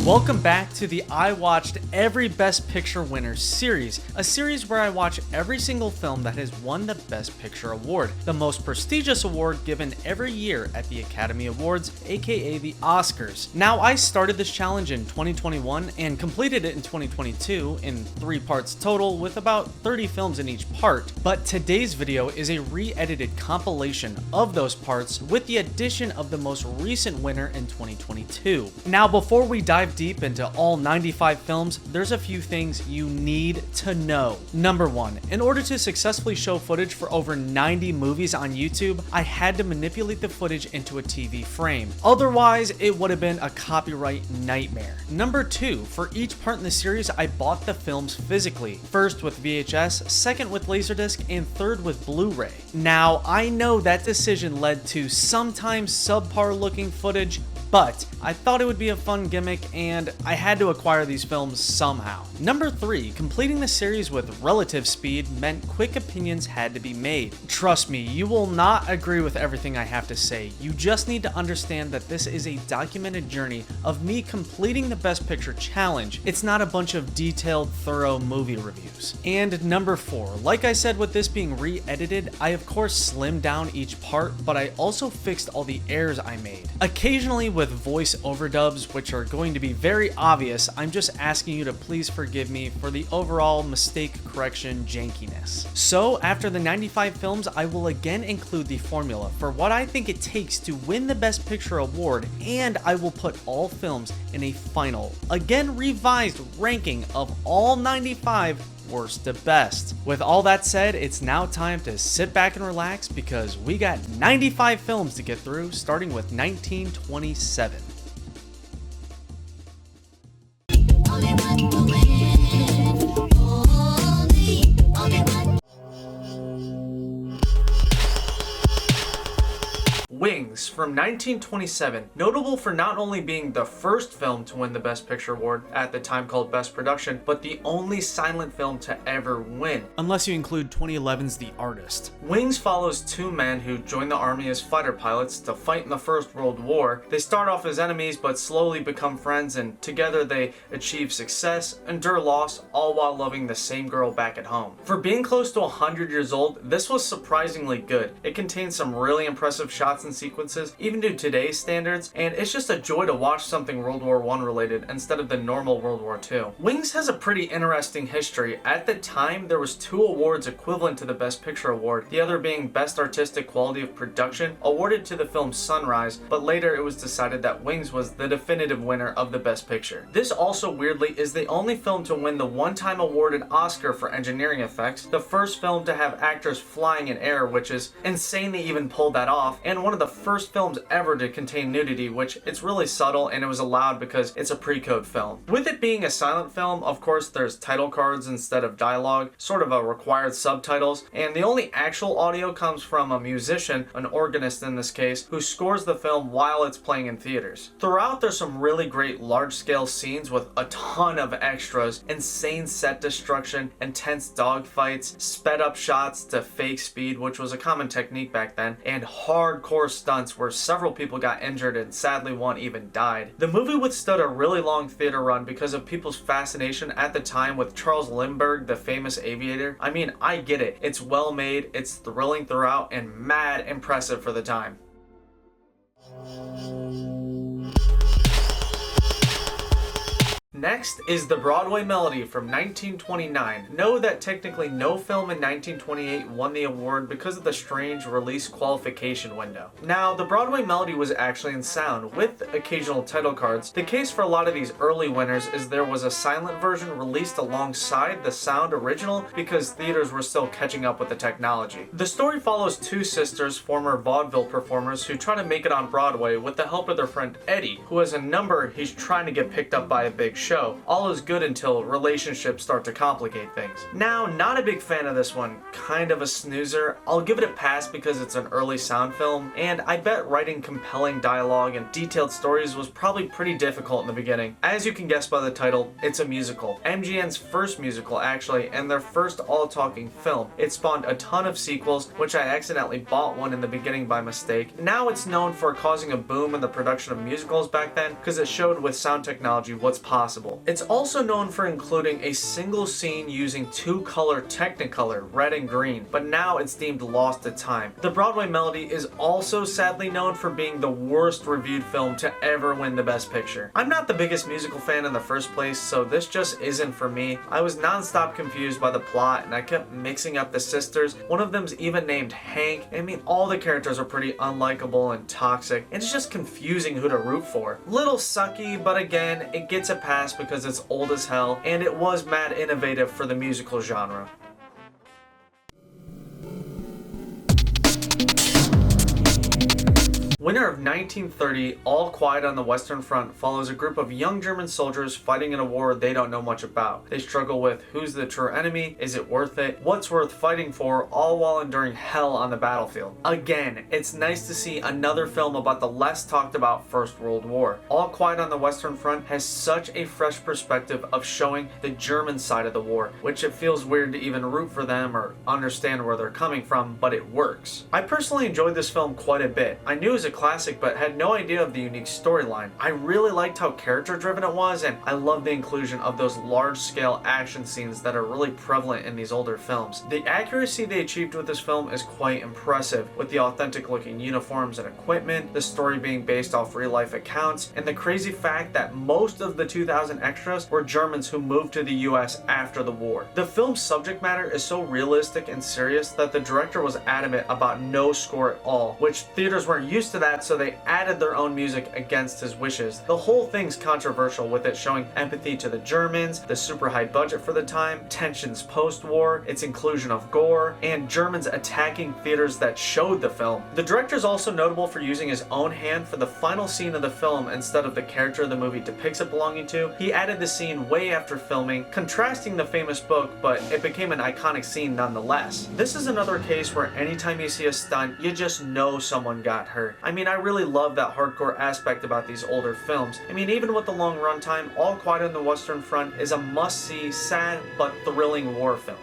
Welcome back to the I Watched Every Best Picture Winners series, a series where I watch every single film that has won the Best Picture Award, the most prestigious award given every year at the Academy Awards, aka the Oscars. Now, I started this challenge in 2021 and completed it in 2022 in 3 parts total with about 30 films in each part, but today's video is a re-edited compilation of those parts with the addition of the most recent winner in 2022. Now, before we dive deep into all 95 films, there's a few things you need to know. Number 1, in order to successfully show footage for over 90 movies on YouTube, I had to manipulate the footage into a TV frame. Otherwise, it would have been a copyright nightmare. Number 2, for each part in the series, I bought the films physically. First with VHS, second with Laserdisc, and third with Blu-ray. Now, I know that decision led to sometimes subpar looking footage, but I thought it would be a fun gimmick and I had to acquire these films somehow. Number 3, completing the series with relative speed meant quick opinions had to be made. Trust me, you will not agree with everything I have to say. You just need to understand that this is a documented journey of me completing the Best Picture challenge. It's not a bunch of detailed, thorough movie reviews. And number 4, like I said with this being re-edited, I of course slimmed down each part, but I also fixed all the errors I made. Occasionally with voice overdubs, which are going to be very obvious, I'm just asking you to please forgive me for the overall mistake correction jankiness. So after the 95 films, I will again include the formula for what I think it takes to win the Best Picture Award, and I will put all films in a final, again revised ranking of all 95 worst to best. With all that said, it's now time to sit back and relax because we got 95 films to get through, starting with 1927. Wings from 1927, notable for not only being the first film to win the Best Picture Award, at the time called Best Production, but the only silent film to ever win, unless you include 2011's The Artist. Wings follows 2 men who join the army as fighter pilots to fight in the First World War. They start off as enemies but slowly become friends, and together they achieve success, endure loss, all while loving the same girl back at home. For being close to 100 years old, this was surprisingly good. It contains some really impressive shots and sequences, even to today's standards, and it's just a joy to watch something World War I related instead of the normal World War II. Wings has a pretty interesting history. At the time, there was 2 awards equivalent to the Best Picture Award, the other being Best Artistic Quality of Production, awarded to the film Sunrise, but later it was decided that Wings was the definitive winner of the Best Picture. This also weirdly is the only film to win the one-time awarded Oscar for engineering effects, the first film to have actors flying in air, which is insane they even pulled that off, and one of the first films ever to contain nudity, which it's really subtle and it was allowed because it's a pre-code film. With it being a silent film, of course there's title cards instead of dialogue, sort of a required subtitles, and the only actual audio comes from a musician, an organist in this case, who scores the film while it's playing in theaters. Throughout, there's some really great large-scale scenes with a ton of extras, insane set destruction, intense dogfights, sped up shots to fake speed, which was a common technique back then, and hardcore stunts where several people got injured and sadly one even died. The movie withstood a really long theater run because of people's fascination at the time with Charles Lindbergh, the famous aviator. I mean, I get it. It's well made, it's thrilling throughout, and mad impressive for the time. Next is The Broadway Melody from 1929. Know that technically no film in 1928 won the award because of the strange release qualification window. Now, The Broadway Melody was actually in sound, with occasional title cards. The case for a lot of these early winners is there was a silent version released alongside the sound original because theaters were still catching up with the technology. The story follows two sisters, former vaudeville performers, who try to make it on Broadway with the help of their friend Eddie, who has a number he's trying to get picked up by a big show. All is good until relationships start to complicate things. Now, not a big fan of this one, kind of a snoozer. I'll give it a pass because it's an early sound film, and I bet writing compelling dialogue and detailed stories was probably pretty difficult in the beginning. As you can guess by the title, it's a musical. MGM's first musical actually, and their first all-talking film. It spawned a ton of sequels, which I accidentally bought one in the beginning by mistake. Now it's known for causing a boom in the production of musicals back then because it showed with sound technology what's possible. It's also known for including a single scene using two-color Technicolor, red and green, but now it's deemed lost to time. The Broadway Melody is also sadly known for being the worst reviewed film to ever win the Best Picture. I'm not the biggest musical fan in the first place, so this just isn't for me. I was non-stop confused by the plot, and I kept mixing up the sisters. One of them's even named Hank. I mean, all the characters are pretty unlikable and toxic, and it's just confusing who to root for. Little sucky, but again, it gets a pass because it's old as hell, and it was mad innovative for the musical genre. Winner of 1930, All Quiet on the Western Front follows a group of young German soldiers fighting in a war they don't know much about. They struggle with who's the true enemy, is it worth it, what's worth fighting for, all while enduring hell on the battlefield. Again, it's nice to see another film about the less talked about First World War. All Quiet on the Western Front has such a fresh perspective of showing the German side of the war, which it feels weird to even root for them or understand where they're coming from, but it works. I personally enjoyed this film quite a bit. I knew it was a classic, but had no idea of the unique storyline. I really liked how character driven it was, and I love the inclusion of those large scale action scenes that are really prevalent in these older films. The accuracy they achieved with this film is quite impressive, with the authentic looking uniforms and equipment, the story being based off real life accounts, and the crazy fact that most of the 2,000 extras were Germans who moved to the US after the war. The film's subject matter is so realistic and serious that the director was adamant about no score at all, which theaters weren't used to that, so they added their own music against his wishes. The whole thing's controversial, with it showing empathy to the Germans, the super high budget for the time, tensions post-war, its inclusion of gore, and Germans attacking theaters that showed the film. The director's also notable for using his own hand for the final scene of the film instead of the character the movie depicts it belonging to. He added the scene way after filming, contrasting the famous book, but it became an iconic scene nonetheless. This is another case where anytime you see a stunt, you just know someone got hurt. I mean, I really love that hardcore aspect about these older films. I mean, even with the long runtime, All Quiet on the Western Front is a must-see, sad but thrilling war film.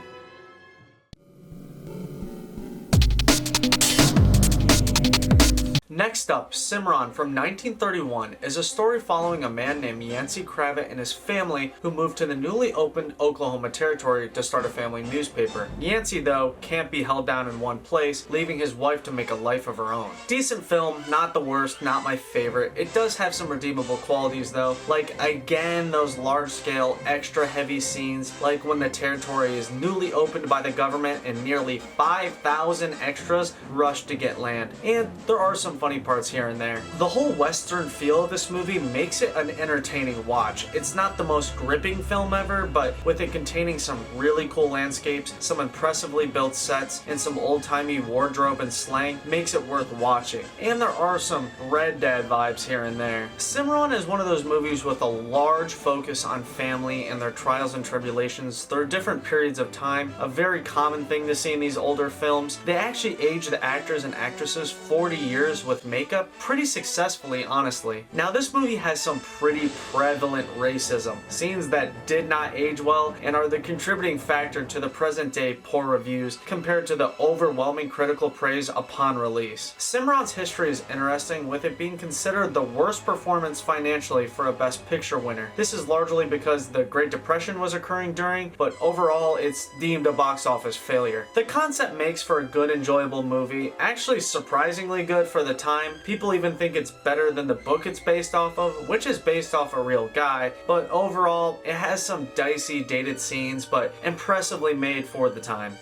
Next up, Cimarron from 1931 is a story following a man named Yancey Cravett and his family who moved to the newly opened Oklahoma Territory to start a family newspaper. Yancey, though, can't be held down in one place, leaving his wife to make a life of her own. Decent film, not the worst, not my favorite. It does have some redeemable qualities though, like again those large-scale, extra heavy scenes, like when the territory is newly opened by the government and nearly 5,000 extras rush to get land. And there are some funny parts here and there. The whole Western feel of this movie makes it an entertaining watch. It's not the most gripping film ever, but with it containing some really cool landscapes, some impressively built sets, and some old-timey wardrobe and slang, makes it worth watching. And there are some Red Dead vibes here and there. Cimarron is one of those movies with a large focus on family and their trials and tribulations through different periods of time, a very common thing to see in these older films. They actually age the actors and actresses 40 years with makeup pretty successfully, honestly. Now, this movie has some pretty prevalent racism, scenes that did not age well and are the contributing factor to the present day poor reviews compared to the overwhelming critical praise upon release. Cimarron's history is interesting, with it being considered the worst performance financially for a Best Picture winner. This is largely because the Great Depression was occurring during, but overall it's deemed a box office failure. The concept makes for a good, enjoyable movie, actually surprisingly good for the time. People even think it's better than the book it's based off of, which is based off a real guy, but overall, it has some dicey, dated scenes, but impressively made for the time.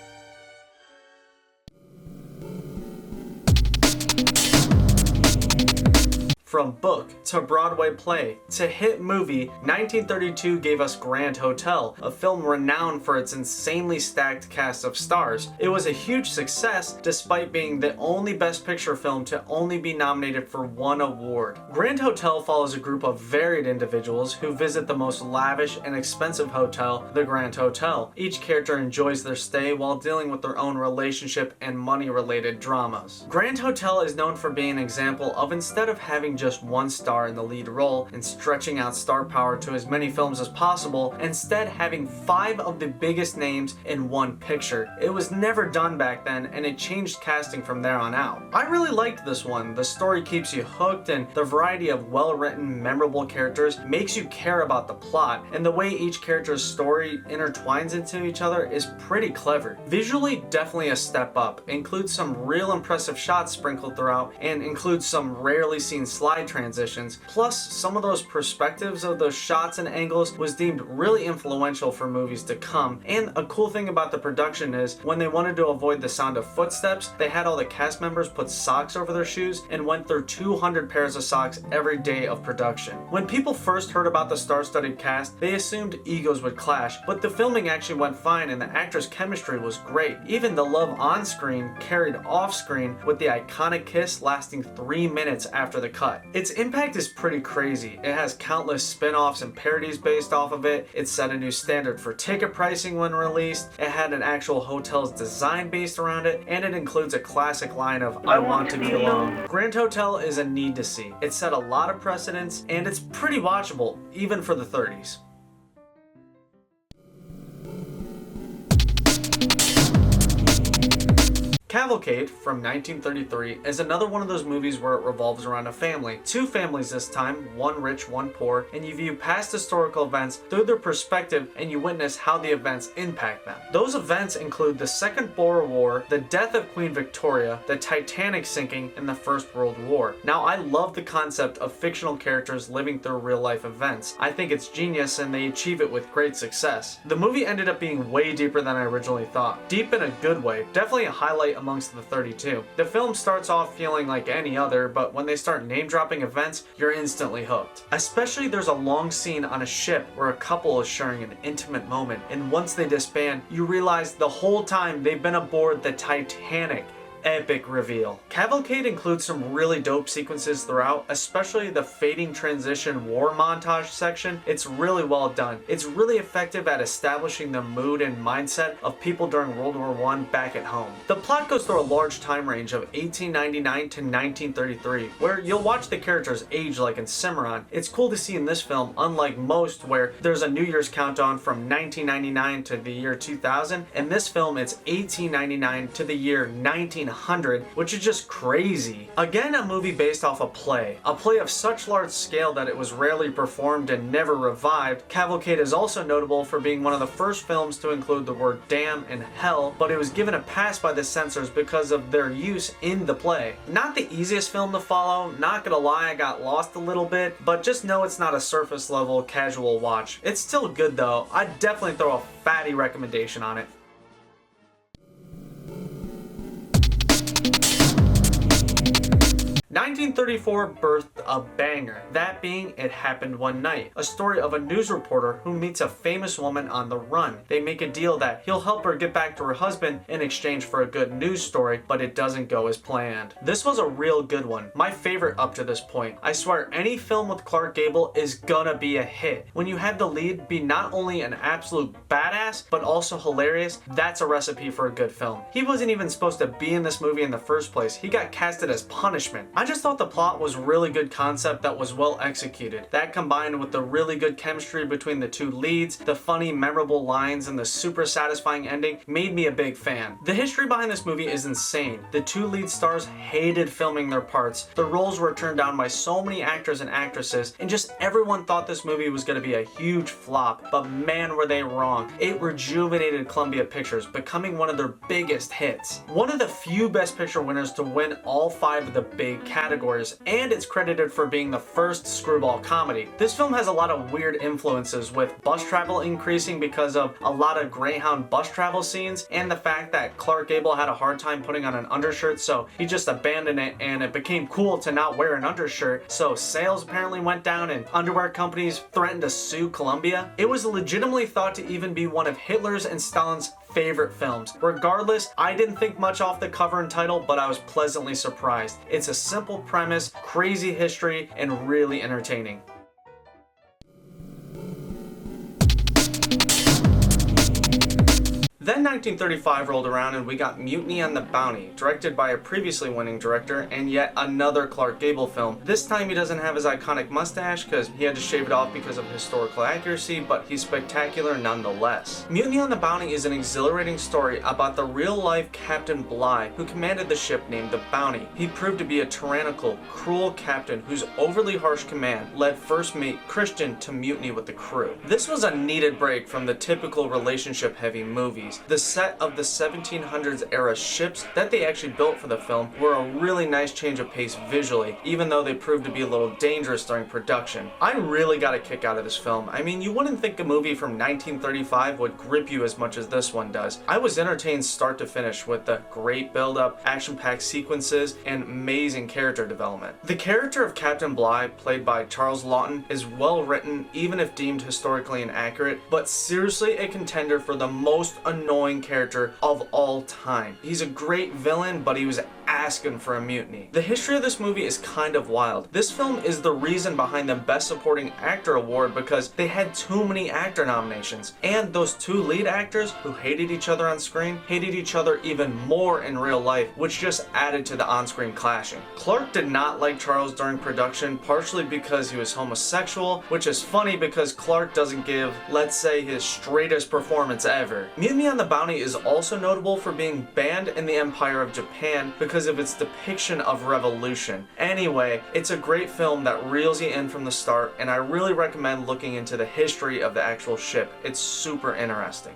From book to Broadway play to hit movie, 1932 gave us Grand Hotel, a film renowned for its insanely stacked cast of stars. It was a huge success despite being the only Best Picture film to only be nominated for one award. Grand Hotel follows a group of varied individuals who visit the most lavish and expensive hotel, the Grand Hotel. Each character enjoys their stay while dealing with their own relationship and money-related dramas. Grand Hotel is known for being an example of, instead of having just one star in the lead role and stretching out star power to as many films as possible, instead having 5 of the biggest names in one picture. It was never done back then, and it changed casting from there on out. I really liked this one. The story keeps you hooked, and the variety of well-written, memorable characters makes you care about the plot, and the way each character's story intertwines into each other is pretty clever. Visually, definitely a step up. Includes some real impressive shots sprinkled throughout, and includes some rarely seen slide transitions, plus some of those perspectives of those shots and angles was deemed really influential for movies to come. And a cool thing about the production is, when they wanted to avoid the sound of footsteps, they had all the cast members put socks over their shoes and went through 200 pairs of socks every day of production. When people first heard about the star-studded cast, they assumed egos would clash, but the filming actually went fine and the actors' chemistry was great. Even the love on screen carried off screen, with the iconic kiss lasting 3 minutes after the cut. Its impact is pretty crazy. It has countless spin-offs and parodies based off of it. It set a new standard for ticket pricing when released. It had an actual hotel's design based around it, and it includes a classic line of "I want to be alone." Grand Hotel is a need to see. It set a lot of precedents, and it's pretty watchable, even for the 30s. Cavalcade from 1933 is another one of those movies where it revolves around a family. 2 families this time, one rich, one poor, and you view past historical events through their perspective and you witness how the events impact them. Those events include the Second Boer War, the death of Queen Victoria, the Titanic sinking, and the First World War. Now, I love the concept of fictional characters living through real life events. I think it's genius and they achieve it with great success. The movie ended up being way deeper than I originally thought. Deep in a good way, definitely a highlight amongst the 32. The film starts off feeling like any other, but when they start name dropping events, you're instantly hooked. Especially there's a long scene on a ship where a couple is sharing an intimate moment, and once they disband, you realize the whole time they've been aboard the Titanic. Epic reveal. Cavalcade includes some really dope sequences throughout, especially the fading transition war montage section. It's really well done. It's really effective at establishing the mood and mindset of people during World War I back at home. The plot goes through a large time range of 1899 to 1933, where you'll watch the characters age like in Cimarron. It's cool to see in this film, unlike most, where there's a New Year's countdown from 1999 to the year 2000. In this film, it's 1899 to the year 1900, which is just crazy. Again, a movie based off a play of such large scale that it was rarely performed and never revived. Cavalcade is also notable for being one of the first films to include the word damn and hell, but it was given a pass by the censors because of their use in the play. Not the easiest film to follow, not gonna lie, I got lost a little bit, but just know it's not a surface level casual watch. It's still good though. I'd definitely throw a fatty recommendation on it. 1934 birthed a banger, that being It Happened One Night, a story of a news reporter who meets a famous woman on the run. They make a deal that he'll help her get back to her husband in exchange for a good news story, but it doesn't go as planned. This was a real good one, my favorite up to this point. I swear any film with Clark Gable is gonna be a hit. When you have the lead be not only an absolute badass, but also hilarious, that's a recipe for a good film. He wasn't even supposed to be in this movie in the first place. He got casted as punishment. I just thought the plot was really good concept that was well executed. That combined with the really good chemistry between the two leads, the funny, memorable lines, and the super satisfying ending made me a big fan. The history behind this movie is insane. The two lead stars hated filming their parts. The roles were turned down by so many actors and actresses, and just everyone thought this movie was going to be a huge flop, but man were they wrong. It rejuvenated Columbia Pictures, becoming one of their biggest hits. One of the few Best Picture winners to win all 5 of the big categories. categories, and it's credited for being the first screwball comedy. This film has a lot of weird influences, with bus travel increasing because of a lot of Greyhound bus travel scenes, and the fact that Clark Gable had a hard time putting on an undershirt, so he just abandoned it, and it became cool to not wear an undershirt, so sales apparently went down and underwear companies threatened to sue Columbia. It was legitimately thought to even be one of Hitler's and Stalin's favorite films. Regardless, I didn't think much off the cover and title, but I was pleasantly surprised. It's a simple premise, crazy history, and really entertaining. Then 1935 rolled around and we got Mutiny on the Bounty, directed by a previously winning director, and yet another Clark Gable film. This time he doesn't have his iconic mustache because he had to shave it off because of historical accuracy, but he's spectacular nonetheless. Mutiny on the Bounty is an exhilarating story about the real-life Captain Bligh who commanded the ship named the Bounty. He proved to be a tyrannical, cruel captain whose overly harsh command led first mate Christian to mutiny with the crew. This was a needed break from the typical relationship-heavy movies. The set of the 1700s era ships that they actually built for the film were a really nice change of pace visually, even though they proved to be a little dangerous during production. I really got a kick out of this film. I mean, you wouldn't think a movie from 1935 would grip you as much as this one does. I was entertained start to finish with the great build-up, action-packed sequences, and amazing character development. The character of Captain Bligh, played by Charles Laughton, is well written, even if deemed historically inaccurate, but seriously a contender for the most annoying character of all time. He's a great villain, but he was asking for a mutiny. The history of this movie is kind of wild. This film is the reason behind the Best Supporting Actor award because they had too many actor nominations, and those two lead actors who hated each other on screen hated each other even more in real life, which just added to the on-screen clashing. Clark did not like Charles during production, partially because he was homosexual, which is funny because Clark doesn't give, let's say, his straightest performance ever. Mutiny on the Bounty is also notable for being banned in the Empire of Japan because of its depiction of revolution. Anyway, it's a great film that reels you in from the start, and I really recommend looking into the history of the actual ship. It's super interesting.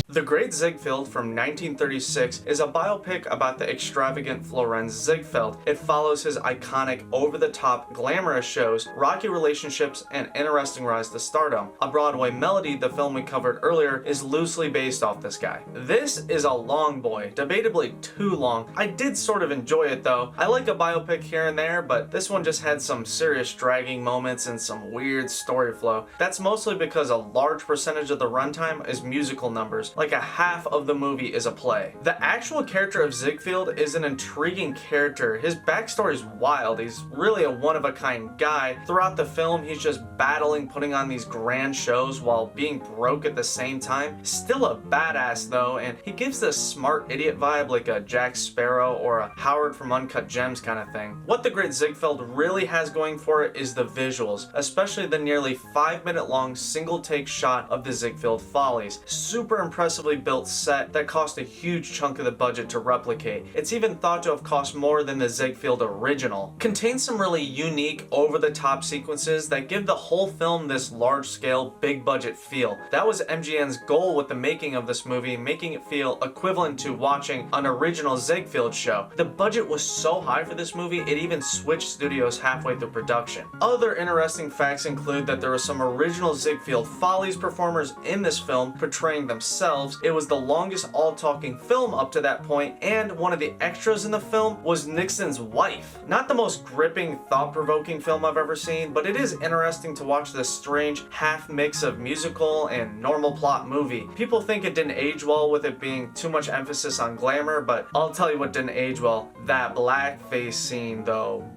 The Great Ziegfeld from 1936 is a biopic about the extravagant Florenz Ziegfeld. It follows his iconic, over-the-top, glamorous shows, rocky relationships, and interesting rise to stardom. A Broadway melody, the film we covered earlier, is loosely based off this guy. This is a long boy, debatably too long. I did sort of enjoy it though. I like a biopic here and there, but this one just had some serious dragging moments and some weird story flow. That's mostly because a large percentage of the runtime is musical numbers. Like a half of the movie is a play. The actual character of Ziegfeld is an intriguing character. His backstory is wild. He's really a one-of-a-kind guy. Throughout the film, he's just battling, putting on these grand shows while being broke at the same time. Still a badass though, and he gives this smart idiot vibe like a Jack Sparrow or a Howard from Uncut Gems kind of thing. What The Great Ziegfeld really has going for it is the visuals, especially the nearly 5-minute long single-take shot of the Ziegfeld Follies. Super impressively built set that cost a huge chunk of the budget to replicate. It's even thought to have cost more than the Ziegfeld original. Contains some really unique, over-the-top sequences that give the whole film this large-scale, big-budget feel. That was MGM's goal with the making of this movie, making it feel equivalent to watching an original Ziegfeld show. The budget was so high for this movie, it even switched studios halfway through production. Other interesting facts include that there were some original Ziegfeld Follies performers in this film portraying themselves. It was the longest all-talking film up to that point, and one of the extras in the film was Nixon's wife. Not the most gripping, thought-provoking film I've ever seen, but it is interesting to watch this strange half-mix of musical and normal plot movie. People think it didn't age well with it being too much emphasis on glamour, but I'll tell you what didn't age well. That blackface scene, though.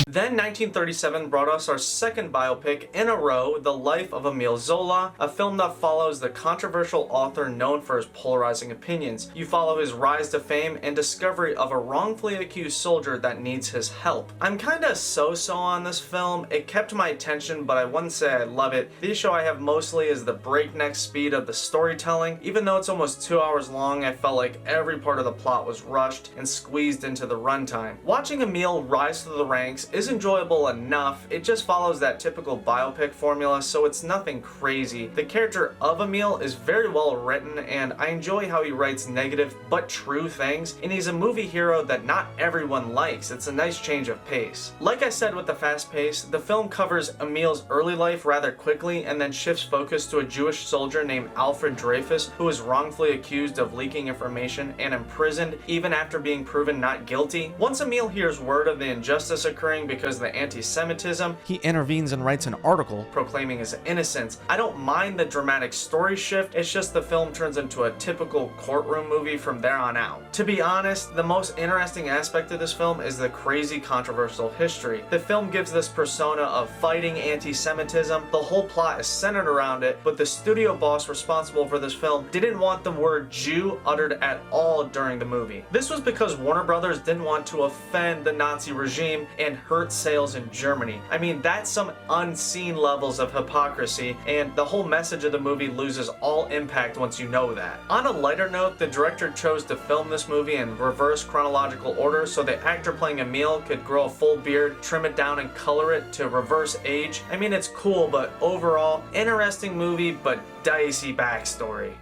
Then 1937 brought us our second biopic in a row, The Life of Emile Zola, a film that follows the controversial author known for his polarizing opinions. You follow his rise to fame and discovery of a wrongfully accused soldier that needs his help. I'm kinda so-so on this film. It kept my attention, but I wouldn't say I love it. The issue I have mostly is the breakneck speed of the storytelling. Even though it's almost 2 hours long, I felt like every part of the plot was rushed and squeezed into the runtime. Watching Emile rise through the ranks is enjoyable enough. It just follows that typical biopic formula, so it's nothing crazy. The character of Emil is very well written, and I enjoy how he writes negative but true things, and he's a movie hero that not everyone likes. It's a nice change of pace. Like I said with the fast pace, the film covers Emil's early life rather quickly and then shifts focus to a Jewish soldier named Alfred Dreyfus who is wrongfully accused of leaking information and imprisoned even after being proven not guilty. Once Emil hears word of the injustice occurring because of the anti-Semitism, he intervenes and writes an article proclaiming his innocence. I don't mind the dramatic story shift, it's just the film turns into a typical courtroom movie from there on out. To be honest, the most interesting aspect of this film is the crazy controversial history. The film gives this persona of fighting anti-Semitism. The whole plot is centered around it, but the studio boss responsible for this film didn't want the word Jew uttered at all during the movie. This was because Warner Brothers didn't want to offend the Nazi regime and hurt sales in Germany. I mean, that's some unseen levels of hypocrisy, and the whole message of the movie loses all impact once you know that. On a lighter note, the director chose to film this movie in reverse chronological order so the actor playing Emil could grow a full beard, trim it down, and color it to reverse age. I mean, it's cool, but overall, interesting movie, but dicey backstory.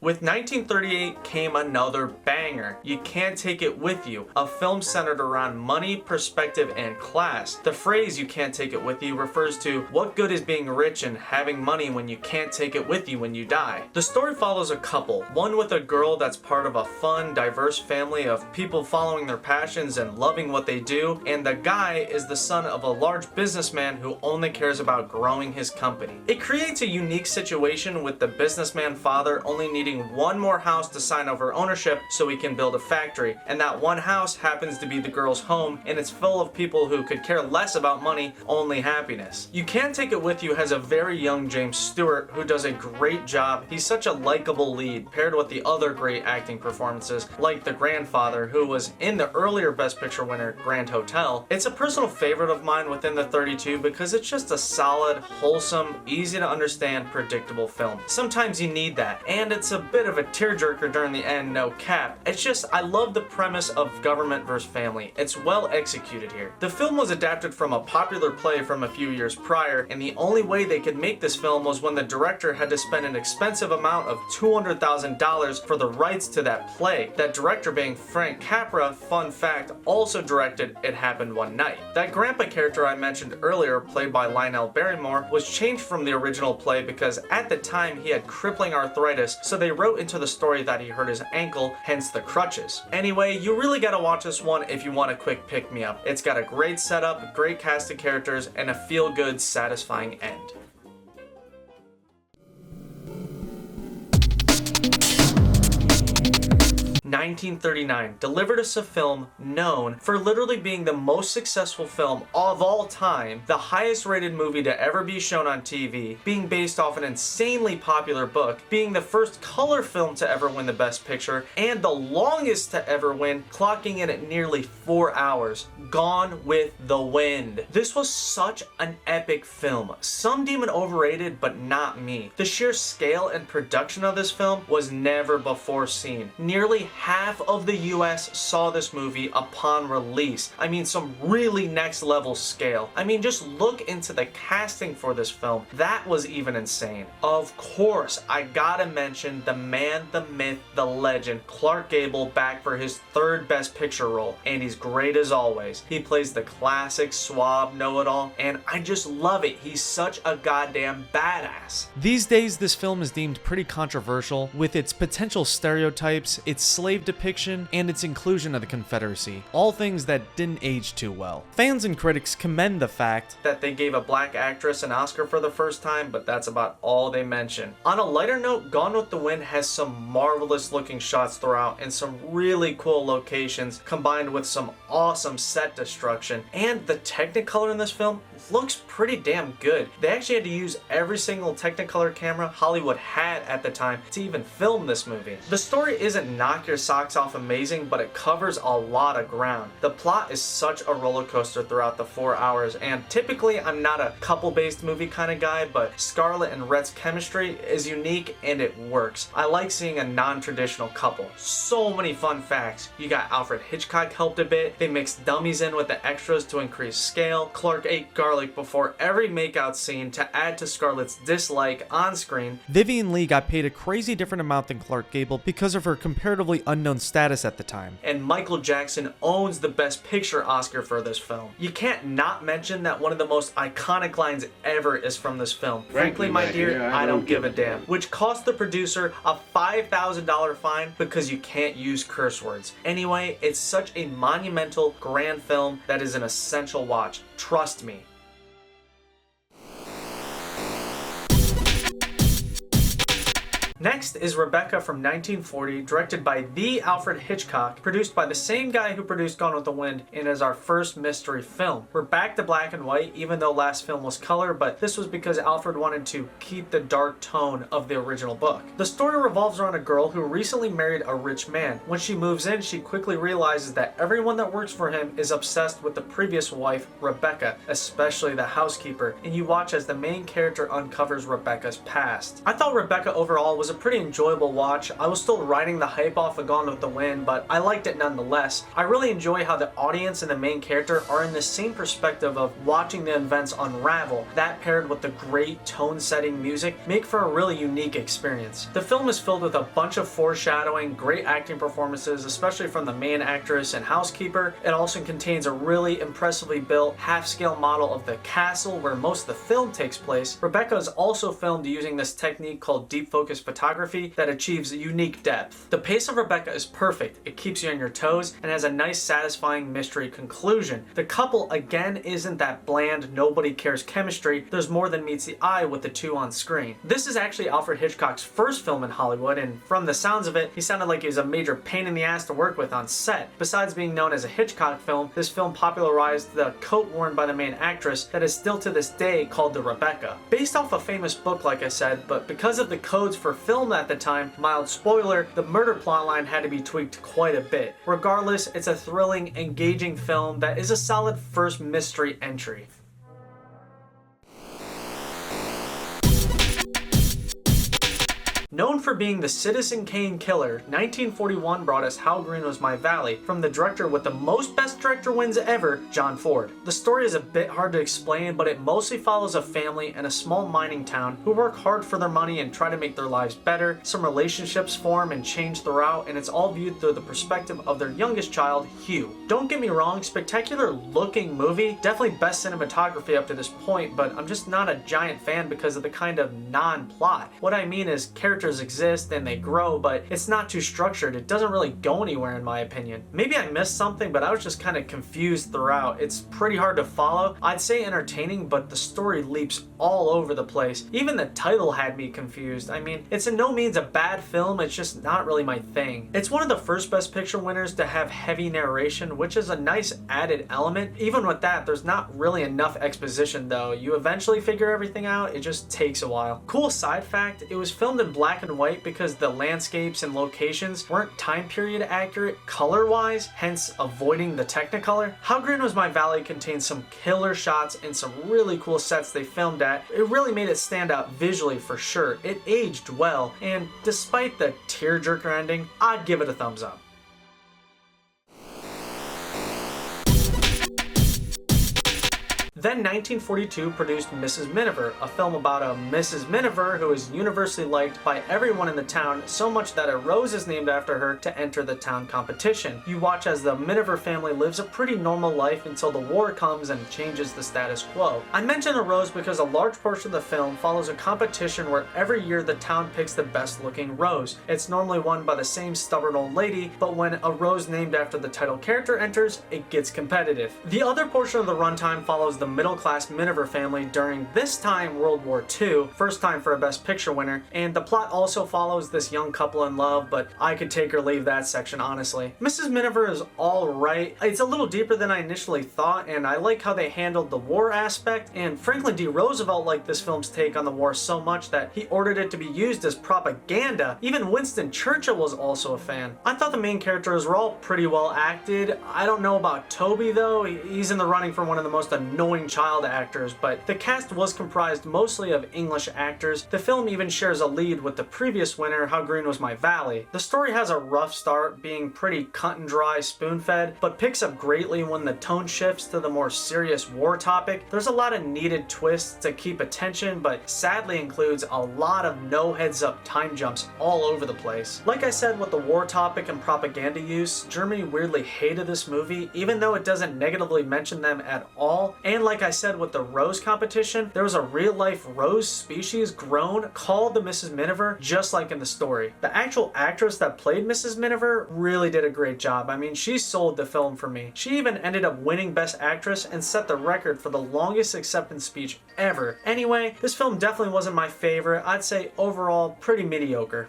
With 1938 came another banger, You Can't Take It With You, a film centered around money, perspective, and class. The phrase "you can't take it with you" refers to what good is being rich and having money when you can't take it with you when you die. The story follows a couple, one with a girl that's part of a fun, diverse family of people following their passions and loving what they do, and the guy is the son of a large businessman who only cares about growing his company. It creates a unique situation with the businessman father only needing one more house to sign over ownership so he can build a factory, and that one house happens to be the girl's home, and it's full of people who could care less about money, only happiness. You Can't Take It With You has a very young James Stewart who does a great job. He's such a likable lead paired with the other great acting performances like the grandfather who was in the earlier Best Picture winner Grand Hotel. It's a personal favorite of mine within the 32 because it's just a solid, wholesome, easy to understand, predictable film. Sometimes you need that, and it's a bit of a tearjerker during the end, no cap. It's just, I love the premise of government versus family. It's well executed here. The film was adapted from a popular play from a few years prior, and the only way they could make this film was when the director had to spend an expensive amount of $200,000 for the rights to that play. That director being Frank Capra, fun fact, also directed It Happened One Night. That grandpa character I mentioned earlier, played by Lionel Barrymore, was changed from the original play because at the time he had crippling arthritis, so they wrote into the story that he hurt his ankle, hence the crutches. Anyway, you really gotta watch this one if you want a quick pick-me-up. It's got a great setup, great cast of characters, and a feel-good, satisfying end. 1939 delivered us a film known for literally being the most successful film of all time, the highest rated movie to ever be shown on TV, being based off an insanely popular book, being the first color film to ever win the Best Picture, and the longest to ever win, clocking in at nearly 4 hours. Gone with the Wind. This was such an epic film. Some deem it overrated, but not me. The sheer scale and production of this film was never before seen. Nearly half of the US saw this movie upon release. I mean, some really next level scale. I mean, just look into the casting for this film. That was even insane. Of course, I gotta mention the man, the myth, the legend, Clark Gable, back for his third Best Picture role, and he's great as always. He plays the classic suave know-it-all, and I just love it. He's such a goddamn badass. These days, this film is deemed pretty controversial with its potential stereotypes, its slave depiction, and its inclusion of the Confederacy. All things that didn't age too well. Fans and critics commend the fact that they gave a black actress an Oscar for the first time, but that's about all they mention. On a lighter note, Gone with the Wind has some marvelous looking shots throughout and some really cool locations combined with some awesome set destruction, and the Technicolor in this film looks pretty damn good. They actually had to use every single Technicolor camera Hollywood had at the time to even film this movie. The story isn't knock your socks off amazing, but it covers a lot of ground. The plot is such a roller coaster throughout the 4 hours, and typically I'm not a couple-based movie kind of guy, but Scarlett and Rhett's chemistry is unique and it works. I like seeing a non-traditional couple. So many fun facts. You got Alfred Hitchcock helped a bit. They mixed dummies in with the extras to increase scale. Clark ate garlic before every makeout scene to add to Scarlett's dislike on screen. Vivien Leigh got paid a crazy different amount than Clark Gable because of her comparatively unknown status at the time. And Michael Jackson owns the Best Picture Oscar for this film. You can't not mention that one of the most iconic lines ever is from this film. Frankly, my dear, I don't give a damn. Which cost the producer a $5,000 fine because you can't use curse words. Anyway, it's such a monumental, grand film that is an essential watch. Trust me. Next is Rebecca from 1940, directed by the Alfred Hitchcock, produced by the same guy who produced Gone with the Wind, and is our first mystery film. We're back to black and white, even though last film was color, but this was because Alfred wanted to keep the dark tone of the original book. The story revolves around a girl who recently married a rich man. When she moves in, she quickly realizes that everyone that works for him is obsessed with the previous wife, Rebecca, especially the housekeeper, and you watch as the main character uncovers Rebecca's past. I thought Rebecca overall was a pretty enjoyable watch. I was still riding the hype off of Gone with the Wind, but I liked it nonetheless. I really enjoy how the audience and the main character are in the same perspective of watching the events unravel. That paired with the great tone-setting music make for a really unique experience. The film is filled with a bunch of foreshadowing, great acting performances, especially from the main actress and housekeeper. It also contains a really impressively built half-scale model of the castle where most of the film takes place. Rebecca is also filmed using this technique called deep focus photography that achieves unique depth. The pace of Rebecca is perfect. It keeps you on your toes and has a nice satisfying mystery conclusion. The couple again isn't that bland, nobody cares chemistry. There's more than meets the eye with the two on screen. This is actually Alfred Hitchcock's first film in Hollywood, and from the sounds of it, he sounded like he was a major pain in the ass to work with on set. Besides being known as a Hitchcock film, this film popularized the coat worn by the main actress that is still to this day called the Rebecca. Based off a famous book, like I said, but because of the codes for film at the time, mild spoiler, the murder plotline had to be tweaked quite a bit. Regardless, it's a thrilling, engaging film that is a solid first mystery entry. Known for being the Citizen Kane killer, 1941 brought us How Green Was My Valley from the director with the most Best Director wins ever, John Ford. The story is a bit hard to explain, but it mostly follows a family in a small mining town who work hard for their money and try to make their lives better. Some relationships form and change throughout, and it's all viewed through the perspective of their youngest child, Hugh. Don't get me wrong, spectacular looking movie, definitely best cinematography up to this point, but I'm just not a giant fan because of the kind of non-plot. What I mean is characters exist and they grow, but it's not too structured. It doesn't really go anywhere in my opinion. Maybe I missed something, but I was just kind of confused throughout. It's pretty hard to follow. I'd say entertaining, but the story leaps all over the place. Even the title had me confused. I mean, it's in no means a bad film, it's just not really my thing. It's one of the first Best Picture winners to have heavy narration, which is a nice added element. Even with that, there's not really enough exposition though. You eventually figure everything out, it just takes a while. Cool side fact, it was filmed in black and white because the landscapes and locations weren't time period accurate color-wise, hence avoiding the Technicolor. How Green Was My Valley contains some killer shots and some really cool sets they filmed at. It really made it stand out visually for sure. It aged well, and despite the tearjerker ending, I'd give it a thumbs up. Then 1942 produced Mrs. Miniver, a film about a Mrs. Miniver who is universally liked by everyone in the town, so much that a rose is named after her to enter the town competition. You watch as the Miniver family lives a pretty normal life until the war comes and changes the status quo. I mention a rose because a large portion of the film follows a competition where every year the town picks the best looking rose. It's normally won by the same stubborn old lady, but when a rose named after the title character enters, it gets competitive. The other portion of the runtime follows the middle-class Miniver family during this time World War II, first time for a Best Picture winner, and the plot also follows this young couple in love, but I could take or leave that section, honestly. Mrs. Miniver is alright. It's a little deeper than I initially thought, and I like how they handled the war aspect, and Franklin D. Roosevelt liked this film's take on the war so much that he ordered it to be used as propaganda. Even Winston Churchill was also a fan. I thought the main characters were all pretty well acted. I don't know about Toby though. He's in the running for one of the most annoying child actors, but the cast was comprised mostly of English actors. The film even shares a lead with the previous winner, How Green Was My Valley. The story has a rough start, being pretty cut and dry, spoon-fed, but picks up greatly when the tone shifts to the more serious war topic. There's a lot of needed twists to keep attention, but sadly includes a lot of no heads-up time jumps all over the place. Like I said with the war topic and propaganda use, Germany weirdly hated this movie, even though it doesn't negatively mention them at all. And like I said with the rose competition, there was a real-life rose species grown called the Mrs. Miniver, just like in the story. The actual actress that played Mrs. Miniver really did a great job. I mean, she sold the film for me. She even ended up winning Best Actress and set the record for the longest acceptance speech ever. Anyway, this film definitely wasn't my favorite. I'd say overall pretty mediocre.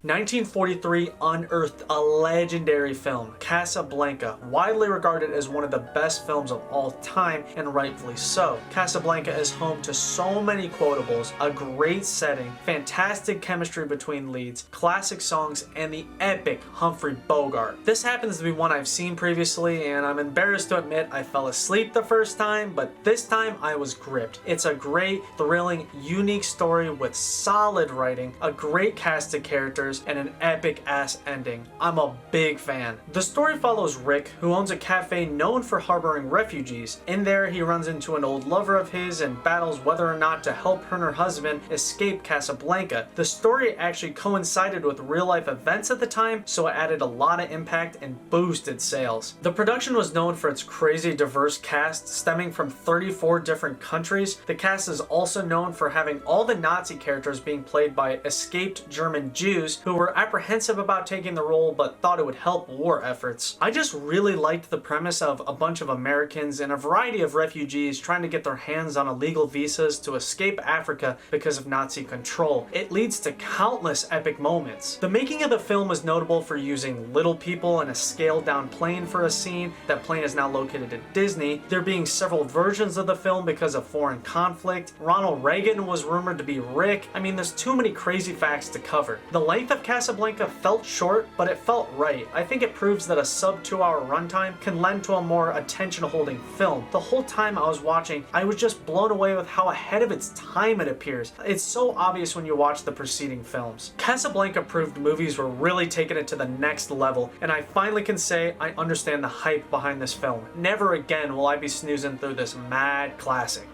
1943 unearthed a legendary film, Casablanca, widely regarded as one of the best films of all time, and rightfully so. Casablanca is home to so many quotables, a great setting, fantastic chemistry between leads, classic songs, and the epic Humphrey Bogart. This happens to be one I've seen previously, and I'm embarrassed to admit I fell asleep the first time, but this time I was gripped. It's a great, thrilling, unique story with solid writing, a great cast of characters, and an epic ass ending. I'm a big fan. The story follows Rick, who owns a cafe known for harboring refugees. In there, he runs into an old lover of his and battles whether or not to help her and her husband escape Casablanca. The story actually coincided with real life events at the time, so it added a lot of impact and boosted sales. The production was known for its crazy diverse cast stemming from 34 different countries. The cast is also known for having all the Nazi characters being played by escaped German Jews who were apprehensive about taking the role but thought it would help war efforts. I just really liked the premise of a bunch of Americans and a variety of refugees trying to get their hands on illegal visas to escape Africa because of Nazi control. It leads to countless epic moments. The making of the film was notable for using little people and a scaled down plane for a scene. That plane is now located at Disney. There being several versions of the film because of foreign conflict. Ronald Reagan was rumored to be Rick. I mean, there's too many crazy facts to cover. The length of Casablanca felt short, but it felt right. I think it proves that a sub 2 hour runtime can lend to a more attention-holding film. The whole time I was watching, I was just blown away with how ahead of its time it appears. It's so obvious when you watch the preceding films. Casablanca proved movies were really taking it to the next level, and I finally can say I understand the hype behind this film. Never again will I be snoozing through this mad classic.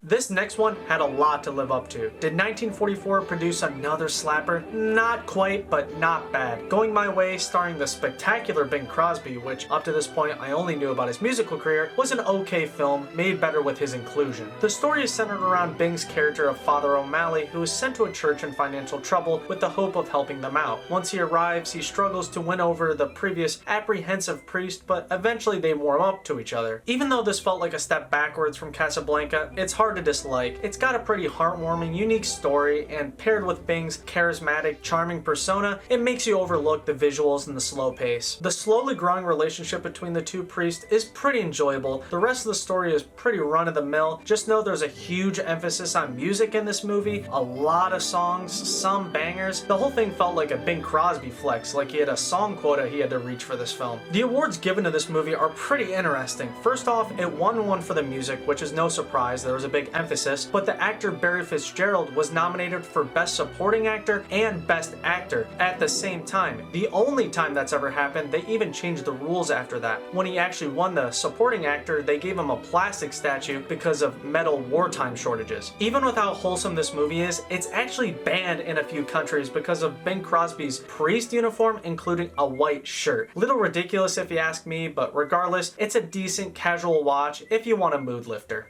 This next one had a lot to live up to. Did 1944 produce another slapper? Not quite, but not bad. Going My Way, starring the spectacular Bing Crosby, which up to this point I only knew about his musical career, was an okay film, made better with his inclusion. The story is centered around Bing's character of Father O'Malley, who is sent to a church in financial trouble with the hope of helping them out. Once he arrives, he struggles to win over the previous apprehensive priest, but eventually they warm up to each other. Even though this felt like a step backwards from Casablanca, it's hard to dislike. It's got a pretty heartwarming, unique story, and paired with Bing's charismatic, charming persona, it makes you overlook the visuals and the slow pace. The slowly growing relationship between the two priests is pretty enjoyable. The rest of the story is pretty run-of-the-mill. Just know there's a huge emphasis on music in this movie, a lot of songs, some bangers. The whole thing felt like a Bing Crosby flex, like he had a song quota he had to reach for this film. The awards given to this movie are pretty interesting. First off, it won one for the music, which is no surprise. There was a big emphasis, but the actor Barry Fitzgerald was nominated for Best Supporting Actor and Best Actor at the same time. The only time that's ever happened, they even changed the rules after that. When he actually won the supporting actor, they gave him a plastic statue because of metal wartime shortages. Even with how wholesome this movie is, it's actually banned in a few countries because of Bing Crosby's priest uniform, including a white shirt. Little ridiculous if you ask me, but regardless, it's a decent casual watch if you want a mood lifter.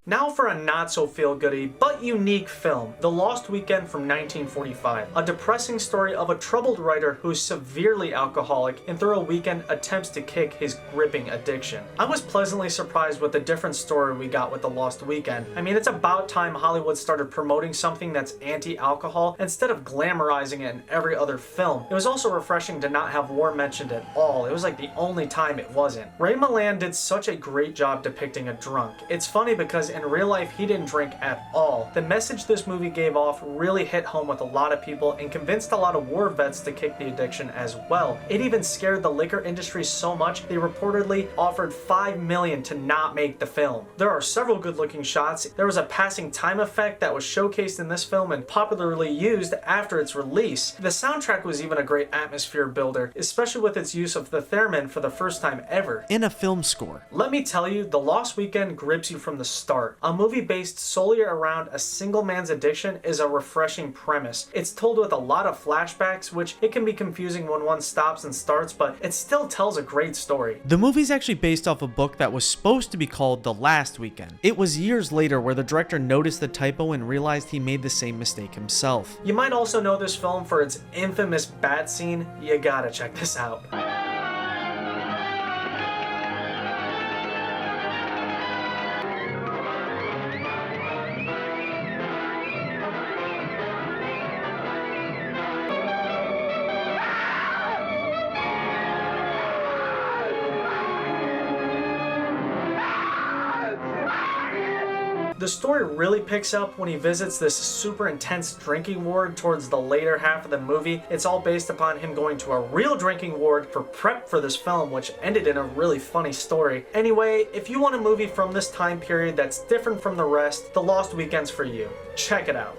Now for a not-so-feel-goody, but unique film, The Lost Weekend from 1945. A depressing story of a troubled writer who's severely alcoholic and through a weekend attempts to kick his gripping addiction. I was pleasantly surprised with the different story we got with The Lost Weekend. I mean, it's about time Hollywood started promoting something that's anti-alcohol instead of glamorizing it in every other film. It was also refreshing to not have war mentioned at all. It was like the only time it wasn't. Ray Milland did such a great job depicting a drunk. It's funny because in real life he didn't drink at all. The message this movie gave off really hit home with a lot of people and convinced a lot of war vets to kick the addiction as well. It even scared the liquor industry so much they reportedly offered $5 million to not make the film. There are several good looking shots. There was a passing time effect that was showcased in this film and popularly used after its release. The soundtrack was even a great atmosphere builder, especially with its use of the theremin for the first time ever in a film score. Let me tell you, The Lost Weekend grips you from the start. A movie based solely around a single man's addiction is a refreshing premise. It's told with a lot of flashbacks, which it can be confusing when one stops and starts, but it still tells a great story. The movie's actually based off a book that was supposed to be called The Last Weekend. It was years later where the director noticed the typo and realized he made the same mistake himself. You might also know this film for its infamous bat scene. You gotta check this out. The story really picks up when he visits this super intense drinking ward towards the later half of the movie. It's all based upon him going to a real drinking ward for prep for this film, which ended in a really funny story. Anyway, if you want a movie from this time period that's different from the rest, The Lost Weekend's for you. Check it out.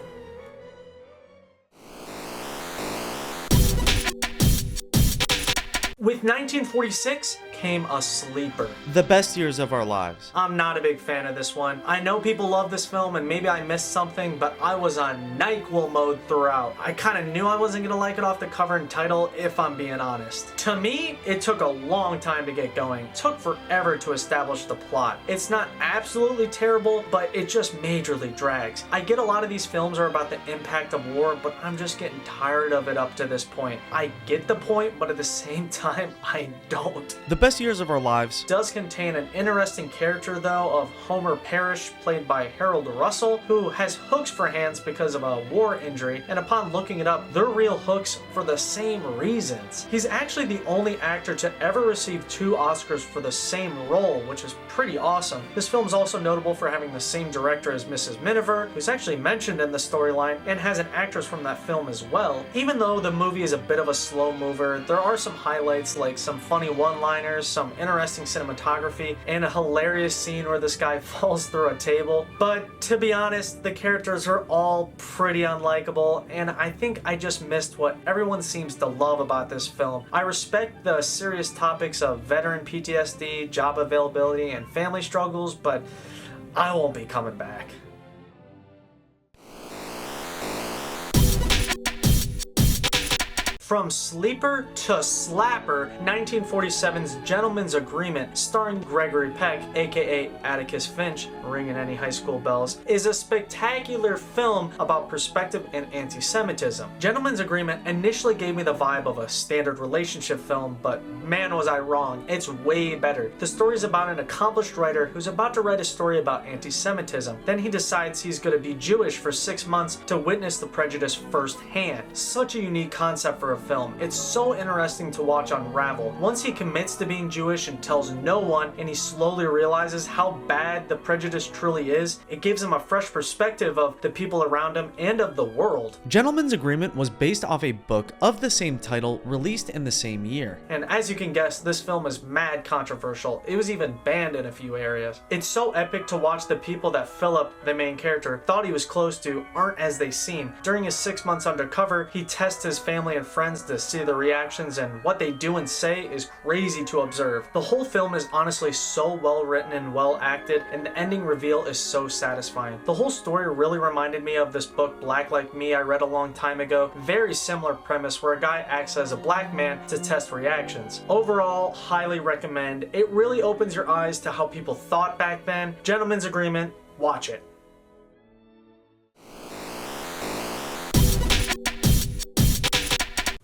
With 1946 came a sleeper. The Best Years of Our Lives. I'm not a big fan of this one. I know people love this film and maybe I missed something, but I was on NyQuil mode throughout. I kind of knew I wasn't gonna like it off the cover and title, if I'm being honest. To me, it took a long time to get going. It took forever to establish the plot. It's not absolutely terrible, but it just majorly drags. I get a lot of these films are about the impact of war, but I'm just getting tired of it up to this point. I get the point, but at the same time, I don't. The Best Years of Our Lives does contain an interesting character though of Homer Parrish, played by Harold Russell, who has hooks for hands because of a war injury, and upon looking it up, they're real hooks for the same reasons. He's actually the only actor to ever receive 2 Oscars for the same role, which is pretty awesome. This film is also notable for having the same director as Mrs. Miniver, who's actually mentioned in the storyline, and has an actress from that film as well. Even though the movie is a bit of a slow mover, there are some highlights like some funny one-liners, some interesting cinematography, and a hilarious scene where this guy falls through a table. But to be honest, the characters are all pretty unlikable, and I think I just missed what everyone seems to love about this film. I respect the serious topics of veteran PTSD, job availability, and family struggles, but I won't be coming back. From sleeper to slapper, 1947's Gentleman's Agreement, starring Gregory Peck, aka Atticus Finch, ringing any high school bells, is a spectacular film about perspective and anti-Semitism. Gentleman's Agreement initially gave me the vibe of a standard relationship film, but man was I wrong, it's way better. The story is about an accomplished writer who's about to write a story about anti-Semitism. Then he decides he's going to be Jewish for 6 months to witness the prejudice firsthand. Such a unique concept for a film. It's so interesting to watch unravel. Once he commits to being Jewish and tells no one, and he slowly realizes how bad the prejudice truly is, it gives him a fresh perspective of the people around him and of the world. Gentleman's Agreement was based off a book of the same title released in the same year. And as you can guess, this film is mad controversial. It was even banned in a few areas. It's so epic to watch the people that Philip, the main character, thought he was close to aren't as they seem. During his 6 months undercover, he tests his family and friends to see the reactions, and what they do and say is crazy to observe. The whole film is honestly so well written and well acted, and the ending reveal is so satisfying. The whole story really reminded me of this book Black Like Me I read a long time ago. Very similar premise where a guy acts as a black man to test reactions. Overall, highly recommend. It really opens your eyes to how people thought back then. Gentleman's Agreement, Watch it.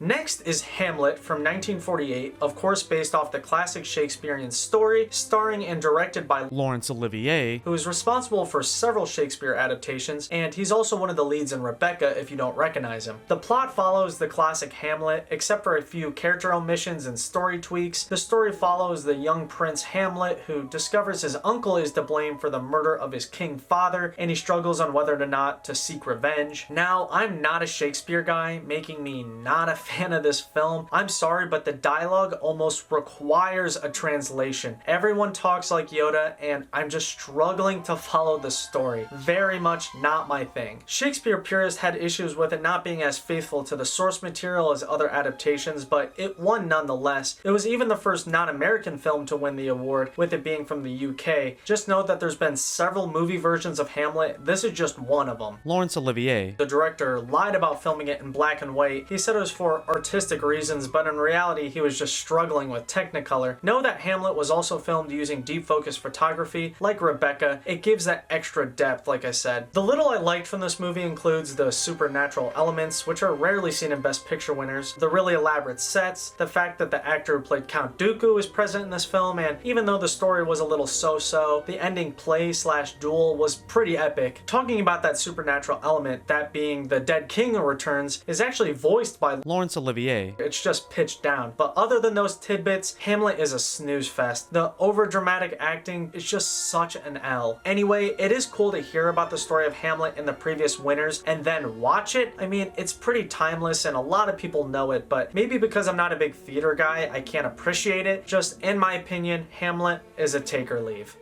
Next is Hamlet from 1948, of course based off the classic Shakespearean story, starring and directed by Laurence Olivier, who is responsible for several Shakespeare adaptations, and he's also one of the leads in Rebecca if you don't recognize him. The plot follows the classic Hamlet, except for a few character omissions and story tweaks. The story follows the young Prince Hamlet, who discovers his uncle is to blame for the murder of his king father, and he struggles on whether or not to seek revenge. Now, I'm not a Shakespeare guy, making me not a fan of this film. I'm sorry, but the dialogue almost requires a translation. Everyone talks like Yoda, and I'm just struggling to follow the story. Very much not my thing. Shakespeare purists had issues with it not being as faithful to the source material as other adaptations, but it won nonetheless. It was even the first non-American film to win the award, with it being from the UK. Just note that there's been several movie versions of Hamlet. This is just one of them. Laurence Olivier, the director, lied about filming it in black and white. He said it was for artistic reasons, but in reality he was just struggling with Technicolor. Know that Hamlet was also filmed using deep focus photography. Like Rebecca, it gives that extra depth, like I said. The little I liked from this movie includes the supernatural elements, which are rarely seen in Best Picture winners, the really elaborate sets, the fact that the actor who played Count Dooku is present in this film, and even though the story was a little so-so, the ending play/duel was pretty epic. Talking about that supernatural element, that being the dead king who returns, is actually voiced by Laurence Olivier. It's just pitched down. But other than those tidbits, Hamlet is a snooze fest. The over-dramatic acting is just such an L. Anyway, it is cool to hear about the story of Hamlet in the previous winners and then watch it. I mean, it's pretty timeless and a lot of people know it, but maybe because I'm not a big theater guy, I can't appreciate it. Just in my opinion, Hamlet is a take or leave.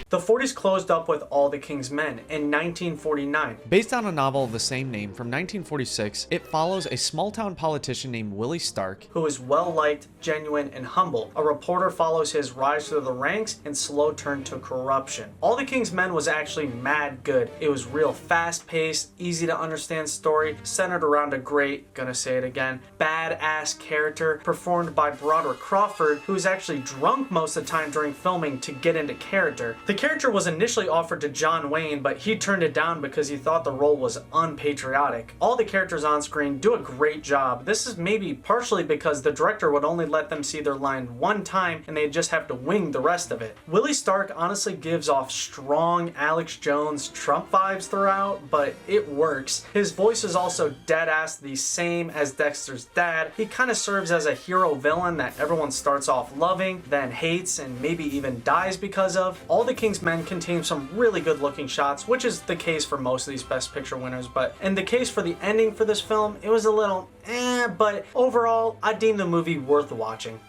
The 40s closed up with All the King's Men in 1949. Based on a novel of the same name from 1946, it follows a small-town politician named Willie Stark, who is well-liked, genuine, and humble. A reporter follows his rise through the ranks and slow turn to corruption. All the King's Men was actually mad good. It was real fast-paced, easy-to-understand story, centered around a great, gonna say it again, badass character, performed by Broderick Crawford, who was actually drunk most of the time during filming to get into character. The character was initially offered to John Wayne, but he turned it down because he thought the role was unpatriotic. All the characters on screen do a great job. This is maybe partially because the director would only let them see their line one time and they'd just have to wing the rest of it. Willie Stark honestly gives off strong Alex Jones Trump vibes throughout, but it works. His voice is also dead-ass the same as Dexter's dad. He kind of serves as a hero villain that everyone starts off loving, then hates, and maybe even dies because of. All the King's Men contain some really good looking shots, which is the case for most of these Best Picture winners, but in the case for the ending for this film, it was a little but overall, I deem the movie worth watching.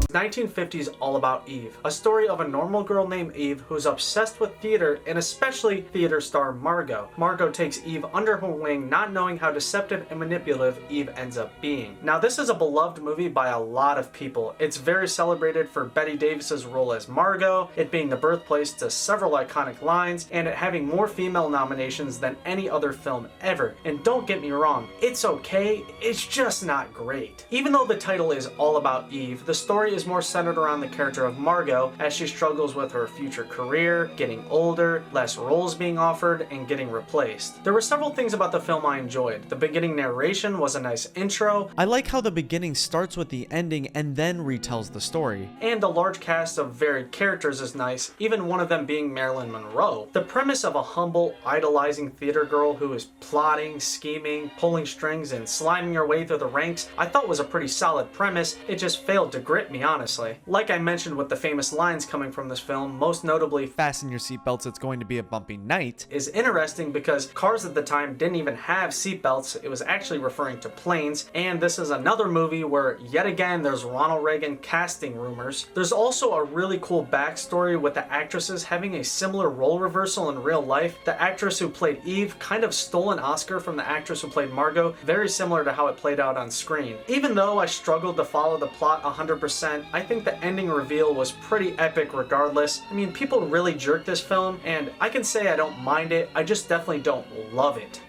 1950s All About Eve, a story of a normal girl named Eve who's obsessed with theater and especially theater star Margot. Margot takes Eve under her wing, not knowing how deceptive and manipulative Eve ends up being. Now this is a beloved movie by a lot of people. It's very celebrated for Bette Davis's role as Margot, it being the birthplace to several iconic lines, and it having more female nominations than any other film ever. And don't get me wrong, it's okay, it's just not great. Even though the title is All About Eve, the story is more centered around the character of Margot as she struggles with her future career, getting older, less roles being offered, and getting replaced. There were several things about the film I enjoyed. The beginning narration was a nice intro. I like how the beginning starts with the ending and then retells the story. And the large cast of varied characters is nice, even one of them being Marilyn Monroe. The premise of a humble, idolizing theater girl who is plotting, scheming, pulling strings, and sliming her way through the ranks, I thought was a pretty solid premise. It just failed to grip me, honestly. Like I mentioned with the famous lines coming from this film, most notably, "Fasten your seatbelts, it's going to be a bumpy night," is interesting because cars at the time didn't even have seatbelts. It was actually referring to planes, and this is another movie where yet again there's Ronald Reagan casting rumors. There's also a really cool backstory with the actresses having a similar role reversal in real life. The actress who played Eve kind of stole an Oscar from the actress who played Margot, very similar to how it played out on screen. Even though I struggled to follow the plot 100%, I think the ending reveal was pretty epic regardless. I mean, people really jerked this film, and I can say I don't mind it, I just definitely don't love it.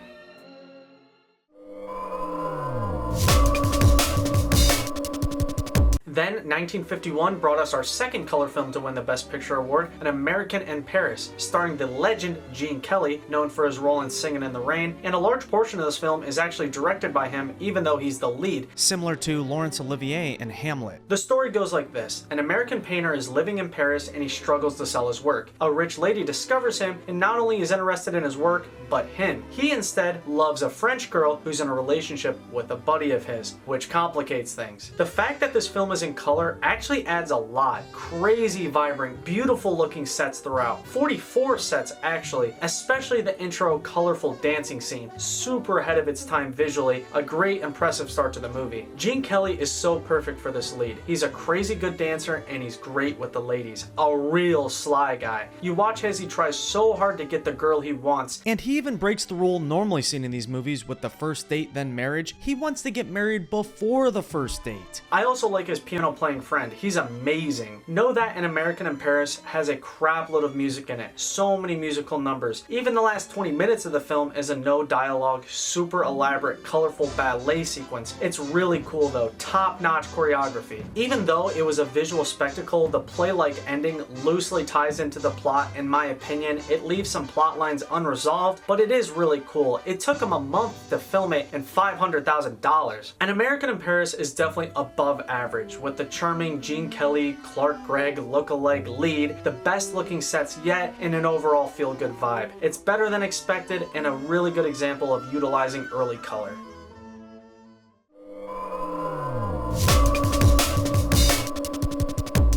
Then 1951 brought us our second color film to win the Best Picture award, An American in Paris, starring the legend Gene Kelly, known for his role in Singin' in the Rain, and a large portion of this film is actually directed by him even though he's the lead, similar to Laurence Olivier in Hamlet. The story goes like this. An American painter is living in Paris and he struggles to sell his work. A rich lady discovers him and not only is interested in his work, but him. He instead loves a French girl who's in a relationship with a buddy of his, which complicates things. The fact that this film is in color actually adds a lot. Crazy, vibrant, beautiful looking sets throughout. 44 sets actually, especially the intro colorful dancing scene. Super ahead of its time visually, a great impressive start to the movie. Gene Kelly is so perfect for this lead. He's a crazy good dancer and he's great with the ladies. A real sly guy. You watch as he tries so hard to get the girl he wants, and he even breaks the rule normally seen in these movies with the first date then marriage. He wants to get married before the first date. I also like his piano playing friend. He's amazing. Know that An American in Paris has a crap load of music in it. So many musical numbers. Even the last 20 minutes of the film is a no dialogue, super elaborate, colorful ballet sequence. It's really cool though. Top-notch choreography. Even though it was a visual spectacle, the play-like ending loosely ties into the plot. In my opinion, it leaves some plot lines unresolved, but it is really cool. It took him a month to film it and $500,000. An American in Paris is definitely above average, with the charming Gene Kelly, Clark Gregg look-alike lead, the best looking sets yet, and an overall feel-good vibe. It's better than expected and a really good example of utilizing early color.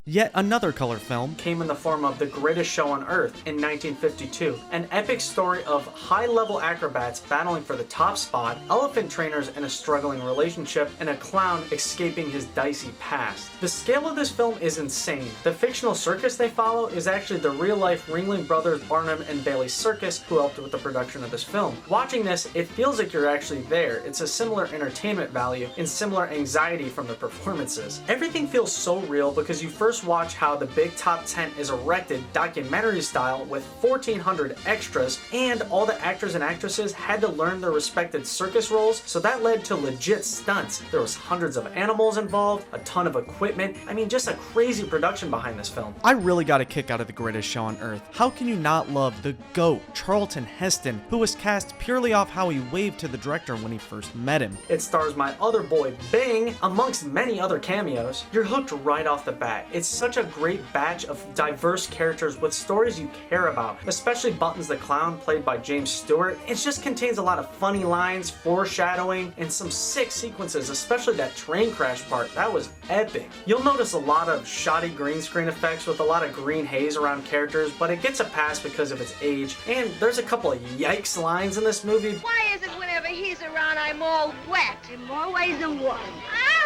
Yet another color film came in the form of The Greatest Show on Earth in 1952, an epic story of high-level acrobats battling for the top spot, elephant trainers in a struggling relationship, and a clown escaping his dicey past. The scale of this film is insane. The fictional circus they follow is actually the real-life Ringling Brothers Barnum and Bailey Circus who helped with the production of this film. Watching this, it feels like you're actually there. It's a similar entertainment value and similar anxiety from the performances. Everything feels so real because you first watch how the big top tent is erected documentary style with 1,400 extras, and all the actors and actresses had to learn their respected circus roles, so that led to legit stunts. There was hundreds of animals involved, a ton of equipment. I mean, just a crazy production behind this film. I really got a kick out of The Greatest Show on Earth. How can you not love the GOAT, Charlton Heston, who was cast purely off how he waved to the director when he first met him? It stars my other boy Bing, amongst many other cameos. You're hooked right off the bat. It's such a great batch of diverse characters with stories you care about, especially Buttons the Clown, played by James Stewart. It just contains a lot of funny lines, foreshadowing, and some sick sequences, especially that train crash part. That was epic. You'll notice a lot of shoddy green screen effects with a lot of green haze around characters, but it gets a pass because of its age, and there's a couple of yikes lines in this movie. Why is it whenever he's around I'm all wet in more ways than one?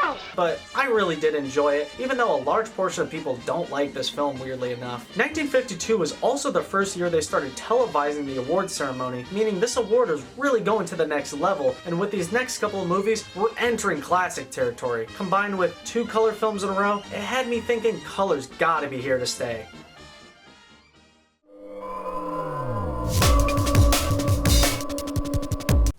Ow! But I really did enjoy it, even though a large portion of people don't like this film, weirdly enough. 1952 was also the first year they started televising the award ceremony, meaning this award is really going to the next level, and with these next couple of movies, we're entering classic territory. Combined with 2 color films in a row, it had me thinking color's gotta be here to stay.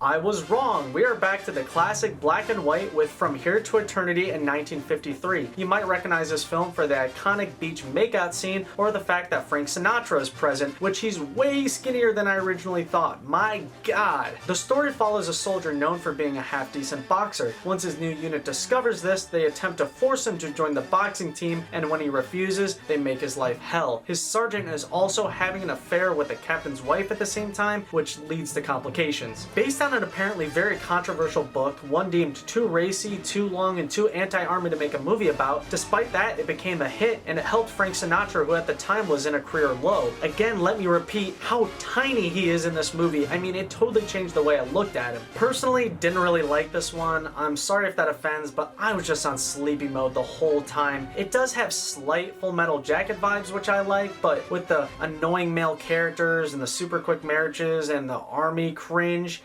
I was wrong. We are back to the classic black and white with From Here to Eternity in 1953. You might recognize this film for the iconic beach makeout scene or the fact that Frank Sinatra is present, which he's way skinnier than I originally thought. My God. The story follows a soldier known for being a half-decent boxer. Once his new unit discovers this, they attempt to force him to join the boxing team, and when he refuses, they make his life hell. His sergeant is also having an affair with the captain's wife at the same time, which leads to complications. Based on an apparently very controversial book, one deemed too racy, too long, and too anti-army to make a movie about. Despite that, it became a hit, and it helped Frank Sinatra, who at the time was in a career low. Again, let me repeat how tiny he is in this movie. I mean, it totally changed the way I looked at him. Personally, didn't really like this one. I'm sorry if that offends, but I was just on sleepy mode the whole time. It does have slight Full Metal Jacket vibes, which I like, but with the annoying male characters and the super quick marriages and the army cringe,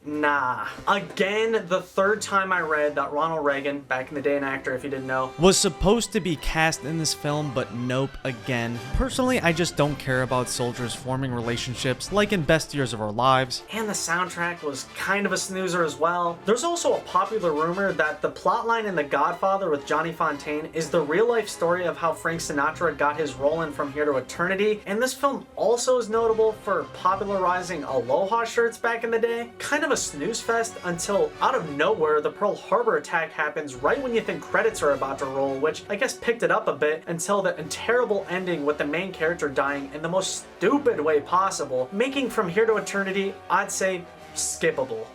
Nah. Again, the third time I read that Ronald Reagan, back in the day an actor if you didn't know, was supposed to be cast in this film, but nope again. Personally, I just don't care about soldiers forming relationships like in Best Years of Our Lives. And the soundtrack was kind of a snoozer as well. There's also a popular rumor that the plotline in The Godfather with Johnny Fontaine is the real life story of how Frank Sinatra got his role in From Here to Eternity, and this film also is notable for popularizing Aloha shirts back in the day. Kind of a snooze fest until out of nowhere the Pearl Harbor attack happens right when you think credits are about to roll, which I guess picked it up a bit until the terrible ending with the main character dying in the most stupid way possible, making From Here to Eternity, I'd say, skippable.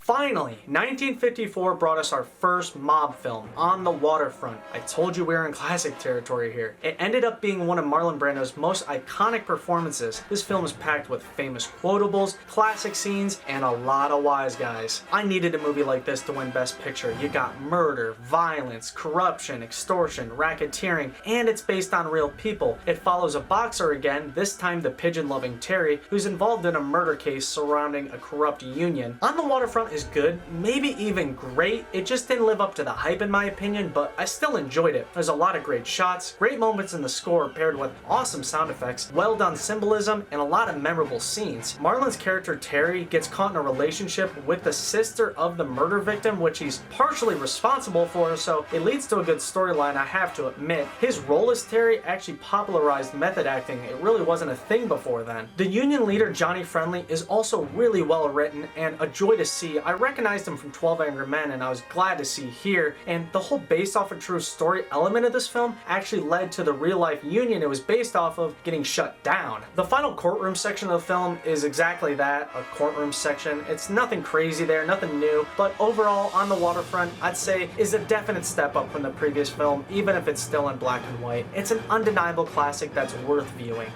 Finally, 1954 brought us our first mob film, On the Waterfront. I told you we were in classic territory here. It ended up being one of Marlon Brando's most iconic performances. This film is packed with famous quotables, classic scenes, and a lot of wise guys. I needed a movie like this to win Best Picture. You got murder, violence, corruption, extortion, racketeering, and it's based on real people. It follows a boxer again, this time the pigeon-loving Terry, who's involved in a murder case surrounding a corrupt union. On the Waterfront is good, maybe even great. It just didn't live up to the hype in my opinion, but I still enjoyed it. There's a lot of great shots, great moments in the score paired with awesome sound effects, well done symbolism, and a lot of memorable scenes. Marlon's character Terry gets caught in a relationship with the sister of the murder victim, which he's partially responsible for, so it leads to a good storyline, I have to admit. His role as Terry actually popularized method acting. It really wasn't a thing before then. The union leader Johnny Friendly is also really well written and a joy to see. I recognized him from 12 Angry Men and I was glad to see here, and the whole based off a true story element of this film actually led to the real life union it was based off of getting shut down. The final courtroom section of the film is exactly that, a courtroom section. It's nothing crazy there, nothing new, but overall On the Waterfront I'd say is a definite step up from the previous film, even if it's still in black and white. It's an undeniable classic that's worth viewing.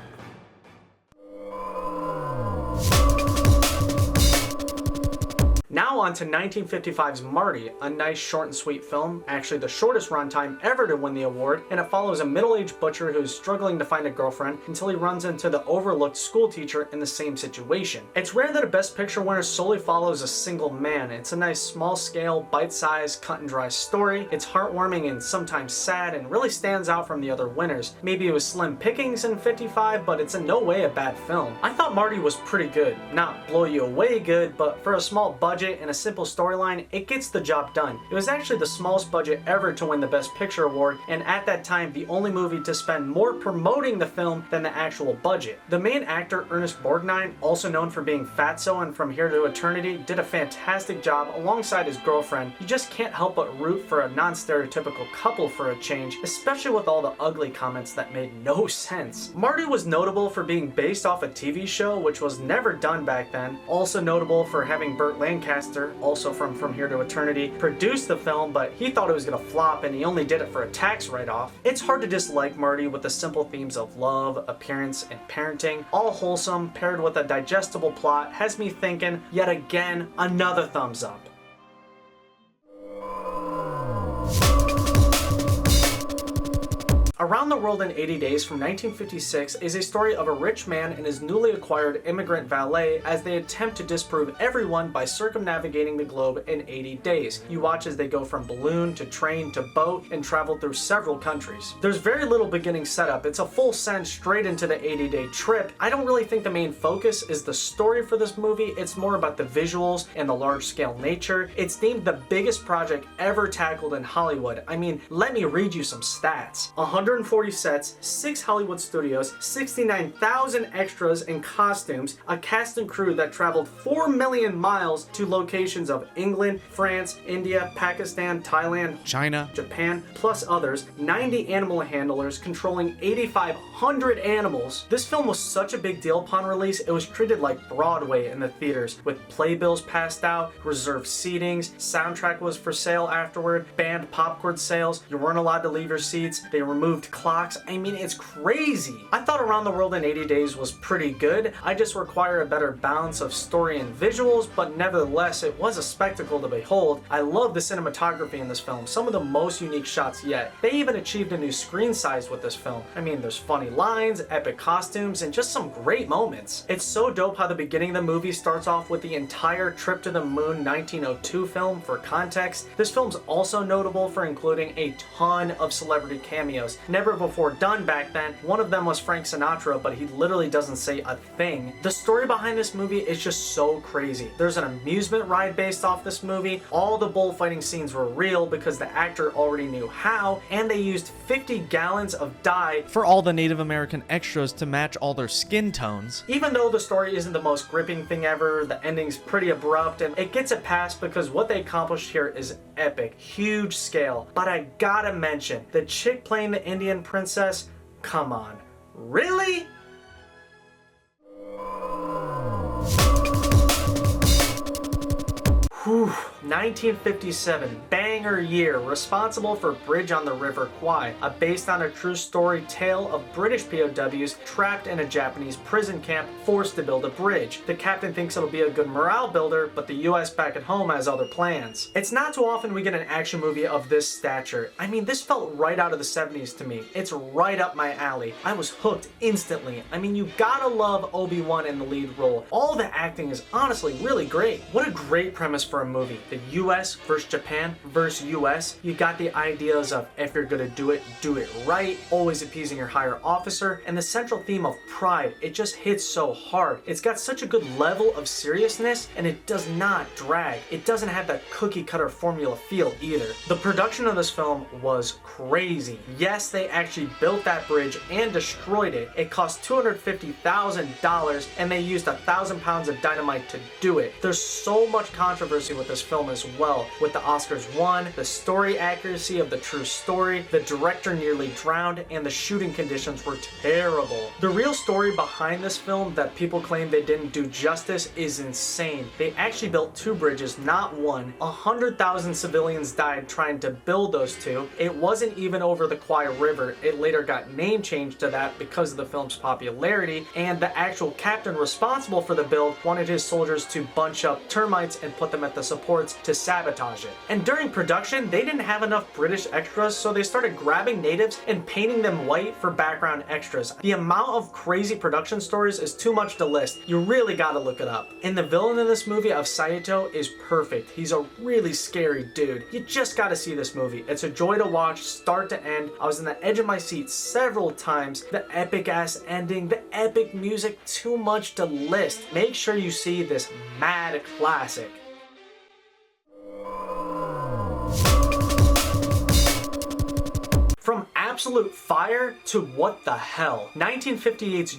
Now on to 1955's Marty, a nice short and sweet film, actually the shortest runtime ever to win the award, and it follows a middle-aged butcher who's struggling to find a girlfriend until he runs into the overlooked school teacher in the same situation. It's rare that a Best Picture winner solely follows a single man. It's a nice small-scale, bite-sized, cut-and-dry story. It's heartwarming and sometimes sad and really stands out from the other winners. Maybe it was slim pickings in 55, but it's in no way a bad film. I thought Marty was pretty good. Not blow you away good, but for a small budget and a simple storyline, it gets the job done. It was actually the smallest budget ever to win the Best Picture award, and at that time the only movie to spend more promoting the film than the actual budget. The main actor, Ernest Borgnine, also known for being Fatso and From Here to Eternity, did a fantastic job alongside his girlfriend. You just can't help but root for a non-stereotypical couple for a change, especially with all the ugly comments that made no sense. Marty was notable for being based off a TV show, which was never done back then. Also notable for having Burt Lancaster, also from Here to Eternity, produced the film, but he thought it was gonna flop and he only did it for a tax write-off. It's hard to dislike Marty with the simple themes of love, appearance, and parenting, all wholesome, paired with a digestible plot, has me thinking, yet again, another thumbs up. Around the World in 80 Days from 1956 is a story of a rich man and his newly acquired immigrant valet as they attempt to disprove everyone by circumnavigating the globe in 80 days. You watch as they go from balloon to train to boat and travel through several countries. There's very little beginning setup. It's a full send straight into the 80-day trip. I don't really think the main focus is the story for this movie. It's more about the visuals and the large-scale nature. It's deemed the biggest project ever tackled in Hollywood. I mean, let me read you some stats. 140 sets, 6 Hollywood studios, 69,000 extras and costumes, a cast and crew that traveled 4 million miles to locations of England, France, India, Pakistan, Thailand, China, Japan, plus others, 90 animal handlers controlling 8,500 animals. This film was such a big deal upon release, it was treated like Broadway in the theaters, with playbills passed out, reserved seatings, soundtrack was for sale afterward, banned popcorn sales, you weren't allowed to leave your seats, they removed moved clocks. I mean, it's crazy. I thought Around the World in 80 Days was pretty good. I just require a better balance of story and visuals, but nevertheless, it was a spectacle to behold. I love the cinematography in this film, some of the most unique shots yet. They even achieved a new screen size with this film. I mean, there's funny lines, epic costumes, and just some great moments. It's so dope how the beginning of the movie starts off with the entire Trip to the Moon 1902 film. For context, this film's also notable for including a ton of celebrity cameos. Never before done back then. One of them was Frank Sinatra, but he literally doesn't say a thing. The story behind this movie is just so crazy. There's an amusement ride based off this movie. All the bullfighting scenes were real because the actor already knew how, and they used 50 gallons of dye for all the Native American extras to match all their skin tones. Even though the story isn't the most gripping thing ever, the ending's pretty abrupt, and it gets a pass because what they accomplished here is epic, huge scale. But I gotta mention, the chick playing the Indian princess, come on, really? Whew, 1957, banger year, responsible for Bridge on the River Kwai, based on a true story tale of British POWs trapped in a Japanese prison camp forced to build a bridge. The captain thinks it'll be a good morale builder, but the US back at home has other plans. It's not too often we get an action movie of this stature. I mean, this felt right out of the 70s to me. It's right up my alley. I was hooked instantly. I mean, you gotta love Obi-Wan in the lead role. All the acting is honestly really great. What a great premise for a movie. The US versus Japan versus US. You got the ideas of if you're gonna do it right, always appeasing your higher officer, and the central theme of pride. It just hits so hard. It's got such a good level of seriousness, and it does not drag. It doesn't have that cookie cutter formula feel either. The production of this film was crazy. Yes, they actually built that bridge and destroyed it. It cost $250,000, and they used 1,000 pounds of dynamite to do it. There's so much controversy with this film as well, with the Oscars won, the story accuracy of the true story, the director nearly drowned, and the shooting conditions were terrible. The real story behind this film that people claim they didn't do justice is insane. They actually built 2 bridges, not one. 100,000 civilians died trying to build those 2. It wasn't even over the Kwai River. It later got name changed to that because of the film's popularity, and the actual captain responsible for the build wanted his soldiers to bunch up termites and put them at the supports to sabotage it. And during production, they didn't have enough British extras, so they started grabbing natives and painting them white for background extras. The amount of crazy production stories is too much to list. You really gotta look it up. And the villain in this movie of Saito is perfect. He's a really scary dude. You just gotta see this movie. It's a joy to watch, start to end. I was on the edge of my seat several times. The epic ass ending, the epic music, too much to list. Make sure you see this mad classic. From absolute fire to what the hell. 1958's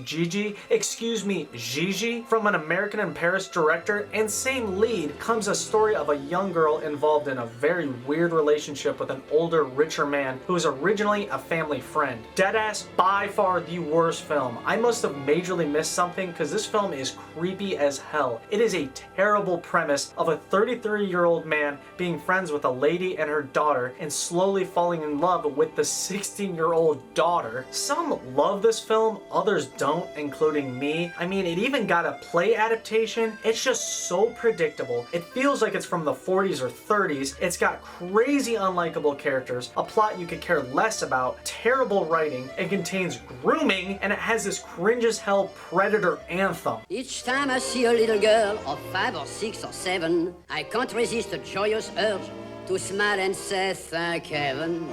Gigi, from an American in Paris director and same lead, comes a story of a young girl involved in a very weird relationship with an older, richer man who was originally a family friend. Deadass, by far the worst film. I must have majorly missed something because this film is creepy as hell. It is a terrible premise of a 33-year-old man being friends with a lady and her daughter and slowly falling in love with the 16-year-old daughter. Some love this film, others don't, including me. I mean, it even got a play adaptation. It's just so predictable. It feels like it's from the 40s or 30s. It's got crazy unlikable characters, a plot you could care less about, terrible writing, it contains grooming, and it has this cringe as hell Predator anthem. Each time I see a little girl of 5 or 6 or 7, I can't resist a joyous urge to smile and say thank heaven.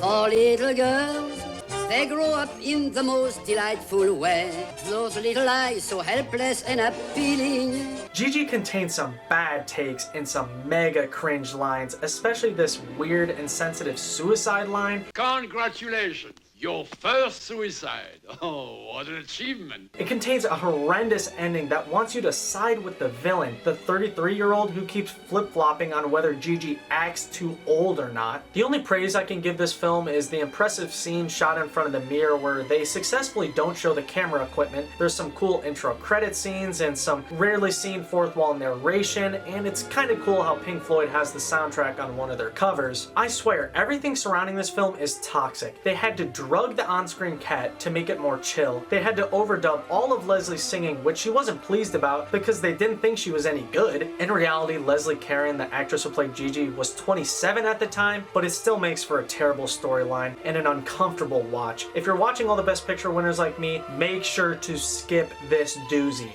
For little girls, they grow up in the most delightful way. Those little eyes so helpless and appealing. Gigi contains some bad takes and some mega cringe lines, especially this weird and sensitive suicide line. Congratulations! Your first suicide. Oh, what an achievement. It contains a horrendous ending that wants you to side with the villain, the 33-year-old who keeps flip-flopping on whether Gigi acts too old or not. The only praise I can give this film is the impressive scene shot in front of the mirror where they successfully don't show the camera equipment. There's some cool intro credit scenes and some rarely seen fourth wall narration, and it's kind of cool how Pink Floyd has the soundtrack on one of their covers. I swear, everything surrounding this film is toxic. They had to drugged the on-screen cat to make it more chill. They had to overdub all of Leslie's singing, which she wasn't pleased about because they didn't think she was any good. In reality, Leslie Caron, the actress who played Gigi, was 27 at the time, but it still makes for a terrible storyline and an uncomfortable watch. If you're watching all the Best Picture winners like me, make sure to skip this doozy.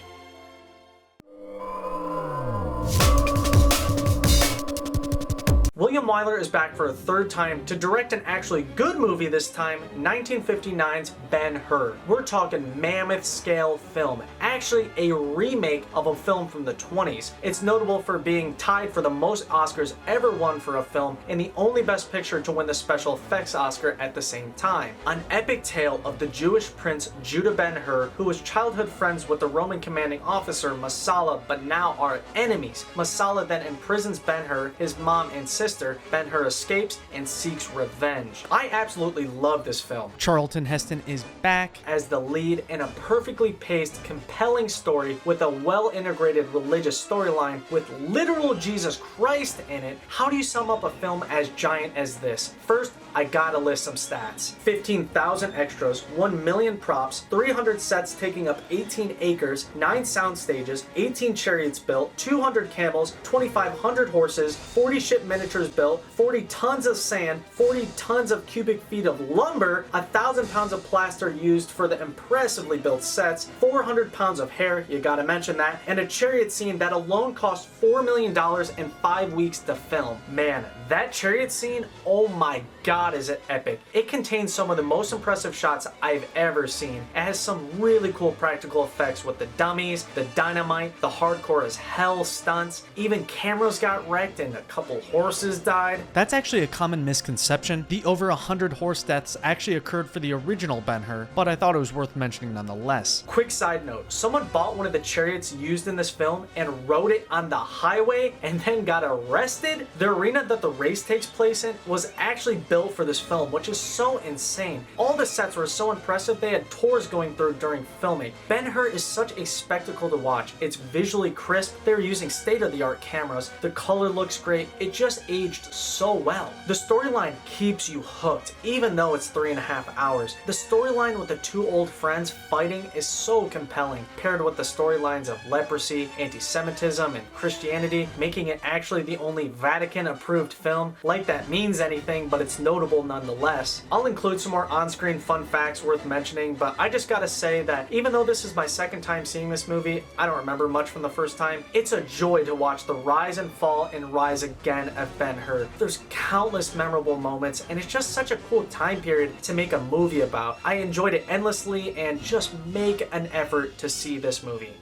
William Wyler is back for a third time to direct an actually good movie this time, 1959's Ben-Hur. We're talking mammoth scale film, actually a remake of a film from the 20s. It's notable for being tied for the most Oscars ever won for a film and the only Best Picture to win the Special Effects Oscar at the same time. An epic tale of the Jewish prince Judah Ben-Hur, who was childhood friends with the Roman commanding officer Messala but now are enemies. Messala then imprisons Ben-Hur, his mom and sister. Ben-Hur escapes and seeks revenge. I absolutely love this film. Charlton Heston is back as the lead in a perfectly paced, compelling story with a well-integrated religious storyline with literal Jesus Christ in it. How do you sum up a film as giant as this? First, I gotta list some stats. 15,000 extras, 1 million props, 300 sets taking up 18 acres, 9 sound stages, 18 chariots built, 200 camels, 2,500 horses, 40 ship miniatures built, 40 tons of sand, 40 tons of cubic feet of lumber, 1,000 pounds of plaster used for the impressively built sets, 400 pounds of hair, you gotta mention that, and a chariot scene that alone cost $4 million and 5 weeks to film. Man, that chariot scene, oh my god, is it epic. It contains some of the most impressive shots I've ever seen. It has some really cool practical effects with the dummies, the dynamite, the hardcore as hell stunts, even cameras got wrecked and a couple horses died. That's actually a common misconception. The over 100 horse deaths actually occurred for the original Ben-Hur, but I thought it was worth mentioning nonetheless. Quick side note, someone bought one of the chariots used in this film and rode it on the highway and then got arrested. The arena that the race takes place in was actually built for this film, which is so insane. All the sets were so impressive they had tours going through during filming. Ben-Hur is such a spectacle to watch. It's visually crisp, they're using state-of-the-art cameras, the color looks great, it just aged so well. The storyline keeps you hooked, even though it's 3.5 hours. The storyline with the two old friends fighting is so compelling, paired with the storylines of leprosy, anti-Semitism, and Christianity, making it actually the only Vatican-approved film. Like that means anything, but it's notable nonetheless. I'll include some more on-screen fun facts worth mentioning, but I just gotta say that even though this is my second time seeing this movie, I don't remember much from the first time, it's a joy to watch the rise and fall and rise again of Ben-Hur. There's countless memorable moments, and it's just such a cool time period to make a movie about. I enjoyed it endlessly, and just make an effort to see this movie.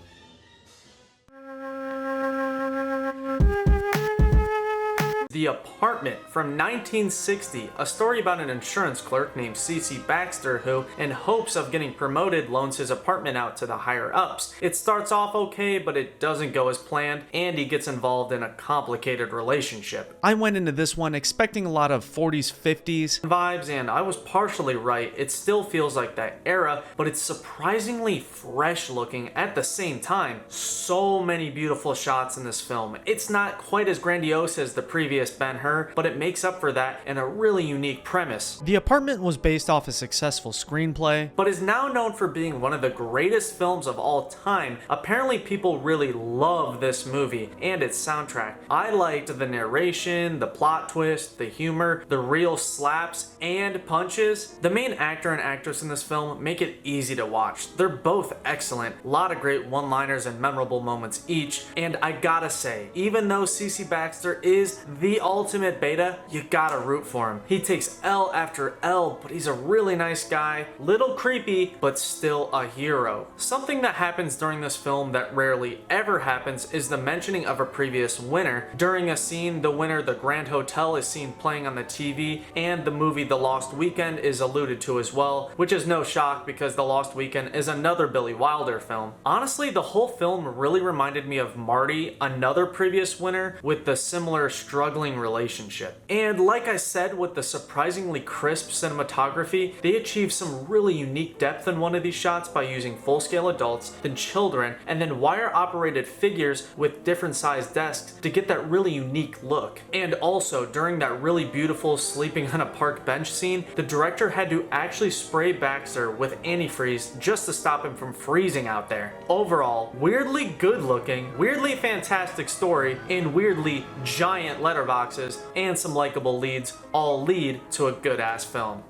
The Apartment from 1960, a story about an insurance clerk named C.C. Baxter who, in hopes of getting promoted, loans his apartment out to the higher ups. It starts off okay, but it doesn't go as planned, and he gets involved in a complicated relationship. I went into this one expecting a lot of 40s, 50s vibes, and I was partially right. It still feels like that era, but it's surprisingly fresh looking at the same time. So many beautiful shots in this film. It's not quite as grandiose as the previous Ben-Hur, but it makes up for that in a really unique premise. The Apartment was based off a successful screenplay, but is now known for being one of the greatest films of all time. Apparently people really love this movie and its soundtrack. I liked the narration, the plot twist, the humor, the real slaps and punches. The main actor and actress in this film make it easy to watch. They're both excellent, a lot of great one-liners and memorable moments each, and I gotta say, even though C.C. Baxter is the ultimate beta, you gotta root for him. He takes L after L, but he's a really nice guy, little creepy, but still a hero. Something that happens during this film that rarely ever happens is the mentioning of a previous winner. During a scene, the winner, the Grand Hotel, is seen playing on the TV, and the movie The Lost Weekend is alluded to as well, which is no shock because The Lost Weekend is another Billy Wilder film. Honestly, the whole film really reminded me of Marty, another previous winner, with the similar struggling struggling relationship. And like I said, with the surprisingly crisp cinematography, they achieved some really unique depth in one of these shots by using full-scale adults, then children, and then wire-operated figures with different sized desks to get that really unique look. And also, during that really beautiful sleeping on a park bench scene, the director had to actually spray Baxter with antifreeze just to stop him from freezing out there. Overall, weirdly good looking, weirdly fantastic story, and weirdly giant letterboxes, and some likable leads all lead to a good ass film.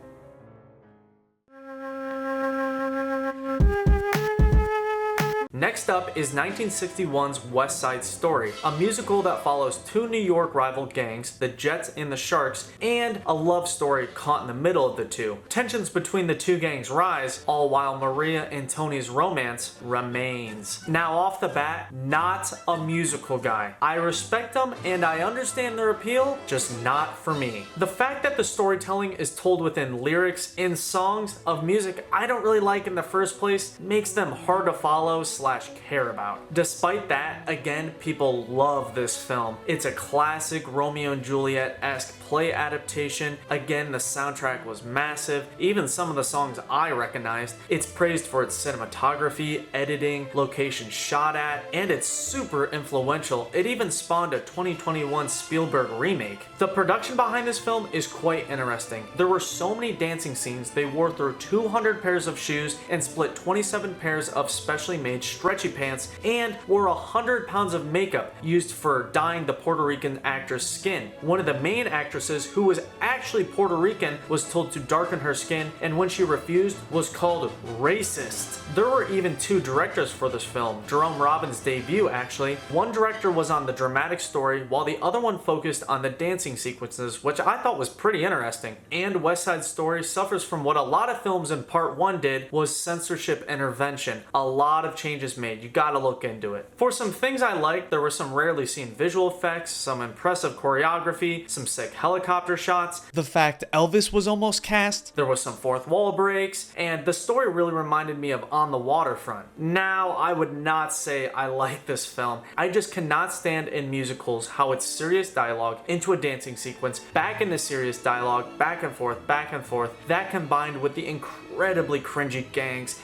Next up is 1961's West Side Story, a musical that follows two New York rival gangs, the Jets and the Sharks, and a love story caught in the middle of the two. Tensions between the two gangs rise, all while Maria and Tony's romance remains. Now off the bat, not a musical guy. I respect them and I understand their appeal, just not for me. The fact that the storytelling is told within lyrics and songs of music I don't really like in the first place makes them hard to follow / care about. Despite that, again, people love this film. It's a classic Romeo and Juliet-esque play adaptation. Again, the soundtrack was massive. Even some of the songs I recognized. It's praised for its cinematography, editing, location shot at, and it's super influential. It even spawned a 2021 Spielberg remake. The production behind this film is quite interesting. There were so many dancing scenes, they wore through 200 pairs of shoes and split 27 pairs of specially made stretchy pants and wore 100 pounds of makeup used for dyeing the Puerto Rican actress' skin. One of the main actresses, who was actually Puerto Rican, was told to darken her skin, and when she refused, was called racist. There were even two directors for this film, Jerome Robbins' debut actually. One director was on the dramatic story, while the other one focused on the dancing sequences, which I thought was pretty interesting. And West Side Story suffers from what a lot of films in part 1 did, was censorship intervention. A lot of changes made, you gotta look into it. For some things I liked, there were some rarely seen visual effects, some impressive choreography, some sick helicopter shots, The fact Elvis was almost cast. there was some fourth wall breaks, and the story really reminded me of On the Waterfront. Now, I would not say I like this film. I just cannot stand in musicals how it's serious dialogue into a dancing sequence, back into serious dialogue, back and forth, that combined with the incredibly cringy gangs.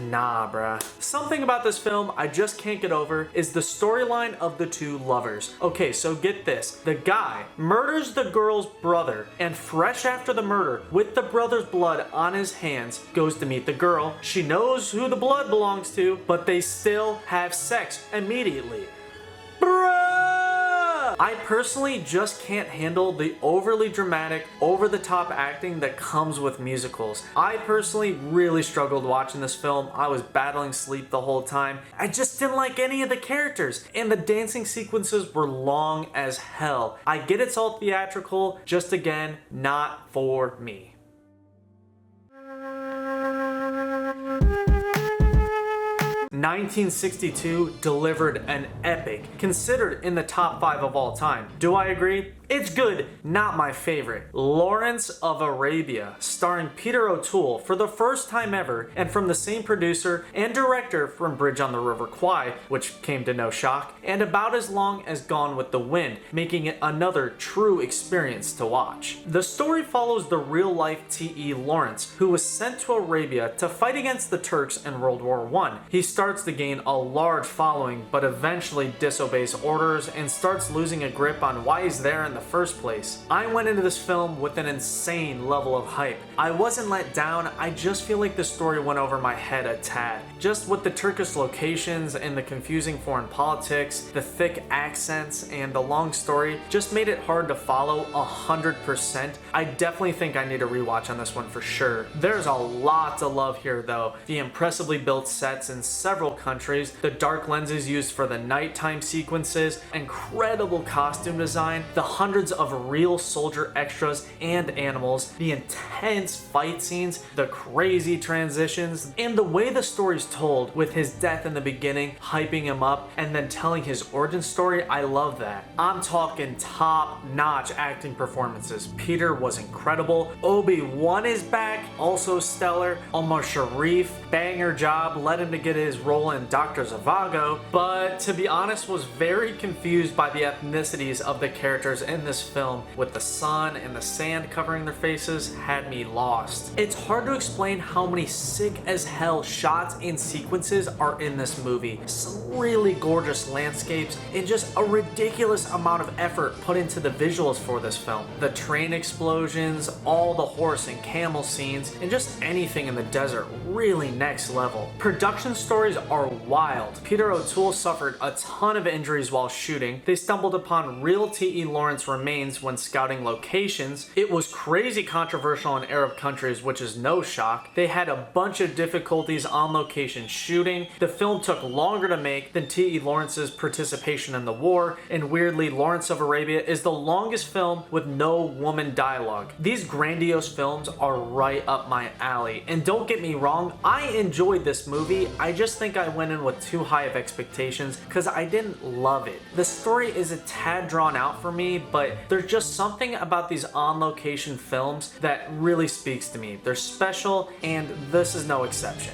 Nah, bruh. Something about this film I just can't get over is the storyline of the two lovers. Okay, so get this. The guy murders the girl's brother, and fresh after the murder, with the brother's blood on his hands, goes to meet the girl. She knows who the blood belongs to, but they still have sex immediately. Bruh! I personally just can't handle the overly dramatic, over-the-top acting that comes with musicals. I personally really struggled watching this film. I was battling sleep the whole time. I just didn't like any of the characters, and the dancing sequences were long as hell. I get it's all theatrical, just again, not for me. 1962 delivered an epic, considered in the top 5 of all time. Do I agree? It's good, not my favorite. Lawrence of Arabia, starring Peter O'Toole for the first time ever, and from the same producer and director from Bridge on the River Kwai, which came to no shock, and about as long as Gone with the Wind, making it another true experience to watch. The story follows the real-life T.E. Lawrence, who was sent to Arabia to fight against the Turks in World War I. He starts to gain a large following, but eventually disobeys orders and starts losing a grip on why he's there in the first place. I went into this film with an insane level of hype. I wasn't let down, I just feel like the story went over my head a tad. Just with the Turkish locations and the confusing foreign politics, the thick accents, and the long story just made it hard to follow 100%. I definitely think I need a rewatch on this one for sure. There's a lot to love here though. The impressively built sets in several countries, the dark lenses used for the nighttime sequences, incredible costume design, the hundreds of real soldier extras and animals, the intense fight scenes, the crazy transitions, and the way the story's told with his death in the beginning, hyping him up, and then telling his origin story. I love that. I'm talking top-notch acting performances. Peter was incredible. Obi-Wan is back, also stellar. Omar Sharif, banger job, led him to get his role in Dr. Zhivago, but to be honest was very confused by the ethnicities of the characters in in this film with the sun and the sand covering their faces had me lost. It's hard to explain how many sick as hell shots and sequences are in this movie. Some really gorgeous landscapes and just a ridiculous amount of effort put into the visuals for this film. The train explosions, all the horse and camel scenes, and just anything in the desert really next level. Production stories are wild. Peter O'Toole suffered a ton of injuries while shooting. They stumbled upon real T.E. Lawrence remains when scouting locations. It was crazy controversial in Arab countries, which is no shock. They had a bunch of difficulties on location shooting. The film took longer to make than T.E. Lawrence's participation in the war, and weirdly, Lawrence of Arabia is the longest film with no woman dialogue. These grandiose films are right up my alley, and don't get me wrong, I enjoyed this movie. I just think I went in with too high of expectations because I didn't love it. The story is a tad drawn out for me, but there's just something about these on-location films that really speaks to me. They're special, and this is no exception.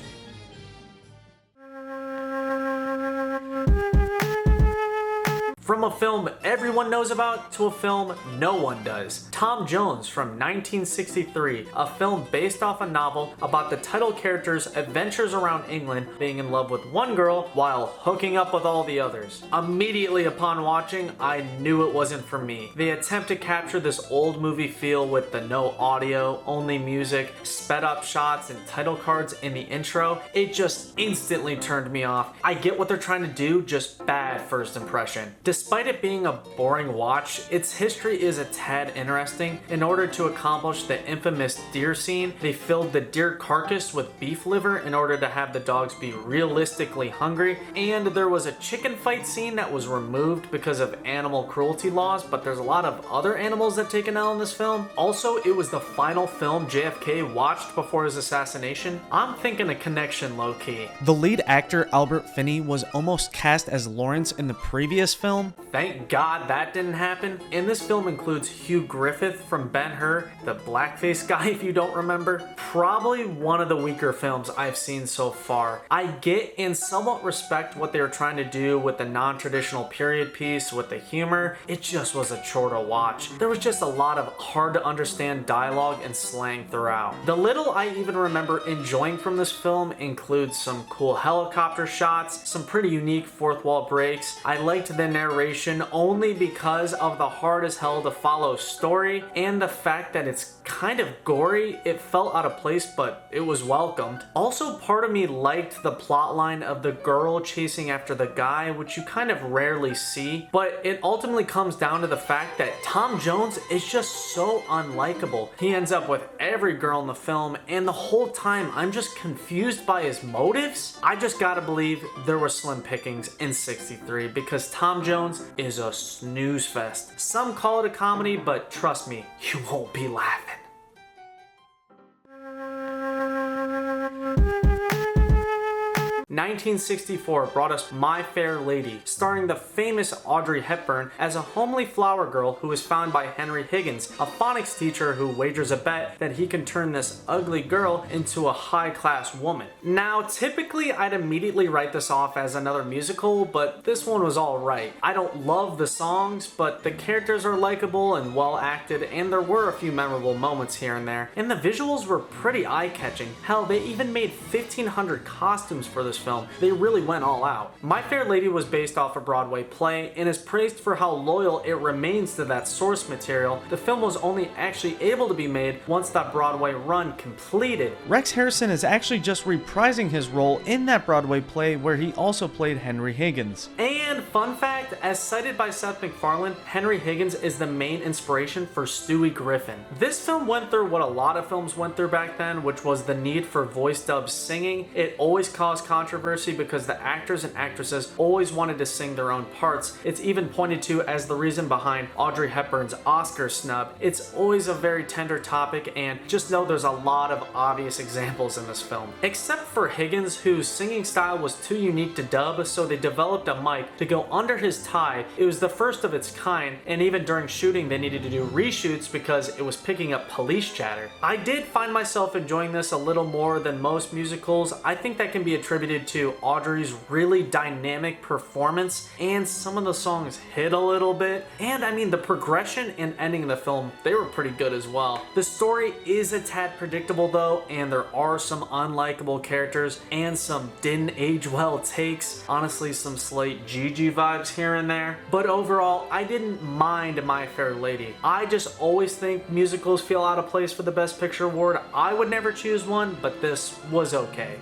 From a film everyone knows about to a film no one does. Tom Jones from 1963, a film based off a novel about the title character's adventures around England being in love with one girl while hooking up with all the others. Immediately upon watching, I knew it wasn't for me. The attempt to capture this old movie feel with the no audio, only music, sped up shots, and title cards in the intro, it just instantly turned me off. I get what they're trying to do, just bad first impression. Despite it being a boring watch, its history is a tad interesting. In order to accomplish the infamous deer scene, they filled the deer carcass with beef liver in order to have the dogs be realistically hungry, and there was a chicken fight scene that was removed because of animal cruelty laws, but there's a lot of other animals that take an L in this film. Also, it was the final film JFK watched before his assassination. I'm thinking a connection low-key. The lead actor Albert Finney was almost cast as Lawrence in the previous film. Thank God that didn't happen. And this film includes Hugh Griffith from Ben-Hur, the blackface guy if you don't remember. Probably one of the weaker films I've seen so far. I get and somewhat respect what they were trying to do with the non-traditional period piece with the humor. It just was a chore to watch. There was just a lot of hard to understand dialogue and slang throughout. The little I even remember enjoying from this film includes some cool helicopter shots, some pretty unique fourth wall breaks. I liked the narration only because of the hard as hell to follow story and the fact that it's kind of gory. It felt out of place, but it was welcomed. Also, part of me liked the plotline of the girl chasing after the guy, which you kind of rarely see, but it ultimately comes down to the fact that Tom Jones is just so unlikable. He ends up with every girl in the film, and the whole time I'm just confused by his motives. I just gotta believe there were slim pickings in 63 because Tom Jones is a snooze fest. Some call it a comedy, but trust me, you won't be laughing. 1964 brought us My Fair Lady, starring the famous Audrey Hepburn as a homely flower girl who is found by Henry Higgins, a phonics teacher who wagers a bet that he can turn this ugly girl into a high-class woman. Now, typically I'd immediately write this off as another musical, but this one was alright. I don't love the songs, but the characters are likable and well acted, and there were a few memorable moments here and there, and the visuals were pretty eye-catching. Hell, they even made 1,500 costumes for this film. They really went all out. My Fair Lady was based off a Broadway play and is praised for how loyal it remains to that source material. The film was only actually able to be made once that Broadway run completed. Rex Harrison is actually just reprising his role in that Broadway play where he also played Henry Higgins. And fun fact, as cited by Seth MacFarlane, Henry Higgins is the main inspiration for Stewie Griffin. This film went through what a lot of films went through back then, which was the need for voice dub singing. It always caused controversy because the actors and actresses always wanted to sing their own parts. It's even pointed to as the reason behind Audrey Hepburn's Oscar snub. It's always a very tender topic, and just know there's a lot of obvious examples in this film. Except for Higgins, whose singing style was too unique to dub, so they developed a mic to go under his tie. It was the first of its kind, and even during shooting they needed to do reshoots because it was picking up police chatter. I did find myself enjoying this a little more than most musicals. I think that can be attributed attributed to Audrey's really dynamic performance, and some of the songs hit a little bit. And I mean, the progression and ending of the film, they were pretty good as well. The story is a tad predictable though, and there are some unlikable characters and some didn't age well takes. Honestly, some slight Gigi vibes here and there. But overall, I didn't mind My Fair Lady. I just always think musicals feel out of place for the Best Picture award. I would never choose one, but this was okay.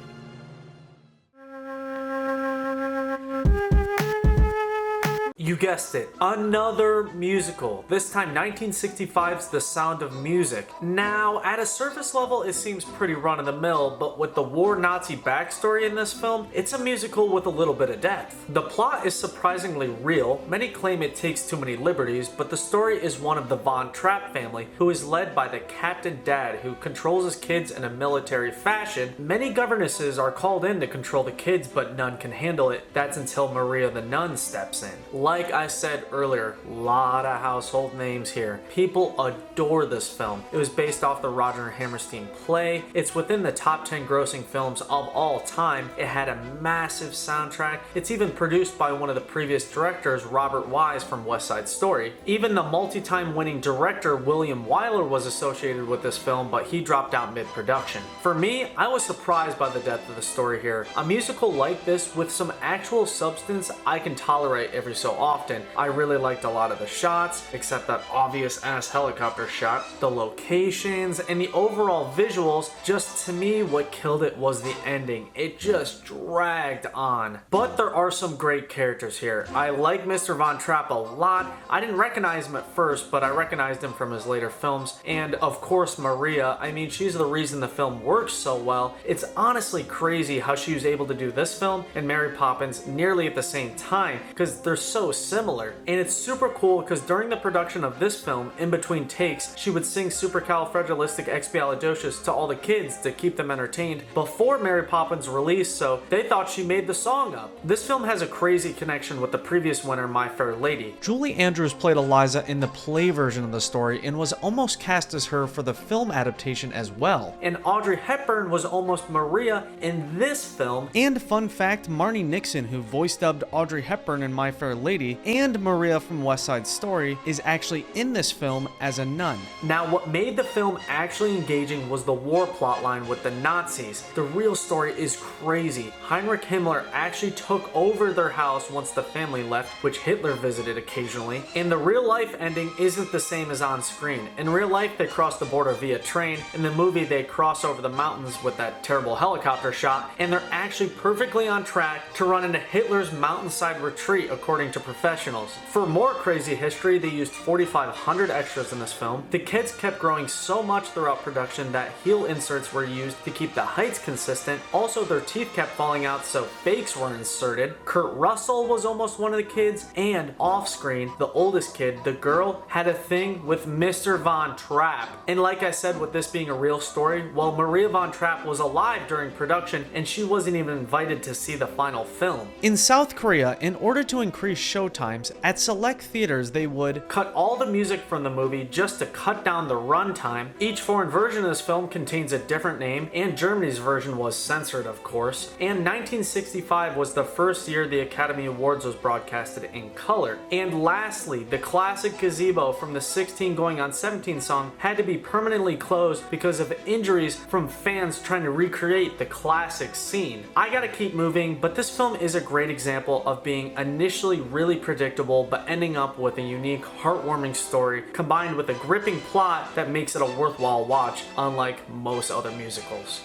You guessed it, another musical. This time 1965's The Sound of Music. Now, at a surface level, it seems pretty run-of-the-mill, but with the war Nazi backstory in this film, it's a musical with a little bit of depth. The plot is surprisingly real. Many claim it takes too many liberties, but the story is one of the Von Trapp family, who is led by the Captain Dad, who controls his kids in a military fashion. Many governesses are called in to control the kids, but none can handle it. That's until Maria the nun steps in. Like I said earlier, a lot of household names here. People adore this film. It was based off the Roger Hammerstein play. It's within the top 10 grossing films of all time. It had a massive soundtrack. It's even produced by one of the previous directors, Robert Wise from West Side Story. Even the multi-time winning director William Wyler was associated with this film, but he dropped out mid-production. For me, I was surprised by the depth of the story here. A musical like this with some actual substance I can tolerate every so often. I really liked a lot of the shots, except that obvious ass helicopter shot, the locations, and the overall visuals. Just to me, what killed it was the ending. It just dragged on. But there are some great characters here. I like Mr. Von Trapp a lot. I didn't recognize him at first, but I recognized him from his later films. And of course, Maria. I mean, she's the reason the film works so well. It's honestly crazy how she was able to do this film and Mary Poppins nearly at the same time, because they're so similar. And it's super cool because during the production of this film, in between takes, she would sing Supercalifragilisticexpialidocious to all the kids to keep them entertained before Mary Poppins released, so they thought she made the song up. This film has a crazy connection with the previous winner, My Fair Lady. Julie Andrews played Eliza in the play version of the story and was almost cast as her for the film adaptation as well. And Audrey Hepburn was almost Maria in this film. And fun fact, Marnie Nixon, who voice dubbed Audrey Hepburn in My Fair Lady and Maria from West Side Story, is actually in this film as a nun. Now, what made the film actually engaging was the war plotline with the Nazis. The real story is crazy. Heinrich Himmler actually took over their house once the family left, which Hitler visited occasionally. And the real life ending isn't the same as on screen. In real life, they cross the border via train. In the movie, they cross over the mountains with that terrible helicopter shot, and they're actually perfectly on track to run into Hitler's mountainside retreat, according to professionals. For more crazy history, they used 4,500 extras in this film. The kids kept growing so much throughout production that heel inserts were used to keep the heights consistent. Also, their teeth kept falling out, so fakes were inserted. Kurt Russell was almost one of the kids, and off screen, the oldest kid, the girl, had a thing with Mr. Von Trapp. And like I said, with this being a real story, well, Maria Von Trapp was alive during production, and she wasn't even invited to see the final film. In South Korea, in order to increase showtimes, at select theaters they would cut all the music from the movie just to cut down the runtime. Each foreign version of this film contains a different name, and Germany's version was censored, of course. And 1965 was the first year the Academy Awards was broadcasted in color. And lastly, the classic gazebo from the 16 Going on 17 song had to be permanently closed because of injuries from fans trying to recreate the classic scene. I gotta keep moving, but this film is a great example of being initially really predictable but ending up with a unique, heartwarming story combined with a gripping plot that makes it a worthwhile watch, unlike most other musicals.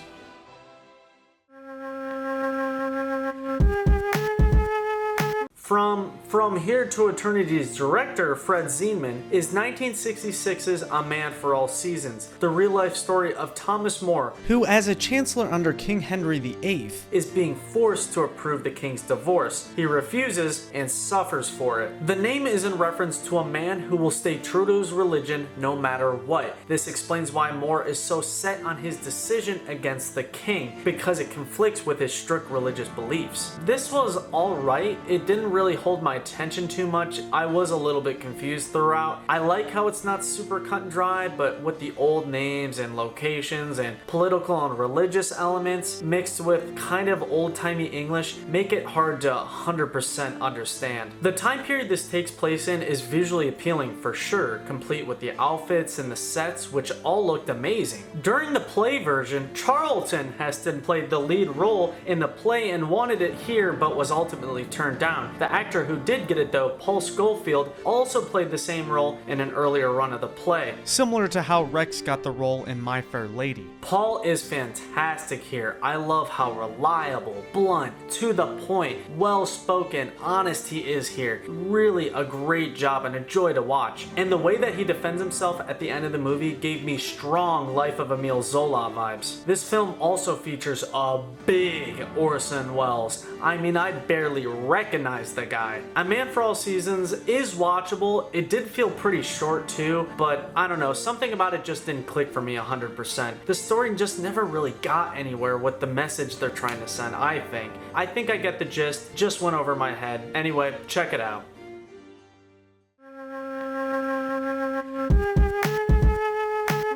From Here to Eternity's director, Fred Zinman, is 1966's A Man for All Seasons, the real-life story of Thomas More, who, as a chancellor under King Henry VIII, is being forced to approve the king's divorce. He refuses and suffers for it. The name is in reference to a man who will stay true to his religion no matter what. This explains why More is so set on his decision against the king, because it conflicts with his strict religious beliefs. This was alright. It didn't really really hold my attention too much. I was a little bit confused throughout. I like how it's not super cut and dry, but with the old names and locations and political and religious elements mixed with kind of old-timey English make it hard to 100% understand. The time period this takes place in is visually appealing for sure, complete with the outfits and the sets, which all looked amazing. During the play version, Charlton Heston played the lead role in the play and wanted it here but was ultimately turned down. The actor who did get it though, Paul Schofield, also played the same role in an earlier run of the play. Similar to how Rex got the role in My Fair Lady. Paul is fantastic here. I love how reliable, blunt, to the point, well-spoken, honest he is here. Really a great job and a joy to watch. And the way that he defends himself at the end of the movie gave me strong Life of Emile Zola vibes. This film also features a big Orson Welles. I mean, I barely recognize the guy. A Man for All Seasons is watchable. It did feel pretty short too, but I don't know, something about it just didn't click for me 100%. The story just never really got anywhere with the message they're trying to send, I think. I think I get the gist, just went over my head. Anyway, check it out.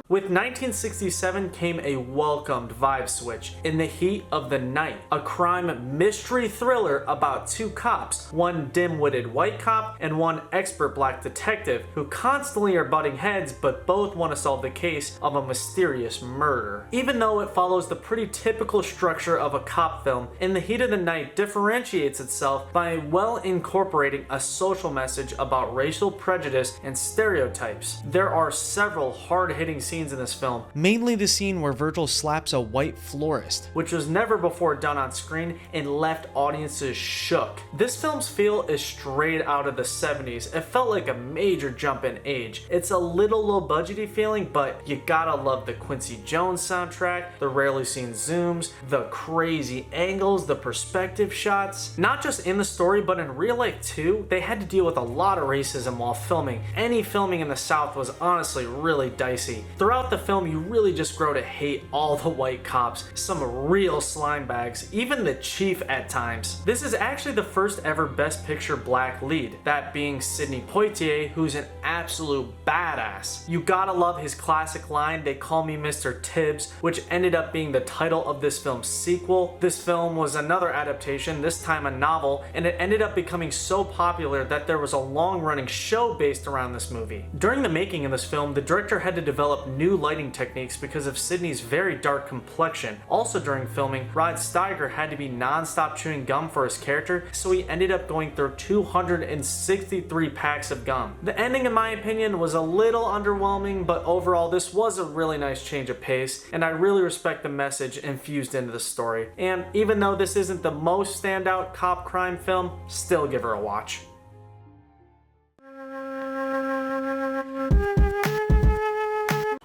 With 1967 came a welcomed vibe switch, In the Heat of the Night, a crime mystery thriller about two cops, one dim-witted white cop and one expert black detective who constantly are butting heads but both want to solve the case of a mysterious murder. Even though it follows the pretty typical structure of a cop film, In the Heat of the Night differentiates itself by well incorporating a social message about racial prejudice and stereotypes. There are several hard-hitting scenes in this film, mainly the scene where Virgil slaps a white florist, which was never before done on screen and left audiences shook. This film's feel is straight out of the 70s. It felt like a major jump in age. It's a little low budgety feeling, but you gotta love the Quincy Jones soundtrack, the rarely seen zooms, the crazy angles, the perspective shots. Not just in the story, but in real life too, they had to deal with a lot of racism while filming. Any filming in the South was honestly really dicey. Throughout the film, you really just grow to hate all the white cops, some real slime bags, even the chief at times. This is actually the first ever Best Picture black lead, that being Sidney Poitier, who's an absolute badass. You gotta love his classic line, "They call me Mr. Tibbs," which ended up being the title of this film's sequel. This film was another adaptation, this time a novel, and it ended up becoming so popular that there was a long-running show based around this movie. During the making of this film, the director had to develop new lighting techniques because of Sidney's very dark complexion. Also during filming, Rod Steiger had to be non-stop chewing gum for his character, so he ended up going through 263 packs of gum. The ending, in my opinion, was a little underwhelming, but overall this was a really nice change of pace, and I really respect the message infused into the story. And even though this isn't the most standout cop crime film, still give her a watch.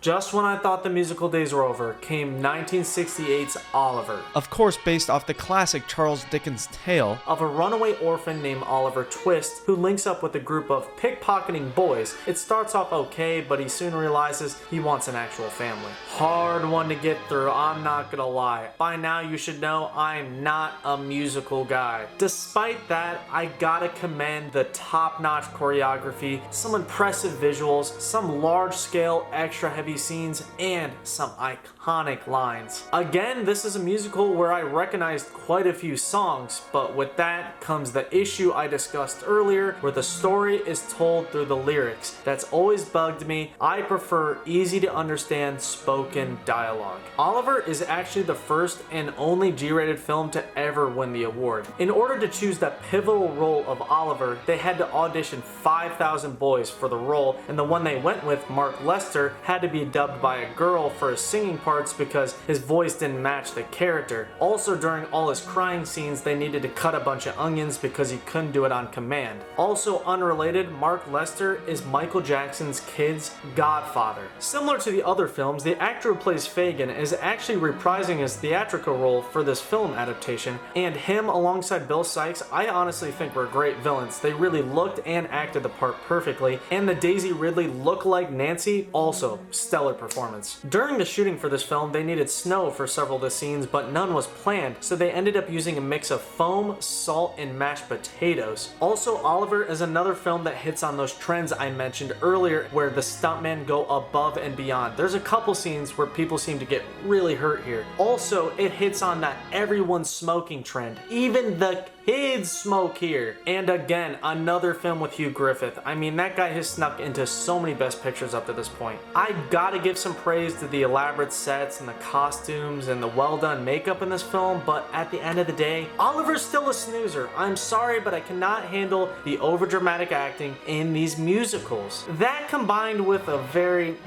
Just when I thought the musical days were over, came 1968's Oliver. Of course, based off the classic Charles Dickens tale of a runaway orphan named Oliver Twist who links up with a group of pickpocketing boys. It starts off okay, but he soon realizes he wants an actual family. Hard one to get through, I'm not gonna lie. By now you should know I'm not a musical guy. Despite that, I gotta commend the top-notch choreography, some impressive visuals, some large-scale, extra-heavy scenes, and some iconic lines. Again, this is a musical where I recognized quite a few songs, but with that comes the issue I discussed earlier, where the story is told through the lyrics. That's always bugged me. I prefer easy to understand spoken dialogue. Oliver is actually the first and only G-rated film to ever win the award. In order to choose the pivotal role of Oliver, they had to audition 5,000 boys for the role, and the one they went with, Mark Lester, had to be dubbed by a girl for his singing parts because his voice didn't match the character. Also, during all his crying scenes, they needed to cut a bunch of onions because he couldn't do it on command. Also unrelated, Mark Lester is Michael Jackson's kid's godfather. Similar to the other films, the actor who plays Fagin is actually reprising his theatrical role for this film adaptation, and him alongside Bill Sikes, I honestly think were great villains. They really looked and acted the part perfectly, and the Daisy Ridley look-alike Nancy also stellar performance. During the shooting for this film, they needed snow for several of the scenes, but none was planned, so they ended up using a mix of foam, salt, and mashed potatoes. Also, Oliver is another film that hits on those trends I mentioned earlier where the stuntmen go above and beyond. There's a couple scenes where people seem to get really hurt here. Also, it hits on that everyone's smoking trend. Even the kids smoke here. And again, another film with Hugh Griffith. I mean, that guy has snuck into so many Best Pictures up to this point. I gotta give some praise to the elaborate sets and the costumes and the well done makeup in this film, but at the end of the day, Oliver's still a snoozer. I'm sorry, but I cannot handle the overdramatic acting in these musicals. That combined with a very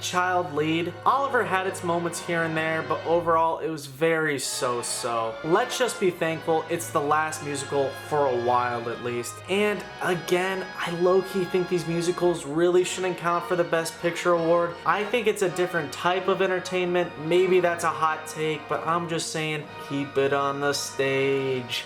child lead. Oliver had its moments here and there, but overall it was very so-so. Let's just be thankful it's the last musical for a while at least. And again, I low-key think these musicals really shouldn't count for the Best Picture award. I think it's a different type of entertainment. Maybe that's a hot take, but I'm just saying, keep it on the stage.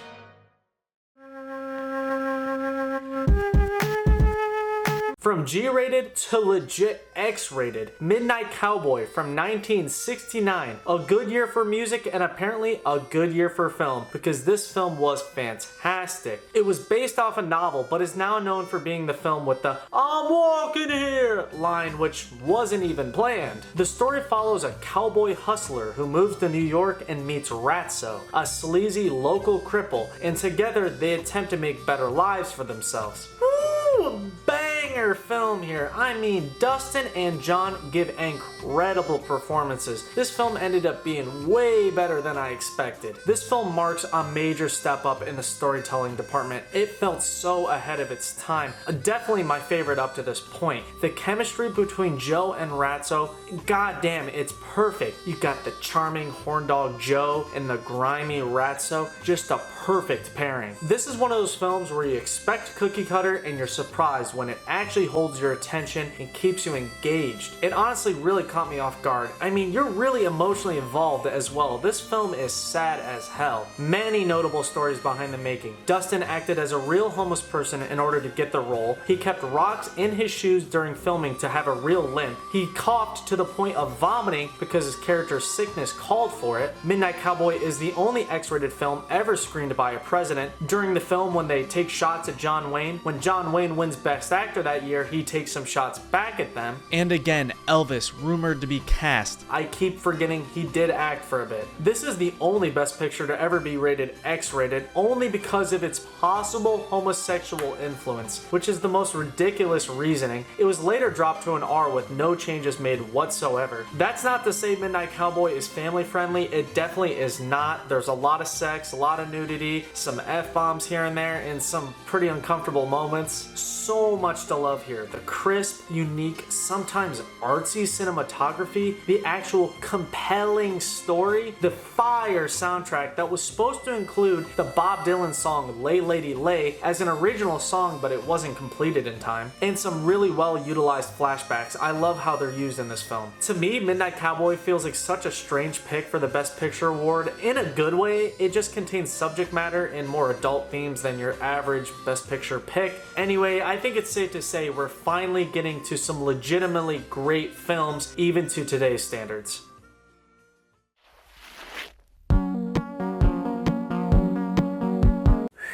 From G-rated to legit X-rated, Midnight Cowboy from 1969. A good year for music and apparently a good year for film because this film was fantastic. It was based off a novel but is now known for being the film with the "I'm walking here" line, which wasn't even planned. The story follows a cowboy hustler who moves to New York and meets Ratso, a sleazy local cripple, and together they attempt to make better lives for themselves. Woo! Banger film here. I mean, Dustin and John give incredible performances. This film ended up being way better than I expected. This film marks a major step up in the storytelling department. It felt so ahead of its time. Definitely my favorite up to this point. The chemistry between Joe and Ratso, goddamn, it's perfect. You got the charming horn dog Joe and the grimy Ratso, just a perfect pairing. This is one of those films where you expect cookie cutter and you're surprised when it actually holds your attention and keeps you engaged. It honestly really caught me off guard. I mean, you're really emotionally involved as well. This film is sad as hell. Many notable stories behind the making. Dustin acted as a real homeless person in order to get the role. He kept rocks in his shoes during filming to have a real limp. He coughed to the point of vomiting because his character's sickness called for it. Midnight Cowboy is the only X-rated film ever screened by a president. During the film, when they take shots at John Wayne, when John Wayne wins Best Actor that year, he takes some shots back at them. And again, Elvis, rumored to be cast. I keep forgetting he did act for a bit. This is the only Best Picture to ever be rated X-rated, only because of its possible homosexual influence, which is the most ridiculous reasoning. It was later dropped to an R with no changes made whatsoever. That's not to say Midnight Cowboy is family friendly. It definitely is not. There's a lot of sex, a lot of nudity, some F-bombs here and there, and some pretty uncomfortable moments. So much to love here. The crisp, unique, sometimes artsy cinematography, the actual compelling story, the fire soundtrack that was supposed to include the Bob Dylan song Lay Lady Lay as an original song, but it wasn't completed in time, and some really well utilized flashbacks. I love how they're used in this film. To me, Midnight Cowboy feels like such a strange pick for the Best Picture award. In a good way, it just contains subject matter and more adult themes than your average Best Picture pick. Anyway, I think it's safe to say we're finally getting to some legitimately great films, even to today's standards.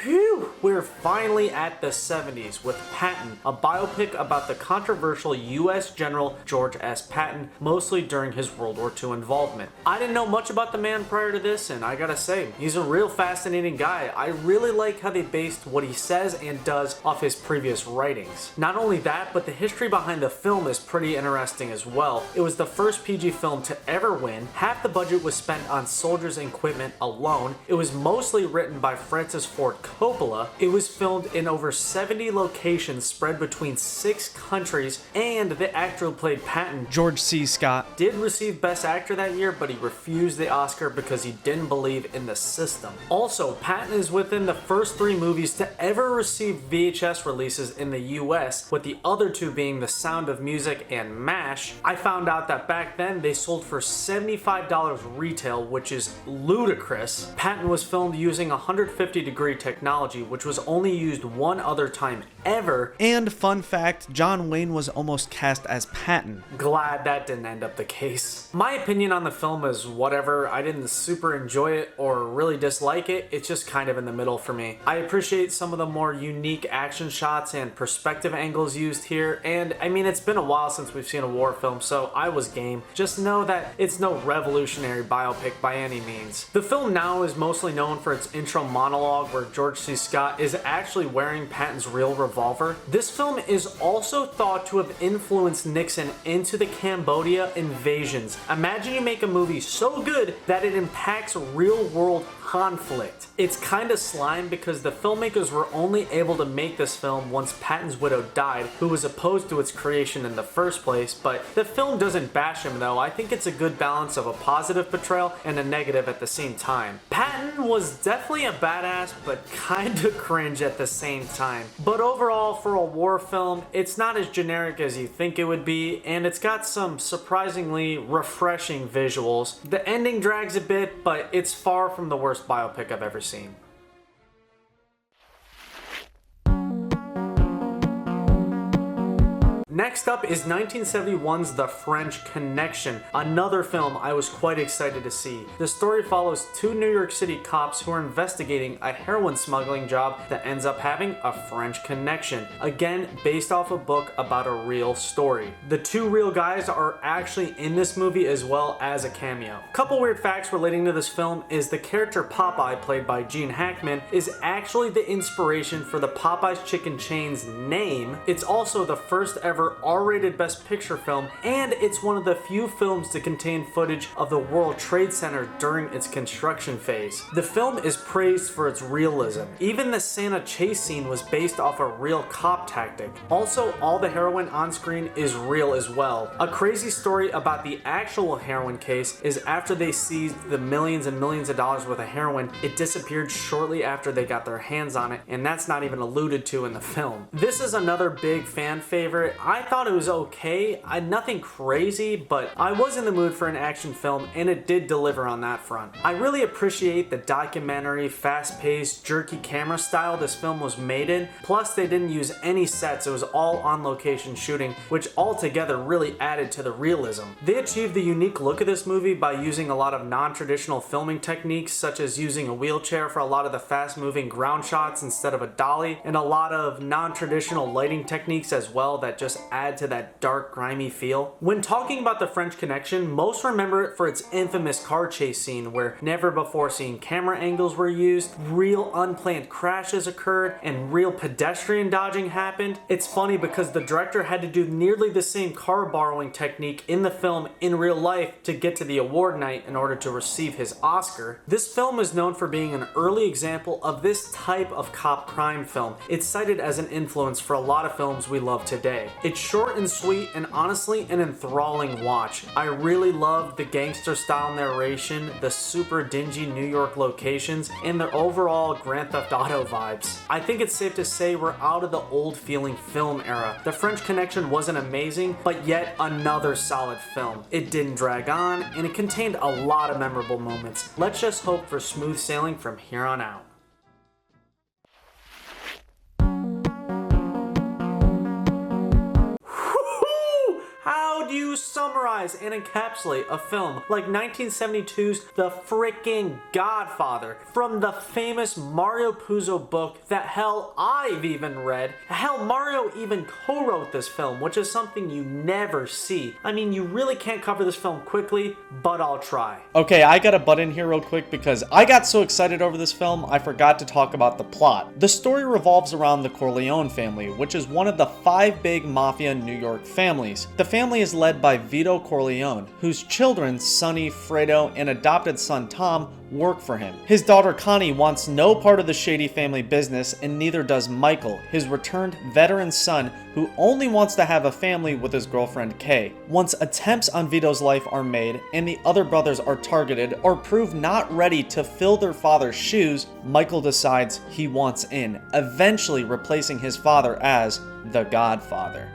Phew, we're finally at the 70s with Patton, a biopic about the controversial U.S. General George S. Patton, mostly during his World War II involvement. I didn't know much about the man prior to this, and I gotta say, he's a real fascinating guy. I really like how they based what he says and does off his previous writings. Not only that, but the history behind the film is pretty interesting as well. It was the first PG film to ever win. Half the budget was spent on soldiers and equipment alone. It was mostly written by Francis Ford Coppola. It was filmed in over 70 locations spread between 6 countries, and the actor who played Patton, George C. Scott, did receive Best Actor that year, but he refused the Oscar because he didn't believe in the system. Also, Patton is within the first 3 movies to ever receive VHS releases in the US, with the other 2 being The Sound of Music and MASH. I found out that back then they sold for $75 retail, which is ludicrous. Patton was filmed using 150-degree technology, which was only used one other time ever. And fun fact, John Wayne was almost cast as Patton. Glad that didn't end up the case. My opinion on the film is whatever. I didn't super enjoy it or really dislike it. It's just kind of in the middle for me. I appreciate some of the more unique action shots and perspective angles used here, and I mean, it's been a while since we've seen a war film, so I was game. Just know that it's no revolutionary biopic by any means. The film now is mostly known for its intro monologue where George C. Scott is actually wearing Patton's real revolver. This film is also thought to have influenced Nixon into the Cambodia invasions. Imagine you make a movie so good that it impacts real world conflict. It's kinda slime because the filmmakers were only able to make this film once Patton's widow died, who was opposed to its creation in the first place, but the film doesn't bash him though. I think it's a good balance of a positive portrayal and a negative at the same time. Patton was definitely a badass, but kinda cringe at the same time. But overall, for a war film, it's not as generic as you think it would be, and it's got some surprisingly refreshing visuals. The ending drags a bit, but it's far from the worst biopic I've ever seen. Next up is 1971's The French Connection, another film I was quite excited to see. The story follows two New York City cops who are investigating a heroin smuggling job that ends up having a French connection. Again, based off a book about a real story. The two real guys are actually in this movie as well as a cameo. Couple weird facts relating to this film is the character Popeye, played by Gene Hackman, is actually the inspiration for the Popeye's Chicken chain's name. It's also the first ever R-rated Best Picture film, and it's one of the few films to contain footage of the World Trade Center during its construction phase. The film is praised for its realism. Even the Santa chase scene was based off a real cop tactic. Also, all the heroin on screen is real as well. A crazy story about the actual heroin case is after they seized the millions and millions of dollars worth of heroin, it disappeared shortly after they got their hands on it, and that's not even alluded to in the film. This is another big fan favorite. I thought it was okay. Nothing crazy, but I was in the mood for an action film, and it did deliver on that front. I really appreciate the documentary, fast-paced, jerky camera style this film was made in. Plus, they didn't use any sets. It was all on-location shooting, which altogether really added to the realism. They achieved the unique look of this movie by using a lot of non-traditional filming techniques, such as using a wheelchair for a lot of the fast-moving ground shots instead of a dolly, and a lot of non-traditional lighting techniques as well that just add to that dark, grimy feel. When talking about The French Connection, most remember it for its infamous car chase scene where never before seen camera angles were used, real unplanned crashes occurred, and real pedestrian dodging happened. It's funny because the director had to do nearly the same car borrowing technique in the film in real life to get to the award night in order to receive his Oscar. This film is known for being an early example of this type of cop crime film. It's cited as an influence for a lot of films we love today. It's short and sweet and honestly an enthralling watch. I really loved the gangster style narration, the super dingy New York locations, and the overall Grand Theft Auto vibes. I think it's safe to say we're out of the old feeling film era. The French Connection wasn't amazing, but yet another solid film. It didn't drag on, and it contained a lot of memorable moments. Let's just hope for smooth sailing from here on out. How do you summarize and encapsulate a film like 1972's The Freaking Godfather from the famous Mario Puzo book that hell I've even read? Hell, Mario even co-wrote this film, which is something you never see. I mean, you really can't cover this film quickly, but I'll try. Okay, I gotta butt in here real quick because I got so excited over this film, I forgot to talk about the plot. The story revolves around the Corleone family, which is one of the 5 big mafia New York families. The family is led by Vito Corleone, whose children, Sonny, Fredo, and adopted son Tom, work for him. His daughter Connie wants no part of the shady family business, and neither does Michael, his returned veteran son, who only wants to have a family with his girlfriend Kay. Once attempts on Vito's life are made, and the other brothers are targeted or prove not ready to fill their father's shoes, Michael decides he wants in, eventually replacing his father as the Godfather.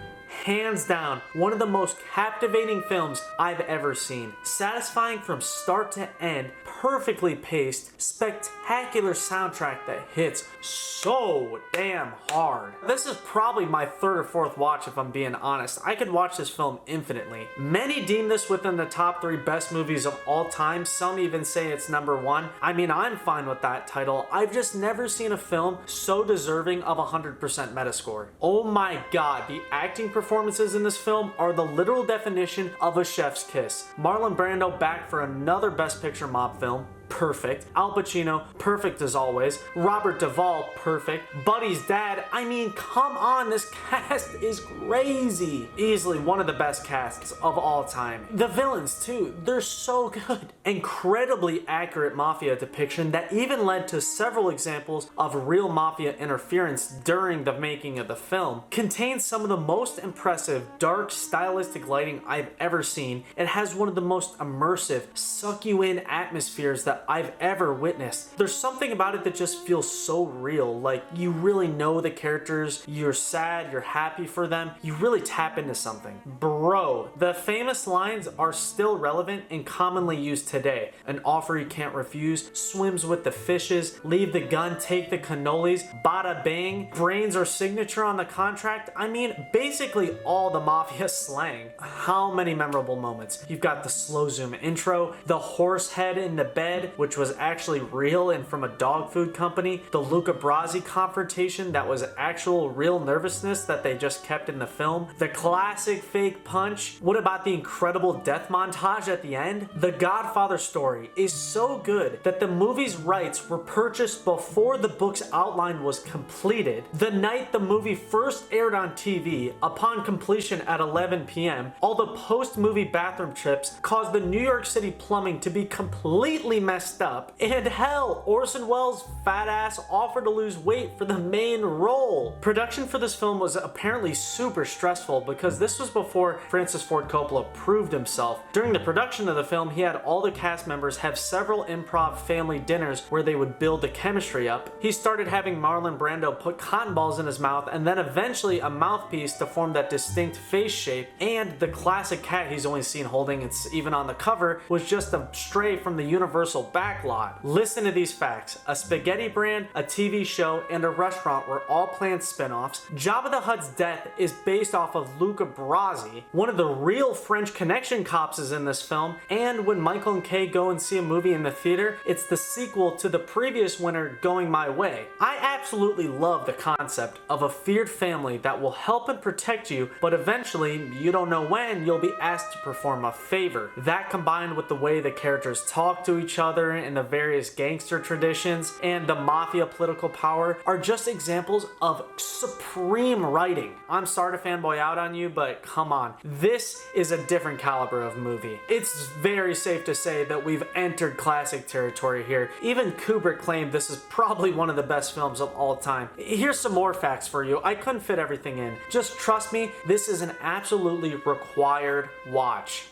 hands down one of the most captivating films I've ever seen. Satisfying from start to end, perfectly paced, spectacular soundtrack that hits so damn hard. This is probably my third or fourth watch if I'm being honest. I could watch this film infinitely. Many deem this within the top 3 best movies of all time. Some even say it's number 1. I mean, I'm fine with that title. I've just never seen a film so deserving of 100% Metascore. Oh my god, the acting performances in this film are the literal definition of a chef's kiss. Marlon Brando back for another Best Picture mob film. Perfect. Al Pacino, perfect as always. Robert Duvall, perfect. Buddy's dad, I mean, come on, this cast is crazy. Easily one of the best casts of all time. The villains, too, they're so good. Incredibly accurate mafia depiction that even led to several examples of real mafia interference during the making of the film. Contains some of the most impressive, dark, stylistic lighting I've ever seen. It has one of the most immersive, suck you in atmospheres that I've ever witnessed. There's something about it that just feels so real, like you really know the characters, you're sad, you're happy for them, you really tap into something. Bro, the famous lines are still relevant and commonly used today. An offer you can't refuse, swims with the fishes, leave the gun, take the cannolis, bada bang, brains or signature on the contract. I mean, basically all the mafia slang. How many memorable moments. You've got the slow zoom intro, the horse head in the bed, which was actually real and from a dog food company, the Luca Brasi confrontation that was actual real nervousness that they just kept in the film, the classic fake punch. What about the incredible death montage at the end? The Godfather story is so good that the movie's rights were purchased before the book's outline was completed. The night the movie first aired on TV, upon completion at 11 p.m., all the post-movie bathroom trips caused the New York City plumbing to be completely messed up. And hell, Orson Welles' fat ass offered to lose weight for the main role. Production for this film was apparently super stressful because this was before Francis Ford Coppola proved himself. During the production of the film, he had all the cast members have several improv family dinners where they would build the chemistry up. He started having Marlon Brando put cotton balls in his mouth and then eventually a mouthpiece to form that distinct face shape, and the classic cat he's only seen holding, it's even on the cover, was just a stray from the Universal backlot. Listen to these facts. A spaghetti brand, a TV show, and a restaurant were all planned spin-offs. Jabba the Hutt's death is based off of Luca Brasi. One of the real French Connection cops is in this film, and when Michael and Kay go and see a movie in the theater, it's the sequel to the previous winner, Going My Way. I absolutely love the concept of a feared family that will help and protect you, but eventually, you don't know when, you'll be asked to perform a favor. That combined with the way the characters talk to each other and the various gangster traditions and the mafia political power are just examples of supreme writing. I'm sorry to fanboy out on you, but come on. This is a different caliber of movie. It's very safe to say that we've entered classic territory here. Even Kubrick claimed this is probably one of the best films of all time. Here's some more facts for you. I couldn't fit everything in. Just trust me, this is an absolutely required watch.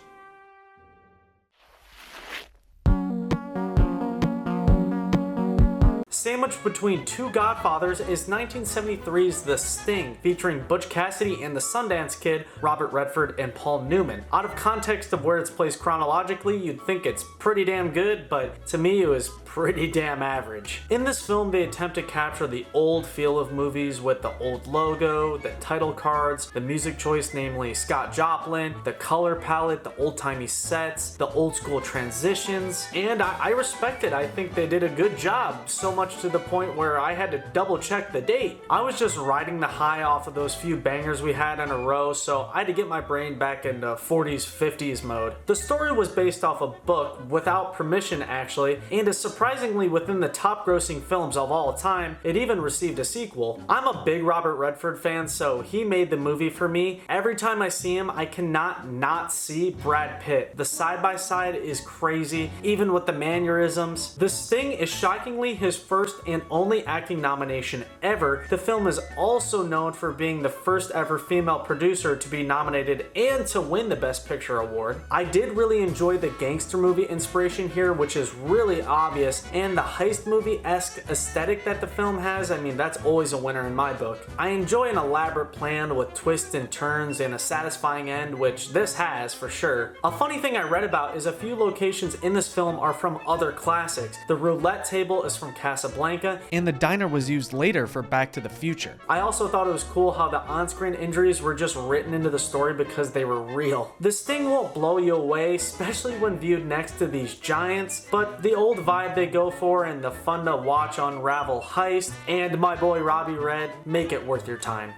Sandwiched between two Godfathers is 1973's The Sting, featuring Butch Cassidy and the Sundance Kid, Robert Redford and Paul Newman. Out of context of where it's placed chronologically, you'd think it's pretty damn good, but to me it was pretty damn average. In this film, they attempt to capture the old feel of movies with the old logo, the title cards, the music choice, namely Scott Joplin, the color palette, the old-timey sets, the old-school transitions, and I respect it. I think they did a good job, so much to the point where I had to double check the date. I was just riding the high off of those few bangers we had in a row, so I had to get my brain back into 40s, 50s mode. The story was based off a book without permission actually, and is surprisingly within the top grossing films of all time. It even received a sequel. I'm a big Robert Redford fan, so he made the movie for me. Every time I see him, I cannot not see Brad Pitt. The side-by-side is crazy, even with the mannerisms. The Sting is shockingly his first first and only acting nomination ever, the film is also known for being the first ever female producer to be nominated and to win the Best Picture award. I did really enjoy the gangster movie inspiration here, which is really obvious, and the heist movie-esque aesthetic that the film has. I mean, that's always a winner in my book. I enjoy an elaborate plan with twists and turns and a satisfying end, which this has for sure. A funny thing I read about is a few locations in this film are from other classics. The roulette table is from Casablanca, and the diner was used later for Back to the Future. I also thought it was cool how the on-screen injuries were just written into the story because they were real. The sting won't blow you away, especially when viewed next to these giants, but the old vibe they go for and the fun to watch unravel heist and my boy Robbie Red make it worth your time.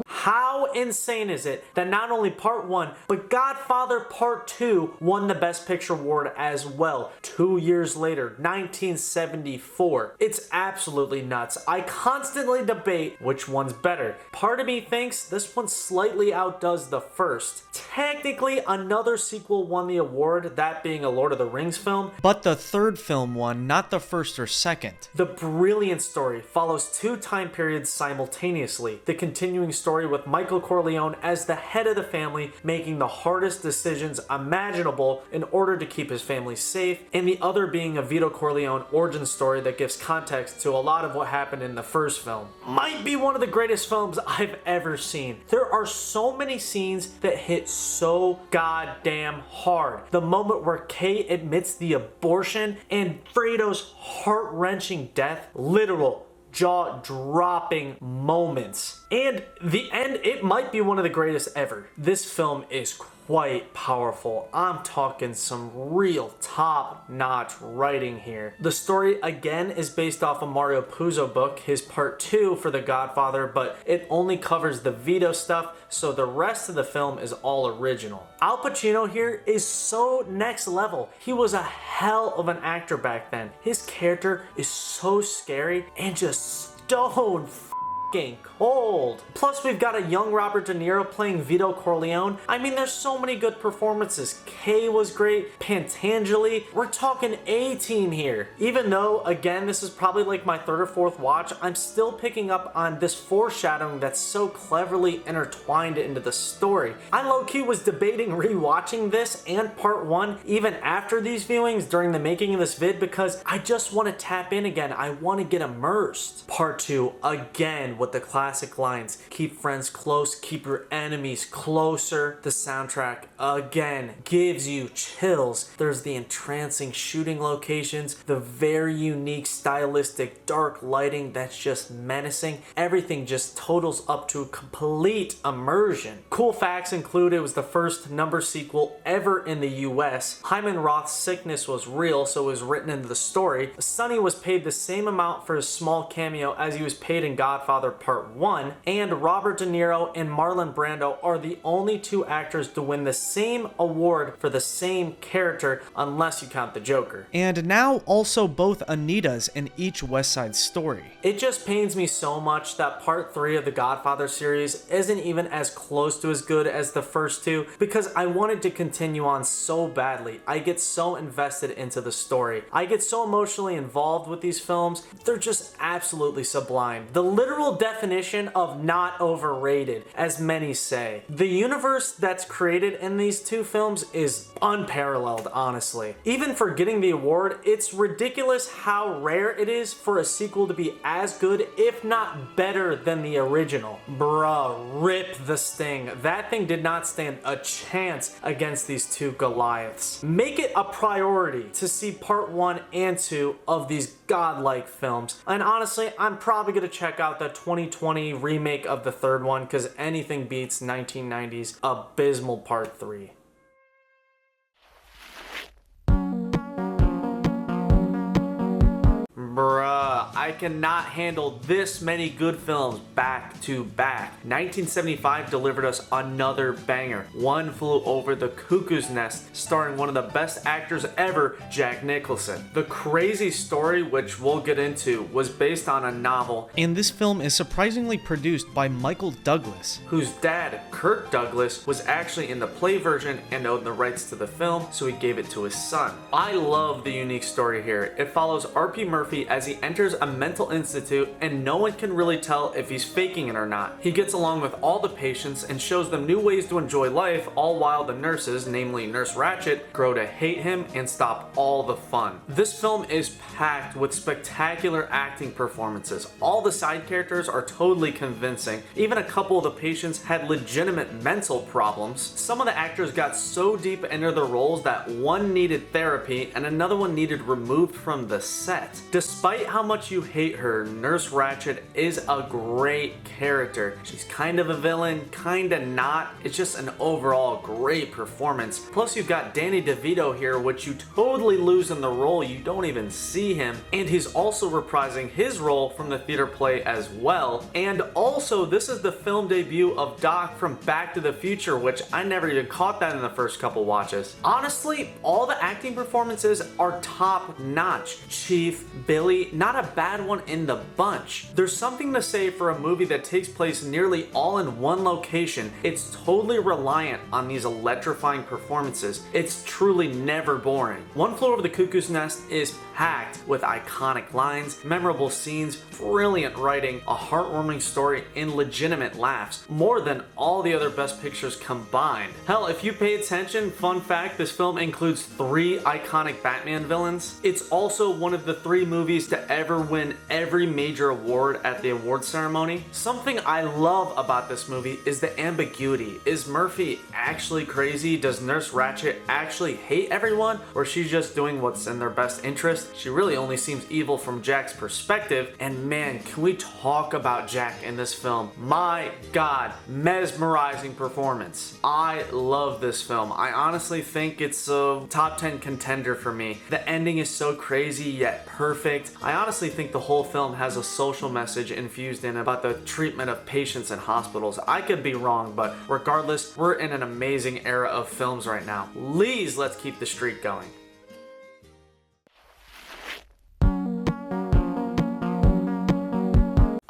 How insane is it that not only Part 1, but Godfather Part 2 won the Best Picture award as well, 2 years later, 1974. It's absolutely nuts. I constantly debate which one's better. Part of me thinks this one slightly outdoes the first. Technically, another sequel won the award, that being a Lord of the Rings film, but the third film won, not the first or second. The brilliant story follows two time periods simultaneously. The continuing story with Michael Corleone as the head of the family making the hardest decisions imaginable in order to keep his family safe, and the other being a Vito Corleone origin story that gives context to a lot of what happened in the first film. Might be one of the greatest films I've ever seen. There are so many scenes that hit so goddamn hard. The moment where Kay admits the abortion and Fredo's heart-wrenching death, literal jaw-dropping moments. And the end, it might be one of the greatest ever. This film is quite powerful. I'm talking some real top-notch writing here. The story, again, is based off a Mario Puzo book, his part 2 for The Godfather, but it only covers the Vito stuff, so the rest of the film is all original. Al Pacino here is so next level. He was a hell of an actor back then. His character is so scary and just stone cold. Plus, we've got a young Robert De Niro playing Vito Corleone. I mean, there's so many good performances. Kay was great, Pantangeli. We're talking A-team here. Even though, again, this is probably like my third or fourth watch, I'm still picking up on this foreshadowing that's so cleverly intertwined into the story. I low-key was debating rewatching this and part 1 even after these viewings during the making of this vid because I just want to tap in again. I want to get immersed. Part 2, again, with the classic lines, keep friends close, keep your enemies closer. The soundtrack, again, gives you chills. There's the entrancing shooting locations, the very unique stylistic dark lighting that's just menacing. Everything just totals up to complete immersion. Cool facts include it was the first number sequel ever in the US. Hyman Roth's sickness was real, so it was written into the story. Sonny was paid the same amount for his small cameo as he was paid in Godfather Part 1, and Robert De Niro and Marlon Brando are the only two actors to win the same award for the same character, unless you count the Joker. And now also both Anitas in each West Side Story. It just pains me so much that Part 3 of the Godfather series isn't even as close to as good as the first two, because I wanted to continue on so badly. I get so invested into the story. I get so emotionally involved with these films. They're just absolutely sublime. The literal definition of not overrated, as many say. The universe that's created in these two films is unparalleled, honestly. Even for getting the award, it's ridiculous how rare it is for a sequel to be as good, if not better, than the original. Bruh, rip the Sting. That thing did not stand a chance against these two Goliaths. Make it a priority to see part 1 and 2 of these godlike films. And honestly, I'm probably gonna check out the 2020 remake of the third one because anything beats 1990's abysmal part 3. Bruh, I cannot handle this many good films back to back. 1975 delivered us another banger, One Flew Over the Cuckoo's Nest, starring one of the best actors ever, Jack Nicholson. The crazy story, which we'll get into, was based on a novel, and this film is surprisingly produced by Michael Douglas, whose dad, Kirk Douglas, was actually in the play version and owned the rights to the film, so he gave it to his son. I love the unique story here. It follows R.P. Murphy as he enters a mental institute and no one can really tell if he's faking it or not. He gets along with all the patients and shows them new ways to enjoy life, all while the nurses, namely Nurse Ratched, grow to hate him and stop all the fun. This film is packed with spectacular acting performances. All the side characters are totally convincing. Even a couple of the patients had legitimate mental problems. Some of the actors got so deep into their roles that one needed therapy and another one needed removed from the set. Despite how much you hate her, Nurse Ratched is a great character. She's kind of a villain, kind of not. It's just an overall great performance. Plus you've got Danny DeVito here, which you totally lose in the role. You don't even see him. And he's also reprising his role from the theater play as well. And also, this is the film debut of Doc from Back to the Future, which I never even caught that in the first couple watches. Honestly, all the acting performances are top notch. Chief, Billy, not a bad one in the bunch. There's something to say for a movie that takes place nearly all in one location. It's totally reliant on these electrifying performances. It's truly never boring. One Flew Over the Cuckoo's Nest is packed with iconic lines, memorable scenes, brilliant writing, a heartwarming story, and legitimate laughs, more than all the other Best Pictures combined. Hell, if you pay attention, fun fact, this film includes 3 iconic Batman villains. It's also one of the 3 movies to ever win every major award at the award ceremony. Something I love about this movie is the ambiguity. Is Murphy actually crazy? Does Nurse Ratched actually hate everyone? Or is she just doing what's in their best interest? She really only seems evil from Jack's perspective. And man, can we talk about Jack in this film? My God, mesmerizing performance. I love this film. I honestly think it's a top 10 contender for me. The ending is so crazy yet perfect. I honestly think the whole film has a social message infused in about the treatment of patients in hospitals. I could be wrong, but regardless, we're in an amazing era of films right now. Please, let's keep the streak going.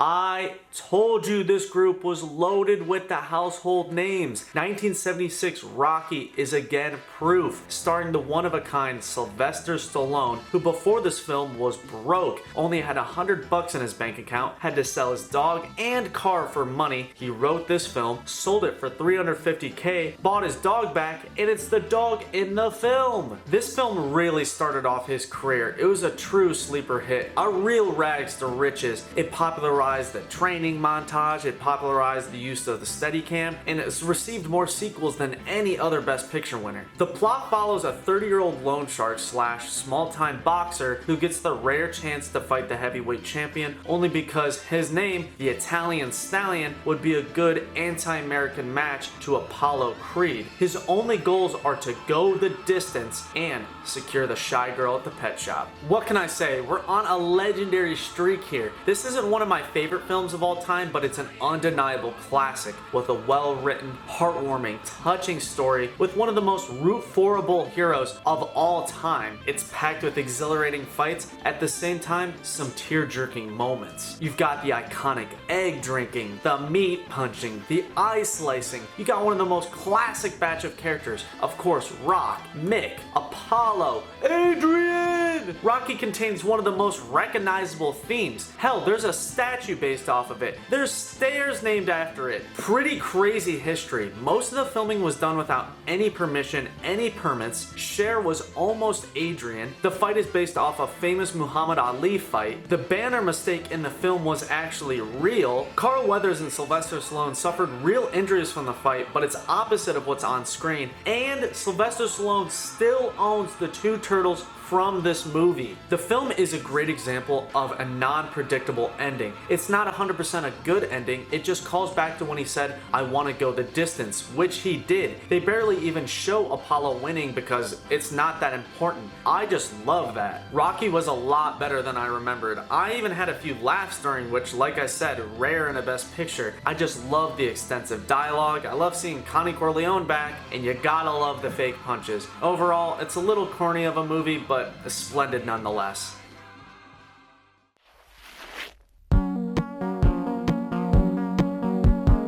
I told you this group was loaded with the household names. 1976 Rocky is again proof, starring the one-of-a-kind Sylvester Stallone, who before this film was broke, only had $100 in his bank account, had to sell his dog and car for money. He wrote this film, sold it for $350K, bought his dog back, and it's the dog in the film. This film really started off his career. It was a true sleeper hit, a real rags to riches. It popularized the training montage, it popularized the use of the Steadicam, and it's received more sequels than any other Best Picture winner. The plot follows a 30-year-old loan shark slash small-time boxer who gets the rare chance to fight the heavyweight champion only because his name, the Italian Stallion, would be a good anti-American match to Apollo Creed. His only goals are to go the distance and secure the shy girl at the pet shop. What can I say? We're on a legendary streak here. This isn't one of my favorite films of all time, but it's an undeniable classic with a well-written, heartwarming, touching story with one of the most root-forable heroes of all time. It's packed with exhilarating fights, at the same time, some tear-jerking moments. You've got the iconic egg drinking, the meat punching, the eye slicing. You got one of the most classic batch of characters. Of course, Rock, Mick, Apollo, Adrian! Rocky contains one of the most recognizable themes. Hell, there's a statue based off of it. There's stairs named after it. Pretty crazy history. Most of the filming was done without any permission, any permits. Cher was almost Adrian. The fight is based off a famous Muhammad Ali fight. The banner mistake in the film was actually real. Carl Weathers and Sylvester Stallone suffered real injuries from the fight, but it's opposite of what's on screen. And Sylvester Stallone still owns the two turtles from this movie. The film is a great example of a non-predictable ending. It's not 100% a good ending, it just calls back to when he said, "I want to go the distance," which he did. They barely even show Apollo winning because it's not that important. I just love that. Rocky was a lot better than I remembered. I even had a few laughs during, which, like I said, rare in a Best Picture. I just love the extensive dialogue, I love seeing Connie Corleone back, and you gotta love the fake punches. Overall, it's a little corny of a movie, but splendid nonetheless.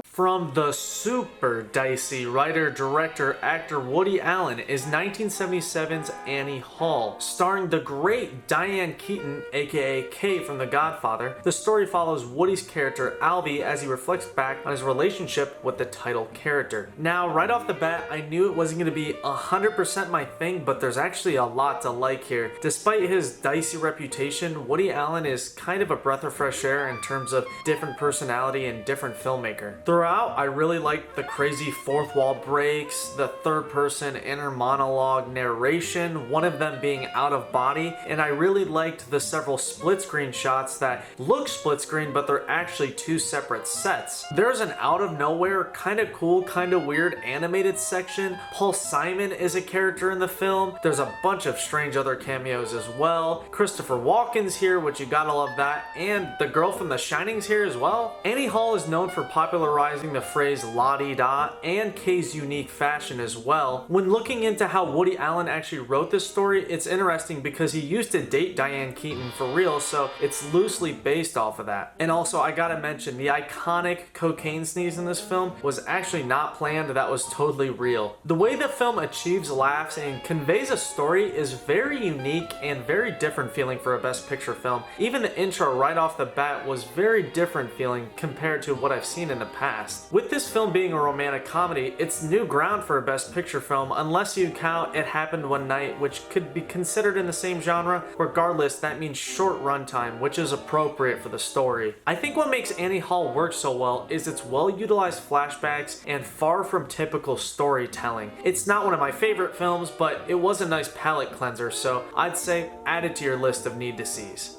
From the super dicey writer, director, actor Woody Allen is 1977's Annie Hall, starring the great Diane Keaton, aka Kay from The Godfather. The story follows Woody's character Alvy as he reflects back on his relationship with the title character. Now, right off the bat, I knew it wasn't going to be 100% my thing, but there's actually a lot to like here. Despite his dicey reputation, Woody Allen is kind of a breath of fresh air in terms of different personality and different filmmaker. Throughout, I really liked the crazy fourth wall breaks, the third person inner monologue narration, one of them being out of body, and I really liked the several split screen shots that look split screen but they're actually two separate sets. There's an out of nowhere, kind of cool, kind of weird animated section. Paul Simon is a character in the film. There's a bunch of strange other cameos as well. Christopher Walken's here, which you gotta love that, and the girl from The Shining's here as well. Annie Hall is known for popularizing the phrase la-di-da and Kay's unique fashion as well. When looking into how Woody Allen actually wrote this story, it's interesting because he used to date Diane Keaton for real, so it's loosely based off of that. And also, I gotta mention, the iconic cocaine sneeze in this film was actually not planned, that was totally real. The way the film achieves laughs and conveys a story is very unique and very different feeling for a Best Picture film. Even the intro right off the bat was very different feeling compared to what I've seen in the past. With this film being a romantic comedy, it's new ground for a Best Picture film unless you count It Happened One Night, which could be considered in the same genre. Regardless, that means short runtime, which is appropriate for the story. I think what makes Annie Hall work so well is its well-utilized flashbacks and far from typical storytelling. It's not one of my favorite films, but it was a nice palate cleanser, so I'd say add it to your list of need-to-sees.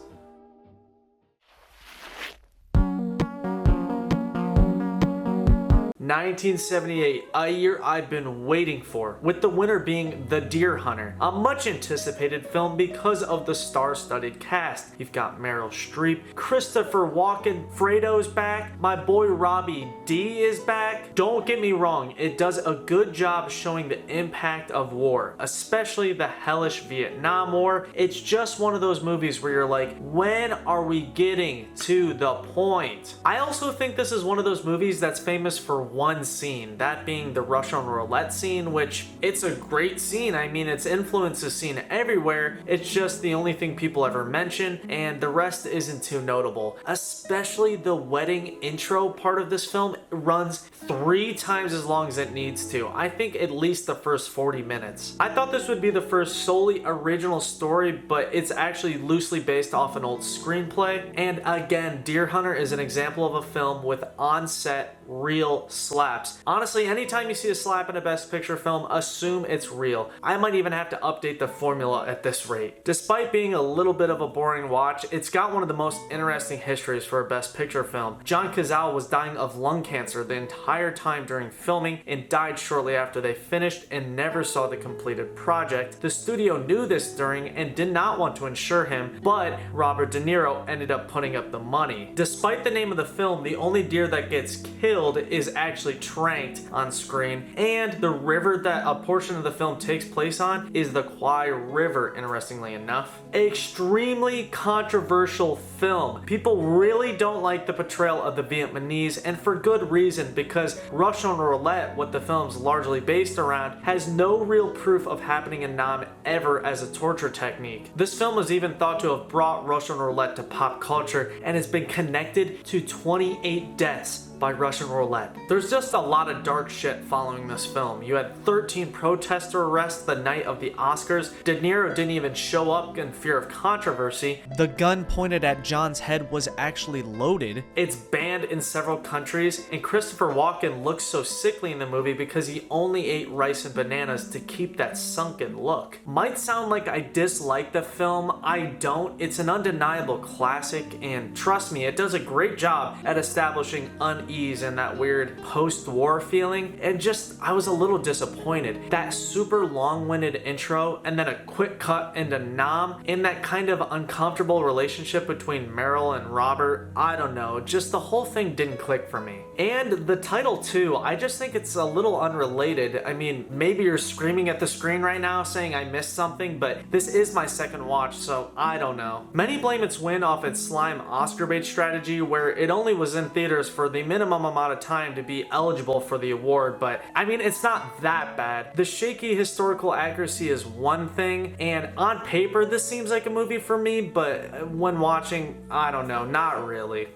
1978, a year I've been waiting for, with the winner being The Deer Hunter, a much anticipated film because of the star-studded cast. You've got Meryl Streep, Christopher Walken, Fredo's back, my boy Robbie D is back. Don't get me wrong, it does a good job showing the impact of war, especially the hellish Vietnam War. It's just one of those movies where you're like, when are we getting to the point? I also think this is one of those movies that's famous for one scene, that being the Russian roulette scene, which it's a great scene. I mean, its influence is seen everywhere. It's just the only thing people ever mention, and the rest isn't too notable. Especially the wedding intro part of this film runs 3 times as long as it needs to. I think at least the first 40 minutes. I thought this would be the first solely original story, but it's actually loosely based off an old screenplay. And again, Deer Hunter is an example of a film with on-set real slaps. Honestly, anytime you see a slap in a Best Picture film, assume it's real. I might even have to update the formula at this rate. Despite being a little bit of a boring watch, it's got one of the most interesting histories for a Best Picture film. John Cazale was dying of lung cancer the entire time during filming and died shortly after they finished and never saw the completed project. The studio knew this during and did not want to insure him, but Robert De Niro ended up putting up the money. Despite the name of the film, the only deer that gets killed is actually tranked on screen, and the river that a portion of the film takes place on is the Kwai River, interestingly enough. Extremely controversial film. People really don't like the portrayal of the Vietnamese, and for good reason, because Russian roulette, what the film's largely based around, has no real proof of happening in Nam ever as a torture technique. This film was even thought to have brought Russian roulette to pop culture and has been connected to 28 deaths by Russian roulette. There's just a lot of dark shit following this film. You had 13 protester arrests the night of the Oscars. De Niro didn't even show up in fear of controversy. The gun pointed at John's head was actually loaded. It's banned in several countries, and Christopher Walken looks so sickly in the movie because he only ate rice and bananas to keep that sunken look. Might sound like I dislike the film. I don't. It's an undeniable classic, and trust me, it does a great job at establishing unease and that weird post-war feeling. And just, I was a little disappointed. That super long-winded intro and then a quick cut into Nam in that kind of uncomfortable relationship between Meryl and Robert. I don't know, just the whole thing didn't click for me. And the title too, I just think it's a little unrelated. I mean, maybe you're screaming at the screen right now saying I missed something, but this is my second watch, so I don't know. Many blame its win off its slime Oscar bait strategy, where it only was in theaters for the minimum amount of time to be eligible for the award, but I mean, it's not that bad. The shaky historical accuracy is one thing, and on paper this seems like a movie for me, but when watching, I don't know, not really.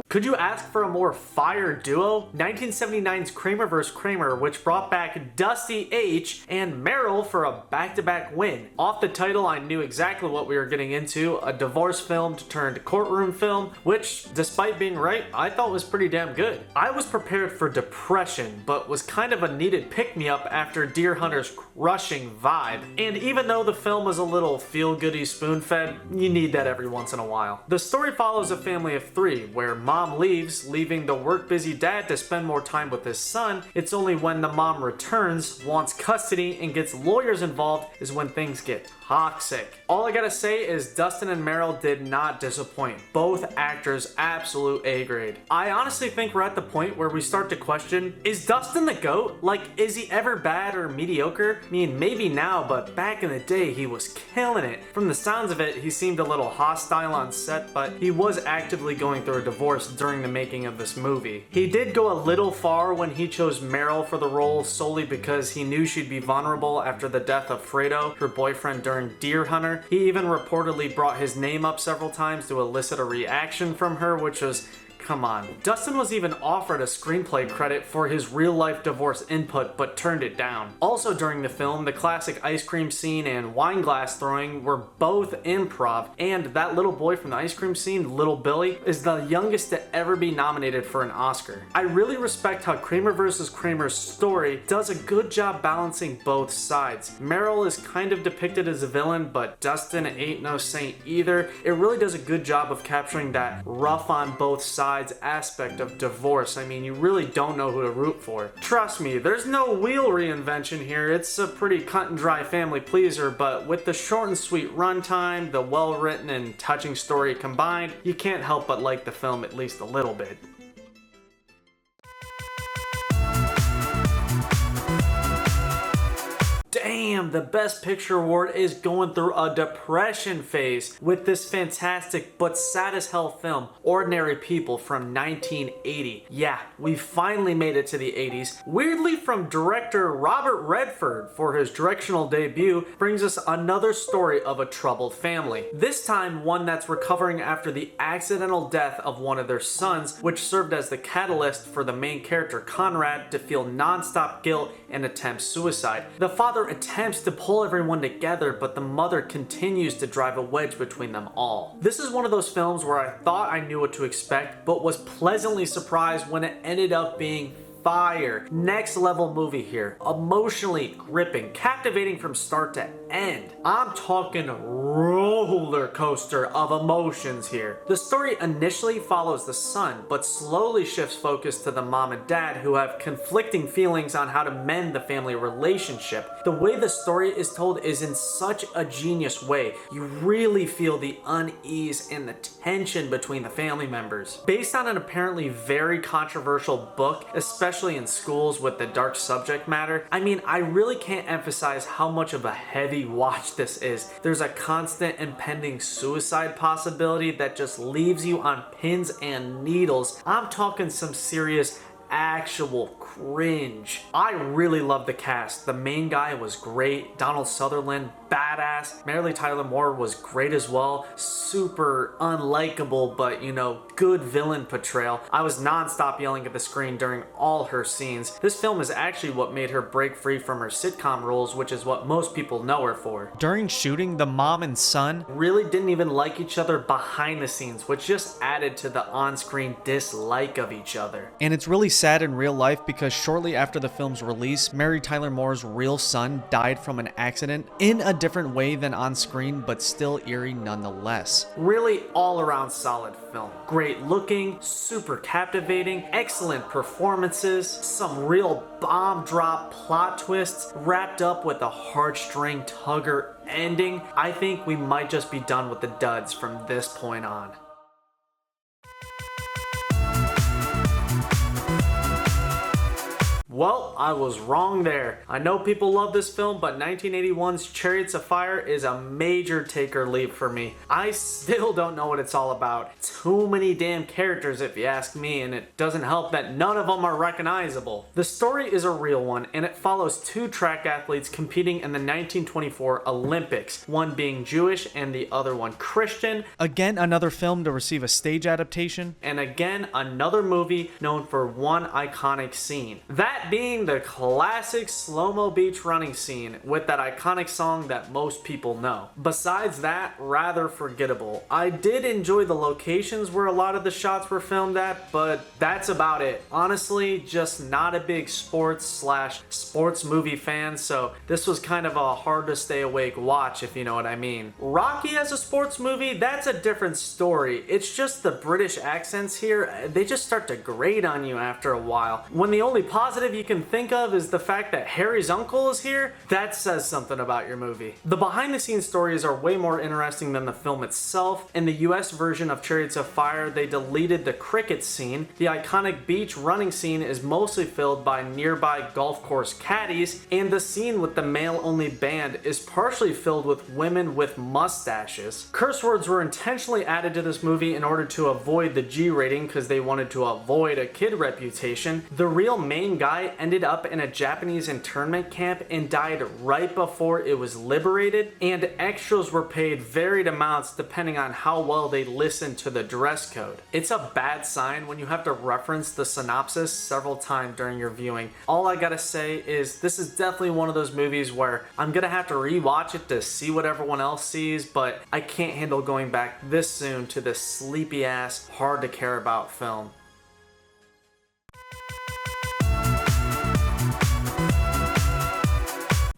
Could you ask for a more fire duo? 1979's Kramer vs. Kramer, which brought back Dusty H and Meryl for a back-to-back win. Off the title, I knew exactly what we were getting into, a divorce film turned courtroom film, which, despite being right, I thought was pretty damn good. I was prepared for depression, but was kind of a needed pick-me-up after Deer Hunter's crushing vibe. And even though the film was a little feel-goody spoon-fed, you need that every once in a while. The story follows a family of three, where mom leaves, leaving the work-busy dad to spend more time with his son. It's only when the mom returns, wants custody, and gets lawyers involved is when things get toxic. All I gotta say is Dustin and Meryl did not disappoint. Both actors absolute A grade. I honestly think we're at the point where we start to question, is Dustin the GOAT? Like, is he ever bad or mediocre? I mean, maybe now, but back in the day he was killing it. From the sounds of it, he seemed a little hostile on set, but he was actively going through a divorce during the making of this movie. He did go a little far when he chose Meryl for the role solely because he knew she'd be vulnerable after the death of Fredo, her boyfriend during Deer Hunter. He even reportedly brought his name up several times to elicit a reaction from her, which was, come on. Dustin was even offered a screenplay credit for his real-life divorce input, but turned it down. Also during the film, the classic ice cream scene and wine glass throwing were both improv, and that little boy from the ice cream scene, Little Billy, is the youngest to ever be nominated for an Oscar. I really respect how Kramer vs. Kramer's story does a good job balancing both sides. Meryl is kind of depicted as a villain, but Dustin ain't no saint either. It really does a good job of capturing that rough on both sides aspect of divorce. I mean, you really don't know who to root for. Trust me, there's no wheel reinvention here. It's a pretty cut and dry family pleaser, but with the short and sweet runtime, the well-written and touching story combined, you can't help but like the film at least a little bit. Damn, the Best Picture award is going through a depression phase with this fantastic but sad as hell film, Ordinary People from 1980. Yeah, we finally made it to the 80s. Weirdly, from director Robert Redford for his directional debut, brings us another story of a troubled family. This time, one that's recovering after the accidental death of one of their sons, which served as the catalyst for the main character Conrad to feel non-stop guilt and attempt suicide. The father attempts to pull everyone together, but the mother continues to drive a wedge between them all. This is one of those films where I thought I knew what to expect, but was pleasantly surprised when it ended up being fire. Next level movie here. Emotionally gripping, captivating from start to end. I'm talking roller coaster of emotions here. The story initially follows the son, but slowly shifts focus to the mom and dad who have conflicting feelings on how to mend the family relationship. The way the story is told is in such a genius way. You really feel the unease and the tension between the family members. Based on an apparently very controversial book, especially in schools with the dark subject matter, I mean, I really can't emphasize how much of a heavy watch this is. There's a constant impending suicide possibility that just leaves you on pins and needles. I'm talking some serious actual cringe. I really love the cast. The main guy was great. Donald Sutherland, badass. Mary Tyler Moore was great as well. Super unlikable, but you know, good villain portrayal. I was non-stop yelling at the screen during all her scenes. This film is actually what made her break free from her sitcom roles, which is what most people know her for. During shooting, the mom and son really didn't even like each other behind the scenes, which just added to the on-screen dislike of each other. And it's really sad in real life because shortly after the film's release, Mary Tyler Moore's real son died from an accident in a different way than on screen, but still eerie nonetheless. Really all around solid film. Great looking, super captivating, excellent performances, some real bomb drop plot twists wrapped up with a heartstring tugger ending. I think we might just be done with the duds from this point on. Well, I was wrong there. I know people love this film, but 1981's Chariots of Fire is a major take or leave for me. I still don't know what it's all about. Too many damn characters if you ask me, and it doesn't help that none of them are recognizable. The story is a real one, and it follows two track athletes competing in the 1924 Olympics, one being Jewish and the other one Christian. Again, another film to receive a stage adaptation. And again, another movie known for one iconic scene. That being the classic slow-mo beach running scene with that iconic song that most people know. Besides that, rather forgettable. I did enjoy the locations where a lot of the shots were filmed at, but that's about it. Honestly, just not a big sports movie fan, so this was kind of a hard to stay awake watch, if you know what I mean. Rocky as a sports movie, that's a different story. It's just the British accents here, they just start to grate on you after a while. When the only positive you can think of is the fact that Harry's uncle is here, that says something about your movie. The behind the scenes stories are way more interesting than the film itself. In the US version of Chariots of Fire, they deleted the cricket scene. The iconic beach running scene is mostly filled by nearby golf course caddies, and the scene with the male only band is partially filled with women with mustaches. Curse words were intentionally added to this movie in order to avoid the G rating because they wanted to avoid a kid reputation. The real main guy ended up in a Japanese internment camp and died right before it was liberated, and extras were paid varied amounts depending on how well they listened to the dress code. It's a bad sign when you have to reference the synopsis several times during your viewing. All I gotta say is this is definitely one of those movies where I'm gonna have to rewatch it to see what everyone else sees, but I can't handle going back this soon to this sleepy ass, hard to care about film.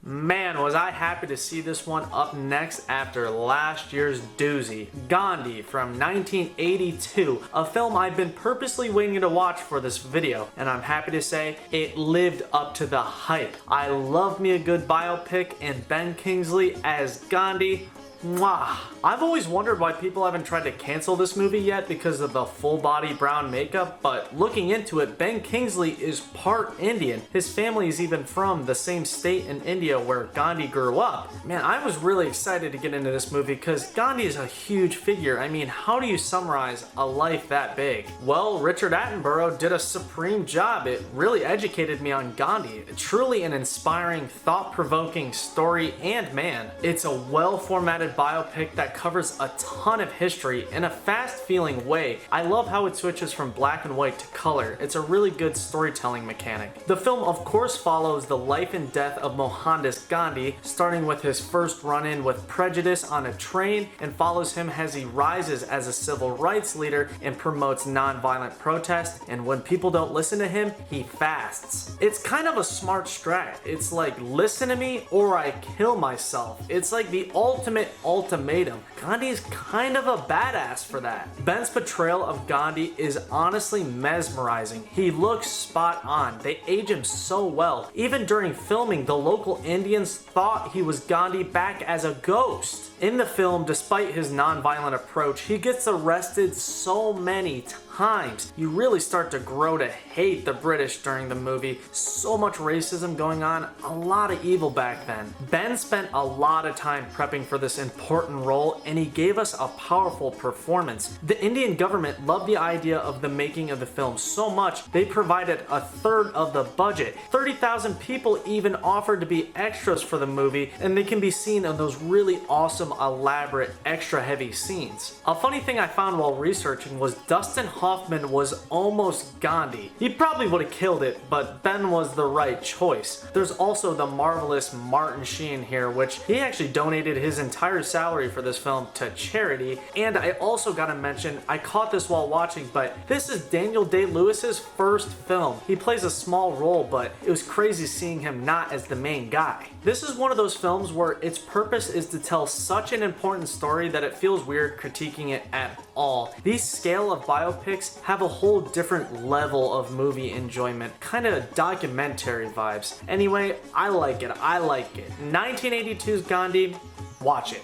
Man, was I happy to see this one up next after last year's doozy. Gandhi from 1982, a film I've been purposely waiting to watch for this video, and I'm happy to say it lived up to the hype. I love me a good biopic, and Ben Kingsley as Gandhi. Mwah. I've always wondered why people haven't tried to cancel this movie yet because of the full body brown makeup, but looking into it, Ben Kingsley is part Indian. His family is even from the same state in India where Gandhi grew up. Man, I was really excited to get into this movie because Gandhi is a huge figure. I mean, how do you summarize a life that big? Well, Richard Attenborough did a supreme job. It really educated me on Gandhi. Truly an inspiring, thought-provoking story, and man, it's a well-formatted biopic that covers a ton of history in a fast-feeling way. I love how it switches from black and white to color. It's a really good storytelling mechanic. The film, of course, follows the life and death of Mohandas Gandhi, starting with his first run-in with prejudice on a train, and follows him as he rises as a civil rights leader and promotes non-violent protest, and when people don't listen to him, he fasts. It's kind of a smart strat. It's like, listen to me or I kill myself. It's like the ultimate ultimatum. Gandhi's kind of a badass for that. Ben's portrayal of Gandhi is honestly mesmerizing. He looks spot on. They age him so well. Even during filming, the local Indians thought he was Gandhi back as a ghost. In the film, despite his non-violent approach, he gets arrested so many times. You really start to grow to hate the British during the movie. So much racism going on, a lot of evil back then. Ben spent a lot of time prepping for this important role, and he gave us a powerful performance. The Indian government loved the idea of the making of the film so much, they provided a third of the budget. 30,000 people even offered to be extras for the movie, and they can be seen in those really awesome, elaborate, extra heavy scenes. A funny thing I found while researching was Dustin Hoffman was almost Gandhi. He probably would have killed it, but Ben was the right choice. There's also the marvelous Martin Sheen here, which he actually donated his entire salary for this film to charity. And I also gotta mention, I caught this while watching, but this is Daniel Day-Lewis's first film. He plays a small role, but it was crazy seeing him not as the main guy. This is one of those films where its purpose is to tell such an important story that it feels weird critiquing it at all. These scale of biopics have a whole different level of movie enjoyment, kind of documentary vibes. Anyway, I like it. 1982's Gandhi, watch it.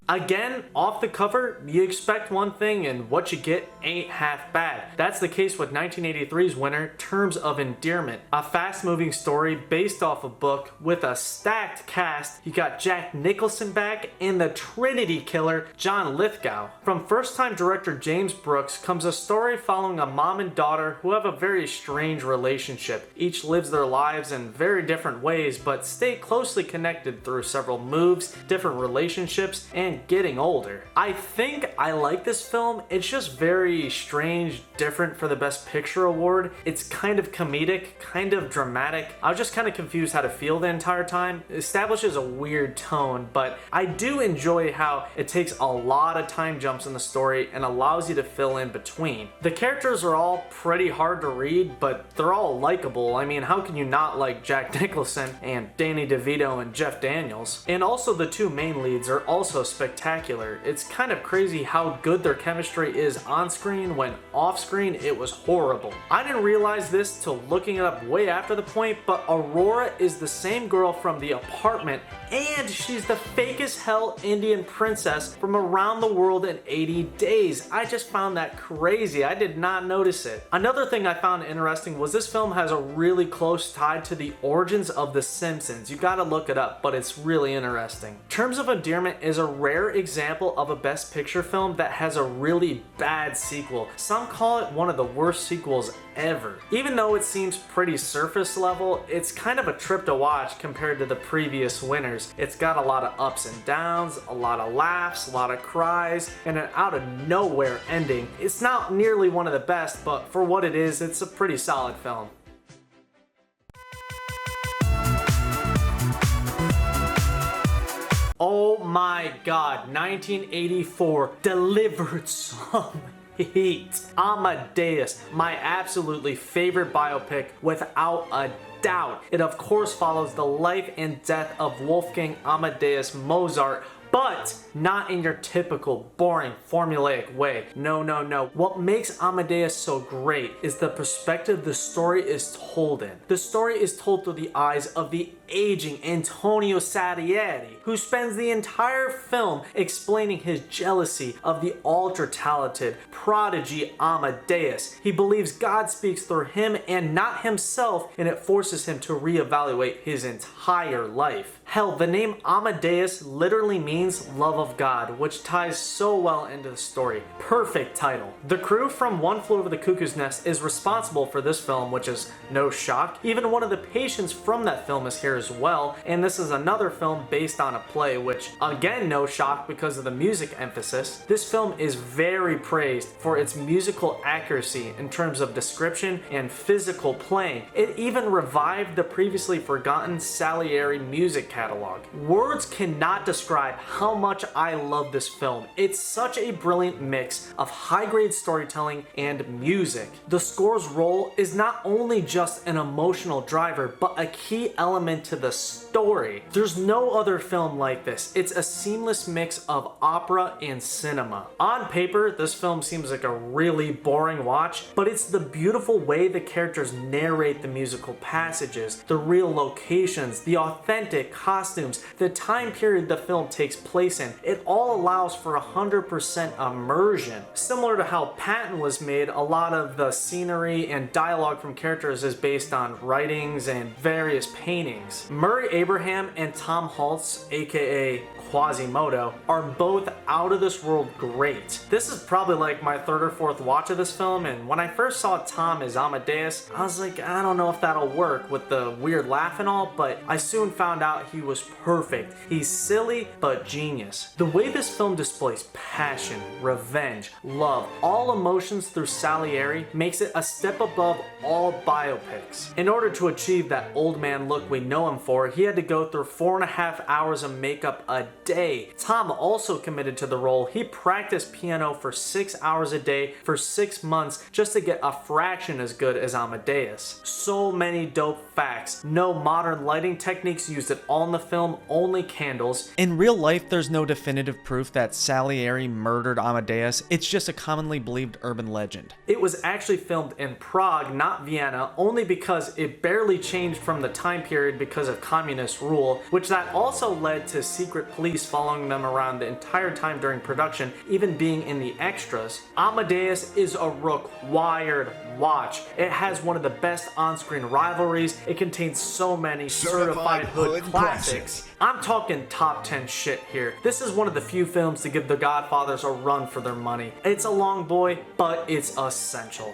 Again, off the cover, you expect one thing and what you get ain't half bad. That's the case with 1983's winner, Terms of Endearment, a fast-moving story based off a book with a stacked cast. You got Jack Nicholson back and the Trinity Killer, John Lithgow. From first-time director James Brooks comes a story following a mom and daughter who have a very strange relationship. Each lives their lives in very different ways, but stay closely connected through several moves, different relationships, and getting older. I think I like this film. It's just very strange, different for the Best Picture award. It's kind of comedic, kind of dramatic. I was just kind of confused how to feel the entire time. It establishes a weird tone, but I do enjoy how it takes a lot of time jumps in the story and allows you to fill in between. The characters are all pretty hard to read, but they're all likable. I mean, how can you not like Jack Nicholson and Danny DeVito and Jeff Daniels? And also the two main leads are also spectacular. It's kind of crazy how good their chemistry is on screen when off screen it was horrible. I didn't realize this till looking it up way after the point, but Aurora is the same girl from The Apartment, and she's the fake as hell Indian princess from Around the World in 80 Days. I just found that crazy. I did not notice it. Another thing I found interesting was this film has a really close tie to the origins of The Simpsons. You gotta look it up, but it's really interesting. Terms of Endearment is a rare example of a Best Picture film that has a really bad sequel. Some call it one of the worst sequels ever. Even though it seems pretty surface level, it's kind of a trip to watch compared to the previous winners. It's got a lot of ups and downs, a lot of laughs, a lot of cries, and an out of nowhere ending. It's not nearly one of the best, but for what it is, it's a pretty solid film. Oh my god, 1984 delivered some heat. Amadeus, my absolutely favorite biopic without a doubt. It of course follows the life and death of Wolfgang Amadeus Mozart, but not in your typical boring formulaic way. No. What makes Amadeus so great is the perspective the story is told in. The story is told through the eyes of the aging Antonio Salieri, who spends the entire film explaining his jealousy of the ultra-talented prodigy Amadeus. He believes God speaks through him and not himself, and it forces him to reevaluate his entire life. Hell, the name Amadeus literally means love of God, which ties so well into the story. Perfect title. The crew from One Flew Over the Cuckoo's Nest is responsible for this film, which is no shock. Even one of the patients from that film is here as well, and this is another film based on a play, which again, no shock because of the music emphasis. This film is very praised for its musical accuracy in terms of description and physical playing. It even revived the previously forgotten Salieri music catalog. Words cannot describe how much I love this film. It's such a brilliant mix of high-grade storytelling and music. The score's role is not only just an emotional driver, but a key element to the story. There's no other film like this. It's a seamless mix of opera and cinema. On paper, this film seems like a really boring watch, but it's the beautiful way the characters narrate the musical passages, the real locations, the authentic costumes, the time period the film takes place in. It all allows for 100% immersion. Similar to how Patton was made, a lot of the scenery and dialogue from characters is based on writings and various paintings. Murray Abraham and Tom Hulce, aka Quasimodo, are both out of this world great. This is probably like my third or fourth watch of this film, and when I first saw Tom as Amadeus, I was like, I don't know if that'll work with the weird laugh and all, but I soon found out he was perfect. He's silly, but genius. The way this film displays passion, revenge, love, all emotions through Salieri makes it a step above all biopics. In order to achieve that old man look we know him for, he had to go through 4.5 hours of makeup a day. Tom also committed to the role. He practiced piano for 6 hours a day for 6 months just to get a fraction as good as Amadeus. So many dope facts. No modern lighting techniques used at all in the film, only candles. In real life, there's no definitive proof that Salieri murdered Amadeus. It's just a commonly believed urban legend. It was actually filmed in Prague, not Vienna, only because it barely changed from the time period because of communist rule, which that also led to secret police following them around the entire time during production, even being in the extras. Amadeus is a required watch. It has one of the best on-screen rivalries. It contains so many certified hood classics. I'm talking top 10 shit here. This is one of the few films to give The Godfathers a run for their money. It's a long boy, but it's essential.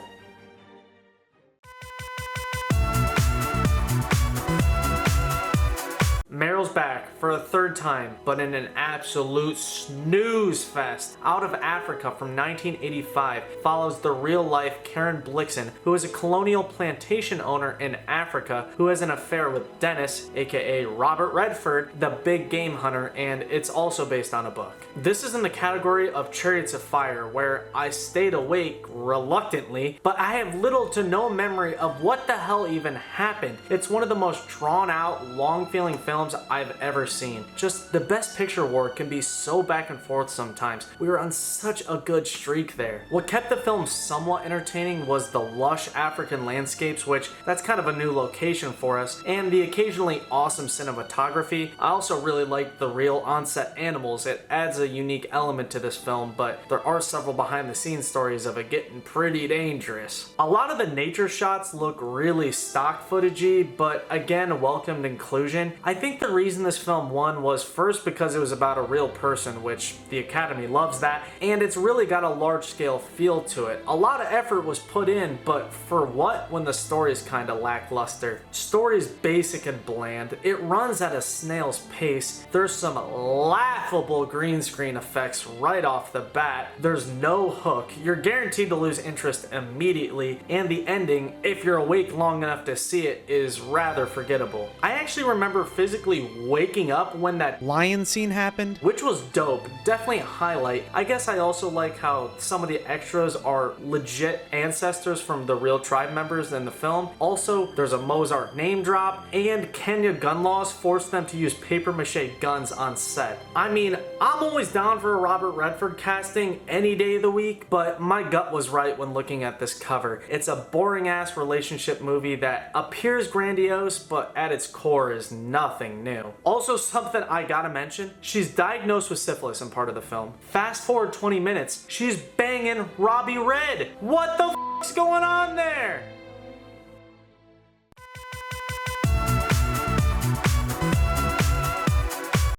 Meryl's back for a third time, but in an absolute snooze fest. Out of Africa from 1985 follows the real-life Karen Blixen, who is a colonial plantation owner in Africa who has an affair with Dennis, aka Robert Redford, the big game hunter, and it's also based on a book. This is in the category of Chariots of Fire, where I stayed awake reluctantly, but I have little to no memory of what the hell even happened. It's one of the most drawn-out, long-feeling films I've ever seen. Just the Best Picture award can be so back and forth sometimes. We were on such a good streak there. What kept the film somewhat entertaining was the lush African landscapes, which that's kind of a new location for us, and the occasionally awesome cinematography. I also really liked the real on-set animals. It adds a unique element to this film, but there are several behind-the-scenes stories of it getting pretty dangerous. A lot of the nature shots look really stock footagey, but again, welcomed inclusion. I think the reason this film won was first because it was about a real person, which the Academy loves that, and it's really got a large-scale feel to it. A lot of effort was put in, but for what when the story's kinda lackluster? Story's basic and bland. It runs at a snail's pace. There's some laughable green screen effects right off the bat. There's no hook. You're guaranteed to lose interest immediately, and the ending, if you're awake long enough to see it, is rather forgettable. I actually remember physically waking up when that Lion scene happened, which was dope. Definitely a highlight. I guess I also like how some of the extras are legit ancestors from the real tribe members in the film. Also, there's a Mozart name drop, and Kenya gun laws force them to use papier-mâché guns on set. I mean, I'm always down for a Robert Redford casting any day of the week, but my gut was right when looking at this cover. It's a boring-ass relationship movie that appears grandiose, but at its core is nothing new. Also, something I gotta mention, she's diagnosed with syphilis in part of the film. Fast forward 20 minutes, she's banging Robbie Red. What the f***'s going on there?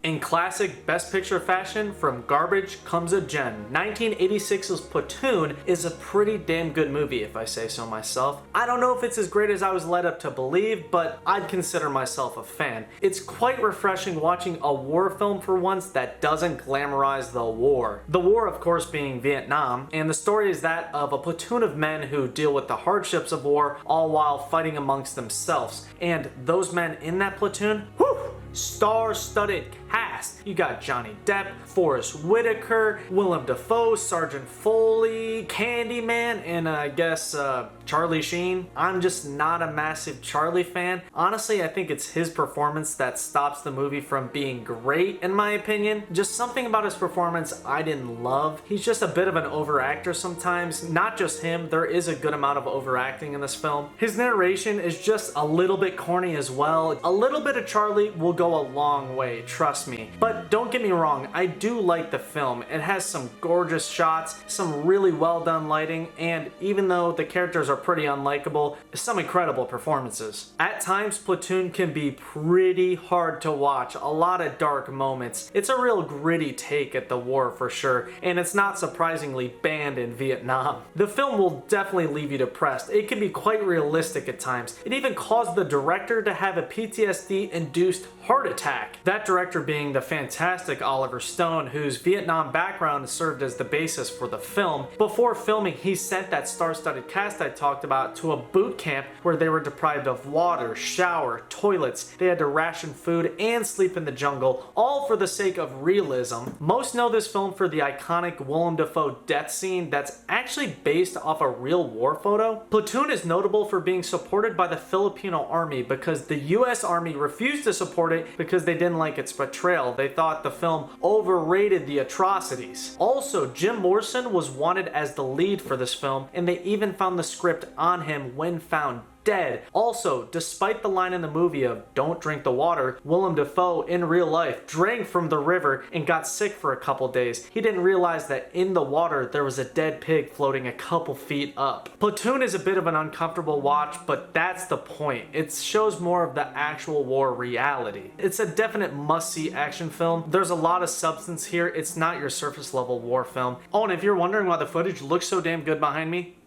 In classic Best Picture fashion, from garbage comes a gem. 1986's Platoon is a pretty damn good movie, if I say so myself. I don't know if it's as great as I was led up to believe, but I'd consider myself a fan. It's quite refreshing watching a war film for once that doesn't glamorize the war. The war, of course, being Vietnam, and the story is that of a platoon of men who deal with the hardships of war, all while fighting amongst themselves. And those men in that platoon, whew, star-studded cast. cast. You got Johnny Depp, Forrest Whitaker, Willem Dafoe, Sergeant Foley, Candyman, and I guess Charlie Sheen. I'm just not a massive Charlie fan. Honestly, I think it's his performance that stops the movie from being great, in my opinion. Just something about his performance I didn't love. He's just a bit of an overactor sometimes. Not just him, there is a good amount of overacting in this film. His narration is just a little bit corny as well. A little bit of Charlie will go a long way, trust me. But don't get me wrong, I do like the film. It has some gorgeous shots, some really well done lighting, and even though the characters are pretty unlikable, some incredible performances. At times, Platoon can be pretty hard to watch, a lot of dark moments. It's a real gritty take at the war for sure, and it's not surprisingly banned in Vietnam. The film will definitely leave you depressed. It can be quite realistic at times. It even caused the director to have a PTSD-induced heart attack. That director being the fantastic Oliver Stone, whose Vietnam background served as the basis for the film. Before filming, he sent that star-studded cast I talked about to a boot camp where they were deprived of water, shower, toilets. They had to ration food and sleep in the jungle, all for the sake of realism. Most know this film for the iconic Willem Dafoe death scene that's actually based off a real war photo. Platoon is notable for being supported by the Filipino army because the US Army refused to support it because they didn't like its portrayal. They thought the film overrated the atrocities. Also, Jim Morrison was wanted as the lead for this film, and they even found the script on him when found dead. Also, despite the line in the movie of "don't drink the water," Willem Dafoe in real life drank from the river and got sick for a couple days. He didn't realize that in the water there was a dead pig floating a couple feet up. Platoon is a bit of an uncomfortable watch, but that's the point. It shows more of the actual war reality. It's a definite must-see action film. There's a lot of substance here. It's not your surface level war film. Oh, and if you're wondering why the footage looks so damn good behind me,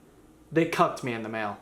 they cucked me in the mail.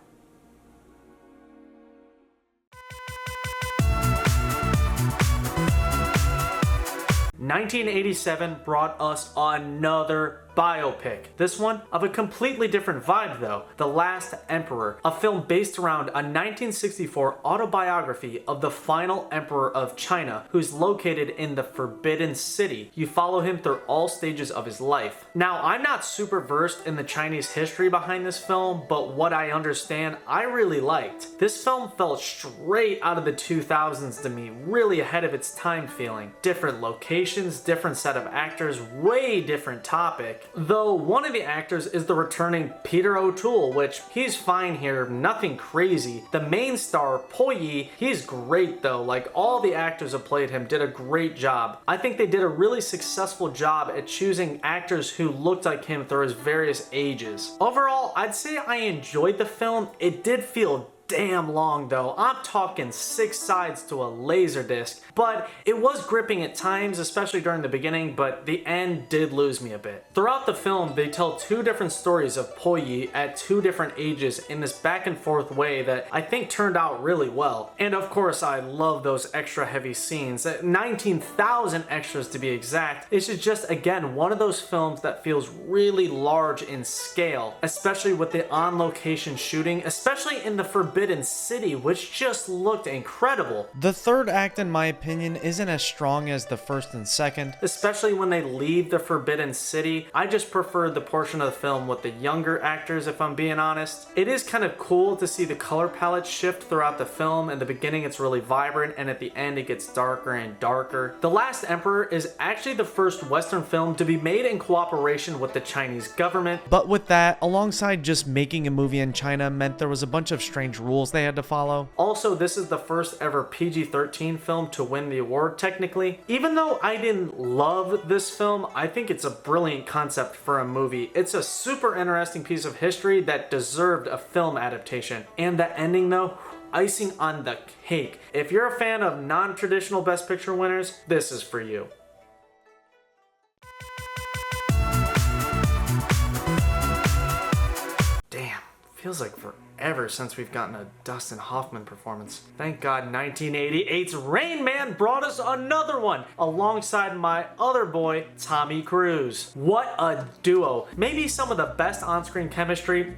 1987 brought us another biopic. This one of a completely different vibe though. The Last Emperor, a film based around a 1964 autobiography of the final emperor of China, who's located in the Forbidden City. You follow him through all stages of his life. Now, I'm not super versed in the Chinese history behind this film, but what I understand, I really liked. This film felt straight out of the 2000s to me, really ahead of its time feeling. Different locations, different set of actors, way different topic. Though one of the actors is the returning Peter O'Toole, which he's fine here, nothing crazy. The main star, Po Yi, he's great though, like all the actors who played him did a great job. I think they did a really successful job at choosing actors who looked like him through his various ages. Overall, I'd say I enjoyed the film. It did feel damn long though. I'm talking 6 sides to a laser disc, but it was gripping at times, especially during the beginning, but the end did lose me a bit. Throughout the film, they tell 2 different stories of Po Yi at 2 different ages in this back and forth way that I think turned out really well. And of course, I love those extra heavy scenes, 19,000 extras to be exact. It's just, again, one of those films that feels really large in scale, especially with the on-location shooting, especially in the Forbidden City, which just looked incredible. The third act, in my opinion, isn't as strong as the first and second. Especially when they leave the Forbidden City. I just preferred the portion of the film with the younger actors, if I'm being honest. It is kind of cool to see the color palette shift throughout the film. In the beginning, it's really vibrant, and at the end, it gets darker and darker. The Last Emperor is actually the first Western film to be made in cooperation with the Chinese government. But with that, alongside just making a movie in China meant there was a bunch of strange rules they had to follow. Also, this is the first ever PG-13 film to win the award, technically. Even though I didn't love this film, I think it's a brilliant concept for a movie. It's a super interesting piece of history that deserved a film adaptation. And the ending though, icing on the cake. If you're a fan of non-traditional Best Picture winners, this is for you. Damn, feels like forever since we've gotten a Dustin Hoffman performance. Thank God 1988's Rain Man brought us another one alongside my other boy, Tommy Cruise. What a duo. Maybe some of the best on-screen chemistry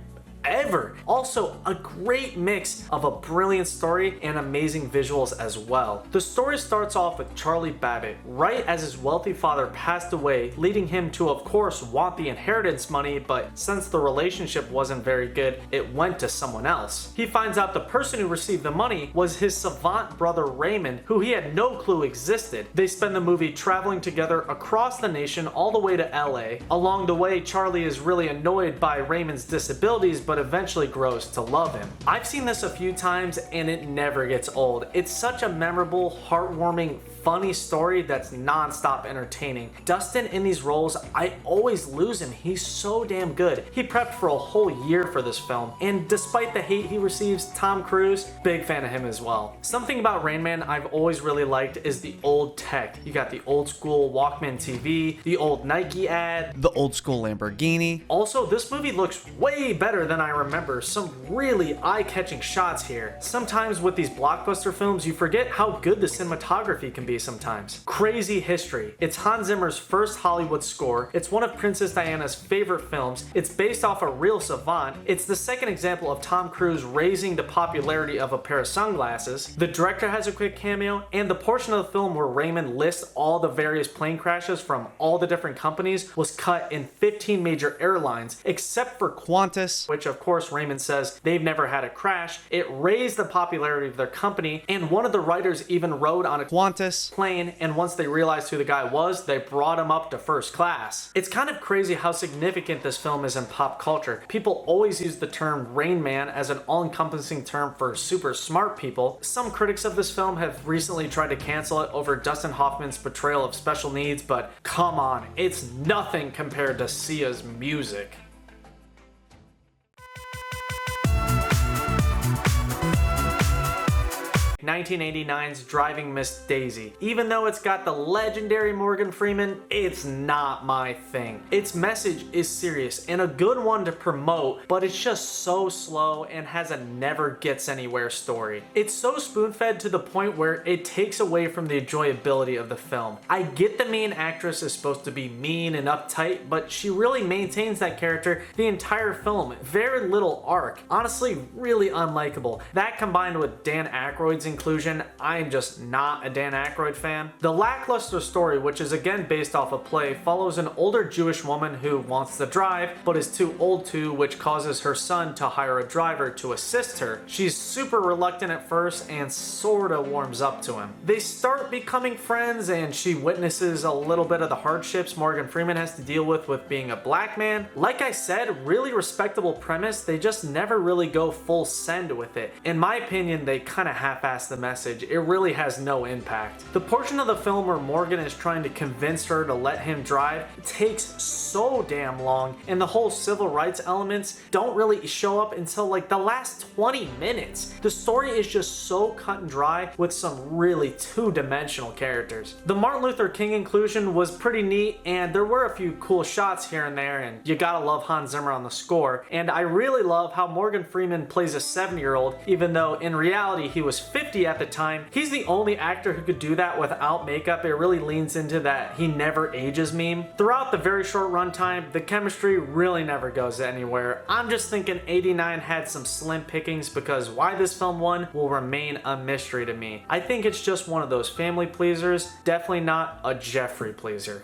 ever. Also, a great mix of a brilliant story and amazing visuals as well. The story starts off with Charlie Babbitt, right as his wealthy father passed away, leading him to of course want the inheritance money, but since the relationship wasn't very good, it went to someone else. He finds out the person who received the money was his savant brother Raymond, who he had no clue existed. They spend the movie traveling together across the nation all the way to LA. Along the way, Charlie is really annoyed by Raymond's disabilities, but eventually grows to love him. I've seen this a few times and it never gets old. It's such a memorable, heartwarming, funny story that's non-stop entertaining. Dustin in these roles, I always lose him. He's so damn good. He prepped for a whole year for this film, and despite the hate he receives, Tom Cruise, big fan of him as well. Something about Rain Man I've always really liked is the old tech. You got the old school Walkman TV, the old Nike ad, The old school Lamborghini. also, this movie looks way better than I remember. Some really eye-catching shots here. Sometimes with these blockbuster films, you forget how good the cinematography can be sometimes. Crazy history. It's Hans Zimmer's first Hollywood score. It's one of Princess Diana's favorite films. It's based off a real savant. It's the second example of Tom Cruise raising the popularity of a pair of sunglasses. The director has a quick cameo, and the portion of the film where Raymond lists all the various plane crashes from all the different companies was cut in 15 major airlines, except for Qantas, which of course Raymond says they've never had a crash. It raised the popularity of their company, and one of the writers even rode on a Qantas plane, and once they realized who the guy was, they brought him up to first class. It's kind of crazy how significant this film is in pop culture. People always use the term Rain Man as an all-encompassing term for super smart people. Some critics of this film have recently tried to cancel it over Dustin Hoffman's portrayal of special needs, but come on, it's nothing compared to Sia's music. 1989's Driving Miss Daisy. Even though it's got the legendary Morgan Freeman, it's not my thing. Its message is serious and a good one to promote, but it's just so slow and has a never gets anywhere story. It's so spoon-fed to the point where it takes away from the enjoyability of the film. I get the main actress is supposed to be mean and uptight, but she really maintains that character the entire film. Very little arc. Honestly, really unlikable. That combined with Dan Aykroyd's inclusion, I'm just not a Dan Aykroyd fan. The lackluster story, which is again based off a play, follows an older Jewish woman who wants to drive but is too old to, which causes her son to hire a driver to assist her. She's super reluctant at first and sorta warms up to him. They start becoming friends and she witnesses a little bit of the hardships Morgan Freeman has to deal with being a black man. Like I said, really respectable premise, they just never really go full send with it. In my opinion, they kinda half-ass the message. It really has no impact. The portion of the film where Morgan is trying to convince her to let him drive takes so damn long, and the whole civil rights elements don't really show up until like the last 20 minutes. The story is just so cut and dry with some really two-dimensional characters. The Martin Luther King inclusion was pretty neat, and there were a few cool shots here and there, and you gotta love Hans Zimmer on the score. And I really love how Morgan Freeman plays a 7-year-old, even though in reality he was 50 at the time. He's the only actor who could do that without makeup. It really leans into that he never ages meme. Throughout the very short runtime, the chemistry really never goes anywhere. I'm just thinking 89 had some slim pickings, because why this film won will remain a mystery to me. I think it's just one of those family pleasers, definitely not a Jeffrey pleaser.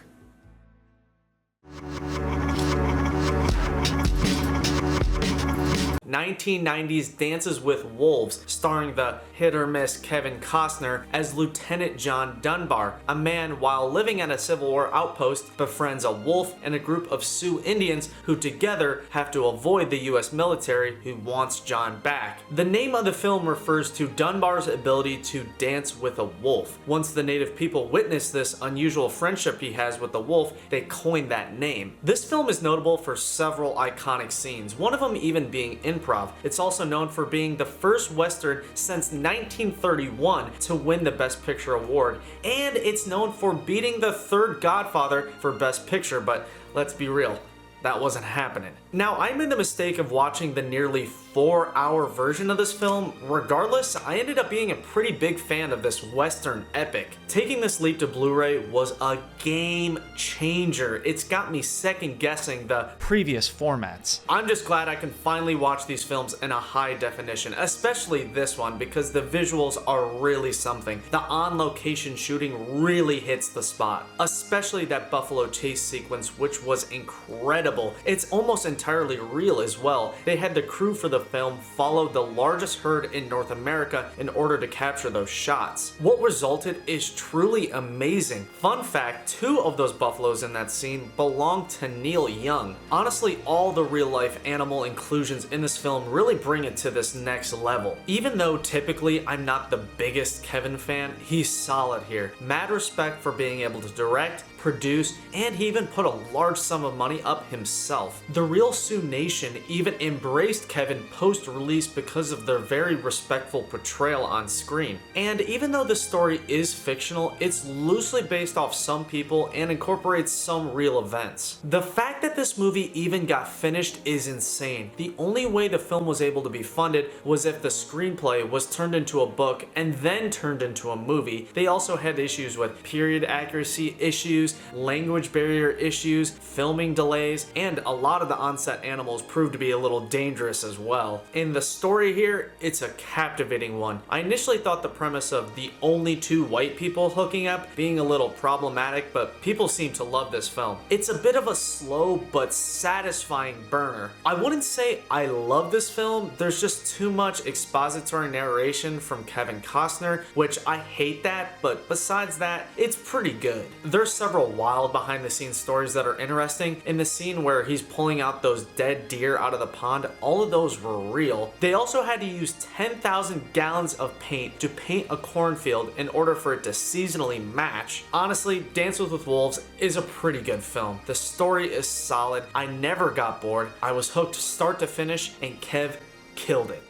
1990s Dances with Wolves, starring the hit-or-miss Kevin Costner as Lieutenant John Dunbar. A man, while living at a Civil War outpost, befriends a wolf and a group of Sioux Indians who together have to avoid the US military who wants John back. The name of the film refers to Dunbar's ability to dance with a wolf. Once the native people witness this unusual friendship he has with the wolf, they coined that name. This film is notable for several iconic scenes, one of them even being improv. It's also known for being the first Western since 1931 to win the Best Picture award, and it's known for beating the third Godfather for Best Picture, but let's be real, that wasn't happening. Now, I made the mistake of watching the nearly 4-hour version of this film. Regardless, I ended up being a pretty big fan of this Western epic. Taking this leap to Blu-ray was a game changer. It's got me second guessing the previous formats. I'm just glad I can finally watch these films in a high definition, especially this one, because the visuals are really something. The on-location shooting really hits the spot, especially that buffalo chase sequence, which was incredible. It's almost entirely real as well. They had the crew for the film follow the largest herd in North America in order to capture those shots. What resulted is truly amazing. Fun fact, 2 of those buffaloes in that scene belong to Neil Young. Honestly, all the real-life animal inclusions in this film really bring it to this next level. Even though typically I'm not the biggest Kevin fan, he's solid here. Mad respect for being able to direct, produce, and he even put a large sum of money up himself. The Real Sioux Nation even embraced Kevin post-release because of their very respectful portrayal on screen. And even though the story is fictional, it's loosely based off some people and incorporates some real events. The fact that this movie even got finished is insane. The only way the film was able to be funded was if the screenplay was turned into a book and then turned into a movie. They also had issues with period accuracy issues, language barrier issues, filming delays, and a lot of the on-set animals proved to be a little dangerous as well. In the story here, it's a captivating one. I initially thought the premise of the only 2 white people hooking up being a little problematic, but people seem to love this film. It's a bit of a slow but satisfying burner. I wouldn't say I love this film, there's just too much expository narration from Kevin Costner, which I hate that, but besides that, it's pretty good. There's several wild behind the scenes stories that are interesting. In the scene where he's pulling out those dead deer out of the pond, all of those were real. They also had to use 10,000 gallons of paint to paint a cornfield in order for it to seasonally match. Honestly, Dances with Wolves is a pretty good film. The story is solid. I never got bored. I was hooked start to finish, and Kev killed it.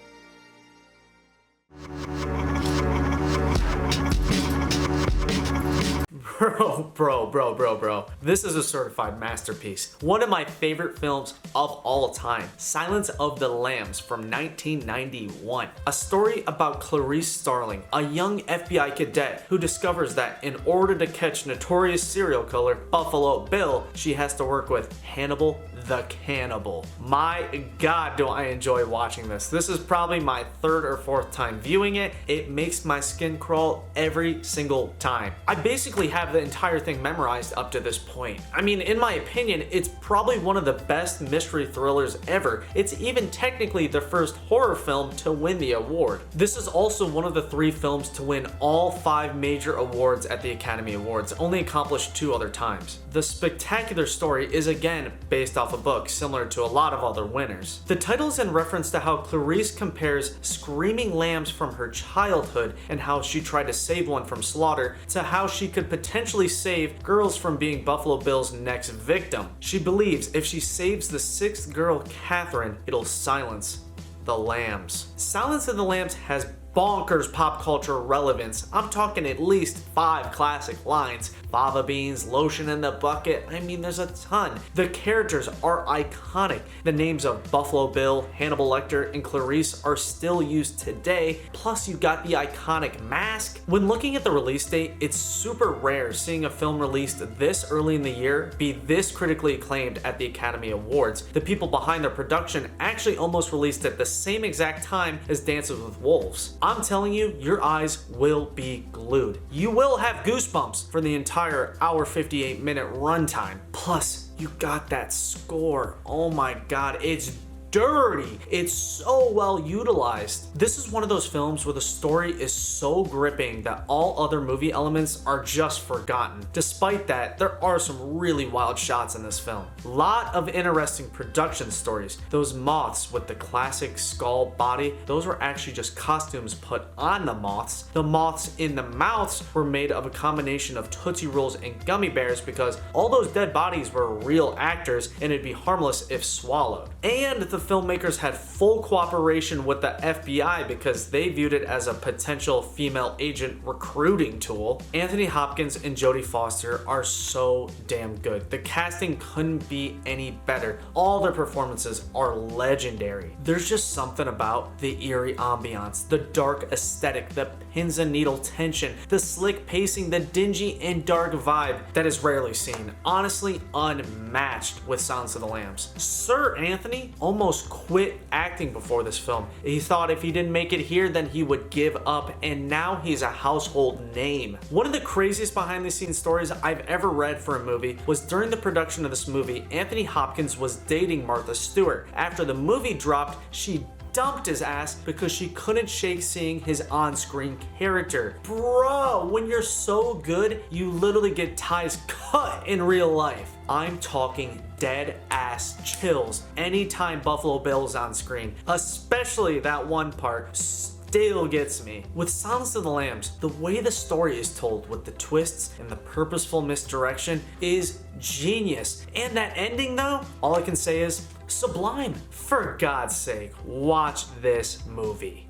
Bro. This is a certified masterpiece. One of my favorite films of all time. Silence of the Lambs from 1991. A story about Clarice Starling, a young FBI cadet who discovers that in order to catch notorious serial killer Buffalo Bill, she has to work with Hannibal the Cannibal. My God, do I enjoy watching this. This is probably my 3rd or 4th time viewing it. It makes my skin crawl every single time. I basically have the entire thing memorized up to this point. I mean, in my opinion, it's probably one of the best mystery thrillers ever. It's even technically the first horror film to win the award. This is also one of the 3 films to win all 5 major awards at the Academy Awards, only accomplished 2 other times. The spectacular story is again based off a book, similar to a lot of other winners. The title is in reference to how Clarice compares screaming lambs from her childhood and how she tried to save one from slaughter to how she could potentially save girls from being Buffalo Bill's next victim. She believes if she saves the 6th girl, Catherine, it'll silence the lambs. Silence of the Lambs has bonkers pop culture relevance. I'm talking at least 5 classic lines. Fava beans, lotion in the bucket. I mean, there's a ton. The characters are iconic. The names of Buffalo Bill, Hannibal Lecter, and Clarice are still used today. Plus, you got the iconic mask. When looking at the release date, it's super rare seeing a film released this early in the year be this critically acclaimed at the Academy Awards. The people behind their production actually almost released at the same exact time as Dances with Wolves. I'm telling you, your eyes will be glued. You will have goosebumps for the entire hour 58-minute runtime. Plus, you got that score. Oh my God, it's dirty. It's so well utilized. This is one of those films where the story is so gripping that all other movie elements are just forgotten. Despite that, there are some really wild shots in this film. Lot of interesting production stories. Those moths with the classic skull body, those were actually just costumes put on the moths. The moths in the mouths were made of a combination of Tootsie Rolls and gummy bears because all those dead bodies were real actors and it'd be harmless if swallowed. And the filmmakers had full cooperation with the FBI because they viewed it as a potential female agent recruiting tool. Anthony Hopkins and Jodie Foster are so damn good. The casting couldn't be any better. All their performances are legendary. There's just something about the eerie ambiance, the dark aesthetic, the pins and needle tension, the slick pacing, the dingy and dark vibe that is rarely seen. Honestly, unmatched with Silence of the Lambs. Sir Anthony almost quit acting before this film. He thought if he didn't make it here, then he would give up, and now he's a household name. One of the craziest behind the scenes stories I've ever read for a movie was during the production of this movie, Anthony Hopkins was dating Martha Stewart. After the movie dropped, she dumped his ass because she couldn't shake seeing his on-screen character. Bro, when you're so good, you literally get ties cut in real life. I'm talking dead ass chills anytime Buffalo Bill's on screen, especially that one part. Still gets me. With Silence of the Lambs, the way the story is told with the twists and the purposeful misdirection is genius. And that ending though, all I can say is sublime. For God's sake, watch this movie.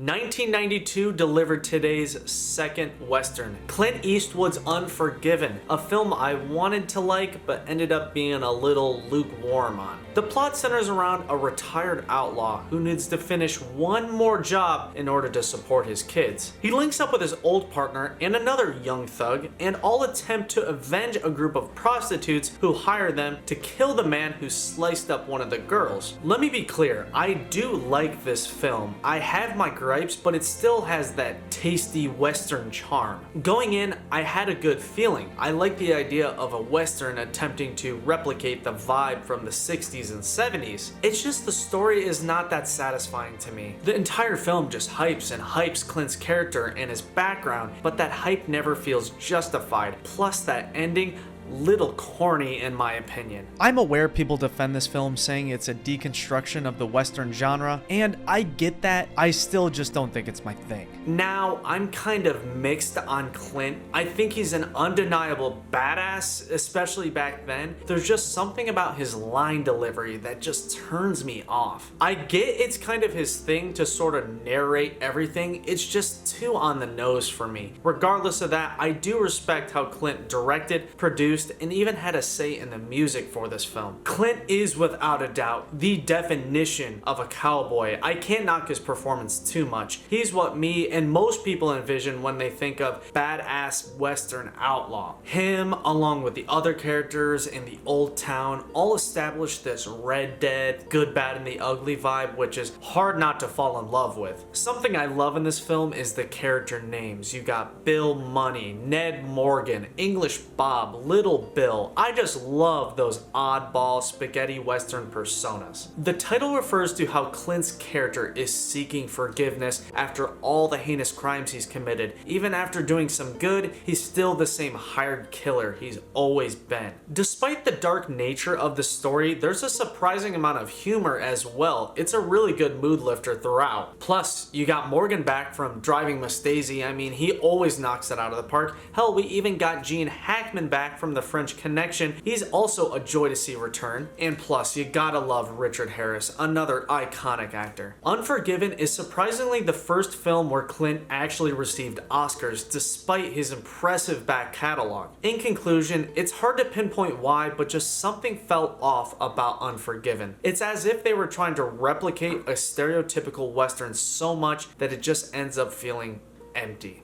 1992 delivered today's second Western, Clint Eastwood's Unforgiven, a film I wanted to like but ended up being a little lukewarm on. The plot centers around a retired outlaw who needs to finish one more job in order to support his kids. He links up with his old partner and another young thug and all attempt to avenge a group of prostitutes who hire them to kill the man who sliced up one of the girls. Let me be clear, I do like this film. I have my gripes, but it still has that tasty Western charm. Going in, I had a good feeling. I like the idea of a Western attempting to replicate the vibe from the 60s and 70s. It's just the story is not that satisfying to me. The entire film just hypes and hypes Clint's character and his background, but that hype never feels justified. Plus that ending, little corny in my opinion. I'm aware people defend this film saying it's a deconstruction of the Western genre, and I get that. I still just don't think it's my thing. Now, I'm kind of mixed on Clint. I think he's an undeniable badass, especially back then. There's just something about his line delivery that just turns me off. I get it's kind of his thing to sort of narrate everything, it's just too on the nose for me. Regardless of that, I do respect how Clint directed, produced, and even had a say in the music for this film. Clint is without a doubt the definition of a cowboy. I can't knock his performance too much. He's what me and most people envision when they think of badass Western outlaw. Him, along with the other characters in the old town, all establish this Red Dead, good, bad, and the ugly vibe, which is hard not to fall in love with. Something I love in this film is the character names. You got Bill Money, Ned Morgan, English Bob, Little Bill. I just love those oddball spaghetti Western personas. The title refers to how Clint's character is seeking forgiveness after all the heinous crimes he's committed. Even after doing some good, he's still the same hired killer he's always been. Despite the dark nature of the story, there's a surprising amount of humor as well. It's a really good mood lifter throughout. Plus, you got Morgan back from Driving Miss Daisy. I mean, he always knocks it out of the park. Hell, we even got Gene Hackman back from The French Connection. He's also a joy to see return. And plus, you gotta love Richard Harris, another iconic actor. Unforgiven is surprisingly the first film where Clint actually received Oscars despite his impressive back catalog. In conclusion, it's hard to pinpoint why, but just something felt off about Unforgiven. It's as if they were trying to replicate a stereotypical Western so much that it just ends up feeling empty.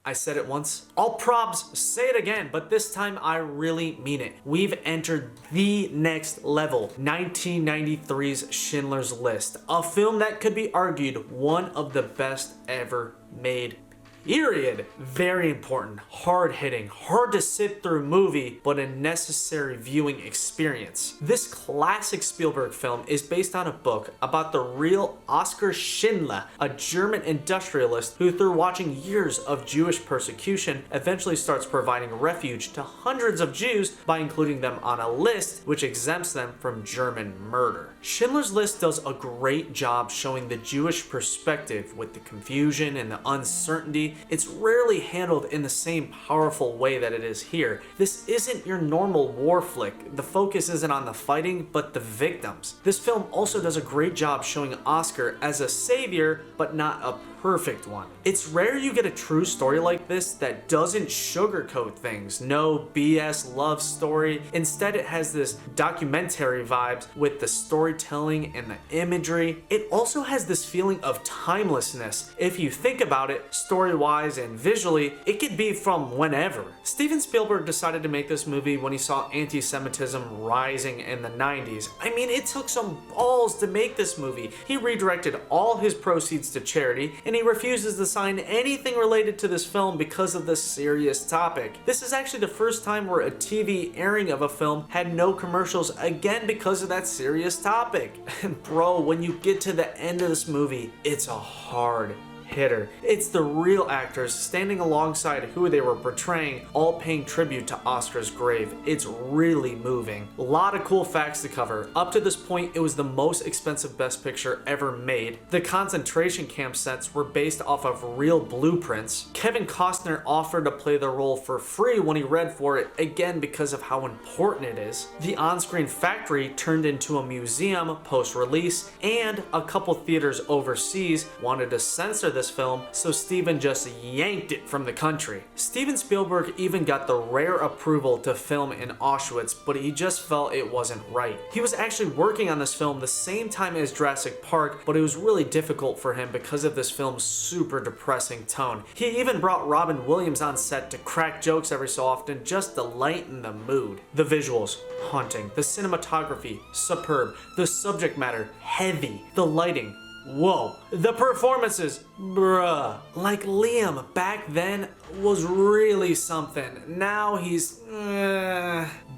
I said it once, I'll probs say it again, but this time I really mean it. We've entered the next level, 1993's Schindler's List, a film that could be argued one of the best ever made, period. Very important, hard-hitting, hard to sit through movie, but a necessary viewing experience. This classic Spielberg film is based on a book about the real Oskar Schindler, a German industrialist who, through watching years of Jewish persecution, eventually starts providing refuge to hundreds of Jews by including them on a list which exempts them from German murder. Schindler's List does a great job showing the Jewish perspective with the confusion and the uncertainty. It's rarely handled in the same powerful way that it is here. This isn't your normal war flick. The focus isn't on the fighting, but the victims. This film also does a great job showing Oscar as a savior, but not a perfect one. It's rare you get a true story like this that doesn't sugarcoat things. No BS love story. Instead, it has this documentary vibes with the storytelling and the imagery. It also has this feeling of timelessness. If you think about it, story-wise and visually, it could be from whenever. Steven Spielberg decided to make this movie when he saw anti-Semitism rising in the 90s. I mean, it took some balls to make this movie. He redirected all his proceeds to charity, and he refuses to sign anything related to this film because of this serious topic. This is actually the first time where a TV airing of a film had no commercials, again because of that serious topic. And bro, when you get to the end of this movie, it's a hard hitter. It's the real actors standing alongside who they were portraying, all paying tribute to Oscar's grave. It's really moving. A lot of cool facts to cover. Up to this point, it was the most expensive Best Picture ever made. The concentration camp sets were based off of real blueprints. Kevin Costner offered to play the role for free when he read for it, again because of how important it is. The on-screen factory turned into a museum post-release, and a couple theaters overseas wanted to censor this film, so Steven just yanked it from the country. Steven Spielberg even got the rare approval to film in Auschwitz, but he just felt it wasn't right. He was actually working on this film the same time as Jurassic Park, but it was really difficult for him because of this film's super depressing tone. He even brought Robin Williams on set to crack jokes every so often just to lighten the mood. The visuals, haunting. The cinematography, superb. The subject matter, heavy. The lighting, whoa. The performances, bruh. Like Liam back then was really something. Now he's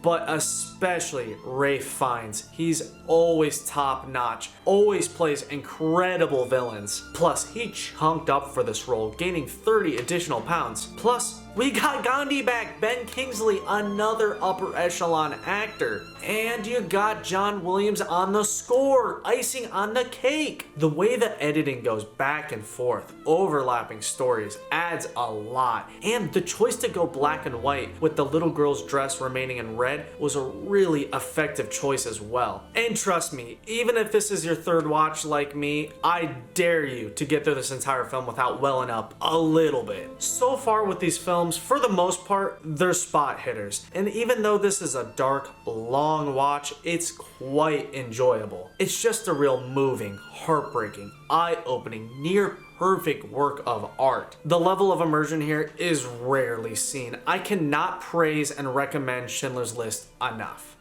but especially Ralph Fiennes. He's always top notch, always plays incredible villains. Plus, he chunked up for this role, gaining 30 additional pounds. Plus, we got Gandhi back, Ben Kingsley, another upper echelon actor. And you got John Williams on the score, icing on the cake. The way the editing goes back and forth, overlapping stories, adds a lot. And the choice to go black and white with the little girl's dress remaining in red was a really effective choice as well. And trust me, even if this is your third watch like me, I dare you to get through this entire film without welling up a little bit. So far with these films, for the most part, they're spot hitters. And even though this is a dark, long watch, it's quite enjoyable. It's just a real moving, heartbreaking, eye-opening, near perfect work of art. The level of immersion here is rarely seen. I cannot praise and recommend Schindler's List enough.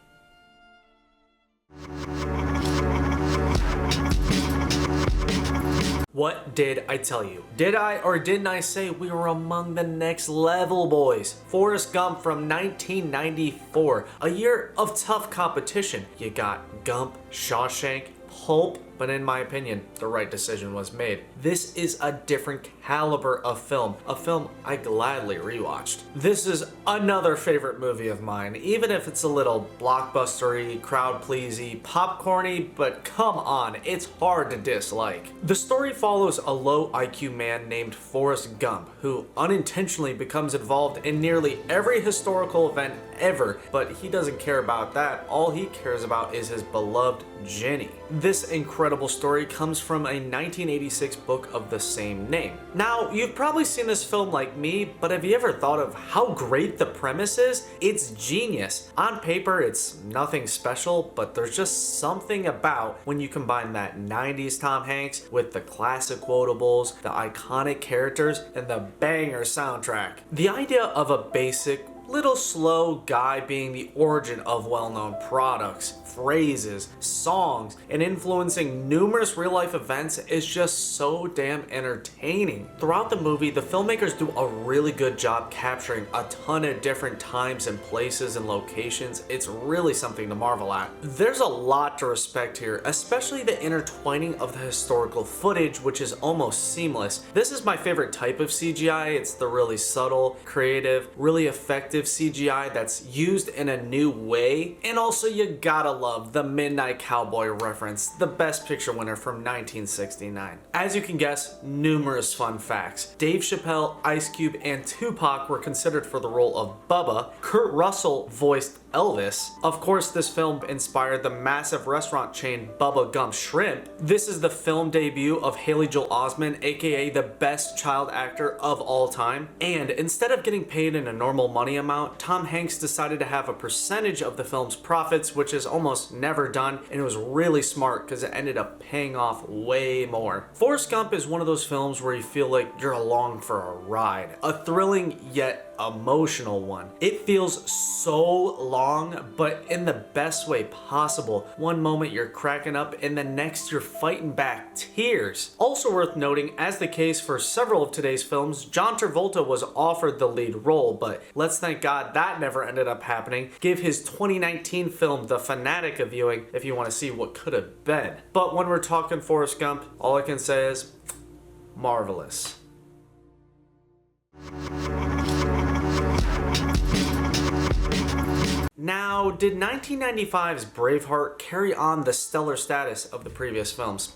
What did I tell you? Did I or didn't I say we were among the next level boys? Forrest Gump from 1994, a year of tough competition. You got Gump, Shawshank, Pulp, but in my opinion, the right decision was made. This is a different caliber of film, a film I gladly rewatched. This is another favorite movie of mine, even if it's a little blockbustery, crowd-pleasy, popcorny, but come on, it's hard to dislike. The story follows a low IQ man named Forrest Gump, who unintentionally becomes involved in nearly every historical event ever, but he doesn't care about that. All he cares about is his beloved Jenny. This incredible story comes from a 1986 book of the same name. Now, you've probably seen this film like me, but have you ever thought of how great the premise is? It's genius. On paper, it's nothing special, but there's just something about when you combine that 90s Tom Hanks with the classic quotables, the iconic characters, and the banger soundtrack. The idea of a basic, little slow guy being the origin of well-known products, phrases, songs, and influencing numerous real-life events is just so damn entertaining. Throughout the movie, the filmmakers do a really good job capturing a ton of different times and places and locations. It's really something to marvel at. There's a lot to respect here, especially the intertwining of the historical footage, which is almost seamless. This is my favorite type of CGI. It's the really subtle, creative, really effective CGI that's used in a new way. And also, you gotta love the Midnight Cowboy reference, the Best Picture winner from 1969. As you can guess, numerous fun facts. Dave Chappelle, Ice Cube, and Tupac were considered for the role of Bubba. Kurt Russell voiced Elvis. Of course, this film inspired the massive restaurant chain Bubba Gump Shrimp. This is the film debut of Haley Joel Osment, aka the best child actor of all time. And instead of getting paid in a normal money amount, Tom Hanks decided to have a percentage of the film's profits, which is almost never done, and it was really smart because it ended up paying off way more. Forrest Gump is one of those films where you feel like you're along for a ride, a thrilling yet emotional one. It feels so long, but in the best way possible. One moment you're cracking up and the next you're fighting back tears. Also worth noting, as the case for several of today's films, John Travolta was offered the lead role, but let's thank God that never ended up happening. Give his 2019 film The Fanatic a viewing if you want to see what could have been. But when we're talking Forrest Gump, all I can say is marvelous. Now, did 1995's Braveheart carry on the stellar status of the previous films?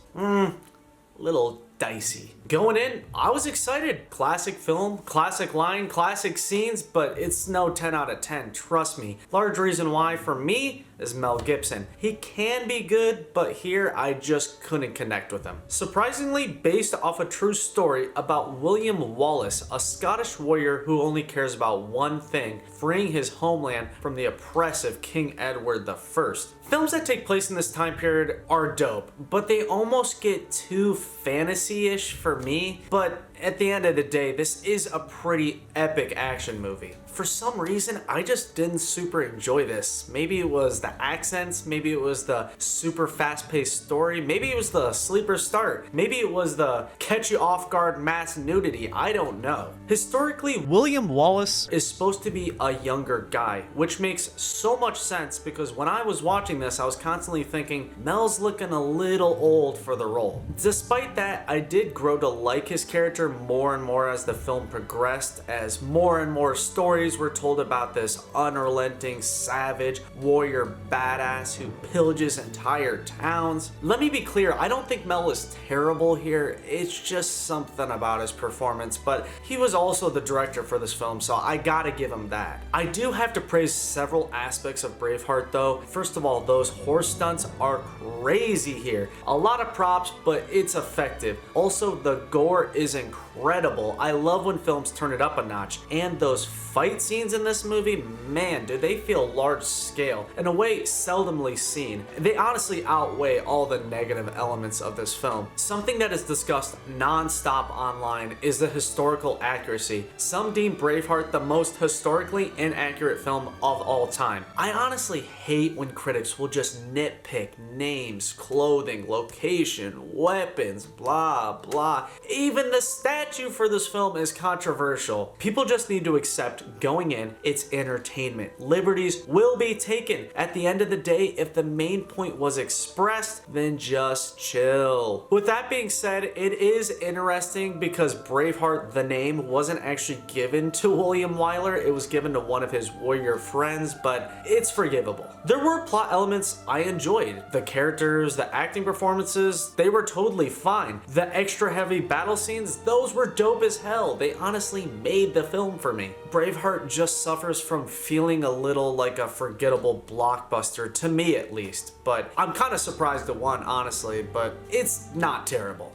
Little dicey. Going in, I was excited. Classic film, classic line, classic scenes, but it's no 10 out of 10, trust me. Large reason why for me is Mel Gibson. He can be good, but here I just couldn't connect with him. Surprisingly, based off a true story about William Wallace, a Scottish warrior who only cares about one thing, freeing his homeland from the oppressive King Edward I. Films that take place in this time period are dope, but they almost get too fantasy-ish for me. But at the end of the day, this is a pretty epic action movie. For some reason, I just didn't super enjoy this. Maybe it was the accents, maybe it was the super fast-paced story, maybe it was the sleeper start, maybe it was the catch you off guard mass nudity, I don't know. Historically, William Wallace is supposed to be a younger guy, which makes so much sense because when I was watching this, I was constantly thinking, Mel's looking a little old for the role. Despite that, I did grow to like his character more and more as the film progressed, as more and more stories were told about this unrelenting, savage, warrior badass who pillages entire towns. Let me be clear, I don't think Mel is terrible here, it's just something about his performance, but he was also the director for this film, so I gotta give him that. I do have to praise several aspects of Braveheart though. First of all, those horse stunts are crazy here. A lot of props, but it's effective. Also, the gore is incredible. I love when films turn it up a notch, and those fight scenes in this movie, man, do they feel large scale, in a way seldomly seen. They honestly outweigh all the negative elements of this film. Something that is discussed non-stop online is the historical accuracy. Some deem Braveheart the most historically inaccurate film of all time. I honestly hate when critics will just nitpick names, clothing, location, weapons, blah blah. Even the statue for this film is controversial. People just need to accept going in, it's entertainment. Liberties will be taken. At the end of the day, if the main point was expressed, then just chill. With that being said, it is interesting because Braveheart, the name, wasn't actually given to William Wyler. It was given to one of his warrior friends, but it's forgivable. There were plot elements I enjoyed. The characters, the acting performances, they were totally fine. The extra heavy battle scenes, those were dope as hell. They honestly made the film for me. Braveheart just suffers from feeling a little like a forgettable blockbuster, to me at least. But I'm kind of surprised it won, honestly, but it's not terrible.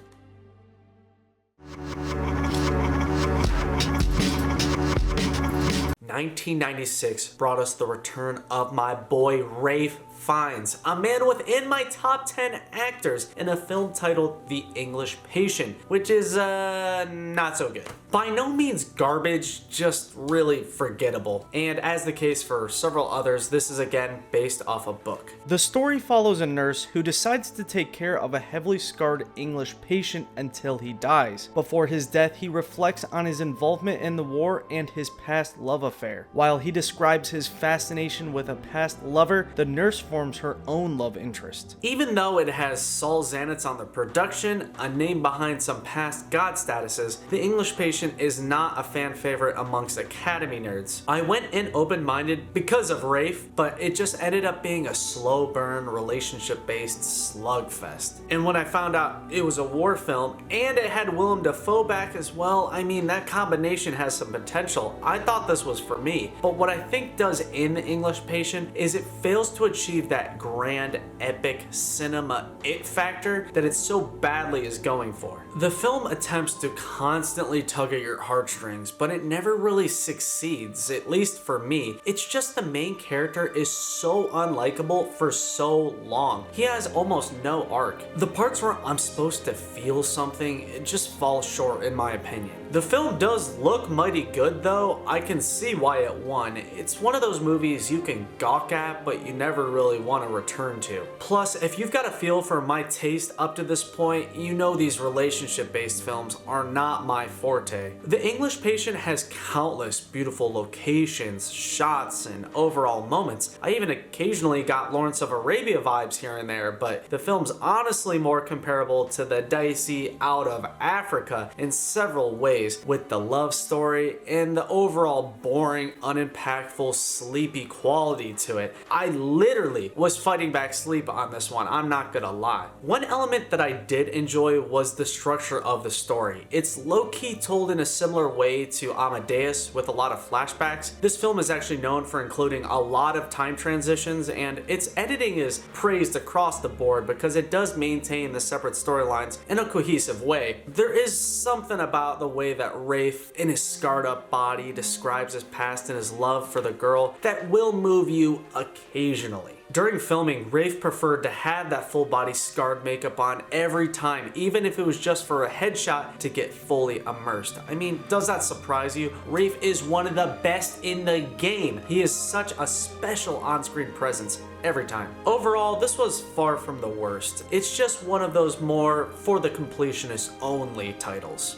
'96 brought us the return of my boy Rafe Fiennes, a man within my top 10 actors in a film titled The English Patient, which is, not so good. By no means garbage, just really forgettable. And as the case for several others, this is again based off a book. The story follows a nurse who decides to take care of a heavily scarred English patient until he dies. Before his death, he reflects on his involvement in the war and his past love affair. While he describes his fascination with a past lover, the nurse forms her own love interest. Even though it has Saul Zaentz on the production, a name behind some past God statuses, The English Patient is not a fan favorite amongst Academy nerds. I went in open-minded because of Rafe, but it just ended up being a slow burn, relationship-based slugfest. And when I found out it was a war film and it had Willem Dafoe back as well, I mean, that combination has some potential. I thought this was for me, but what I think does in The English Patient is it fails to achieve that grand, epic cinema it factor that it so badly is going for. The film attempts to constantly tug at your heartstrings, but it never really succeeds, at least for me. It's just the main character is so unlikable for so long. He has almost no arc. The parts where I'm supposed to feel something, it just falls short in my opinion. The film does look mighty good though. I can see why it won. It's one of those movies you can gawk at, but you never really want to return to. Plus, if you've got a feel for my taste up to this point, you know these relationship-based films are not my forte. The English Patient has countless beautiful locations, shots, and overall moments. I even occasionally got Lawrence of Arabia vibes here and there, but the film's honestly more comparable to the dicey Out of Africa in several ways, with the love story and the overall boring, unimpactful, sleepy quality to it. I literally was fighting back sleep on this one, I'm not gonna lie. One element that I did enjoy was the structure of the story. It's low-key told in a similar way to Amadeus with a lot of flashbacks. This film is actually known for including a lot of time transitions, and its editing is praised across the board because it does maintain the separate storylines in a cohesive way. There is something about the way that Rafe, in his scarred up body, describes his past and his love for the girl that will move you occasionally. During filming, Rafe preferred to have that full body scarred makeup on every time, even if it was just for a headshot to get fully immersed. I mean, does that surprise you? Rafe is one of the best in the game. He is such a special on-screen presence every time. Overall, this was far from the worst. It's just one of those more for the completionist only titles.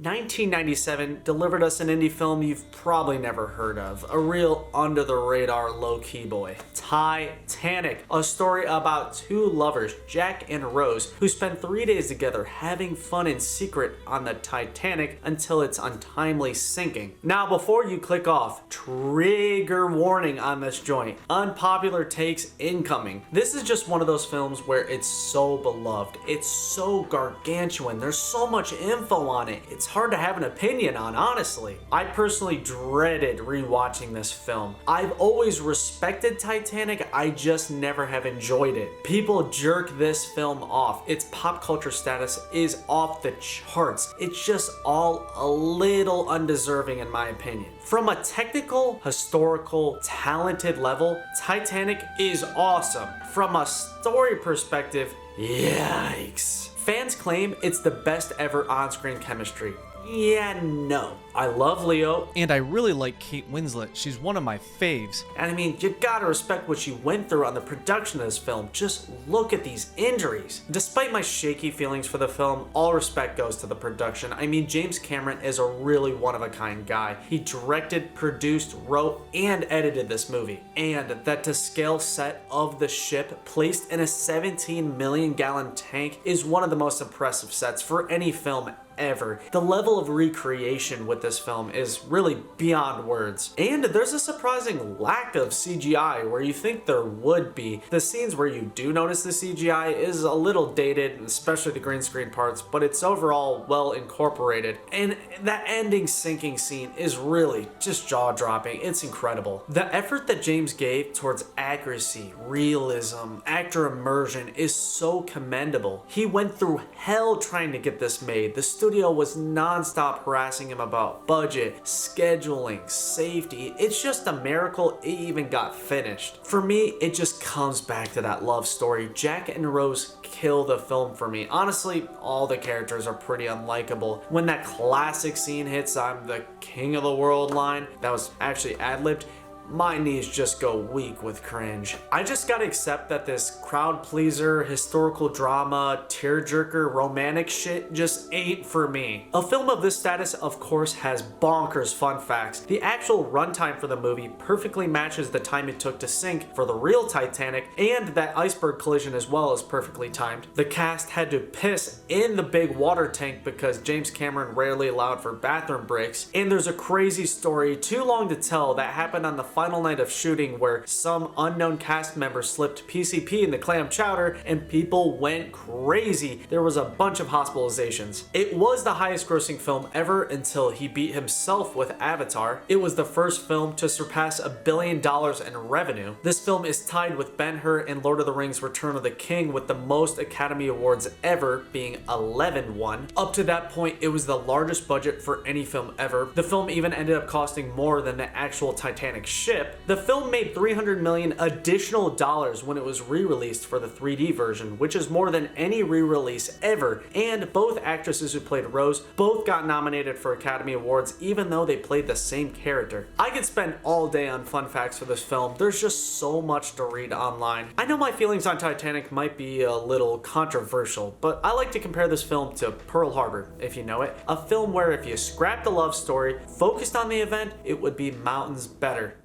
1997 delivered us an indie film you've probably never heard of, a real under-the-radar low-key boy. Titanic, a story about two lovers, Jack and Rose, who spend 3 days together having fun in secret on the Titanic until its untimely sinking. Now, before you click off, trigger warning on this joint. Unpopular takes incoming. This is just one of those films where it's so beloved, it's so gargantuan, there's so much info on it, it's hard to have an opinion on, honestly. I personally dreaded rewatching this film. I've always respected Titanic, I just never have enjoyed it. People jerk this film off. Its pop culture status is off the charts. It's just all a little undeserving in my opinion. From a technical, historical, talented level, Titanic is awesome. From a story perspective, yikes. Fans claim it's the best ever on-screen chemistry. Yeah, no. I love Leo. And I really like Kate Winslet. She's one of my faves. And I mean, you gotta respect what she went through on the production of this film. Just look at these injuries. Despite my shaky feelings for the film, all respect goes to the production. I mean, James Cameron is a really one-of-a-kind guy. He directed, produced, wrote, and edited this movie. And that to-scale set of the ship placed in a 17 million gallon tank is one of the most impressive sets for any film ever. The level of recreation with this film is really beyond words. And there's a surprising lack of CGI where you think there would be. The scenes where you do notice the CGI is a little dated, especially the green screen parts, but it's overall well incorporated. And that ending sinking scene is really just jaw-dropping. It's incredible. The effort that James gave towards accuracy, realism, actor immersion is so commendable. He went through hell trying to get this made. The studio was non-stop harassing him about budget, scheduling, safety. It's just a miracle it even got finished. For me, it just comes back to that love story. Jack and Rose kill the film for me. Honestly, all the characters are pretty unlikable. When that classic scene hits, "I'm the king of the world" line, that was actually ad-libbed, my knees just go weak with cringe. I just gotta accept that this crowd pleaser, historical drama, tearjerker, romantic shit just ain't for me. A film of this status, of course, has bonkers fun facts. The actual runtime for the movie perfectly matches the time it took to sink for the real Titanic, and that iceberg collision as well is perfectly timed. The cast had to piss in the big water tank because James Cameron rarely allowed for bathroom breaks, and there's a crazy story, too long to tell, that happened on the final night of shooting where some unknown cast member slipped PCP in the clam chowder and people went crazy. There was a bunch of hospitalizations. It was the highest grossing film ever until he beat himself with Avatar. It was the first film to surpass $1 billion in revenue. This film is tied with Ben-Hur and Lord of the Rings Return of the King with the most Academy Awards ever, being 11 won. Up to that point, it was the largest budget for any film ever. The film even ended up costing more than the actual Titanic ship. The film made $300 million additional dollars when it was re-released for the 3D version, which is more than any re-release ever, and both actresses who played Rose both got nominated for Academy Awards even though they played the same character. I could spend all day on fun facts for this film. There's just so much to read online. I know my feelings on Titanic might be a little controversial, but I like to compare this film to Pearl Harbor, if you know it. A film where if you scrap the love story, focused on the event, it would be mountains better.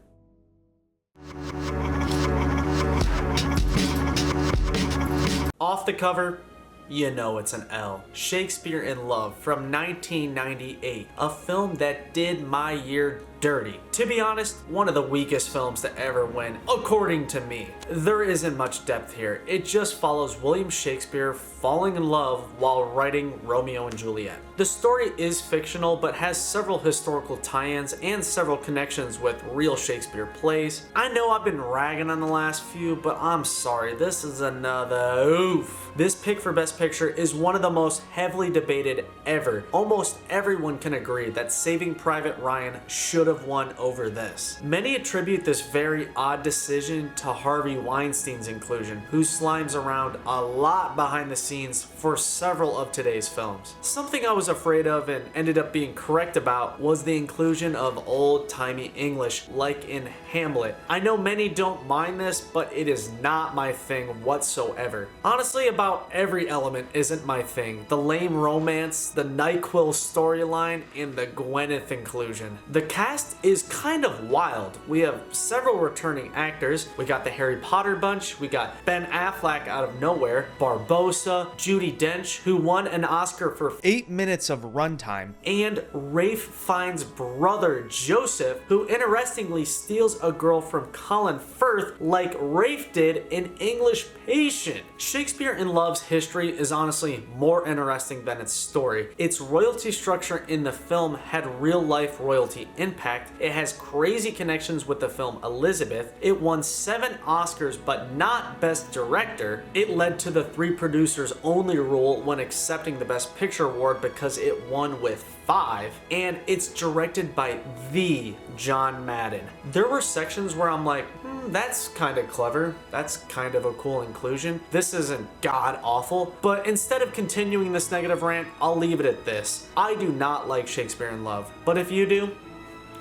Off the cover, you know it's an L. Shakespeare in Love from 1998, a film that did my year dirty. To be honest, one of the weakest films to ever win, according to me. There isn't much depth here. It just follows William Shakespeare falling in love while writing Romeo and Juliet. The story is fictional, but has several historical tie-ins and several connections with real Shakespeare plays. I know I've been ragging on the last few, but I'm sorry, this is another oof. This pick for Best Picture is one of the most heavily debated ever. Almost everyone can agree that Saving Private Ryan should have won over this. Many attribute this very odd decision to Harvey Weinstein's inclusion, who slimes around a lot behind the scenes for several of today's films. Something I was afraid of and ended up being correct about was the inclusion of old-timey English, like in Hamlet. I know many don't mind this, but it is not my thing whatsoever. Honestly, about every element isn't my thing. The lame romance, the NyQuil storyline, and the Gwyneth inclusion. The cast is kind of wild. We have several returning actors. We got the Harry Potter bunch, we got Ben Affleck out of nowhere, Barbossa, Judi Dench, who won an Oscar for 8 minutes of runtime, and Rafe Fiennes' brother Joseph, who interestingly steals a girl from Colin Firth like Rafe did in English Patient. Shakespeare in Love's history is honestly more interesting than its story. Its royalty structure in the film had real life royalty impact. It has crazy connections with the film Elizabeth. It won 7 Oscars, but not Best Director. It led to the 3 producers only rule when accepting the Best Picture award because it won with 5, and it's directed by the John Madden. There were sections where I'm like, that's kind of clever. That's kind of a cool inclusion. This isn't god awful, but instead of continuing this negative rant, I'll leave it at this. I do not like Shakespeare in Love, but if you do,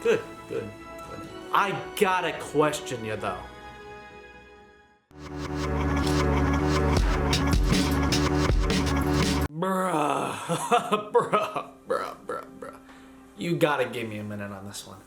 good. I gotta question you though. Bruh. You gotta give me a minute on this one.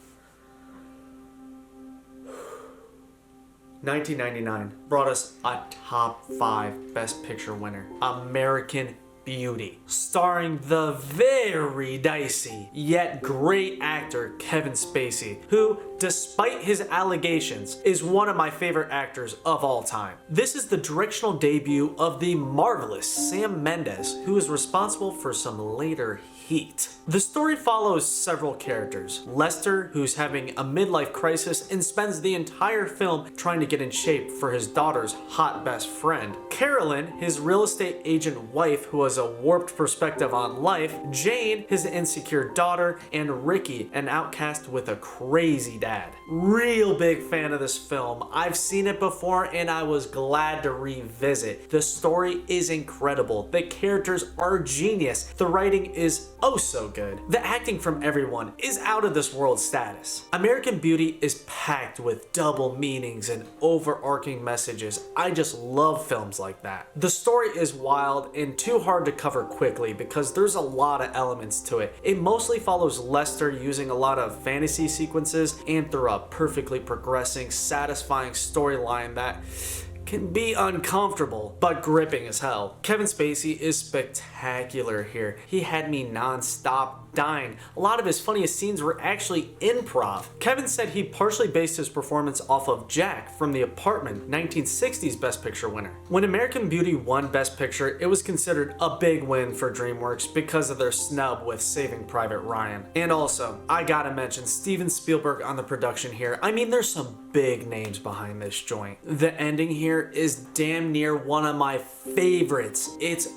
1999 brought us a top 5 Best Picture winner, American Beauty, starring the very dicey yet great actor Kevin Spacey, who, despite his allegations, is one of my favorite actors of all time. This is the directional debut of the marvelous Sam Mendes, who is responsible for some later heat. The story follows several characters. Lester, who's having a midlife crisis and spends the entire film trying to get in shape for his daughter's hot best friend. Carolyn, his real estate agent wife who has a warped perspective on life. Jane, his insecure daughter. And Ricky, an outcast with a crazy dad. Real big fan of this film. I've seen it before and I was glad to revisit. The story is incredible. The characters are genius. The writing is oh so good. The acting from everyone is out of this world status. American Beauty is packed with double meanings and overarching messages. I just love films like that. The story is wild and too hard to cover quickly because there's a lot of elements to it. It mostly follows Lester using a lot of fantasy sequences and through a perfectly progressing, satisfying storyline that can be uncomfortable, but gripping as hell. Kevin Spacey is spectacular here. He had me non-stop dying. A lot of his funniest scenes were actually improv. Kevin said he partially based his performance off of Jack from The Apartment, 1960's Best Picture winner. When American Beauty won Best Picture, it was considered a big win for DreamWorks because of their snub with Saving Private Ryan. And also, I gotta mention Steven Spielberg on the production here. I mean, there's some big names behind this joint. The ending here is damn near one of my favorites. It's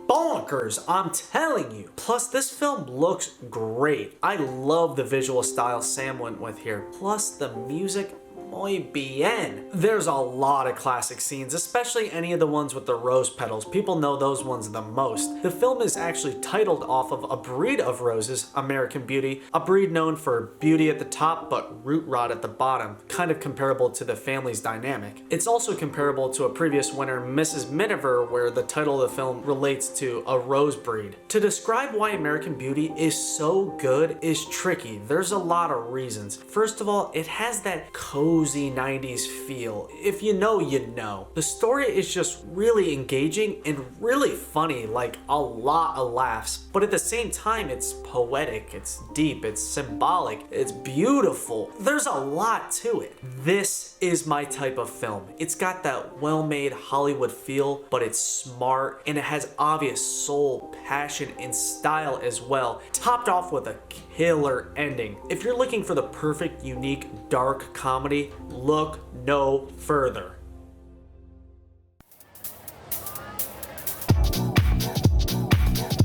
bonkers, I'm telling you. Plus, this film looks great. I love the visual style Sam went with here. Plus, the music, muy bien. There's a lot of classic scenes, especially any of the ones with the rose petals. People know those ones the most. The film is actually titled off of a breed of roses, American Beauty, a breed known for beauty at the top but root rot at the bottom, kind of comparable to the family's dynamic. It's also comparable to a previous winner, Mrs. Miniver, where the title of the film relates to a rose breed. To describe why American Beauty is so good is tricky. There's a lot of reasons. First of all, it has that cozy 90s feel. If you know, you know. The story is just really engaging and really funny, like a lot of laughs, but at the same time it's poetic, it's deep, it's symbolic, it's beautiful. There's a lot to it. This is my type of film. It's got that well-made Hollywood feel, but it's smart and it has obvious soul, passion, and style as well, topped off with a killer ending. If you're looking for the perfect, unique, dark comedy, look no further.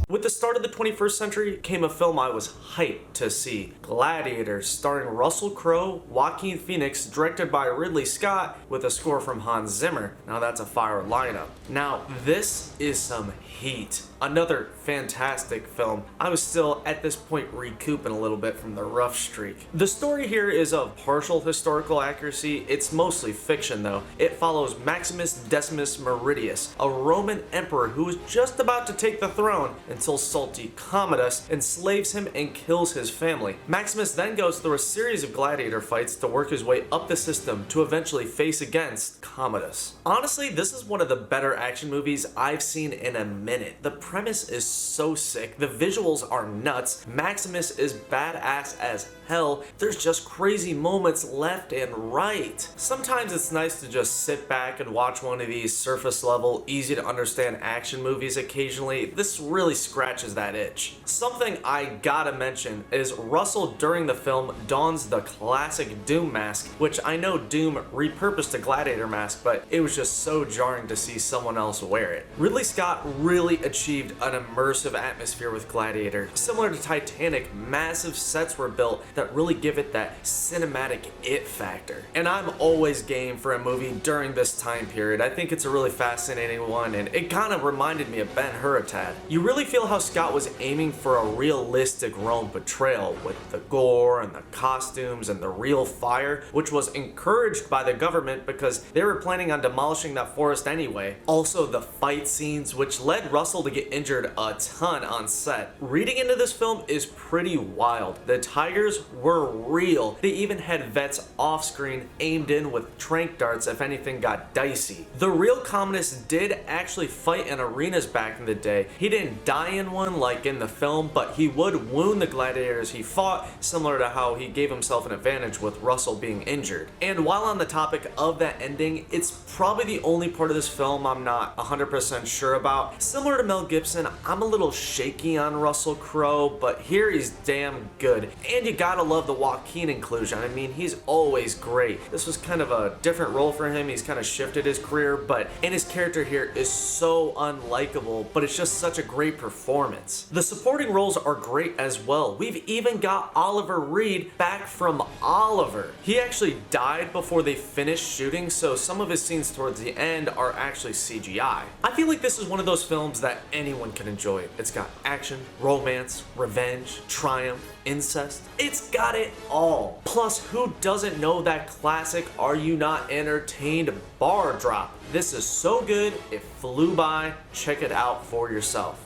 With the start of the 21st century came a film I was hyped to see. Gladiator, starring Russell Crowe, Joaquin Phoenix, directed by Ridley Scott, with a score from Hans Zimmer. Now that's a fire lineup. Now this is some heat. Another fantastic film. I was still at this point recouping a little bit from the rough streak. The story here is of partial historical accuracy. It's mostly fiction though. It follows Maximus Decimus Meridius, a Roman emperor who was just about to take the throne until salty Commodus enslaves him and kills his family. Maximus then goes through a series of gladiator fights to work his way up the system to eventually face against Commodus. Honestly, this is one of the better action movies I've seen in a minute. The premise is so sick, the visuals are nuts, Maximus is badass as hell, there's just crazy moments left and right. Sometimes it's nice to just sit back and watch one of these surface level, easy to understand action movies occasionally. This really scratches that itch. Something I gotta mention is Russell during the film dons the classic Doom mask, which I know Doom repurposed a gladiator mask, but it was just so jarring to see someone else wear it. Ridley Scott really achieved an immersive atmosphere with Gladiator. Similar to Titanic, massive sets were built that really give it that cinematic it factor. And I'm always game for a movie during this time period. I think it's a really fascinating one, and it kind of reminded me of Ben-Hur a tad. You really feel how Scott was aiming for a realistic Rome portrayal with the gore and the costumes and the real fire, which was encouraged by the government because they were planning on demolishing that forest anyway. Also the fight scenes, which led Russell to get injured a ton on set. Reading into this film is pretty wild. The tigers were real. They even had vets off screen aimed in with tranq darts if anything got dicey. The real Commodus did actually fight in arenas back in the day. He didn't die in hand one like in the film, but he would wound the gladiators he fought, similar to how he gave himself an advantage with Russell being injured. And while on the topic of that ending, it's probably the only part of this film I'm not 100% sure about. Similar to Mel Gibson, I'm a little shaky on Russell Crowe, but here he's damn good. And you gotta love the Joaquin inclusion. I mean, he's always great. This was kind of a different role for him. He's kind of shifted his career, and his character here is so unlikable, but it's just such a great performance. The supporting roles are great as well. We've even got Oliver Reed back from Oliver. He actually died before they finished shooting, so some of his scenes towards the end are actually CGI. I feel like this is one of those films that anyone can enjoy. It's got action, romance, revenge, triumph, incest. It's got it all. Plus, who doesn't know that classic "Are You Not Entertained" bar drop? This is so good, it flew by. Check it out for yourself.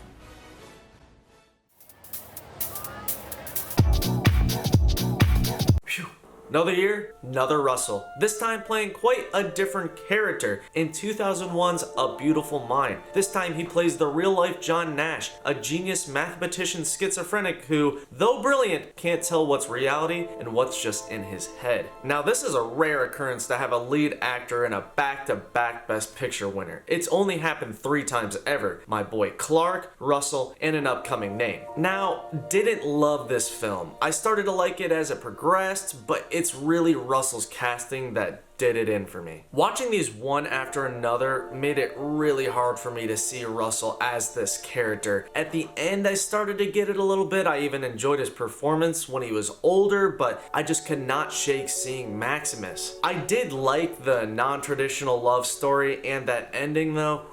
Phew. Another year, another Russell. This time playing quite a different character in 2001's A Beautiful Mind. This time he plays the real-life John Nash, a genius mathematician schizophrenic who, though brilliant, can't tell what's reality and what's just in his head. Now this is a rare occurrence to have a lead actor in a back-to-back Best Picture winner. It's only happened 3 times ever. My boy Clark, Russell, and an upcoming name. Now, didn't love this film. I started to like it as it progressed, but it's really Russell's casting that did it in for me. Watching these one after another made it really hard for me to see Russell as this character. At the end, I started to get it a little bit. I even enjoyed his performance when he was older, but I just could not shake seeing Maximus. I did like the non-traditional love story, and that ending though,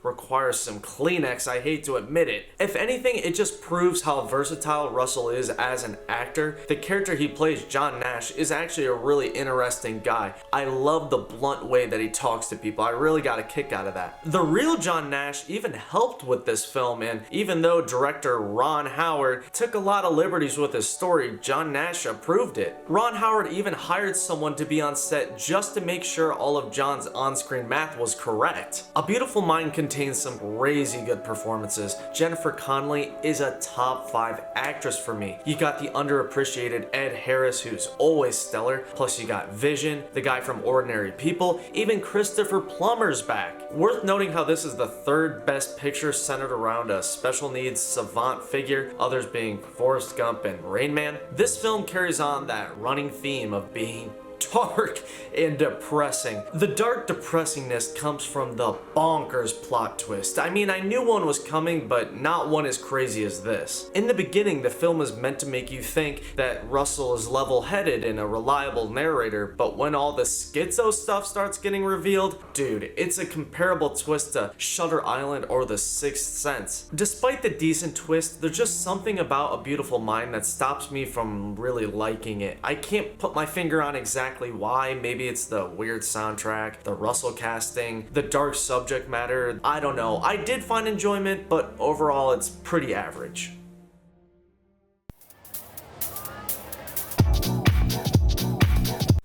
requires some Kleenex, I hate to admit it. If anything, it just proves how versatile Russell is as an actor. The character he plays, John Nash, is actually a really interesting guy. I love the blunt way that he talks to people. I really got a kick out of that. The real John Nash even helped with this film, and even though director Ron Howard took a lot of liberties with his story, John Nash approved it. Ron Howard even hired someone to be on set just to make sure all of John's on-screen math was correct. A Beautiful Mind contains some crazy good performances. Jennifer Connelly is a top 5 actress for me. You got the underappreciated Ed Harris, who's always stellar, plus you got Vision, the guy from Ordinary People, even Christopher Plummer's back. Worth noting how this is the 3rd Best Picture centered around a special needs savant figure, others being Forrest Gump and Rain Man. This film carries on that running theme of being dark and depressing. The dark depressingness comes from the bonkers plot twist. I mean, I knew one was coming, but not one as crazy as this. In the beginning, the film is meant to make you think that Russell is level-headed and a reliable narrator, but when all the schizo stuff starts getting revealed, dude, it's a comparable twist to Shutter Island or The Sixth Sense. Despite the decent twist, there's just something about A Beautiful Mind that stops me from really liking it. I can't put my finger on exactly why. Maybe it's the weird soundtrack, the Russell casting, the dark subject matter. I don't know. I did find enjoyment, but overall it's pretty average.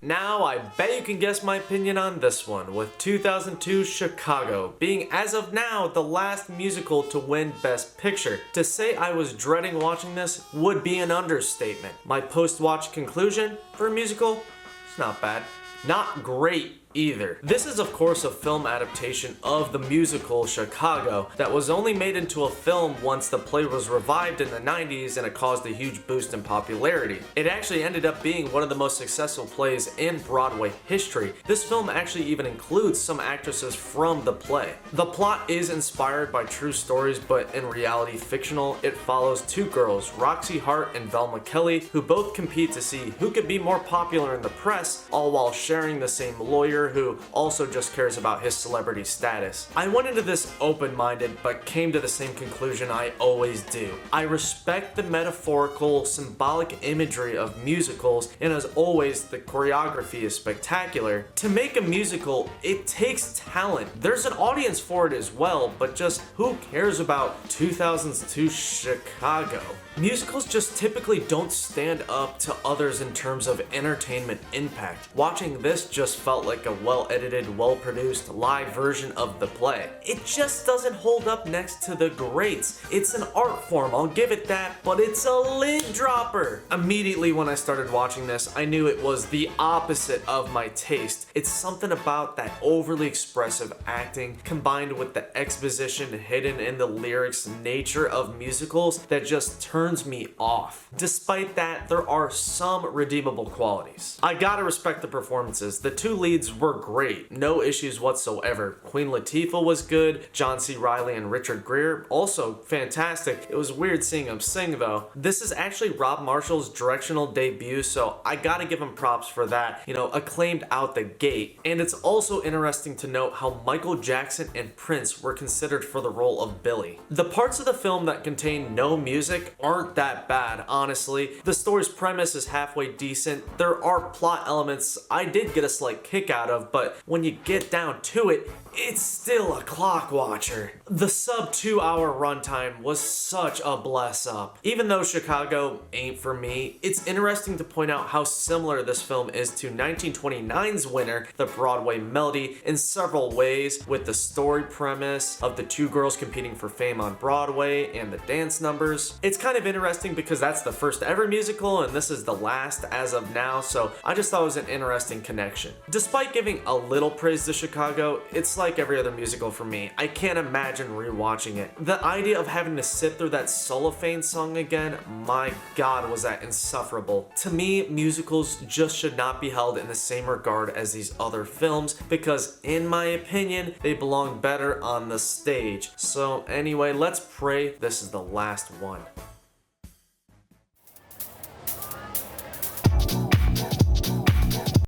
Now, I bet you can guess my opinion on this one, with 2002's Chicago being, as of now, the last musical to win Best Picture. To say I was dreading watching this would be an understatement. My post-watch conclusion for a musical? It's not bad. Not great either. This is of course a film adaptation of the musical Chicago that was only made into a film once the play was revived in the 90s and it caused a huge boost in popularity. It actually ended up being one of the most successful plays in Broadway history. This film actually even includes some actresses from the play. The plot is inspired by true stories, but in reality fictional. It follows 2 girls, Roxy Hart and Velma Kelly, who both compete to see who could be more popular in the press, all while sharing the same lawyer who also just cares about his celebrity status. I went into this open-minded, but came to the same conclusion I always do. I respect the metaphorical, symbolic imagery of musicals, and as always, the choreography is spectacular. To make a musical, it takes talent. There's an audience for it as well, but just who cares about 2002 Chicago? Musicals just typically don't stand up to others in terms of entertainment impact. Watching this just felt like a a well-edited, well-produced live version of the play. It just doesn't hold up next to the greats. It's an art form, I'll give it that, but it's a lid dropper. Immediately when I started watching this, I knew it was the opposite of my taste. It's something about that overly expressive acting combined with the exposition hidden in the lyrics nature of musicals that just turns me off. Despite that, there are some redeemable qualities. I gotta respect the performances. The two leads were great, no issues whatsoever. Queen Latifah was good, John C. Reilly and Richard Gere also fantastic. It was weird seeing him sing though. This is actually Rob Marshall's directional debut, so I gotta give him props for that. You know, acclaimed out the gate. And it's also interesting to note how Michael Jackson and Prince were considered for the role of Billy. The parts of the film that contain no music aren't that bad, honestly. The story's premise is halfway decent. There are plot elements I did get a slight kick out of, but when you get down to it, it's still a clock watcher. The sub 2 hour runtime was such a bless up. Even though Chicago ain't for me, it's interesting to point out how similar this film is to 1929's winner, The Broadway Melody, in several ways, with the story premise of the two girls competing for fame on Broadway and the dance numbers. It's kind of interesting because that's the first ever musical and this is the last as of now, so I just thought it was an interesting connection. Despite giving a little praise to Chicago, it's like every other musical for me. I can't imagine rewatching it. The idea of having to sit through that cellophane song again, my god was that insufferable. To me, musicals just should not be held in the same regard as these other films because in my opinion, they belong better on the stage. So anyway, let's pray this is the last one.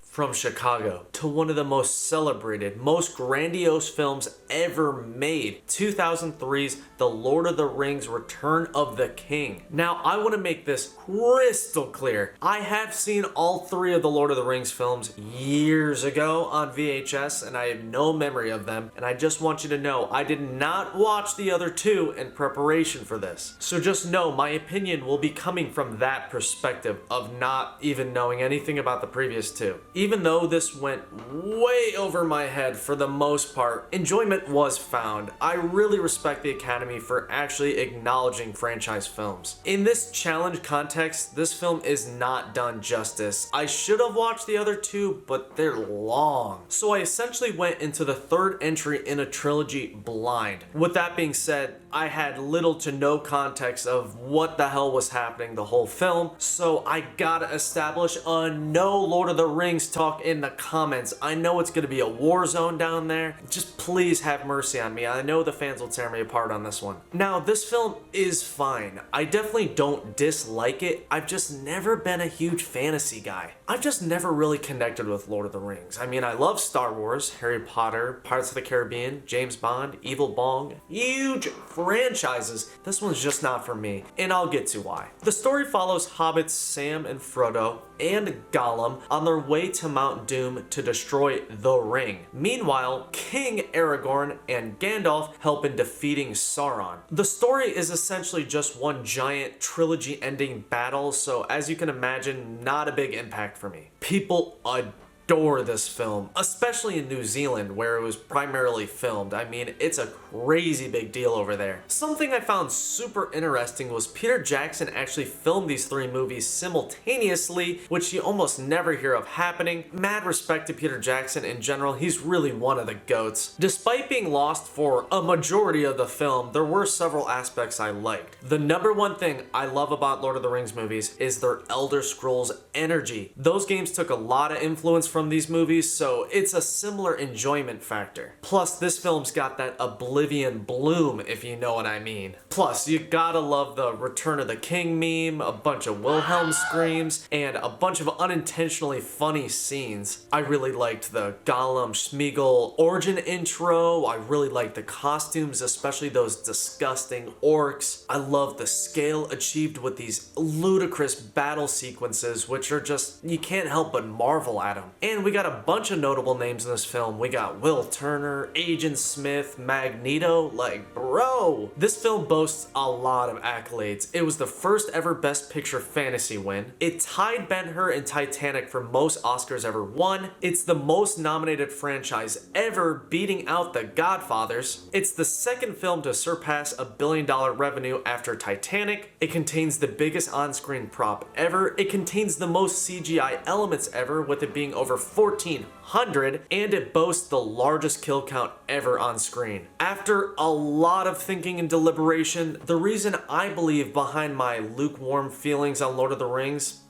From Chicago to one of the most celebrated, most grandiose films ever made, 2003's The Lord of the Rings: Return of the King. Now, I want to make this crystal clear. I have seen all three of the Lord of the Rings films years ago on VHS, and I have no memory of them, and I just want you to know I did not watch the other two in preparation for this. So just know my opinion will be coming from that perspective of not even knowing anything about the previous two. Even though this went way over my head for the most part, enjoyment was found. I really respect the Academy for actually acknowledging franchise films. In this challenge context, this film is not done justice. I should have watched the other two, but they're long. So I essentially went into the third entry in a trilogy blind. With that being said, I had little to no context of what the hell was happening the whole film, so I gotta establish a no Lord of the Rings talk in the comments. I know it's gonna be a war zone down there. Just please have mercy on me. I know the fans will tear me apart on this one. Now, this film is fine. I definitely don't dislike it. I've just never been a huge fantasy guy. I've just never really connected with Lord of the Rings. I mean, I love Star Wars, Harry Potter, Pirates of the Caribbean, James Bond, Evil Bong, huge franchises. This one's just not for me, and I'll get to why. The story follows hobbits Sam and Frodo and Gollum on their way to Mount Doom to destroy the ring. Meanwhile, King Aragorn and Gandalf help in defeating Sauron. The story is essentially just one giant trilogy-ending battle, so as you can imagine, not a big impact for me. People adore this film, especially in New Zealand where it was primarily filmed. I mean, it's a crazy big deal over there. Something I found super interesting was Peter Jackson actually filmed these three movies simultaneously, which you almost never hear of happening. Mad respect to Peter Jackson in general, he's really one of the GOATs. Despite being lost for a majority of the film, there were several aspects I liked. The number one thing I love about Lord of the Rings movies is their Elder Scrolls energy. Those games took a lot of influence from these movies, so it's a similar enjoyment factor. Plus, this film's got that Oblivion bloom, if you know what I mean. Plus, you gotta love the Return of the King meme, a bunch of Wilhelm screams, and a bunch of unintentionally funny scenes. I really liked the Gollum Smeagol origin intro. I really liked the costumes, especially those disgusting orcs. I love the scale achieved with these ludicrous battle sequences, which are just, you can't help but marvel at them. And we got a bunch of notable names in this film. We got Will Turner, Agent Smith, Magneto, like bro. This film boasts a lot of accolades. It was the first ever Best Picture fantasy win. It tied Ben-Hur and Titanic for most Oscars ever won. It's the most nominated franchise ever, beating out The Godfathers. It's the second film to surpass $1 billion revenue after Titanic. It contains the biggest on-screen prop ever. It contains the most CGI elements ever, with it being over 1,400, and it boasts the largest kill count ever on screen. After a lot of thinking and deliberation, the reason I believe behind my lukewarm feelings on Lord of the Rings,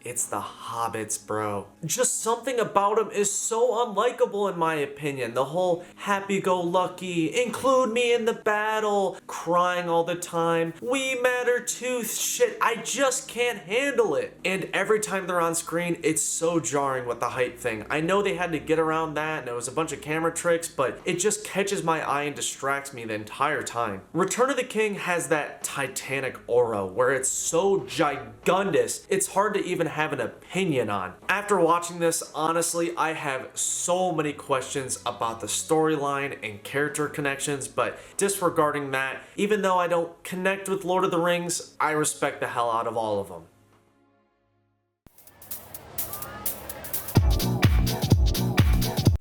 it's the hobbits, bro. Just something about them is so unlikable in my opinion. The whole happy-go-lucky, include me in the battle, crying all the time, we matter too shit, I just can't handle it. And every time they're on screen, it's so jarring with the height thing. I know they had to get around that and it was a bunch of camera tricks, but it just catches my eye and distracts me the entire time. Return of the King has that Titanic aura where it's so gigundous, it's hard to even have an opinion on. After watching this, honestly, I have so many questions about the storyline and character connections, but disregarding that, even though I don't connect with Lord of the Rings, I respect the hell out of all of them.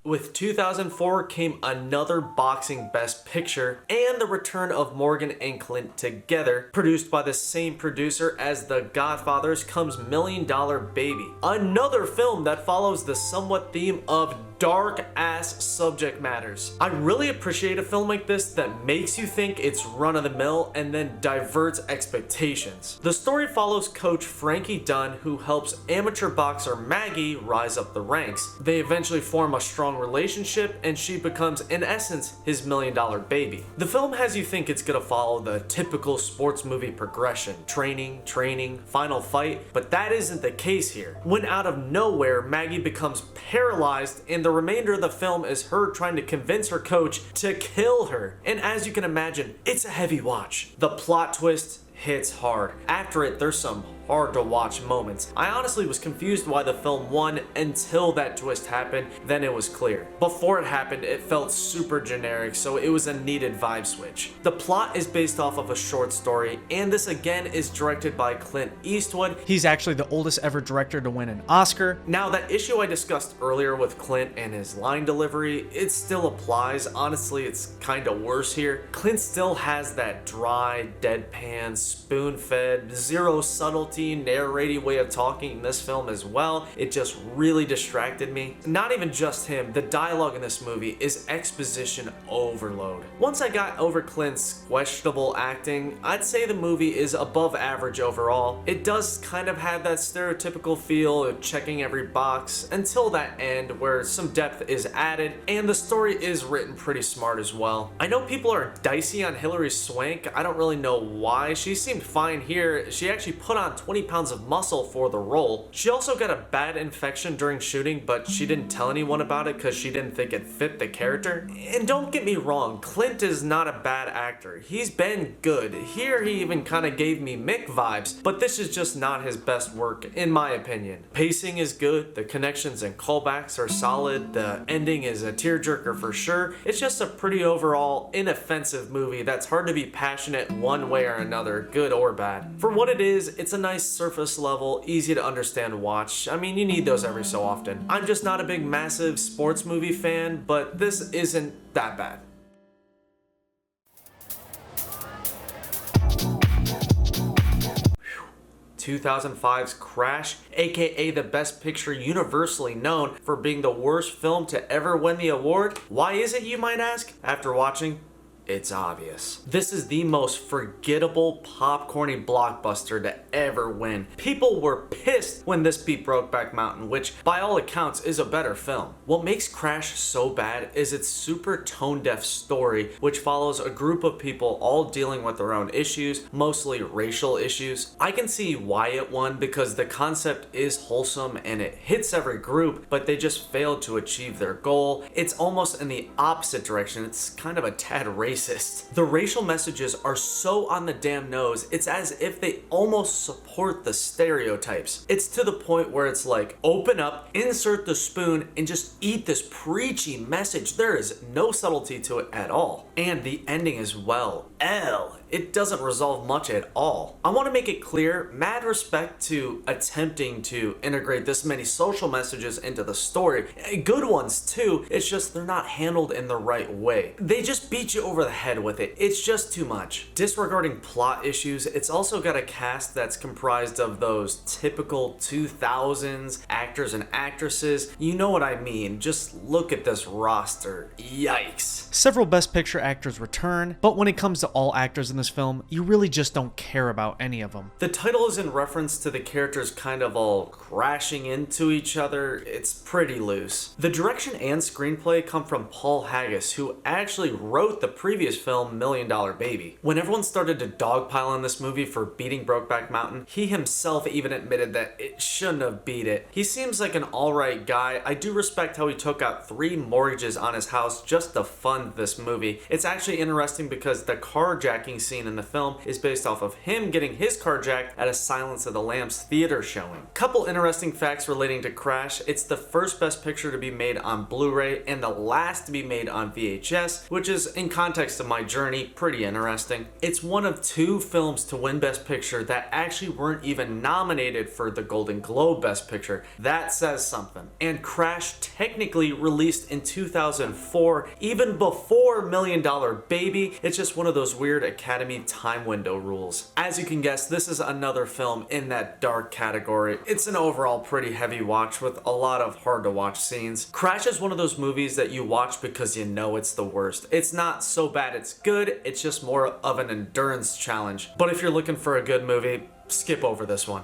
With 2004 came another boxing Best Picture and the return of Morgan and Clint together. Produced by the same producer as The Godfathers comes $1 Million Baby, another film that follows the somewhat theme of dark ass subject matters. I really appreciate a film like this that makes you think it's run of the mill and then diverts expectations. The story follows coach Frankie Dunn, who helps amateur boxer Maggie rise up the ranks. They eventually form a strong relationship and she becomes in essence his $1 Million Baby. The film has you think it's gonna follow the typical sports movie progression, training, final fight, but that isn't the case here. When out of nowhere Maggie becomes paralyzed and the remainder of the film is her trying to convince her coach to kill her. And as you can imagine, it's a heavy watch. The plot twist hits hard. After it, there's some hard to watch moments. I honestly was confused why the film won until that twist happened, then it was clear. Before it happened, it felt super generic, so it was a needed vibe switch. The plot is based off of a short story, and this again is directed by Clint Eastwood. He's actually the oldest ever director to win an Oscar. Now, that issue I discussed earlier with Clint and his line delivery, it still applies. Honestly, it's kinda worse here. Clint still has that dry, deadpan, spoon-fed, zero subtlety, narrating way of talking in this film as well. It just really distracted me. Not even just him, the dialogue in this movie is exposition overload. Once I got over Clint's questionable acting, I'd say the movie is above average overall. It does kind of have that stereotypical feel of checking every box until that end where some depth is added, and the story is written pretty smart as well. I know people are dicey on Hilary Swank. I don't really know why. She seemed fine here. She actually put on 20 pounds of muscle for the role. She also got a bad infection during shooting, but she didn't tell anyone about it because she didn't think it fit the character. And don't get me wrong, Clint is not a bad actor. He's been good. Here he even kind of gave me Mick vibes, but this is just not his best work in my opinion. Pacing is good, the connections and callbacks are solid, the ending is a tearjerker for sure. It's just a pretty overall inoffensive movie that's hard to be passionate one way or another, good or bad. For what it is, it's a nice surface level, easy to understand watch. I mean, you need those every so often. I'm just not a big massive sports movie fan, but this isn't that bad. Whew. 2005's Crash, aka the Best Picture universally known for being the worst film to ever win the award. Why is it, you might ask? After watching, it's obvious. This is the most forgettable popcorny blockbuster to ever win. People were pissed when this beat Brokeback Mountain, which by all accounts is a better film. What makes Crash so bad is its super tone-deaf story, which follows a group of people all dealing with their own issues, mostly racial issues. I can see why it won because the concept is wholesome and it hits every group, but they just failed to achieve their goal. It's almost in the opposite direction. It's kind of a tad racist racist. The racial messages are so on the damn nose, it's as if they almost support the stereotypes. It's to the point where it's like, open up, insert the spoon, and just eat this preachy message. There is no subtlety to it at all. And the ending as well. It doesn't resolve much at all. I want to make it clear, mad respect to attempting to integrate this many social messages into the story. Good ones too, it's just they're not handled in the right way. They just beat you over the head with it. It's just too much. Disregarding plot issues, it's also got a cast that's comprised of those typical 2000s actors and actresses. You know what I mean, just look at this roster. Yikes. Several Best Picture actors return, but when it comes to all actors in this film, you really just don't care about any of them. The title is in reference to the characters kind of all crashing into each other. It's pretty loose. The direction and screenplay come from Paul Haggis, who actually wrote the previous film $1 Million Baby. When everyone started to dogpile on this movie for beating Brokeback Mountain, he himself even admitted that it shouldn't have beat it. He seems like an alright guy. I do respect how he took out 3 mortgages on his house just to fund this movie. It's actually interesting because the carjacking scene in the film is based off of him getting his carjacked at a Silence of the Lambs theater showing. Couple interesting facts relating to Crash. It's the first Best Picture to be made on Blu-ray and the last to be made on VHS, which is, in context of my journey, pretty interesting. It's one of 2 films to win Best Picture that actually weren't even nominated for the Golden Globe Best Picture. That says something. And Crash technically released in 2004, even before $1 Million Baby. It's just one of those weird Academy time window rules. As you can guess, this is another film in that dark category. It's an overall pretty heavy watch with a lot of hard to watch scenes. Crash is one of those movies that you watch because you know it's the worst. It's not so bad it's good, it's just more of an endurance challenge. But if you're looking for a good movie, skip over this one.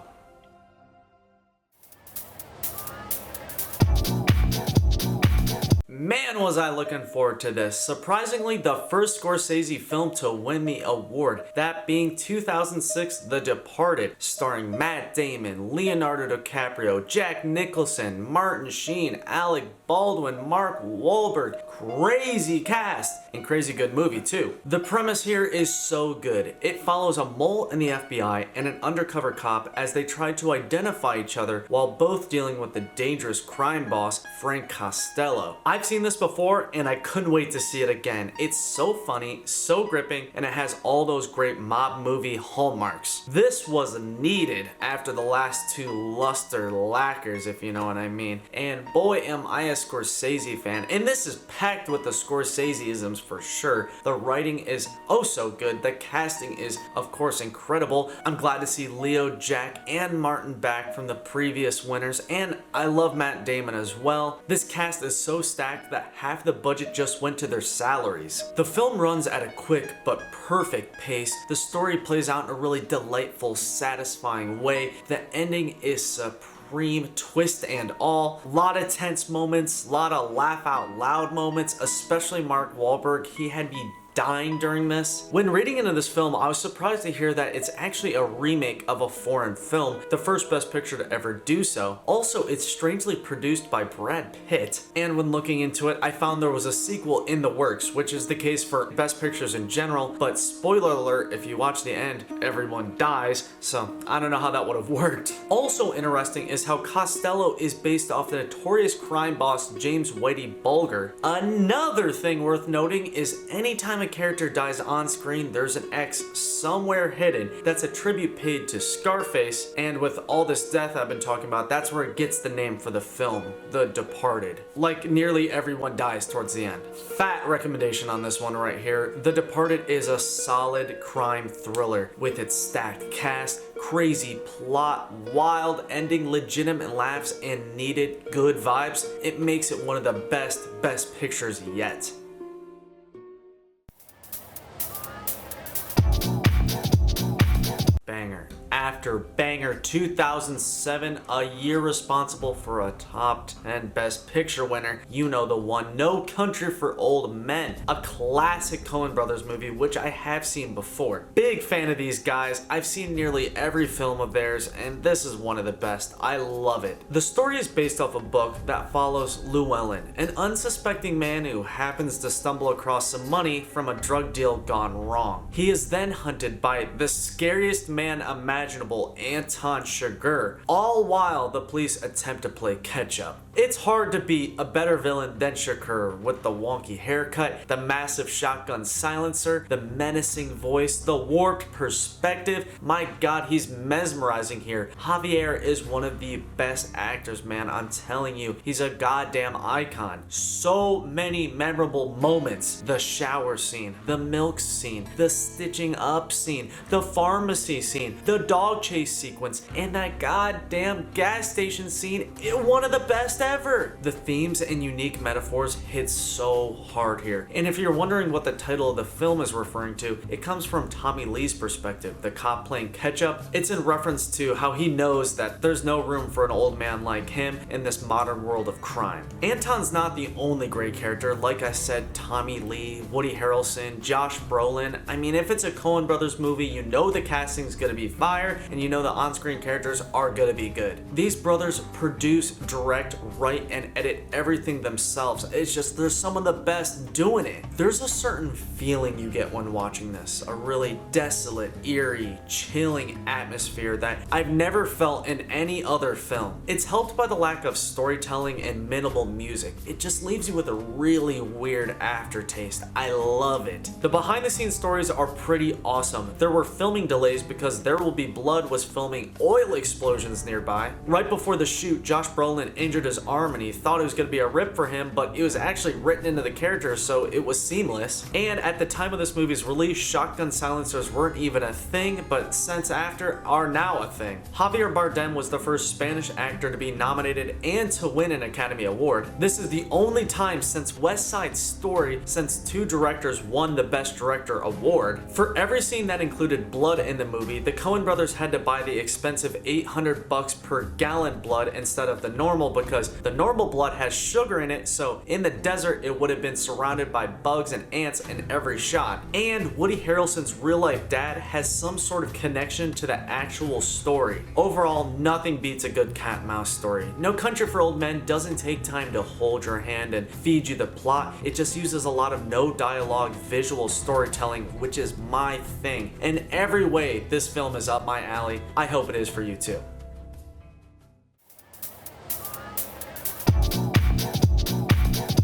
Man, was I looking forward to this. Surprisingly, the first Scorsese film to win the award, that being 2006 The Departed, starring Matt Damon, Leonardo DiCaprio, Jack Nicholson, Martin Sheen, Alec Baldwin, Mark Wahlberg. Crazy cast and crazy good movie too. The premise here is so good. It follows a mole in the FBI and an undercover cop as they try to identify each other while both dealing with the dangerous crime boss, Frank Costello. I've seen this before and I couldn't wait to see it again. It's so funny, so gripping, and it has all those great mob movie hallmarks. This was needed after the last 2 luster lacquers, if you know what I mean. And boy am I a Scorsese fan, and this is packed with the Scorsese-isms for sure. The writing is oh so good, the casting is of course incredible. I'm glad to see Leo, Jack, and Martin back from the previous winners, and I love Matt Damon as well. This cast is so stacked that half the budget just went to their salaries. The film runs at a quick but perfect pace. The story plays out in a really delightful, satisfying way. The ending is supreme, twist and all. Lot of tense moments, lot of laugh out loud moments, especially Mark Wahlberg. He had me dying during this. When reading into this film, I was surprised to hear that it's actually a remake of a foreign film, the first Best Picture to ever do so. Also, it's strangely produced by Brad Pitt, and when looking into it, I found there was a sequel in the works, which is the case for Best Pictures in general, but spoiler alert, if you watch the end, everyone dies, so I don't know how that would have worked. Also interesting is how Costello is based off the notorious crime boss James Whitey Bulger. Another thing worth noting is anytime a character dies on screen, there's an X somewhere hidden. That's a tribute paid to Scarface, and with all this death I've been talking about, that's where it gets the name for the film, The Departed. Like, nearly everyone dies towards the end. Fat recommendation on this one right here. The Departed is a solid crime thriller with its stacked cast, crazy plot, wild ending, legitimate laughs, and needed good vibes. It makes it one of the best pictures yet. Banger after Oscar banger 2007, a year responsible for a top 10 Best Picture winner. You know the one, No Country for Old Men, a classic Coen Brothers movie which I have seen before. Big fan of these guys, I've seen nearly every film of theirs and this is one of the best. I love it. The story is based off a book that follows Llewellyn, an unsuspecting man who happens to stumble across some money from a drug deal gone wrong. He is then hunted by the scariest man imaginable, Anton Chigurh, all while the police attempt to play catch up. It's hard to beat a better villain than Chigurh with the wonky haircut, the massive shotgun silencer, the menacing voice, the warped perspective. My god, he's mesmerizing here. Javier is one of the best actors, man. I'm telling you, he's a goddamn icon. So many memorable moments. The shower scene, the milk scene, the stitching up scene, the pharmacy scene, the dog chase sequence, and that goddamn gas station scene. One of the best ever. The themes and unique metaphors hit so hard here. And if you're wondering what the title of the film is referring to, it comes from Tommy Lee's perspective, the cop playing catch-up. It's in reference to how he knows that there's no room for an old man like him in this modern world of crime. Anton's not the only great character. Like I said, Tommy Lee, Woody Harrelson, Josh Brolin. I mean, if it's a Coen Brothers movie, you know the casting's gonna be fire, and you know the on-screen characters are gonna be good. These brothers produce, direct, write, and edit everything themselves. It's just, there's some of the best doing it. There's a certain feeling you get when watching this, a really desolate, eerie, chilling atmosphere that I've never felt in any other film. It's helped by the lack of storytelling and minimal music. It just leaves you with a really weird aftertaste. I love it. The behind the scenes stories are pretty awesome. There were filming delays because There Will Be Blood was filming oil explosions nearby. Right before the shoot, Josh Brolin injured his arm and he thought it was going to be a rip for him, but it was actually written into the character, so it was seamless. And at the time of this movie's release, shotgun silencers weren't even a thing, but since after are now a thing. Javier Bardem was the first Spanish actor to be nominated and to win an Academy Award. This is the only time since West Side Story since two directors won the Best Director award. For every scene that included blood in the movie, the Coen brothers had to buy the expensive $800 per gallon blood instead of the normal, because the normal blood has sugar in it, so in the desert it would have been surrounded by bugs and ants in every shot. And Woody Harrelson's real life dad has some sort of connection to the actual story. Overall, nothing beats a good cat and mouse story. No Country for Old Men doesn't take time to hold your hand and feed you the plot. It just uses a lot of no dialogue visual storytelling, which is my thing. In every way, this film is up my alley. I hope it is for you too.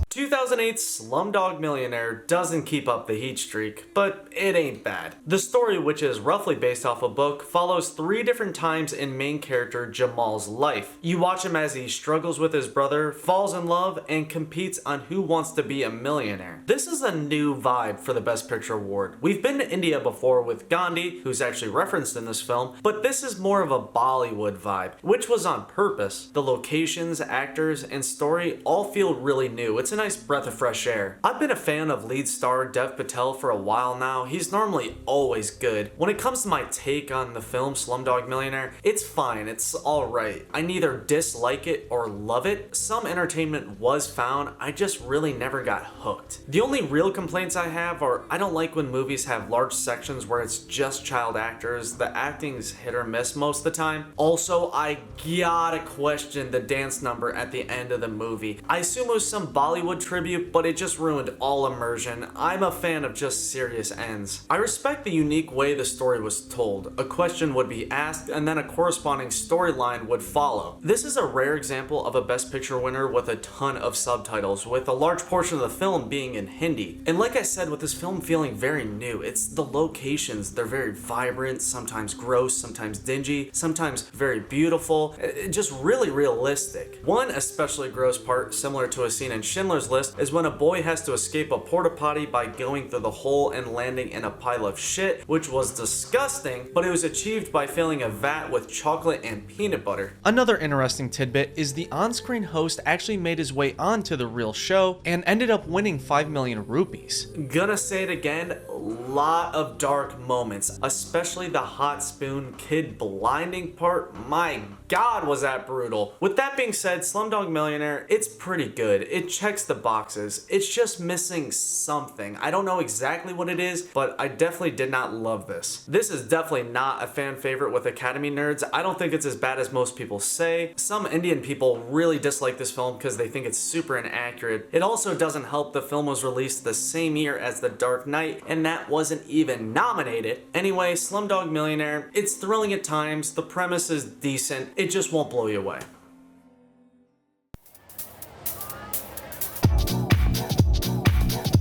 2008's Slumdog Millionaire doesn't keep up the heat streak, but it ain't bad. The story, which is roughly based off a book, follows 3 different times in main character Jamal's life. You watch him as he struggles with his brother, falls in love, and competes on who wants to be a millionaire. This is a new vibe for the Best Picture award. We've been to India before with Gandhi, who's actually referenced in this film, but this is more of a Bollywood vibe, which was on purpose. The locations, actors, and story all feel really new. It's a nice breath of fresh air. I've been a fan of lead star Dev Patel for a while now. He's normally always good. When it comes to my take on the film Slumdog Millionaire, it's fine, it's alright. I neither dislike it or love it. Some entertainment was found, I just really never got hooked. The only real complaints I have are I don't like when movies have large sections where it's just child actors. The acting's hit or miss most of the time. Also, I gotta question the dance number at the end of the movie. I assume it was some Bollywood tribute, but it just ruined all immersion. I'm a fan of just serious ends. I respect the unique way the story was told. A question would be asked and then a corresponding storyline would follow. This is a rare example of a Best Picture winner with a ton of subtitles, with a large portion of the film being in Hindi. And like I said, with this film feeling very new, it's the locations. They're very vibrant, sometimes gross, sometimes dingy, sometimes very beautiful, just really realistic. One especially gross part, similar to a scene in Schindler's list is when a boy has to escape a porta potty by going through the hole and landing in a pile of shit, which was disgusting, but it was achieved by filling a vat with chocolate and peanut butter. Another interesting tidbit is the on-screen host actually made his way onto the real show and ended up winning 5 million rupees. Gonna say it again, lot of dark moments, especially the hot spoon kid blinding part. My god, was that brutal. With that being said, Slumdog Millionaire, it's pretty good. It checks the boxes. It's just missing something. I don't know exactly what it is, but I definitely did not love this. This is definitely not a fan favorite with Academy nerds. I don't think it's as bad as most people say. Some Indian people really dislike this film because they think it's super inaccurate. It also doesn't help the film was released the same year as The Dark Knight, and that wasn't even nominated. Anyway, Slumdog Millionaire, it's thrilling at times, the premise is decent, it just won't blow you away.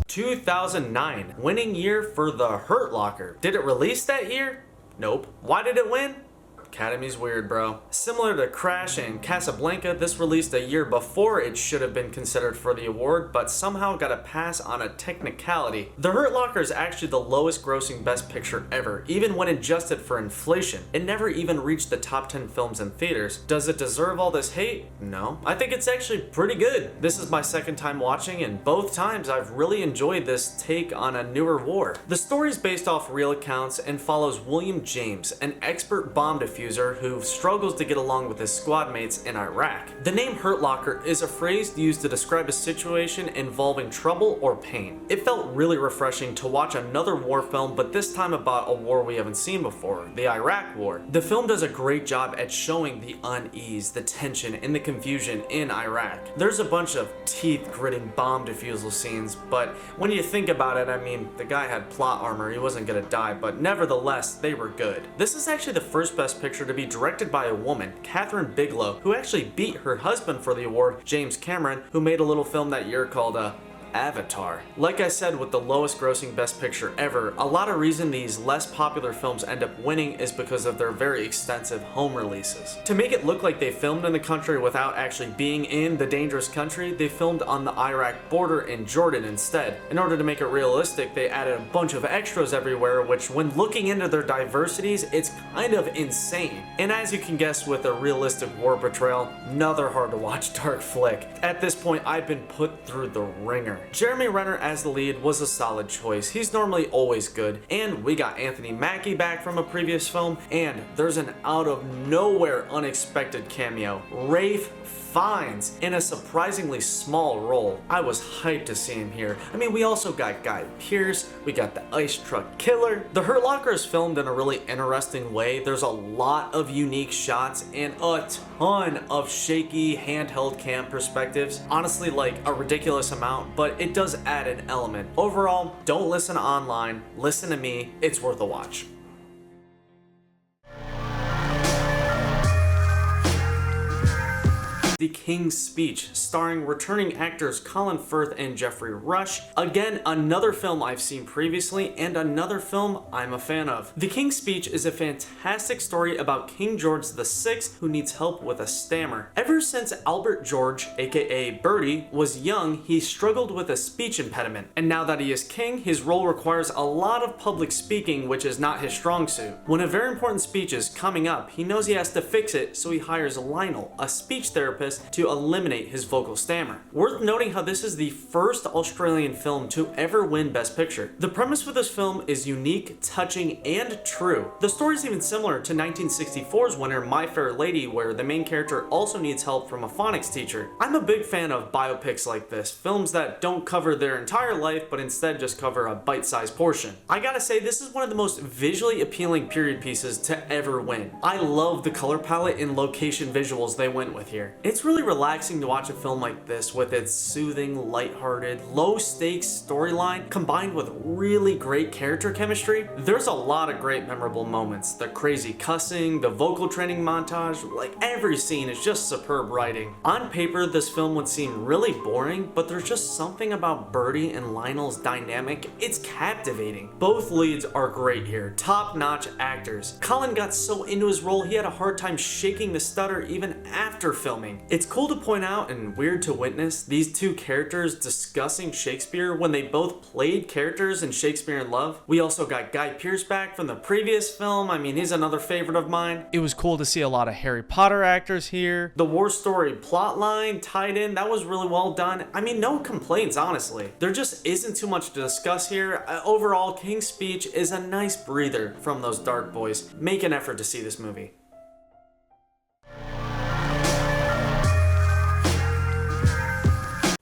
"2009, winning year for The Hurt Locker. Did it release that year? Nope. Why did it win? Academy's weird, bro. Similar to Crash and Casablanca, this released a year before it should have been considered for the award, but somehow got a pass on a technicality. The Hurt Locker is actually the lowest grossing Best Picture ever, even when adjusted for inflation. It never even reached the top 10 films in theaters. Does it deserve all this hate? No. I think it's actually pretty good. This is my second time watching, and both times I've really enjoyed this take on a newer war. The story is based off real accounts and follows William James, an expert bomb diffuser who struggles to get along with his squad mates in Iraq. The name Hurt Locker is a phrase used to describe a situation involving trouble or pain. It felt really refreshing to watch another war film, but this time about a war we haven't seen before, the Iraq War. The film does a great job at showing the unease, the tension, and the confusion in Iraq. There's a bunch of teeth-gritting bomb defusal scenes, but when you think about it, I mean, the guy had plot armor, he wasn't gonna die, but nevertheless, they were good. This is actually the first Best Picture to be directed by a woman, Catherine Bigelow, who actually beat her husband for the award, James Cameron, who made a little film that year called Avatar. Like I said, with the lowest grossing Best Picture ever, a lot of reason these less popular films end up winning is because of their very extensive home releases. To make it look like they filmed in the country without actually being in the dangerous country, they filmed on the Iraq border in Jordan instead. In order to make it realistic, they added a bunch of extras everywhere, which when looking into their diversities, it's kind of insane. And as you can guess, with a realistic war portrayal, another hard to watch dark flick. At this point, I've been put through the ringer. Jeremy Renner as the lead was a solid choice. He's normally always good, and we got Anthony Mackie back from a previous film, and there's an out of nowhere unexpected cameo. Rafe Fiennes in a surprisingly small role. I was hyped to see him here. I mean, we also got Guy Pearce, we got the Ice Truck Killer. The Hurt Locker is filmed in a really interesting way. There's a lot of unique shots and a ton of shaky handheld cam perspectives. Honestly, like a ridiculous amount, but it does add an element. Overall, don't listen online, listen to me, it's worth a watch. The King's Speech, starring returning actors Colin Firth and Jeffrey Rush. Again, another film I've seen previously, and another film I'm a fan of. The King's Speech is a fantastic story about King George VI, who needs help with a stammer. Ever since Albert George, aka Bertie, was young, he struggled with a speech impediment, and now that he is king, his role requires a lot of public speaking, which is not his strong suit. When a very important speech is coming up, he knows he has to fix it, so he hires Lionel, a speech therapist, to eliminate his vocal stammer. Worth noting how this is the first Australian film to ever win Best Picture. The premise for this film is unique, touching, and true. The story is even similar to 1964's winner My Fair Lady, where the main character also needs help from a phonics teacher. I'm a big fan of biopics like this, films that don't cover their entire life but instead just cover a bite-sized portion. I gotta say, this is one of the most visually appealing period pieces to ever win. I love the color palette and location visuals they went with here. It's really relaxing to watch a film like this with its soothing, lighthearted, low-stakes storyline combined with really great character chemistry. There's a lot of great memorable moments. The crazy cussing, the vocal training montage, like every scene is just superb writing. On paper, this film would seem really boring, but there's just something about Bertie and Lionel's dynamic. It's captivating. Both leads are great here, top-notch actors. Colin got so into his role he had a hard time shaking the stutter even after filming. It's cool to point out and weird to witness these two characters discussing Shakespeare when they both played characters in Shakespeare in Love. We also got Guy Pearce back from the previous film. I mean, he's another favorite of mine. It was cool to see a lot of Harry Potter actors here. The war story plotline tied in, that was really well done. I mean, no complaints, honestly. There just isn't too much to discuss here. Overall, King's Speech is a nice breather from those dark boys. Make an effort to see this movie.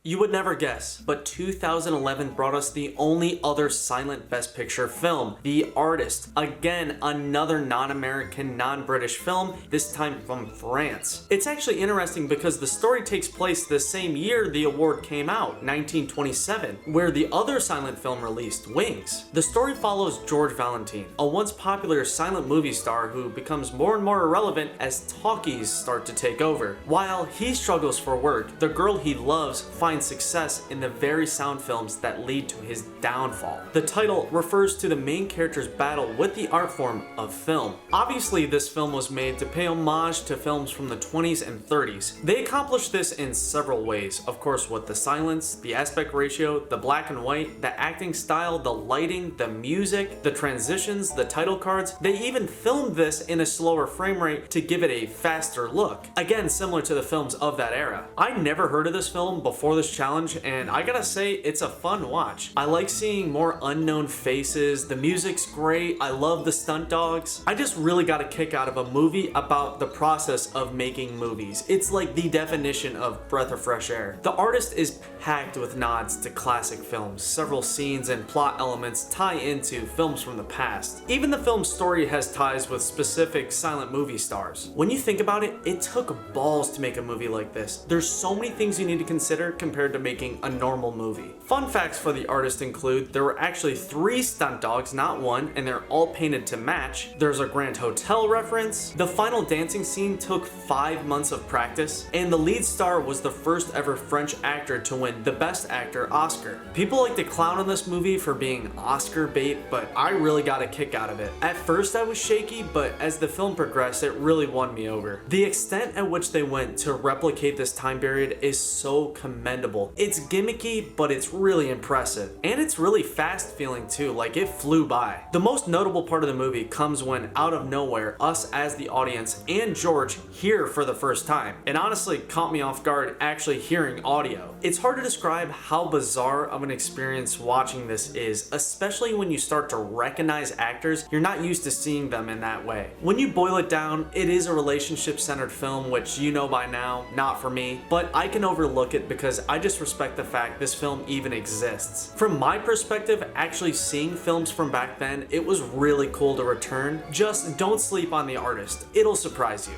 You would never guess, but 2011 brought us the only other silent Best Picture film, The Artist. Again, another non-American, non-British film, this time from France. It's actually interesting because the story takes place the same year the award came out, 1927, where the other silent film released, Wings. The story follows George Valentine, a once popular silent movie star who becomes more and more irrelevant as talkies start to take over. While he struggles for work, the girl he loves finds success in the very sound films that lead to his downfall. The title refers to the main character's battle with the art form of film. Obviously, this film was made to pay homage to films from the 20s and 30s. They accomplished this in several ways, of course, with the silence, the aspect ratio, the black and white, the acting style, the lighting, the music, the transitions, the title cards. They even filmed this in a slower frame rate to give it a faster look. Again, similar to the films of that era. I never heard of this film before this challenge, and I gotta say, it's a fun watch. I like seeing more unknown faces, the music's great, I love the stunt dogs. I just really got a kick out of a movie about the process of making movies. It's like the definition of breath of fresh air. The Artist is packed with nods to classic films. Several scenes and plot elements tie into films from the past. Even the film's story has ties with specific silent movie stars. When you think about it, it took balls to make a movie like this. There's so many things you need to consider compared to making a normal movie. Fun facts for The Artist include there were actually 3 stunt dogs, not 1, and they're all painted to match. There's a Grand Hotel reference. The final dancing scene took 5 months of practice, and the lead star was the first ever French actor to win the Best Actor Oscar. People like to clown on this movie for being Oscar bait, but I really got a kick out of it. At first I was shaky, but as the film progressed, it really won me over. The extent at which they went to replicate this time period is so commendable. It's gimmicky, but it's really impressive. And it's really fast feeling too, like it flew by. The most notable part of the movie comes when, out of nowhere, us as the audience and George hear for the first time. It honestly caught me off guard actually hearing audio. It's hard to describe how bizarre of an experience watching this is, especially when you start to recognize actors you're not used to seeing them in that way. When you boil it down, it is a relationship-centered film, which you know by now, not for me, but I can overlook it because I just respect the fact this film even exists. From my perspective, actually seeing films from back then, it was really cool to return. Just don't sleep on The Artist. It'll surprise you.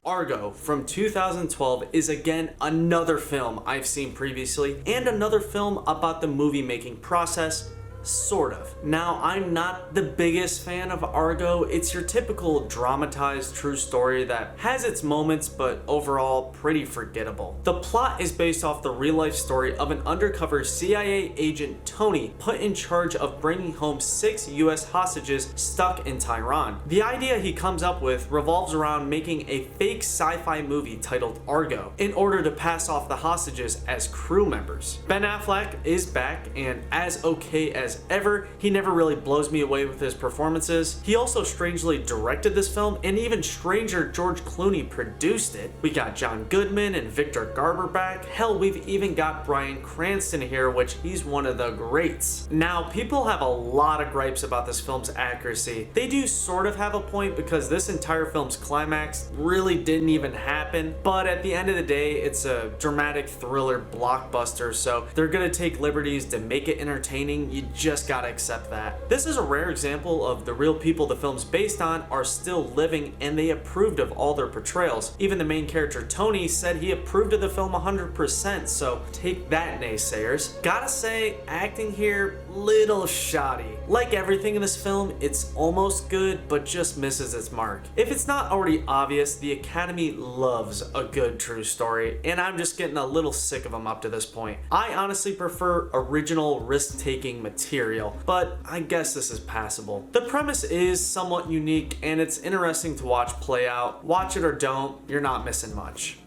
Argo from 2012 is again another film I've seen previously and another film about the movie making process. Sort of. Now, I'm not the biggest fan of Argo. It's your typical dramatized true story that has its moments, but overall pretty forgettable. The plot is based off the real-life story of an undercover CIA agent, Tony, put in charge of bringing home 6 US hostages stuck in Tehran. The idea he comes up with revolves around making a fake sci-fi movie titled Argo in order to pass off the hostages as crew members. Ben Affleck is back, and as okay as ever, he never really blows me away with his performances. He also strangely directed this film, and even stranger, George Clooney produced it. We got John Goodman and Victor Garber back. Hell, we've even got Bryan Cranston here, which he's one of the greats. Now, people have a lot of gripes about this film's accuracy. They do sort of have a point because this entire film's climax really didn't even happen, but at the end of the day, it's a dramatic thriller blockbuster, so they're gonna take liberties to make it entertaining. You just gotta accept that. This is a rare example of the real people the film's based on are still living, and they approved of all their portrayals. Even the main character Tony said he approved of the film 100%, so take that, naysayers. Gotta say, acting here little shoddy. Like everything in this film, it's almost good, but just misses its mark. If it's not already obvious, the Academy loves a good true story, and I'm just getting a little sick of them up to this point. I honestly prefer original, risk-taking material, but I guess this is passable. The premise is somewhat unique, and it's interesting to watch play out. Watch it or don't, you're not missing much.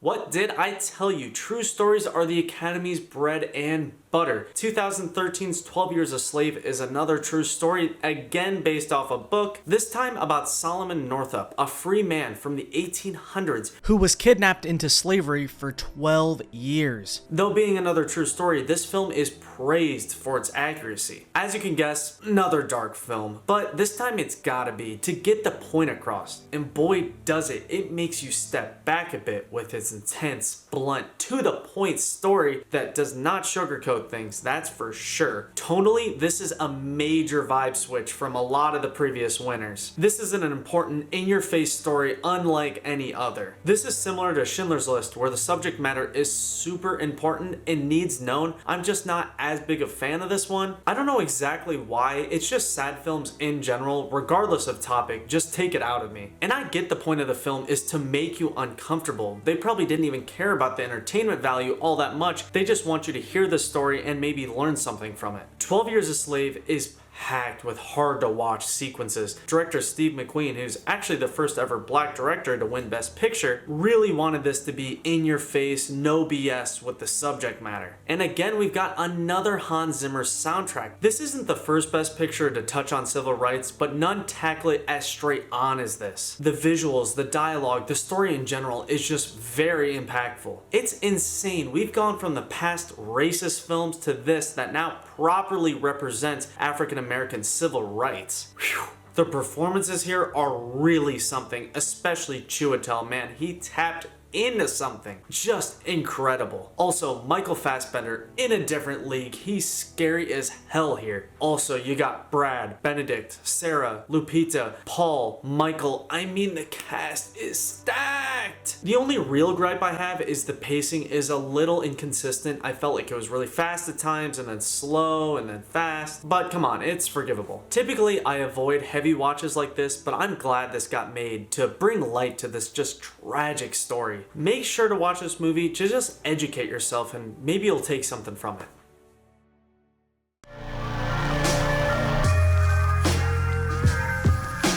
What did I tell you? True stories are the Academy's bread and butter. 2013's 12 Years a Slave is another true story, again based off a book, this time about Solomon Northup, a free man from the 1800s who was kidnapped into slavery for 12 years. Though being another true story, this film is praised for its accuracy. As you can guess, another dark film, but this time it's gotta be to get the point across, and boy does it. It makes you step back a bit with its intense, blunt, to the point story that does not sugarcoat things, that's for sure. Tonally, this is a major vibe switch from a lot of the previous winners. This is an important, in-your-face story unlike any other. This is similar to Schindler's List, where the subject matter is super important and needs known. I'm just not as big a fan of this one. I don't know exactly why, it's just sad films in general, regardless of topic, just take it out of me. And I get the point of the film is to make you uncomfortable. They probably didn't even care about the entertainment value all that much, they just want you to hear the story and maybe learn something from it. 12 Years a Slave is packed with hard to watch sequences. Director Steve McQueen, who's actually the first ever black director to win Best Picture, really wanted this to be in your face, no BS with the subject matter. And again, we've got another Hans Zimmer soundtrack. This isn't the first Best Picture to touch on civil rights, but none tackle it as straight on as this. The visuals, the dialogue, the story in general is just very impactful. It's insane. We've gone from the past racist films to this that now properly represents African American civil rights. Whew. The performances here are really something, especially Chiwetel, man, he tapped into something. Just incredible. Also, Michael Fassbender in a different league. He's scary as hell here. Also, you got Brad, Benedict, Sarah, Lupita, Paul, Michael. I mean, the cast is stacked. The only real gripe I have is the pacing is a little inconsistent. I felt like it was really fast at times and then slow and then fast. But come on, it's forgivable. Typically, I avoid heavy watches like this, but I'm glad this got made to bring light to this just tragic story. Make sure to watch this movie to just educate yourself and maybe you'll take something from it.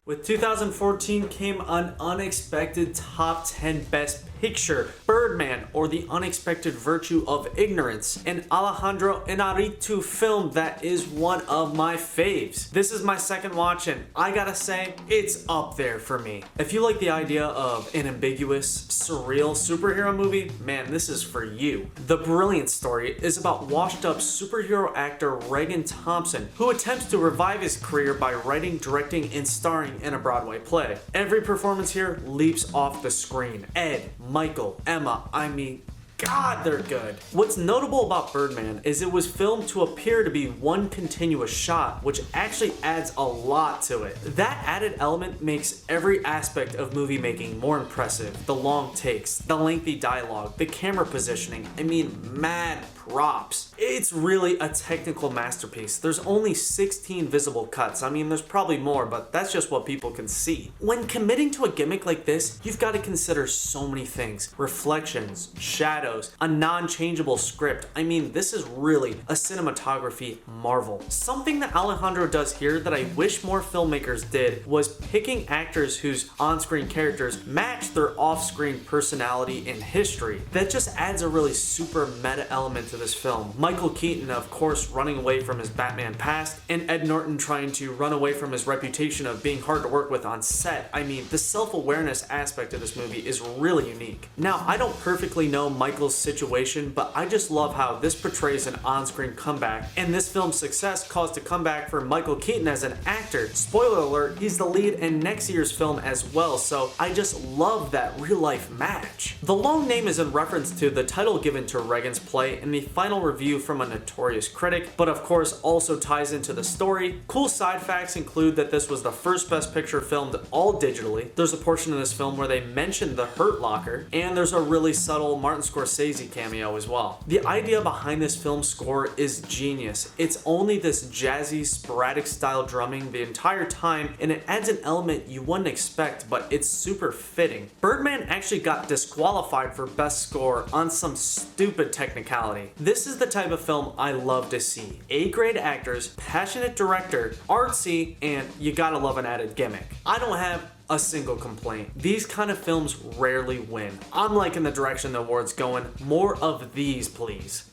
With 2014 came an unexpected top 10 Best Picture, Birdman, or The Unexpected Virtue of Ignorance, an Alejandro Inarritu film that is one of my faves. This is my second watch and I gotta say, it's up there for me. If you like the idea of an ambiguous, surreal superhero movie, man, this is for you. The brilliant story is about washed up superhero actor Reagan Thompson, who attempts to revive his career by writing, directing, and starring in a Broadway play. Every performance here leaps off the screen. Ed, Michael, Emma, I mean, God, they're good. What's notable about Birdman is it was filmed to appear to be one continuous shot, which actually adds a lot to it. That added element makes every aspect of movie making more impressive. The long takes, the lengthy dialogue, the camera positioning, I mean, mad props. It's really a technical masterpiece. There's only 16 visible cuts. I mean, there's probably more, but that's just what people can see. When committing to a gimmick like this, you've got to consider so many things. Reflections, shadows, a non-changeable script. I mean, this is really a cinematography marvel. Something that Alejandro does here that I wish more filmmakers did was picking actors whose on-screen characters match their off-screen personality and history. That just adds a really super meta element to this film. Michael Keaton, of course, running away from his Batman past, and Ed Norton trying to run away from his reputation of being hard to work with on set. I mean, the self-awareness aspect of this movie is really unique. Now, I don't perfectly know Michael Michael's situation, but I just love how this portrays an on-screen comeback, and this film's success caused a comeback for Michael Keaton as an actor. Spoiler alert, he's the lead in next year's film as well, so I just love that real-life match. The long name is in reference to the title given to Reagan's play in the final review from a notorious critic, but of course also ties into the story. Cool side facts include that this was the first Best Picture filmed all digitally. There's a portion in this film where they mention the Hurt Locker, and there's a really subtle Martin Scorsese cameo as well. The idea behind this film score is genius. It's only this jazzy, sporadic style drumming the entire time, and it adds an element you wouldn't expect, but it's super fitting. Birdman actually got disqualified for best score on some stupid technicality. This is the type of film I love to see. A-grade actors, passionate director, artsy, and you gotta love an added gimmick. I don't have a single complaint. These kind of films rarely win. I'm liking the direction the award's going. More of these, please.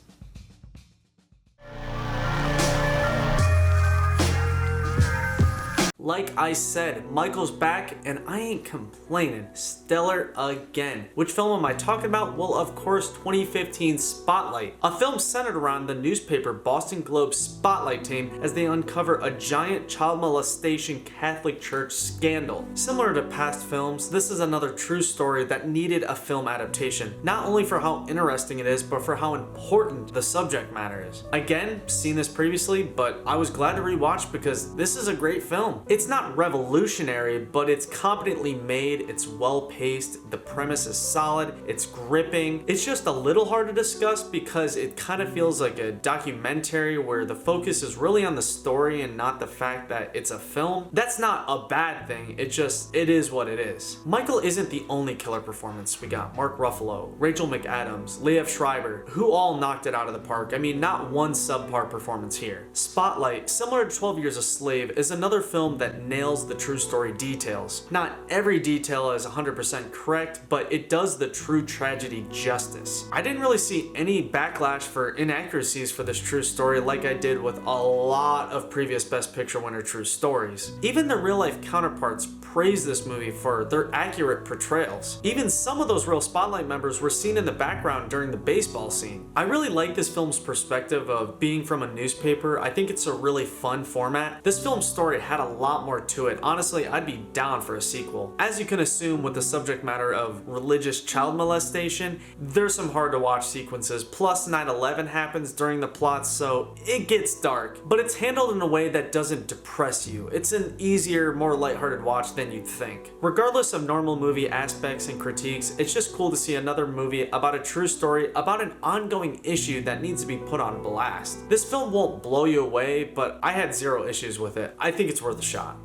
Like I said, Michael's back and I ain't complaining. Stellar again. Which film am I talking about? Well, of course, 2015's Spotlight. A film centered around the newspaper Boston Globe Spotlight team as they uncover a giant child molestation Catholic Church scandal. Similar to past films, this is another true story that needed a film adaptation. Not only for how interesting it is, but for how important the subject matter is. Again, seen this previously, but I was glad to rewatch because this is a great film. It's not revolutionary, but it's competently made, it's well paced, the premise is solid, it's gripping. It's just a little hard to discuss because it kind of feels like a documentary where the focus is really on the story and not the fact that it's a film. That's not a bad thing, it is what it is. Michael isn't the only killer performance we got. Mark Ruffalo, Rachel McAdams, Liev Schreiber, who all knocked it out of the park. I mean, not one subpar performance here. Spotlight, similar to 12 Years a Slave, is another film that nails the true story details. Not every detail is 100% correct, but it does the true tragedy justice. I didn't really see any backlash for inaccuracies for this true story like I did with a lot of previous Best Picture winner true stories. Even the real life counterparts praise this movie for their accurate portrayals. Even some of those real Spotlight members were seen in the background during the baseball scene. I really like this film's perspective of being from a newspaper. I think it's a really fun format. This film's story had a lot more to it. Honestly, I'd be down for a sequel. As you can assume with the subject matter of religious child molestation, there's some hard to watch sequences, plus 9/11 happens during the plot, so it gets dark. But it's handled in a way that doesn't depress you. It's an easier, more lighthearted watch than you'd think. Regardless of normal movie aspects and critiques, it's just cool to see another movie about a true story about an ongoing issue that needs to be put on blast. This film won't blow you away, but I had zero issues with it. I think it's worth a shot.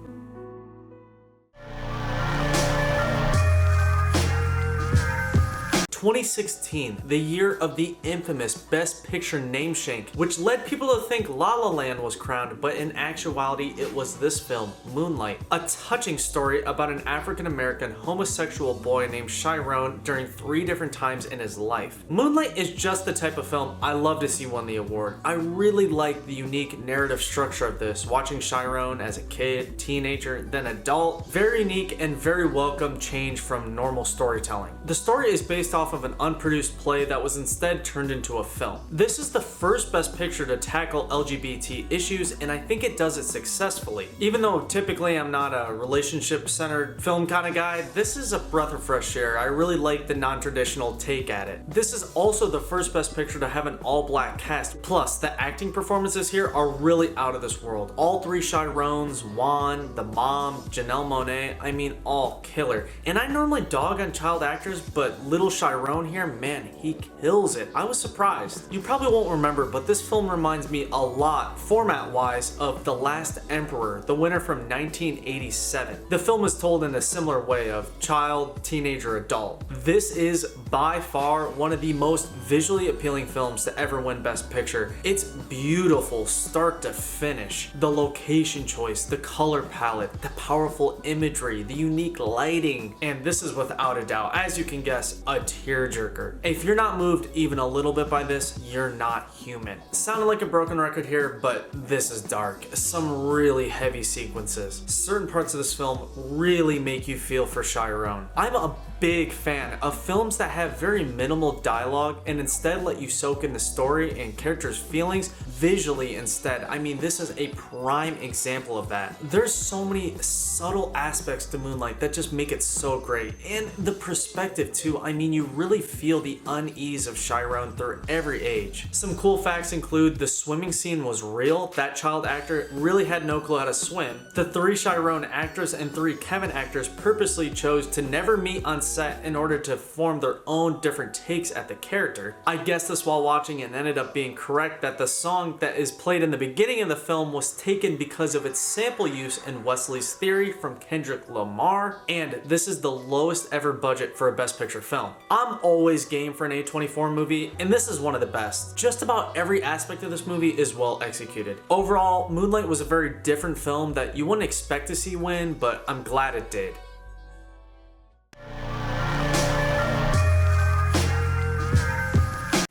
2016, the year of the infamous Best Picture name shank, which led people to think La La Land was crowned, but in actuality it was this film, Moonlight. A touching story about an African-American homosexual boy named Chiron during 3 different times in his life. Moonlight is just the type of film I love to see win the award. I really like the unique narrative structure of this, watching Chiron as a kid, teenager, then adult. Very unique and very welcome change from normal storytelling. The story is based off of an unproduced play that was instead turned into a film. This is the first Best Picture to tackle LGBT issues, and I think it does it successfully. Even though typically I'm not a relationship-centered film kind of guy, this is a breath of fresh air. I really like the non-traditional take at it. This is also the first Best Picture to have an all-black cast, plus the acting performances here are really out of this world. All 3 Chirons, Juan, the mom, Janelle Monáe, I mean, all killer. And I normally dog on child actors, but little Chiron here, man, he kills it. I was surprised. You probably won't remember, but this film reminds me a lot, format-wise, of The Last Emperor, the winner from 1987. The film is told in a similar way of child, teenager, adult. This is by far one of the most visually appealing films to ever win Best Picture. It's beautiful, start to finish. The location choice, the color palette, the powerful imagery, the unique lighting, and this is without a doubt, as you can guess, a tearjerker. If you're not moved even a little bit by this, you're not human. Sounded like a broken record here, but this is dark. Some really heavy sequences. Certain parts of this film really make you feel for Chiron. I'm a big fan of films that have very minimal dialogue and instead let you soak in the story and characters' feelings visually instead. I mean, this is a prime example of that. There's so many subtle aspects to Moonlight that just make it so great. And the perspective too, I mean, you really feel the unease of Chiron through every age. Some cool facts include the swimming scene was real. That child actor really had no clue how to swim. The 3 Chiron actors and 3 Kevin actors purposely chose to never meet on set in order to form their own different takes at the character. I guessed this while watching and ended up being correct that the song that is played in the beginning of the film was taken because of its sample use in Wesley's Theory from Kendrick Lamar, and this is the lowest ever budget for a Best Picture film. I'm always game for an A24 movie, and this is one of the best. Just about every aspect of this movie is well executed. Overall, Moonlight was a very different film that you wouldn't expect to see win, but I'm glad it did.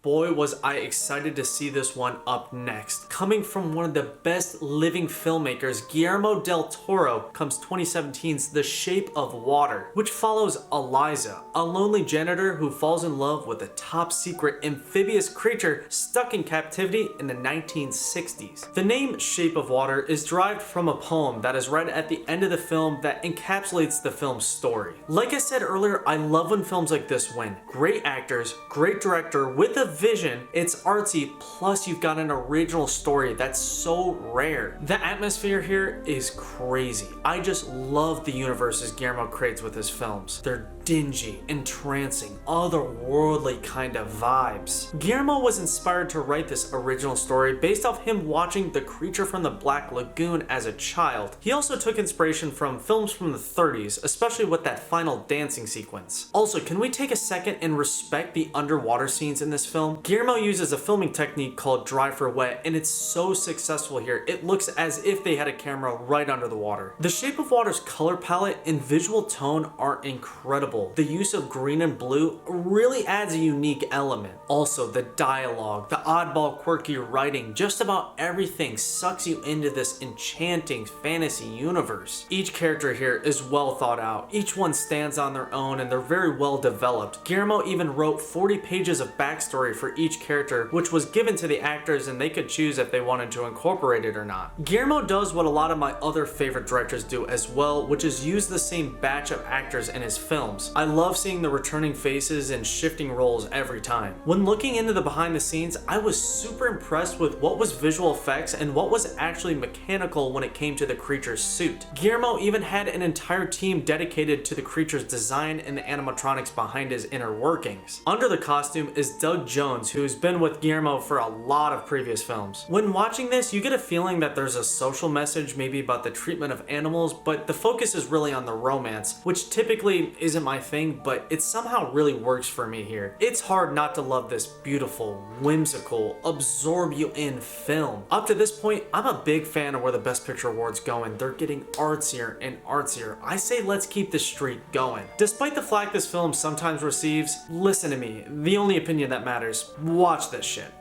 Boy, was I excited to see this one up next. Coming from one of the best living filmmakers, Guillermo del Toro, comes 2017's The Shape of Water, which follows Eliza, a lonely janitor who falls in love with a top secret amphibious creature stuck in captivity in the 1960s. The name Shape of Water is derived from a poem that is read at the end of the film that encapsulates the film's story. Like I said earlier, I love when films like this win. Great actors, great director with a vision, it's artsy, plus you've got an original story that's so rare. The atmosphere here is crazy. I just love the universes Guillermo creates with his films. They're dingy, entrancing, otherworldly kind of vibes. Guillermo was inspired to write this original story based off him watching The Creature from the Black Lagoon as a child. He also took inspiration from films from the 30s, especially with that final dancing sequence. Also, can we take a second and respect the underwater scenes in this film? Guillermo uses a filming technique called dry for wet, and it's so successful here. It looks as if they had a camera right under the water. The Shape of Water's color palette and visual tone are incredible. The use of green and blue really adds a unique element. Also, the dialogue, the oddball quirky writing, just about everything sucks you into this enchanting fantasy universe. Each character here is well thought out. Each one stands on their own and they're very well developed. Guillermo even wrote 40 pages of backstory for each character, which was given to the actors and they could choose if they wanted to incorporate it or not. Guillermo does what a lot of my other favorite directors do as well, which is use the same batch of actors in his films. I love seeing the returning faces and shifting roles every time. When looking into the behind the scenes, I was super impressed with what was visual effects and what was actually mechanical when it came to the creature's suit. Guillermo even had an entire team dedicated to the creature's design and the animatronics behind his inner workings. Under the costume is Doug Jones, who's been with Guillermo for a lot of previous films. When watching this, you get a feeling that there's a social message maybe about the treatment of animals, but the focus is really on the romance, which typically isn't my thing, but it somehow really works for me here. It's hard not to love this beautiful, whimsical, absorb you in film. Up to this point, I'm a big fan of where the Best Picture Awards going. They're getting artsier and artsier. I say let's keep this streak going. Despite the flack this film sometimes receives, listen to me, the only opinion that matters, watch this shit.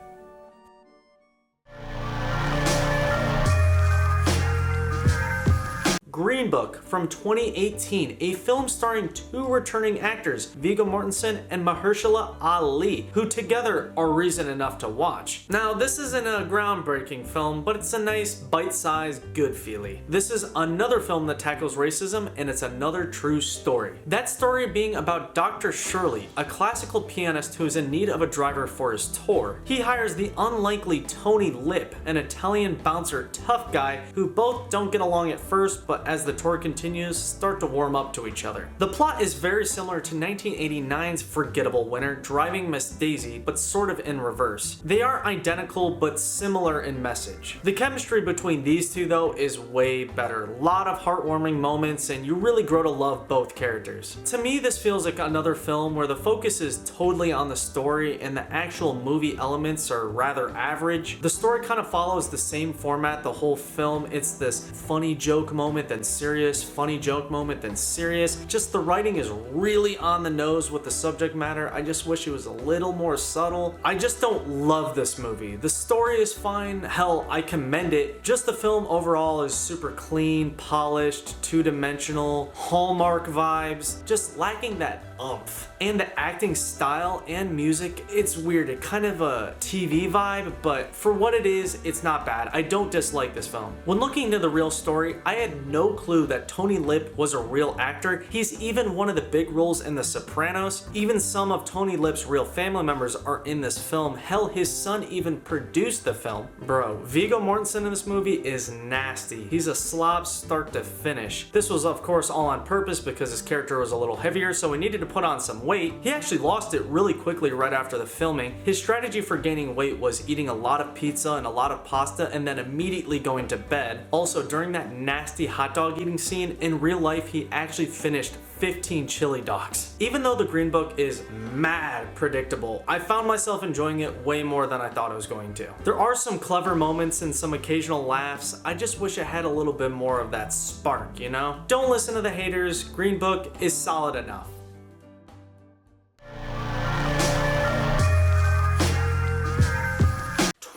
Green Book from 2018, a film starring 2 returning actors, Viggo Mortensen and Mahershala Ali, who together are reason enough to watch. Now, this isn't a groundbreaking film, but it's a nice, bite-sized, good feely. This is another film that tackles racism, and it's another true story. That story being about Dr. Shirley, a classical pianist who is in need of a driver for his tour. He hires the unlikely Tony Lip, an Italian bouncer tough guy who both don't get along at first, but as the tour continues, start to warm up to each other. The plot is very similar to 1989's forgettable winner, Driving Miss Daisy, but sort of in reverse. They are identical but similar in message. The chemistry between these two though is way better. A lot of heartwarming moments and you really grow to love both characters. To me, this feels like another film where the focus is totally on the story and the actual movie elements are rather average. The story kind of follows the same format the whole film. It's this funny joke moment then serious, funny joke moment, then serious. Just the writing is really on the nose with the subject matter. I just wish it was a little more subtle. I just don't love this movie. The story is fine, hell, I commend it. Just the film overall is super clean, polished, two-dimensional, Hallmark vibes, just lacking that oomph. And the acting style and music, it's weird. It kind of a TV vibe, but for what it is, it's not bad. I don't dislike this film. When looking into the real story, I had no clue that Tony Lip was a real actor. He's even one of the big roles in The Sopranos. Even some of Tony Lip's real family members are in this film. Hell, his son even produced the film. Bro, Viggo Mortensen in this movie is nasty. He's a slob start to finish. This was of course all on purpose because his character was a little heavier, so he needed to put on some weight. He actually lost it really quickly right after the filming. His strategy for gaining weight was eating a lot of pizza and a lot of pasta and then immediately going to bed. Also, during that nasty hot dog eating scene, in real life he actually finished 15 chili dogs. Even though the Green Book is mad predictable, I found myself enjoying it way more than I thought I was going to. There are some clever moments and some occasional laughs. I just wish it had a little bit more of that spark, you know? Don't listen to the haters. Green Book is solid enough.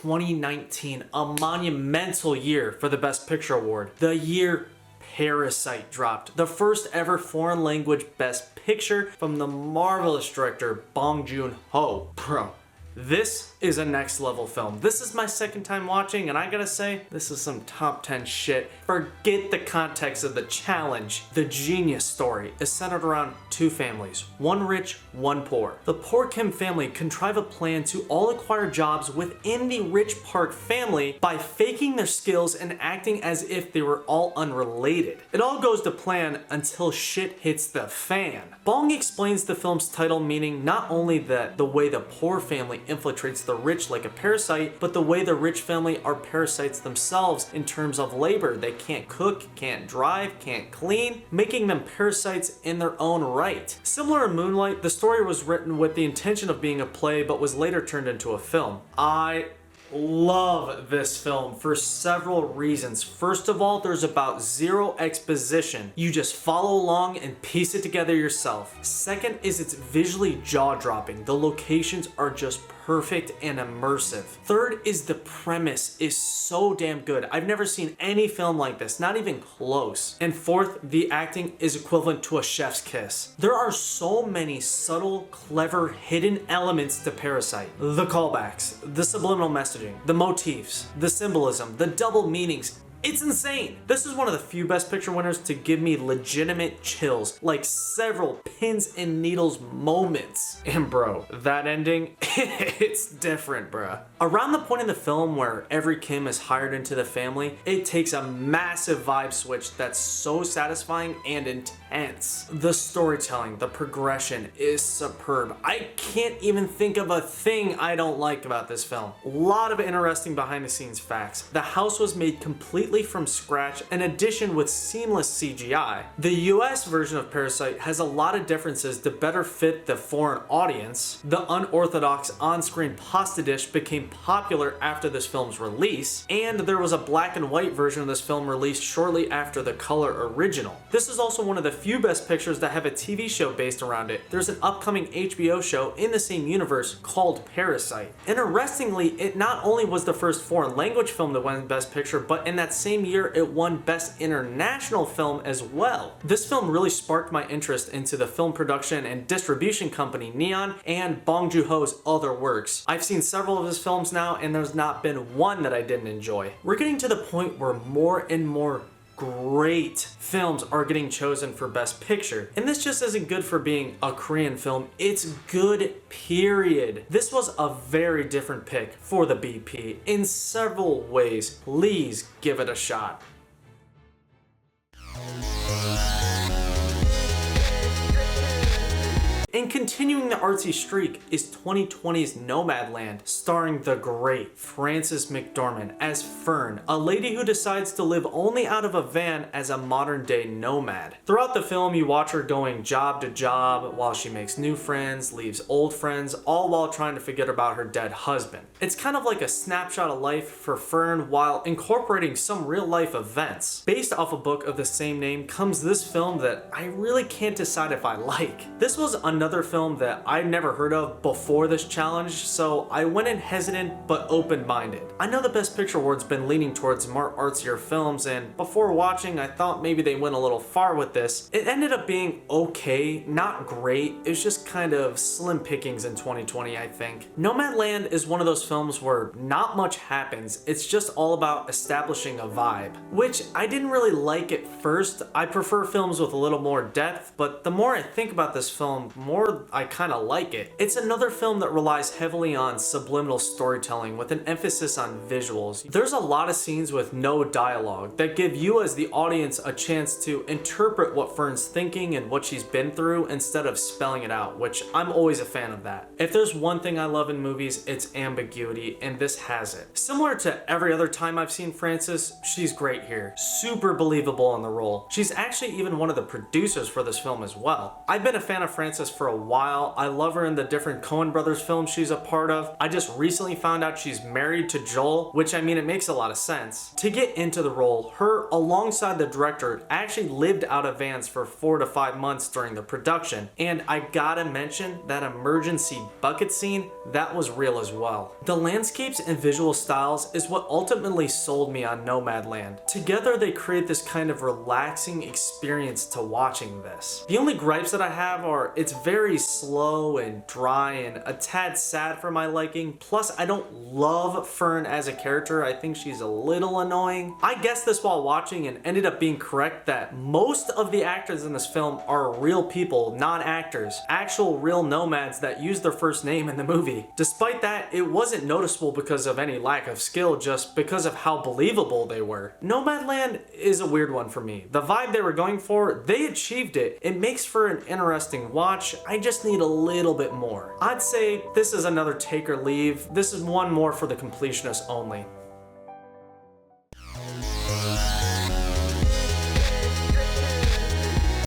(2019), a monumental year for the Best Picture award. The year Parasite dropped, the first ever foreign language Best Picture from the marvelous director Bong Joon-ho. Bro, this is a next level film. This is my second time watching, and I gotta say, this is some top 10 shit. Forget the context of the challenge. The genius story is centered around two families, one rich, one poor. The poor Kim family contrive a plan to all acquire jobs within the rich Park family by faking their skills and acting as if they were all unrelated. It all goes to plan until shit hits the fan. Bong explains the film's title, meaning not only that the way the poor family infiltrates the rich like a parasite, but the way the rich family are parasites themselves in terms of labor. They can't cook, can't drive, can't clean, making them parasites in their own right. Similar to Moonlight, the story was written with the intention of being a play, but was later turned into a film. I love this film for several reasons. First of all, there's about zero exposition. You just follow along and piece it together yourself. Second is it's visually jaw-dropping. The locations are just perfect and immersive. Third is the premise is so damn good. I've never seen any film like this, not even close. And fourth, the acting is equivalent to a chef's kiss. There are so many subtle, clever, hidden elements to Parasite. The callbacks, the subliminal messaging, the motifs, the symbolism, the double meanings. It's insane. This is one of the few Best Picture winners to give me legitimate chills, like several pins and needles moments. And bro, that ending, it's different, bruh. Around the point in the film where every Kim is hired into the family, it takes a massive vibe switch that's so satisfying and intense. The storytelling, the progression is superb. I can't even think of a thing I don't like about this film. A lot of interesting behind the scenes facts. The house was made completely from scratch, an addition with seamless CGI. The US version of Parasite has a lot of differences to better fit the foreign audience. The unorthodox on-screen pasta dish became popular after this film's release, and there was a black and white version of this film released shortly after the color original. This is also one of the few Best Pictures that have a TV show based around it. There's an upcoming HBO show in the same universe called Parasite. Interestingly, it not only was the first foreign language film to win Best Picture, but in that same year it won Best International Film as well. This film really sparked my interest into the film production and distribution company Neon and Bong Joon-ho's other works. I've seen several of his films now, and there's not been one that I didn't enjoy. We're getting to the point where more and more great films are getting chosen for Best Picture. And this just isn't good for being a Korean film, it's good, period. This was a very different pick for the BP in several ways. Please give it a shot. And continuing the artsy streak is 2020's Nomadland, starring the great Frances McDormand as Fern, a lady who decides to live only out of a van as a modern-day nomad. Throughout the film, you watch her going job to job while she makes new friends, leaves old friends, all while trying to forget about her dead husband. It's kind of like a snapshot of life for Fern while incorporating some real-life events. Based off a book of the same name comes this film that I really can't decide if I like. This was another film that I'd never heard of before this challenge, so I went in hesitant but open-minded. I know the Best Picture Award's been leaning towards more artsier films, and before watching I thought maybe they went a little far with this. It ended up being okay, not great. It was just kind of slim pickings in 2020, I think. Nomadland is one of those films where not much happens, it's just all about establishing a vibe, which I didn't really like at first. I prefer films with a little more depth, but the more I think about this film, more I kind of like it. It's another film that relies heavily on subliminal storytelling with an emphasis on visuals. There's a lot of scenes with no dialogue that give you as the audience a chance to interpret what Fern's thinking and what she's been through instead of spelling it out, which I'm always a fan of that. If there's one thing I love in movies, it's ambiguity, and this has it. Similar to every other time I've seen Frances, she's great here. Super believable in the role. She's actually even one of the producers for this film as well. I've been a fan of Frances for a while. I love her in the different Coen Brothers films she's a part of. I just recently found out she's married to Joel, which I mean, it makes a lot of sense. To get into the role, her alongside the director actually lived out of vans for 4 to 5 months during the production. And I gotta mention that emergency bucket scene, that was real as well. The landscapes and visual styles is what ultimately sold me on Nomadland. Together they create this kind of relaxing experience to watching this. The only gripes that I have are it's very slow and dry and a tad sad for my liking. Plus I don't love Fern as a character. I think she's a little annoying. I guessed this while watching and ended up being correct that most of the actors in this film are real people, not actors. Actual real nomads that use their first name in the movie. Despite that, it wasn't noticeable because of any lack of skill, just because of how believable they were. Nomadland is a weird one for me. The vibe they were going for, they achieved it. It makes for an interesting watch. I just need a little bit more. I'd say this is another take or leave. This is one more for the completionist only.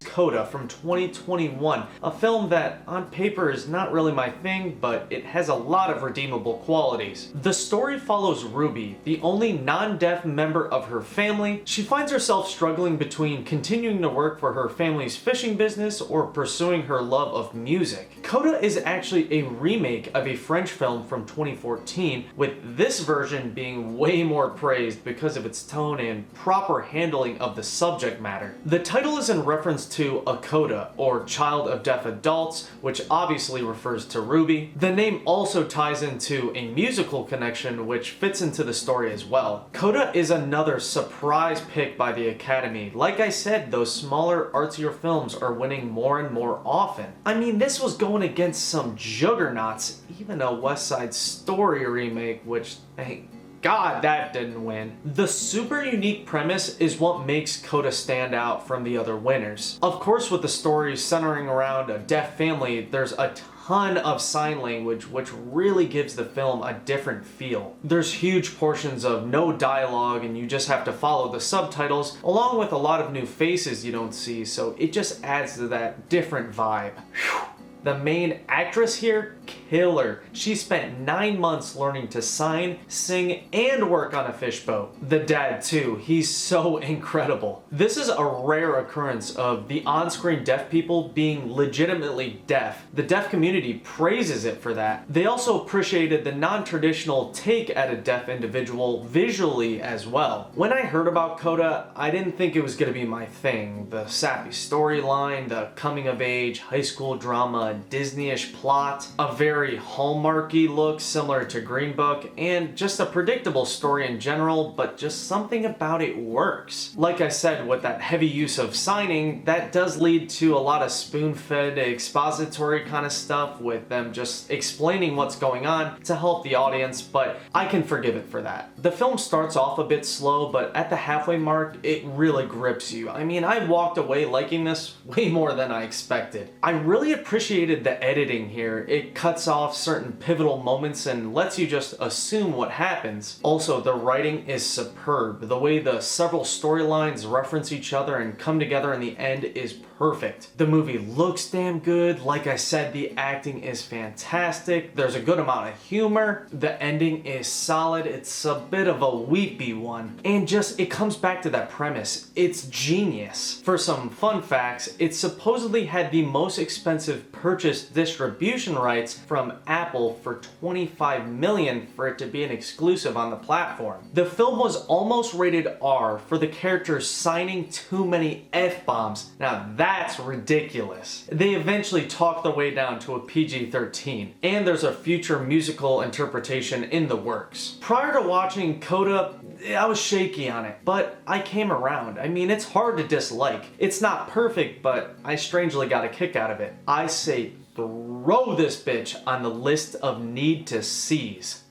Coda from 2021, a film that on paper is not really my thing, but it has a lot of redeemable qualities. The story follows Ruby, the only non-deaf member of her family. She finds herself struggling between continuing to work for her family's fishing business or pursuing her love of music. Coda is actually a remake of a French film from 2014, with this version being way more praised because of its tone and proper handling of the subject matter. The title is in reference to a coda, or child of deaf adults, which obviously refers to Ruby. The name also ties into a musical connection which fits into the story as well. Coda is another surprise pick by the Academy. Like I said, those smaller, artsier films are winning more and more often. I mean, this was going against some juggernauts, even a West Side Story remake, which, hey, God, that didn't win. The super unique premise is what makes Coda stand out from the other winners. Of course, with the story centering around a deaf family, there's a ton of sign language which really gives the film a different feel. There's huge portions of no dialogue and you just have to follow the subtitles, along with a lot of new faces you don't see, so it just adds to that different vibe. Whew. The main actress here, killer. She spent 9 months learning to sign, sing, and work on a fishboat. The dad too, he's so incredible. This is a rare occurrence of the on-screen deaf people being legitimately deaf. The deaf community praises it for that. They also appreciated the non-traditional take at a deaf individual visually as well. When I heard about Coda, I didn't think it was gonna be my thing. The sappy storyline, the coming of age, high school drama, Disney-ish plot, a very Hallmarky look similar to Green Book, and just a predictable story in general, but just something about it works. Like I said, with that heavy use of signing, that does lead to a lot of spoon-fed expository kind of stuff with them just explaining what's going on to help the audience, but I can forgive it for that. The film starts off a bit slow, but at the halfway mark, it really grips you. I mean, I walked away liking this way more than I expected. I really appreciate appreciated the editing here. It cuts off certain pivotal moments and lets you just assume what happens. Also, the writing is superb. The way the several storylines reference each other and come together in the end is perfect. The movie looks damn good. Like I said, the acting is fantastic. There's a good amount of humor. The ending is solid. It's a bit of a weepy one. And just, it comes back to that premise. It's genius. For some fun facts, it supposedly had the most expensive purchased distribution rights from Apple for $25 million for it to be an exclusive on the platform. The film was almost rated R for the characters signing too many F-bombs. Now that's ridiculous. They eventually talked their way down to a PG-13, and there's a future musical interpretation in the works. Prior to watching Coda, I was shaky on it, but I came around. I mean, it's hard to dislike. It's not perfect, but I strangely got a kick out of it. I say throw this bitch on the list of need to sees.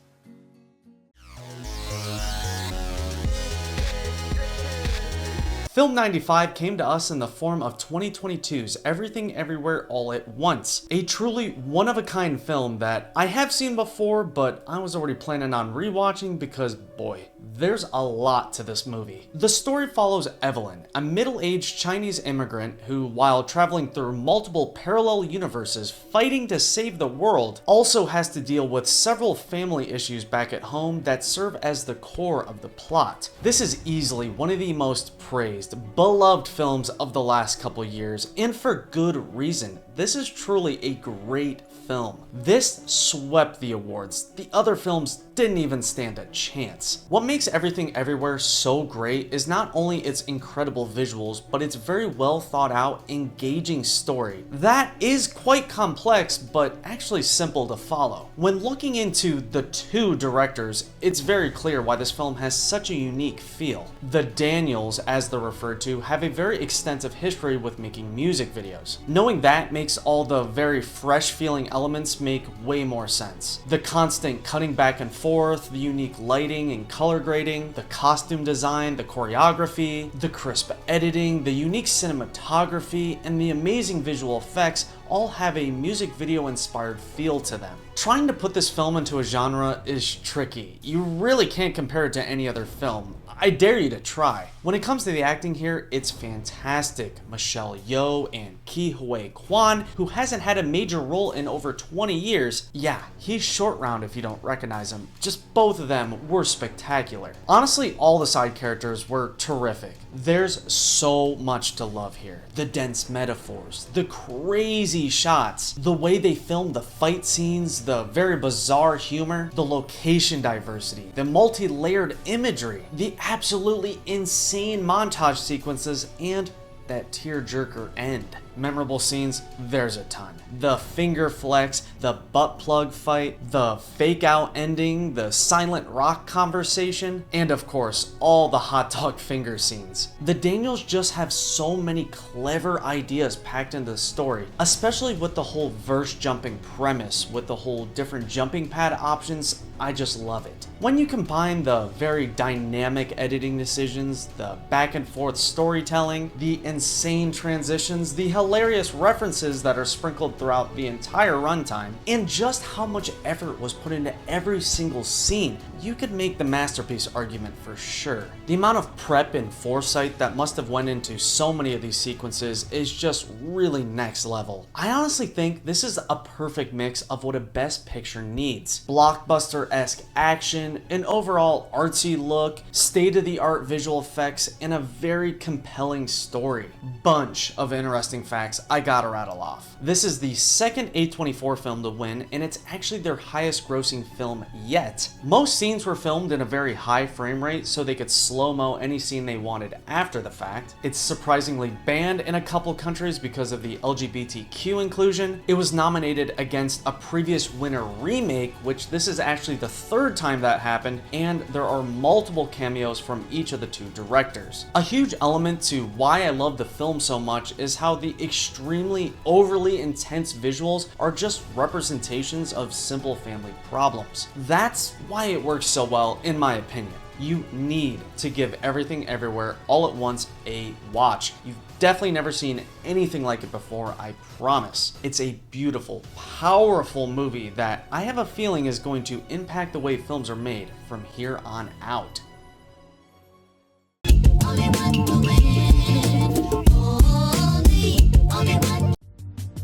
Film 95 came to us in the form of 2022's Everything Everywhere All at Once, a truly one-of-a-kind film that I have seen before, but I was already planning on rewatching because, boy, there's a lot to this movie. The story follows Evelyn, a middle-aged Chinese immigrant who, while traveling through multiple parallel universes fighting to save the world, also has to deal with several family issues back at home that serve as the core of the plot. This is easily one of the most praised, beloved films of the last couple years, and for good reason. This is truly a great film. This swept the awards. The other films didn't even stand a chance. What makes Everything Everywhere so great is not only its incredible visuals, but its very well thought out, engaging story. That is quite complex, but actually simple to follow. When looking into the two directors, it's very clear why this film has such a unique feel. The Daniels, as they're referred to, have a very extensive history with making music videos. Knowing that makes all the very fresh feeling elements make way more sense. The constant cutting back and forth, the unique lighting and color grading, the costume design, the choreography, the crisp editing, the unique cinematography, and the amazing visual effects all have a music video inspired feel to them. Trying to put this film into a genre is tricky. You really can't compare it to any other film. I dare you to try. When it comes to the acting here, it's fantastic. Michelle Yeoh and Ke Huy Quan, who hasn't had a major role in over 20 years. Yeah, he's short round if you don't recognize him. Just both of them were spectacular. Honestly, all the side characters were terrific. There's so much to love here. The dense metaphors, the crazy shots, the way they filmed the fight scenes, the very bizarre humor, the location diversity, the multi-layered imagery, the absolutely insane montage sequences, and that tearjerker end. Memorable scenes, there's a ton. The finger flex, the butt plug fight, the fake out ending, the silent rock conversation, and of course, all the hot dog finger scenes. The Daniels just have so many clever ideas packed into the story, especially with the whole verse jumping premise, with the whole different jumping pad options. I just love it. When you combine the very dynamic editing decisions, the back and forth storytelling, the insane transitions, the hilarious references that are sprinkled throughout the entire runtime, and just how much effort was put into every single scene, you could make the masterpiece argument for sure. The amount of prep and foresight that must have went into so many of these sequences is just really next level. I honestly think this is a perfect mix of what a best picture needs. Blockbuster-esque action, an overall artsy look, state-of-the-art visual effects, and a very compelling story. Bunch of interesting facts I gotta rattle off. This is the second A24 film to win, and it's actually their highest grossing film yet. Most scenes were filmed in a very high frame rate so they could slow-mo any scene they wanted after the fact. It's surprisingly banned in a couple countries because of the LGBTQ inclusion. It was nominated against a previous winner remake, which this is actually the third time that happened, and there are multiple cameos from each of the two directors. A huge element to why I love the film so much is how the extremely overly intense visuals are just representations of simple family problems. That's why it works so well, in my opinion. you need to give Everything Everywhere All at Once a watch. You've definitely never seen anything like it before, I promise. It's a beautiful, powerful movie that I have a feeling is going to impact the way films are made from here on out.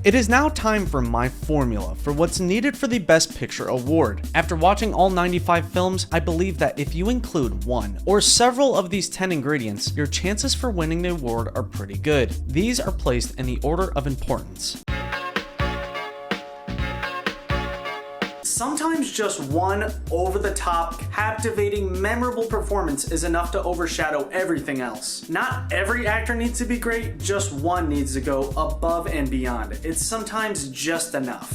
It is now time for my formula for what's needed for the Best Picture award. After watching all 95 films, I believe that if you include one or several of these 10 ingredients, your chances for winning the award are pretty good. These are placed in the order of importance. Sometimes just one over-the-top, captivating, memorable performance is enough to overshadow everything else. Not every actor needs to be great, just one needs to go above and beyond. It's sometimes just enough.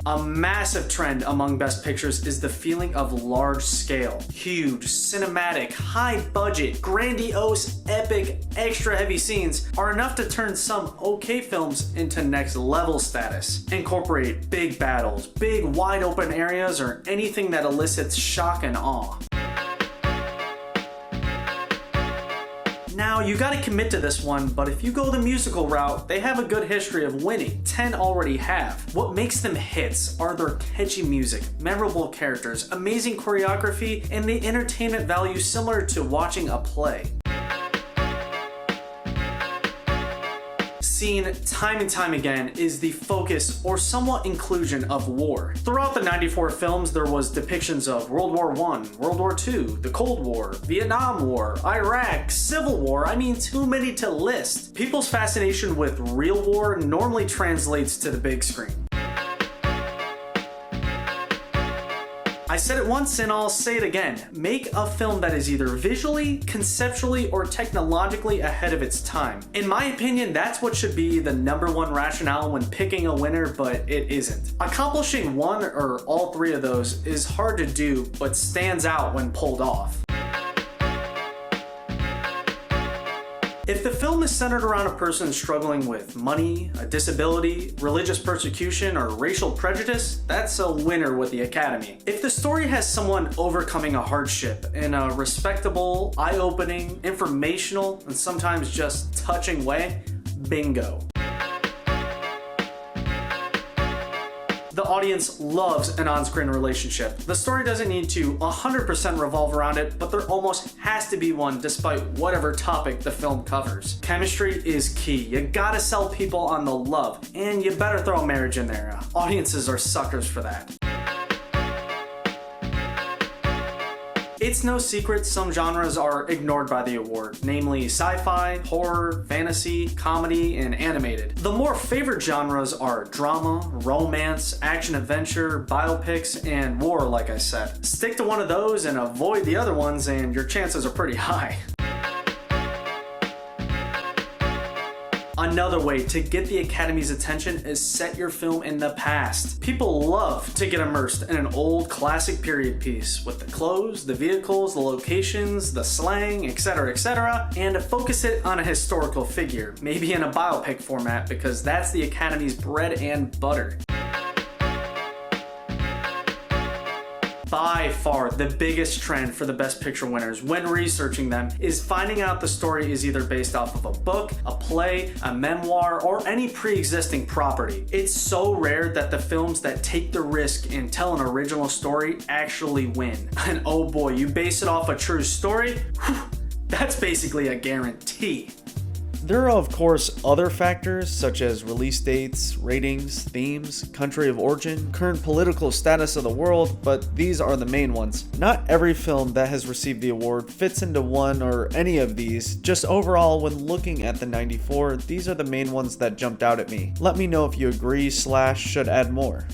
A massive trend among Best Pictures is the feeling of large scale. Huge, cinematic, high budget, grandiose, epic, extra heavy scenes are enough to turn some okay films into next level status. Incorporate big battles, big wide open areas, or anything that elicits shock and awe. Now, you gotta commit to this one, but if you go the musical route, they have a good history of winning. 10 already have. What makes them hits are their catchy music, memorable characters, amazing choreography, and the entertainment value similar to watching a play. Seen time and time again is the focus or somewhat inclusion of war. Throughout the 94 films, there was depictions of World War I, World War II, the Cold War, Vietnam War, Iraq, Civil War, I mean too many to list. People's fascination with real war normally translates to the big screen. I said it once and I'll say it again. Make a film that is either visually, conceptually, or technologically ahead of its time. In my opinion, that's what should be the #1 rationale when picking a winner, but it isn't. Accomplishing one or all three of those is hard to do, but stands out when pulled off. If the film is centered around a person struggling with money, a disability, religious persecution, or racial prejudice, that's a winner with the Academy. If the story has someone overcoming a hardship in a respectable, eye-opening, informational, and sometimes just touching way, bingo. The audience loves an on-screen relationship. The story doesn't need to 100% revolve around it, but there almost has to be one despite whatever topic the film covers. Chemistry is key. You gotta sell people on the love, and you better throw marriage in there. Audiences are suckers for that. It's no secret some genres are ignored by the award, namely sci-fi, horror, fantasy, comedy, and animated. The more favored genres are drama, romance, action-adventure, biopics, and war, like I said. Stick to one of those and avoid the other ones and your chances are pretty high. Another way to get the Academy's attention is set your film in the past. People love to get immersed in an old classic period piece with the clothes, the vehicles, the locations, the slang, etc., and focus it on a historical figure, maybe in a biopic format because that's the Academy's bread and butter. By far, the biggest trend for the Best Picture winners when researching them is finding out the story is either based off of a book, a play, a memoir, or any pre-existing property. It's so rare that the films that take the risk and tell an original story actually win. And oh boy, you base it off a true story? Whew, that's basically a guarantee. There are of course other factors such as release dates, ratings, themes, country of origin, current political status of the world, but these are the main ones. Not every film that has received the award fits into one or any of these, just overall when looking at the 94, these are the main ones that jumped out at me. Let me know if you agree / should add more.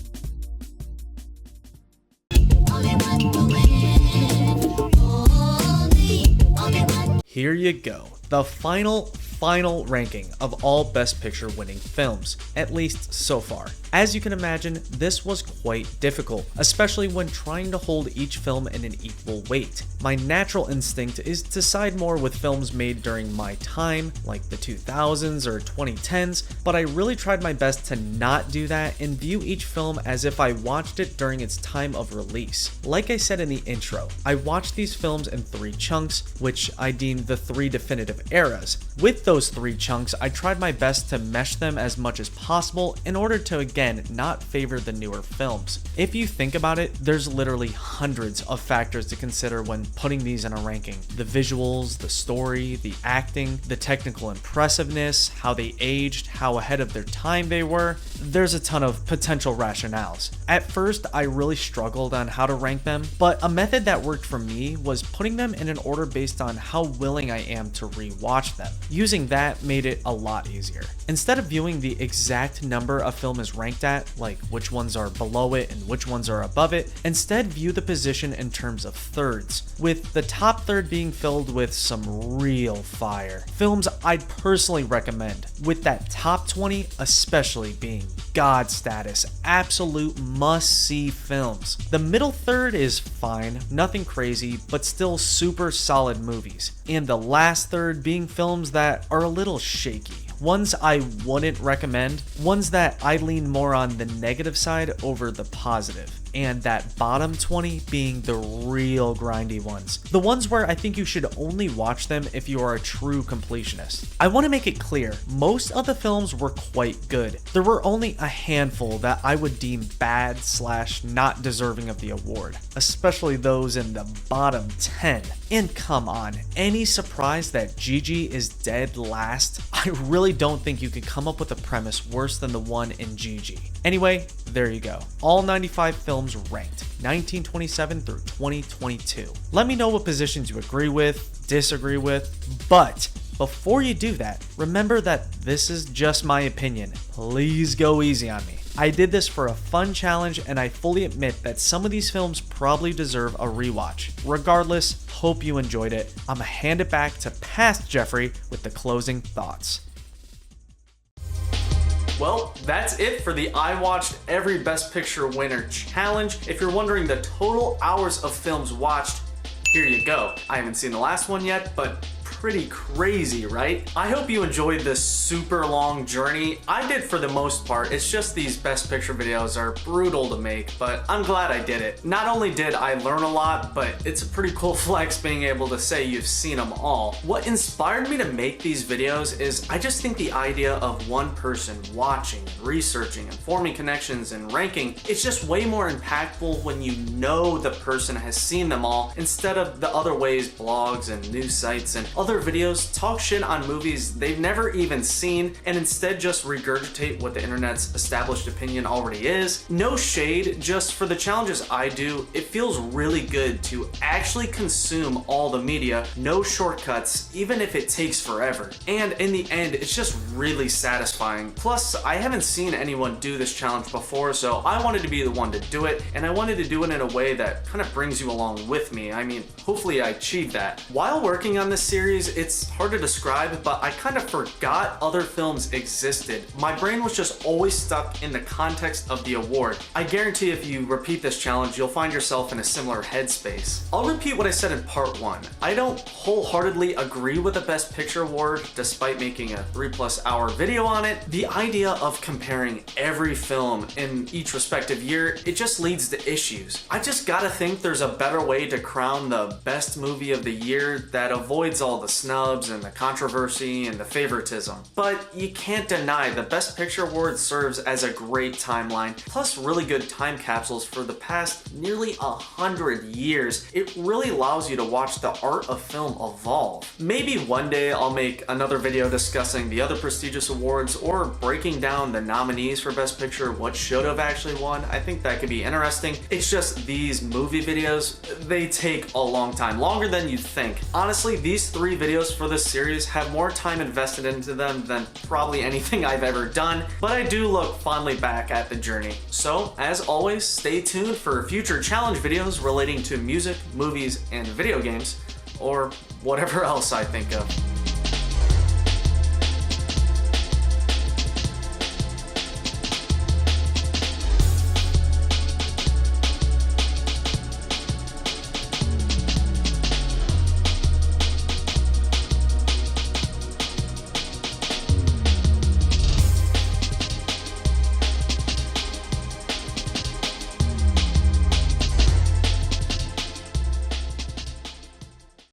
Here you go. The final final ranking of all Best Picture winning films, at least so far. As you can imagine, this was quite difficult, especially when trying to hold each film in an equal weight. My natural instinct is to side more with films made during my time, like the 2000s or 2010s, but I really tried my best to not do that and view each film as if I watched it during its time of release. Like I said in the intro, I watched these films in 3 chunks, which I deemed the 3 definitive eras. With those 3 chunks, I tried my best to mesh them as much as possible in order to again not favor the newer films. If you think about it, there's literally hundreds of factors to consider when putting these in a ranking. The visuals, the story, the acting, the technical impressiveness, how they aged, how ahead of their time they were. There's a ton of potential rationales. At first, I really struggled on how to rank them, but a method that worked for me was putting them in an order based on how willing I am to rewatch them. Using that made it a lot easier. Instead of viewing the exact number a film is ranked at, like which ones are below it and which ones are above it, instead view the position in terms of thirds, with the top third being filled with some real fire. Films I'd personally recommend, with that top 20 especially being God status, absolute must-see films. The middle third is fine, nothing crazy, but still super solid movies. And the last third being films that are a little shaky. Ones I wouldn't recommend, ones that I lean more on the negative side over the positive, and that bottom 20 being the real grindy ones. The ones where I think you should only watch them if you are a true completionist. I want to make it clear, most of the films were quite good. There were only a handful that I would deem bad / not deserving of the award, especially those in the bottom 10. And come on, any surprise that Gigi is dead last? I really don't think you could come up with a premise worse than the one in Gigi. Anyway, there you go. All 95 films ranked, 1927 through 2022. Let me know what positions you agree with, disagree with, but before you do that, remember that this is just my opinion. Please go easy on me. I did this for a fun challenge, and I fully admit that some of these films probably deserve a rewatch. Regardless, hope you enjoyed it. I'ma hand it back to Past Jeffrey with the closing thoughts. Well, that's it for the I Watched Every Best Picture Winner challenge. If you're wondering the total hours of films watched, here you go. I haven't seen the last one yet, but pretty crazy, right? I hope you enjoyed this super long journey. I did for the most part. It's just these Best Picture videos are brutal to make, but I'm glad I did it. Not only did I learn a lot, but it's a pretty cool flex being able to say you've seen them all. What inspired me to make these videos is I just think the idea of one person watching, researching, and forming connections and ranking, it's just way more impactful when you know the person has seen them all instead of the other ways blogs and news sites and other videos talk shit on movies they've never even seen and instead just regurgitate what the internet's established opinion already is. No shade, just for the challenges I do, it feels really good to actually consume all the media, no shortcuts, even if it takes forever. And in the end, it's just really satisfying. Plus, I haven't seen anyone do this challenge before, so I wanted to be the one to do it, and I wanted to do it in a way that kind of brings you along with me. I mean, hopefully I achieved that. While working on this series, it's hard to describe, but I kind of forgot other films existed. My brain was just always stuck in the context of the award. I guarantee if you repeat this challenge, you'll find yourself in a similar headspace. I'll repeat what I said in part 1. I don't wholeheartedly agree with the Best Picture award, despite making a 3+ hour video on it. The idea of comparing every film in each respective year, it just leads to issues. I just gotta think there's a better way to crown the best movie of the year that avoids all the snubs and the controversy and the favoritism. But you can't deny the Best Picture award serves as a great timeline, plus really good time capsules for the past nearly 100 years. It really allows you to watch the art of film evolve. Maybe one day I'll make another video discussing the other prestigious awards or breaking down the nominees for Best Picture, what should have actually won. I think that could be interesting. It's just these movie videos, they take a long time, longer than you'd think. Honestly, these 3 videos for this series have more time invested into them than probably anything I've ever done, but I do look fondly back at the journey. So, as always, stay tuned for future challenge videos relating to music, movies, and video games, or whatever else I think of.